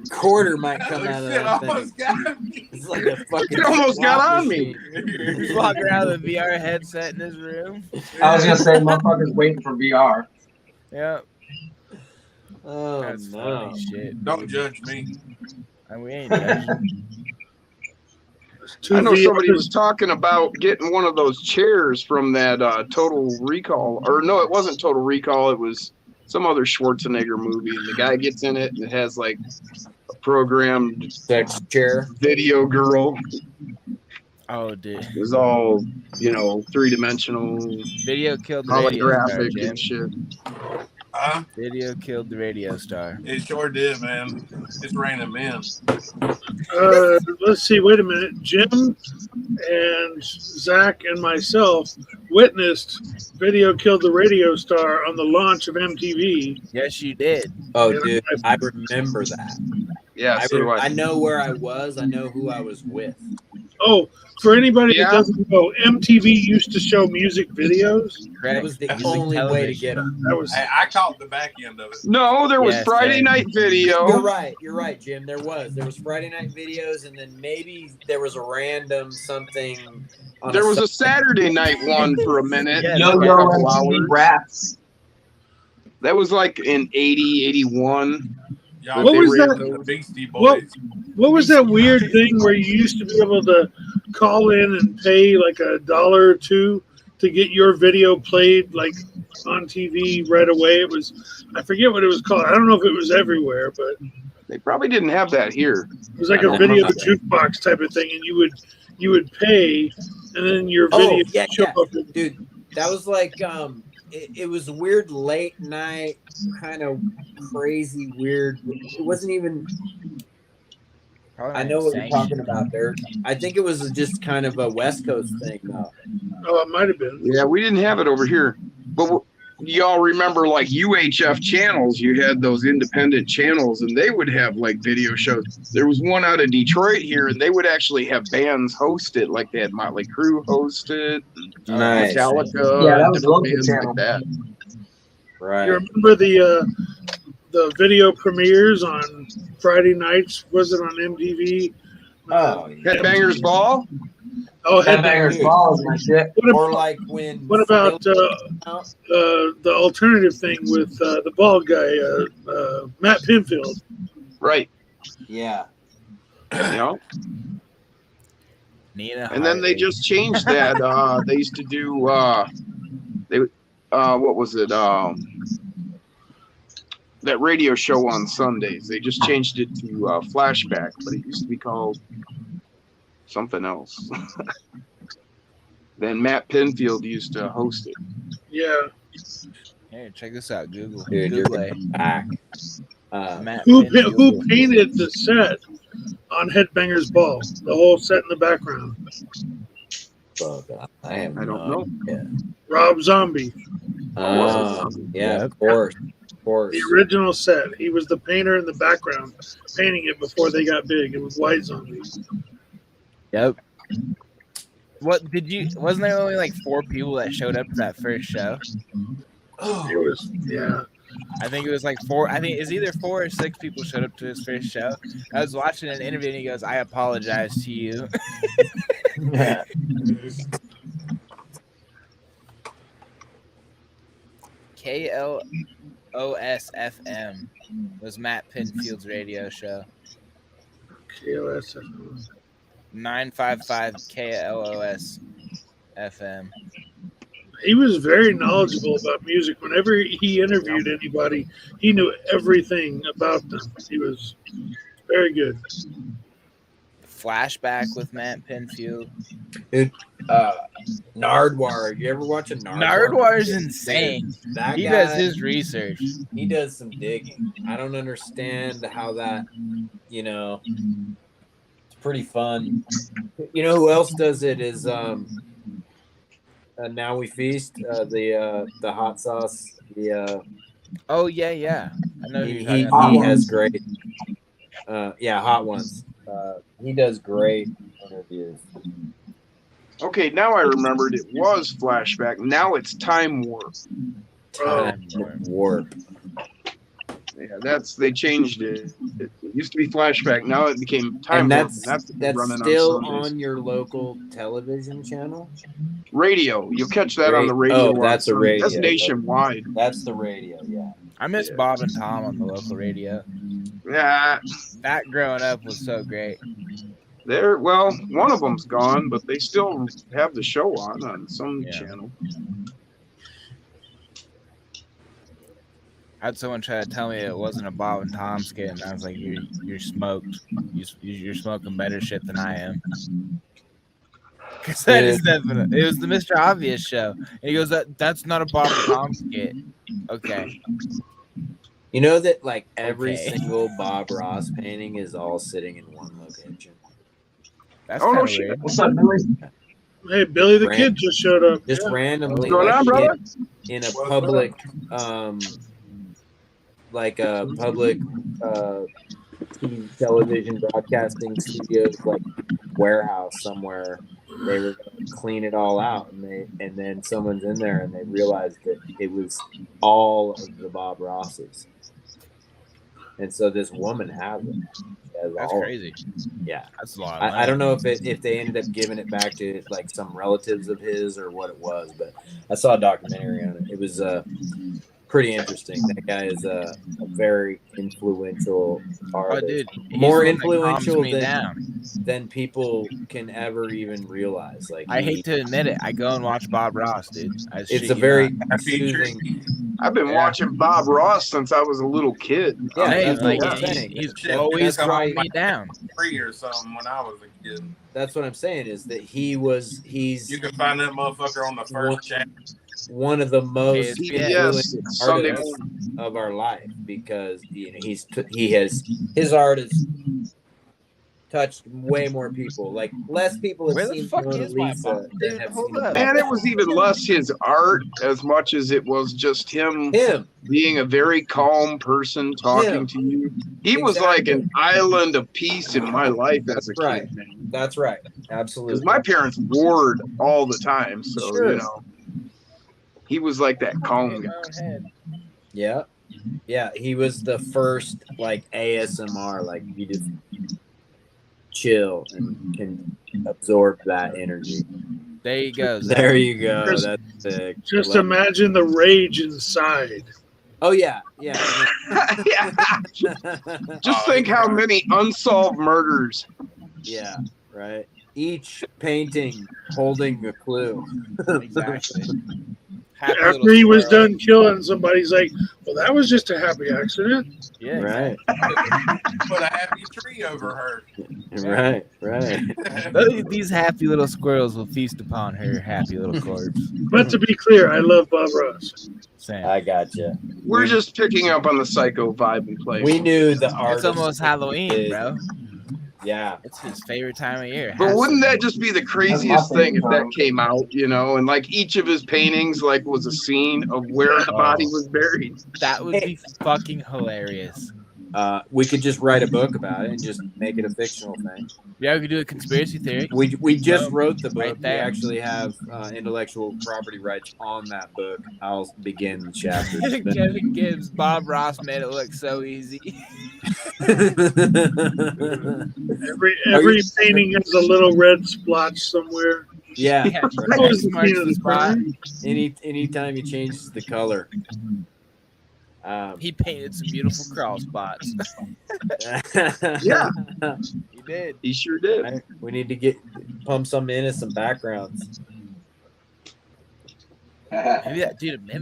Quarter might come Oh, out of shit, that thing. almost got me. It's like a fucking. It almost got slot on me. machine. He's walking around with a VR headset in his room. I was gonna say, motherfuckers waiting for VR. Yep. Oh That's no! funny shit. Don't judge me. And we ain't judging. I know somebody was talking about getting one of those chairs from that Total Recall, or no, it wasn't Total Recall. It was some other Schwarzenegger movie, and the guy gets in it, and it has like a programmed sex chair video girl. Oh, dude. It was all, 3-dimensional, Video killed the radio star, holographic Jim. and shit. Video killed the radio star. It sure did, man. It's raining men. Let's see. Wait a minute. Jim and Zach and myself witnessed Video Killed the Radio Star on the launch of MTV. Yes, you did. Oh, dude, I remember that. Yeah, so do I. I know where I was. I know who I was with. Oh, for anybody Yeah. that doesn't know, MTV used to show music videos. That was the only way to get them. That was I caught the back end of it. No, there was Yes, Friday same. Night Video. You're right, Jim. There was Friday night videos, and then maybe there was a random something. There was a Saturday night one for a minute. Yeah, Yo for a Yo couple MTV hours. Raps. That was like in 80, 81. Y'all What was remember that? The Beastie What- Boys. What was that weird thing where you used to be able to call in and pay like $1 or $2 to get your video played like on TV right away? It was, I forget what it was called. I don't know if it was everywhere, but They probably didn't have that here. it was like I a don't video know. jukebox type of thing, and you would pay, and then your Oh, video yeah, would show yeah. up. Dude, that was like it was weird late night, kind of crazy weird. It wasn't even. Probably I not know what you're sanctioned. talking about, Dirk. I think it was just kind of a West Coast thing, though. Oh, it might have been. Yeah, we didn't have it over here. But y'all remember like UHF channels? You had those independent channels, and they would have like video shows. There was one out of Detroit here, and they would actually have bands host it. Like they had Motley Crue host it, Nice. Metallica, Yeah, that was different local bands channel. like that. Right. You remember the video premieres on Friday nights? Was it on MTV? Oh, Headbangers Ball. Oh, Headbangers Ball is my shit. Or like when. What about the alternative thing with the bald guy, Matt Pinfield? Right. Yeah. You know? Nina And then they Hartley. just changed that. They used to do what was it? That radio show on Sundays. They just changed it to Flashback, but it used to be called something else. Then Matt Pinfield used to host it. Yeah. Hey, check this out, Google. Dude, you're Google it. back. Matt Who Pinfield. painted the set on Headbangers Ball? The whole set in the background. I don't know. Rob Zombie, Yeah, of course. Of course. the original set. He was the painter in the background, painting it before they got big. It was White Zombie. Yep. What did you? Wasn't there only like 4 people that showed up to that first show? It was, yeah. I think it was like 4. I think it's either 4 or 6 people showed up to his first show. I was watching an interview and he goes, "I apologize to you." KLOS-FM was Matt Pinfield's radio show. KLS. 955 KLOS-FM. He was very knowledgeable about music. Whenever he interviewed anybody, he knew everything about them. He was very good. Flashback with Matt Pinfield. Dude, Nardwar. You ever watch a Nardwar? Nardwar's insane. That He guy, does his research. He does some digging. I don't understand how that, it's pretty fun. You know who else does it is Now We Feast, the hot sauce. Oh yeah. I know who He you're talking about. has great. Hot Ones. He does great interviews. Okay, now I remembered it was Flashback. Now it's Time Warp. Warp. Yeah, they changed it. It used to be Flashback. Now it became Time And Warp. that's running still Sundays. on your local television channel? Radio. You'll catch that on the radio. Oh, on that's a Sunday. radio. That's nationwide. That's the radio, yeah. I miss Bob and Tom on the local radio. Yeah. That growing up was so great. One of them's gone, but they still have the show on some channel. I had someone try to tell me it wasn't a Bob and Tom skit, and I was like, "You're smoked. You're smoking better shit than I am." Because that is definitely. It was the Mr. Obvious show, and he goes, "That's not a Bob and Tom skit." Okay. You know that like every Okay. single Bob Ross painting is all sitting in one location. That's Oh, no kinda shit. weird. What's up, Billy? Hey, Billy the Ran- Kid just showed up. Just Yeah. randomly What's going on, brother? in a public television broadcasting studios, like warehouse somewhere. They were going to clean it all out, and then someone's in there and they realized that it was all of the Bob Rosses. And so this woman has it. That's crazy. Yeah, that's a lot. Of I don't know if they ended up giving it back to like some relatives of his or what it was, but I saw a documentary on it. It was pretty interesting. That guy is a very influential artist. Oh, dude, more influential than people can ever even realize. Like I hate to admit it, I go and watch Bob Ross, dude. It's a very soothing. I've been watching Bob Ross since I was a little kid. Yeah, he's always calming me down. Free or something when I was a kid. That's what I'm saying is that he's. You can find that motherfucker on the first chat. One of the most Sunday artists of our life because his art has touched way more people. Like less people have seen Mona Lisa than have seen it. Man, it was even less his art as much as it was just him being a very calm person talking to you. He was like an island of peace in my life as a kid. That's right. Absolutely. Because my parents warred all the time, so Sure. He was like that calm guy. Yeah. Yeah, he was the first like ASMR, like you just chill and can absorb that energy. There you go. There you go. That's sick. Just imagine the rage inside. Oh yeah. Just think how many unsolved murders. Yeah, right. Each painting holding a clue. Exactly. After he was done killing somebody, he's like, well, that was just a happy accident. Yeah. Right. Put a happy tree over her. Right. These happy little squirrels will feast upon her happy little corpse. But to be clear, I love Bob Ross. Same. I gotcha. We're just picking up on the psycho vibe and play. We knew the art. It's almost Halloween, bro. Yeah. It's his favorite time of year. But wouldn't that just be the craziest thing if that came out, and like each of his paintings like was a scene of where the body was buried? That would be fucking hilarious. We could just write a book about it and just make it a fictional thing. Yeah, we could do a conspiracy theory. We just wrote the book. Right We there. actually have intellectual property rights on that book. I'll begin the chapter. Kevin Gibbs, Bob Ross made it look so easy. Every painting has a little red splotch somewhere. Yeah. That was the scene of the crime. Anytime you change the color. He painted some beautiful crawl spots. Yeah, he did. He sure did. We need to pump some in as some backgrounds. Maybe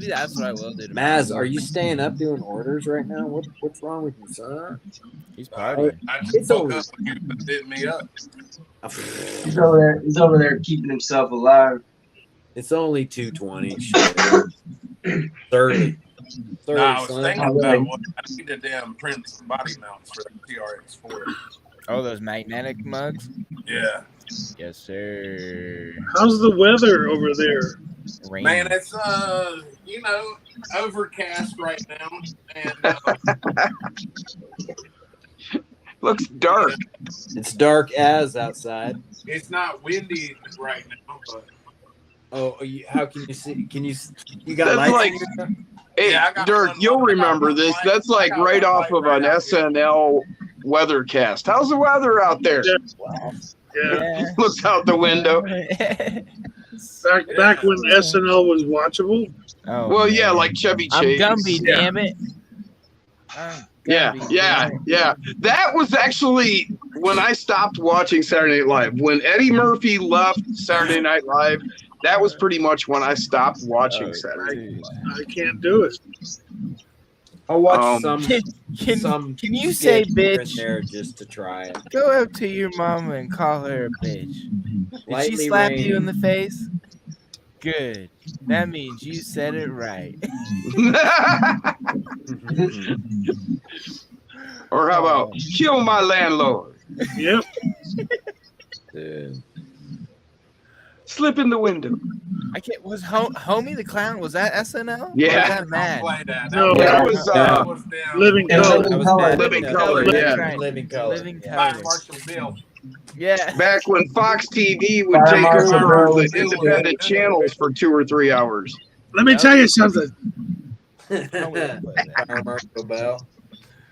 that's what I will do. Maz, are you staying up doing orders right now? What's wrong with you, son? He's partying. I just woke up when you hit me up. He's over there keeping himself alive. It's only 2:20. 30. Nah, I was thinking about what I need to damn print some body mounts for the TRX-4. Oh, those magnetic mugs? Yeah. Yes, sir. How's the weather over there? Rain. Man, it's overcast right now, and looks dark. It's dark as outside. it's not windy right now. But How can you see? You got That's lights? like, hey, Yeah, I got Dirk, one- you'll I got remember one this. light. That's like I got right one off light of right an out here. SNL weathercast. How's the weather out there? Yeah. Looks out the window. Back when SNL was watchable. Oh, Well, man. yeah, like Chevy I'm Chase. Gumby, damn it. Yeah. That was actually when I stopped watching Saturday Night Live. When Eddie Murphy left Saturday Night Live, that was pretty much when I stopped watching Saturday Night Live. I can't do it. I'll watch some Can you say skit here and bitch? there just to try it. Go up to your mama and call her a bitch. Did she Lightly slap you raining. in the face? Good. That means you said it right. Or how about kill my landlord? Yep. Dude. Slip in the window. I can't. Was Homie the Clown? Was that SNL? Yeah. Or was that Mad? No, that was Living Color. Living Color, yeah. Right. Living Color. Living Yeah. Color. Marshall Bill. Yeah. Back when Fox TV would Fire take Marshal over Bill. the independent channels for 2 or 3 hours. Let me tell you something. Fire Marshal Bell.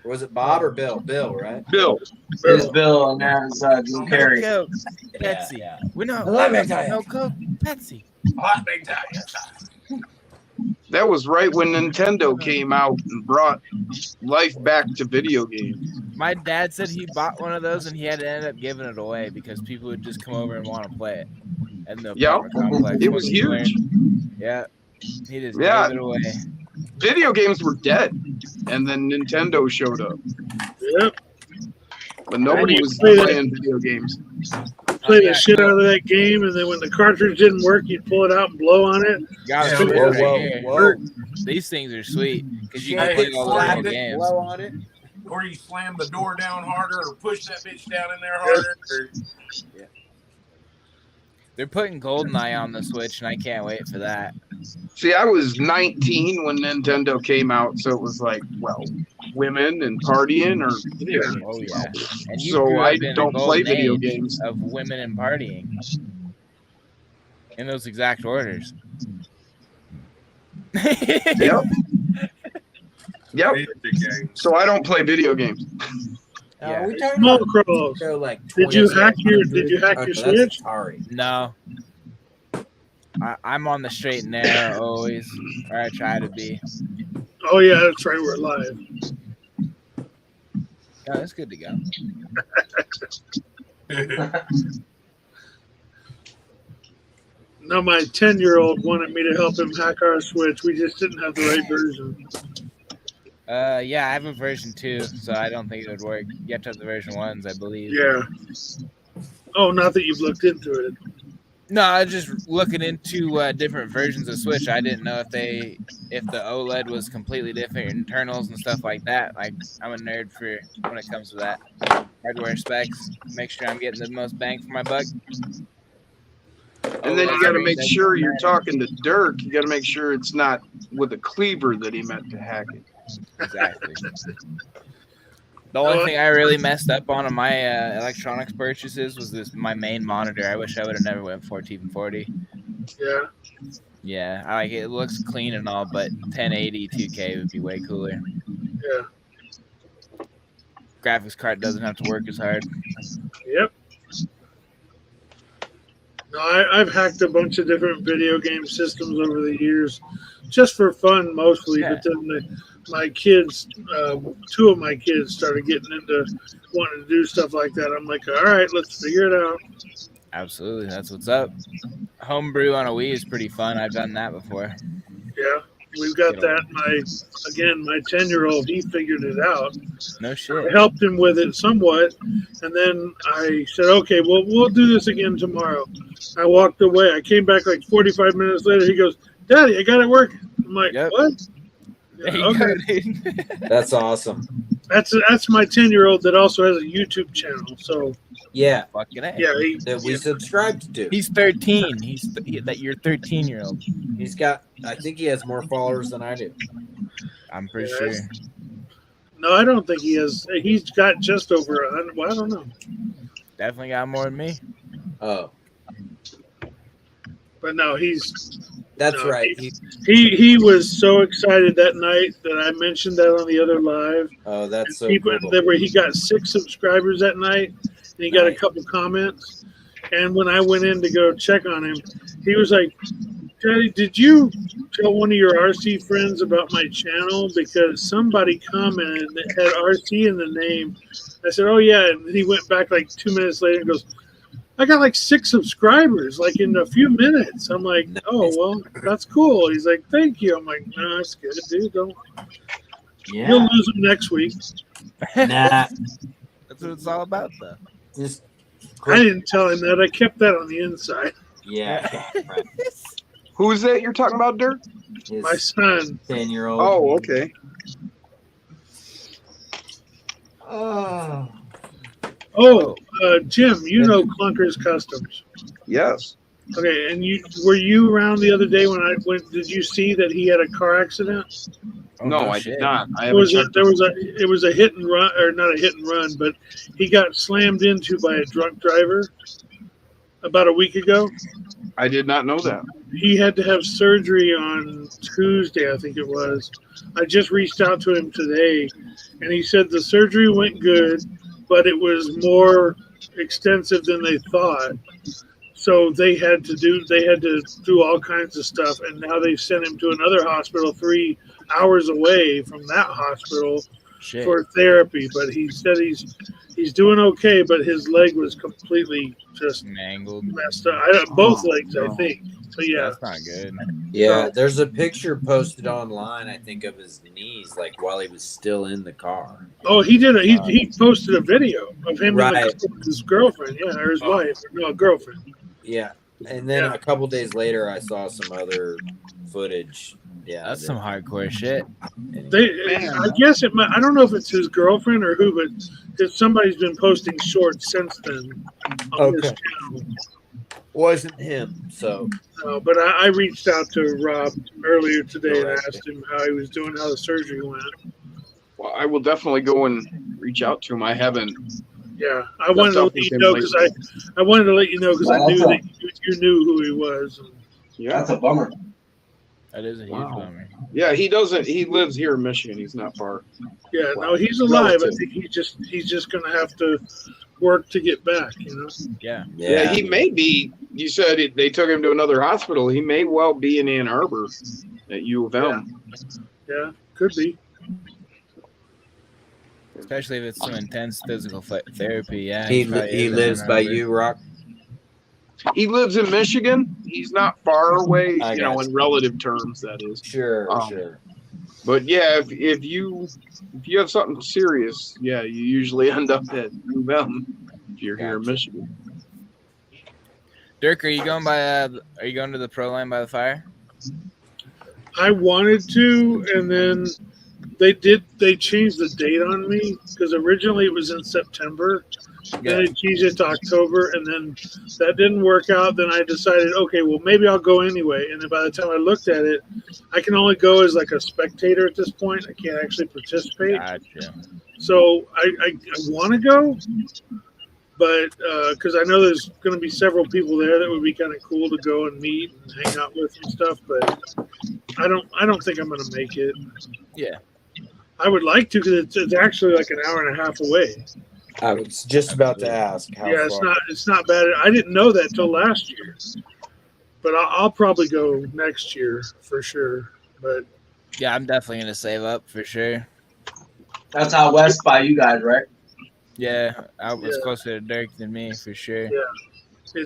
Or was it Bob or Bill? Bill, right? Bill. It's Bill, and that's Jim Carrey. No Coke, Pepsi. Yeah. We know. Let me tell you. No Coke, Pepsi. Let me tell you. That was right when Nintendo came out and brought life back to video games. My dad said he bought one of those and he had to end up giving it away because people would just come over and want to play it. And the apartment complex. It was huge. Yeah. He just Yeah. gave it away. Video games were dead, and then Nintendo showed up. Yep. But nobody was Play that- playing video games. Play the shit out of that game, and then when the cartridge didn't work, you'd pull it out and blow on it. Got Yeah, it whoa, right whoa, here. whoa. These things are sweet because you Hey, can play all the slap little it, games. Blow on it. Or you slam the door down harder, or push that bitch down in there harder. Or, They're putting GoldenEye on the Switch, and I can't wait for that. See, I was 19 when Nintendo came out, so it was like, well, women and partying or video games. Oh yeah. And you So grew I up in the don't play golden video age games. of women and partying in those exact orders. Yep. Yep. So I don't play video games. Are we talking Small about Crows. so like Did you hack your 2700? Switch? Sorry. No. I'm on the straight and narrow always, or I try to be. Oh yeah, that's right. We're live. No, it's good to go. No, my 10-year-old wanted me to help him hack our Switch. We just didn't have the right version. Yeah, I have a version 2, so I don't think it would work. You have to have the version 1s, I believe. Yeah. Oh, not that you've looked into it. No, I was just looking into different versions of Switch. I didn't know if the OLED was completely different internals and stuff like that. Like, I'm a nerd for when it comes to that. Hardware specs, make sure I'm getting the most bang for my buck. And then you got to make sure you're talking to Dirk. You got to make sure it's not with a cleaver that he meant to hack it. Exactly. The only thing I really messed up on my electronics purchases was my main monitor. I wish I would have never went 1440. Yeah. Yeah, I like it. It looks clean and all, but 1080 2K would be way cooler. Yeah. Graphics card doesn't have to work as hard. Yep. No, I've hacked a bunch of different video game systems over the years, just for fun mostly. Yeah. But then my kids, 2 of my kids started getting into wanting to do stuff like that. I'm like, all right, let's figure it out. Absolutely, that's what's up. Homebrew on a Wii is pretty fun. I've done that before. Yeah, we've got that. My 10-year-old, he figured it out. No shit. I helped him with it somewhat, and then I said, okay, well, we'll do this again tomorrow. I walked away. I came back like 45 minutes later. He goes, Daddy, I got it working. I'm like, what? There you Okay. go, dude. That's awesome. That's my 10-year-old that also has a YouTube channel. So Yeah. Fucking A. yeah, That we subscribed to. He's 13. That you're 13-year-old. He's got. I think he has more followers than I do. I'm pretty Yeah, sure. no, I don't think he has. He's got just over 100. Well, I don't know, Definitely got more than me. Oh, but no, he's. that's No, right. He was so excited that night that I mentioned that on the other live. Oh, that's so he, cool. he got 6 subscribers that night, and he got a couple comments. And when I went in to go check on him, he was like, Daddy, did you tell one of your RC friends about my channel? Because somebody commented that had RC in the name. I said, oh, yeah. And he went back like 2 minutes later and goes, I got like 6 subscribers, like in a few minutes. I'm like, oh, well, that's cool. He's like, thank you. I'm like, no, that's good, dude. Don't. Yeah. You'll lose them next week. Nah. That's what it's all about, though. Just I didn't tell him that. I kept that on the inside. yeah. Right. Who's that you're talking about, Dirk? His My son. 10-year-old. Oh, okay. Oh, Jim, you know Clunker's Customs. Yes. Okay, and were you around the other day when I went? Did you see that he had a car accident? Oh, no, no I shit. did not. I It haven't was a, checked. there was a it was a hit and run, or not a hit and run, but he got slammed into by a drunk driver about a week ago. I did not know that. He had to have surgery on Tuesday, I think it was. I just reached out to him today, and he said the surgery went good, but it was more extensive than they thought. So they had to do all kinds of stuff, and now they've sent him to another hospital 3 hours away from that hospital Shit. for therapy. But he said he's doing okay, but his leg was completely just Mangled. messed up. Both legs, I think. So yeah, That's not good. Yeah, there's a picture posted online, I think, of his knees, like while he was still in the car. Oh, he did. He posted a video of him Right. in the car with his girlfriend, or his wife, no, girlfriend. Yeah, and then a couple days later, I saw some other footage. Yeah, That's some hardcore shit. I guess it might. I don't know if it's his girlfriend or who, but because somebody's been posting shorts since then on his Okay. channel. Wasn't him, so. No, but I reached out to Rob earlier today and asked him how he was doing, how the surgery went. Well, I will definitely go and reach out to him. I haven't. Yeah, I wanted to let you know because I wanted to let you know because I knew that you knew who he was. Yeah, that's a bummer. That is a huge bummer. Yeah, he doesn't. He lives here in Michigan. He's not far. Yeah, no, he's alive. Relative. I think he's just gonna have to work to get back. Yeah. Yeah, he may be. You said they took him to another hospital. He may well be in Ann Arbor at U of M. Yeah, could be. Especially if it's some intense physical therapy. Yeah. He probably is lives in by Ann Arbor. you, Rock. He lives in Michigan. He's not far away, I you know, got in you. relative terms, that is. Sure. But yeah, if you have something serious, yeah, you usually end up at U of M if you're here in Michigan. Dirk, are you going to the pro line by the fire? I wanted to, and then they changed the date on me because originally it was in September. Then they changed it to October, and then that didn't work out. Then I decided, okay, well maybe I'll go anyway. And then by the time I looked at it, I can only go as like a spectator at this point. I can't actually participate. Gotcha. So I want to go, but because I know there's going to be several people there that would be kind of cool to go and meet and hang out with and stuff. But I don't think I'm going to make it. Yeah. I would like to because it's actually like an hour and a half away. I was just about to ask how Yeah, far. it's not bad. I didn't know that till last year, but I'll probably go next year for sure. But Yeah, I'm definitely going to save up for sure. That's out west by you guys, right? Yeah, I was closer to Dirk than me for sure. yeah,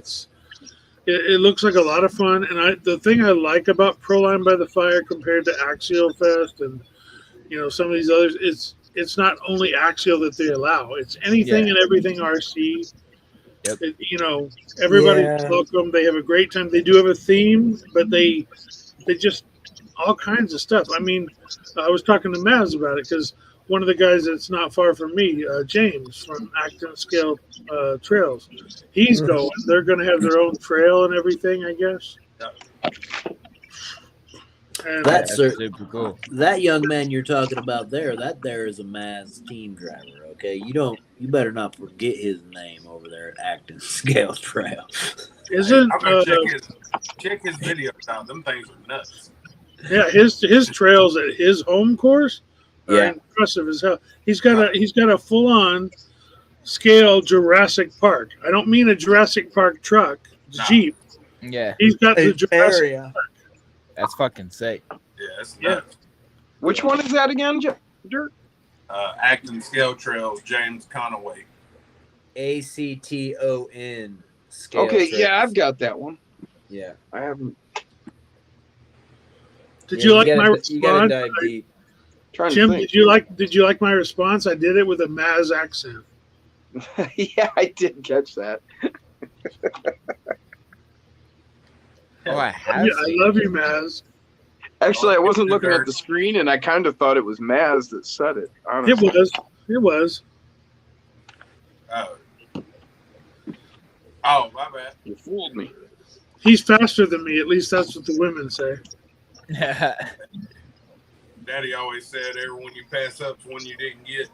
it looks like a lot of fun. And the thing I like about Proline by the Fire compared to Axial Fest and some of these others, it's not only Axial that they allow. It's anything and everything RC. Yep. Everybody's welcome. They have a great time. They do have a theme, but they just all kinds of stuff. I mean, I was talking to Maz about it because one of the guys that's not far from me, James from Acton Scale Trails, he's going. They're going to have their own trail and everything, I guess. And That's super cool. That young man you're talking about that there is a Maz team driver. Okay, you better not forget his name over there at Acton Scale Trail. Isn't I'm gonna check his videos out. Them things are nuts. yeah, his trails at his home course are Yeah. impressive as hell. He's got a full on scale Jurassic Park. I don't mean a Jurassic Park truck, Jeep. Yeah. He's got the Jurassic Park. That's fucking sick. Yeah, it's Yeah. nuts. Which one is that again, Dirk? Acton Scale Trails, James Conaway. ACTON. Scale Okay, Trails. yeah, I've got that one. Yeah. I haven't. Did you like my You gotta response? dive deep. Trying Jim, to think. did you like my response? I did it with a Maz accent. Yeah, I did catch that. Oh, I have. Yeah, I love you, Maz. Actually, I wasn't looking at the screen, and I kind of thought it was Maz that said it. Honestly. It was. Oh, my bad. You fooled me. He's faster than me. At least that's what the women say. Daddy always said, "Everyone you pass up's one you didn't get."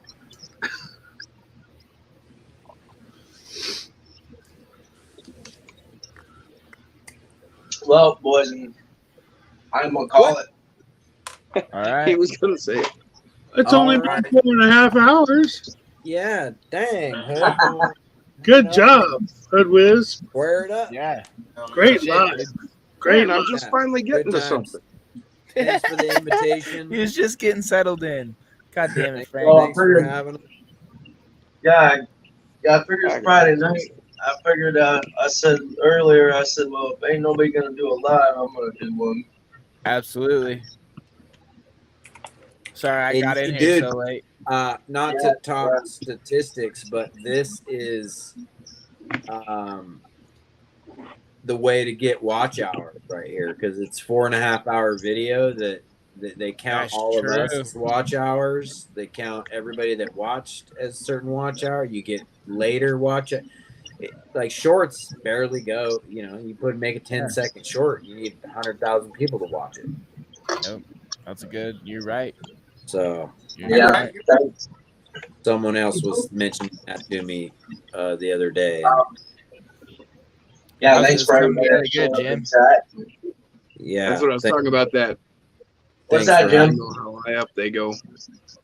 Well, boys, and I'm gonna call it. All right. He was gonna say it. It's only been 4.5 hours. Yeah, dang. Hood. Good job, Hood Whiz. Square it up. Yeah. Great live. Great Man, I'm live. just finally getting Good to times. something. Thanks for the invitation. He was just getting settled in. God damn it, Frank. Well, I Thanks for figured, having us. yeah, I figured it's Friday night. I figured, I said earlier, well, if ain't nobody gonna do a live, I'm gonna do one. Absolutely. Sorry, I And got in you here did. so late. Not to talk statistics, but this is the way to get watch hours right here, because it's 4.5 hour video that they count That's all of us true. as watch hours. They count everybody that watched as certain watch hour. You get later watch it. Like shorts barely go. You know, you make a 10-second short. You need 100,000 people to watch it. Nope. That's a good. You're right. So You're right. someone else was mentioning that to me the other day. Yeah, That's thanks just for something everybody really that good, showed up in Jim. chat. Yeah, That's what I was talking about. That. What's Thanks that, for Jim? I know how high up they go.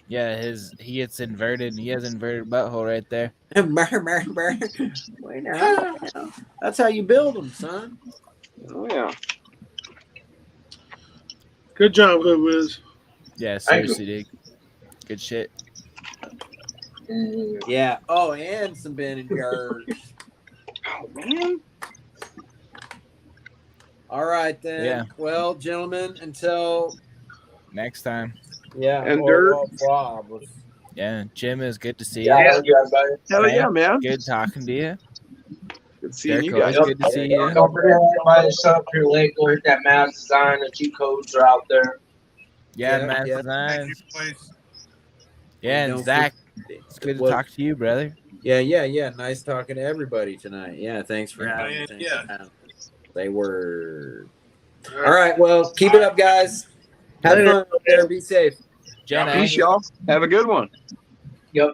Yeah, he gets inverted. He has inverted butthole right there. Wait now. That's how you build them, son. Oh yeah. Good job, Hood Whiz. Yeah, Thank you. seriously, dude. Good shit. Yeah. Oh, and some Ben and Jerry's. Oh man. All right then. Yeah. Well, gentlemen, until Next time. And au Dirk. revoir. Yeah, Jim, is good to see Yeah, you. thank you, everybody. Hell yeah, Frank, man. good talking to you. Good seeing Derek, you always guys. good to see you. Don't forget everybody to show up here late. Go hit that Mavs design. The 2 codes are out there. Yeah, Yeah, Matt yeah. Thank you, Designs. please. Yeah, and Don't Zach, it's good to Well, talk to you, brother. Yeah. Nice talking to everybody tonight. Yeah, thanks for having me. Man, Thanks yeah. for having me. They were. All right. Well, keep it up, guys. Have Later. fun out there. Be safe. Jenna, Peace, y'all. Have a good one. Yep.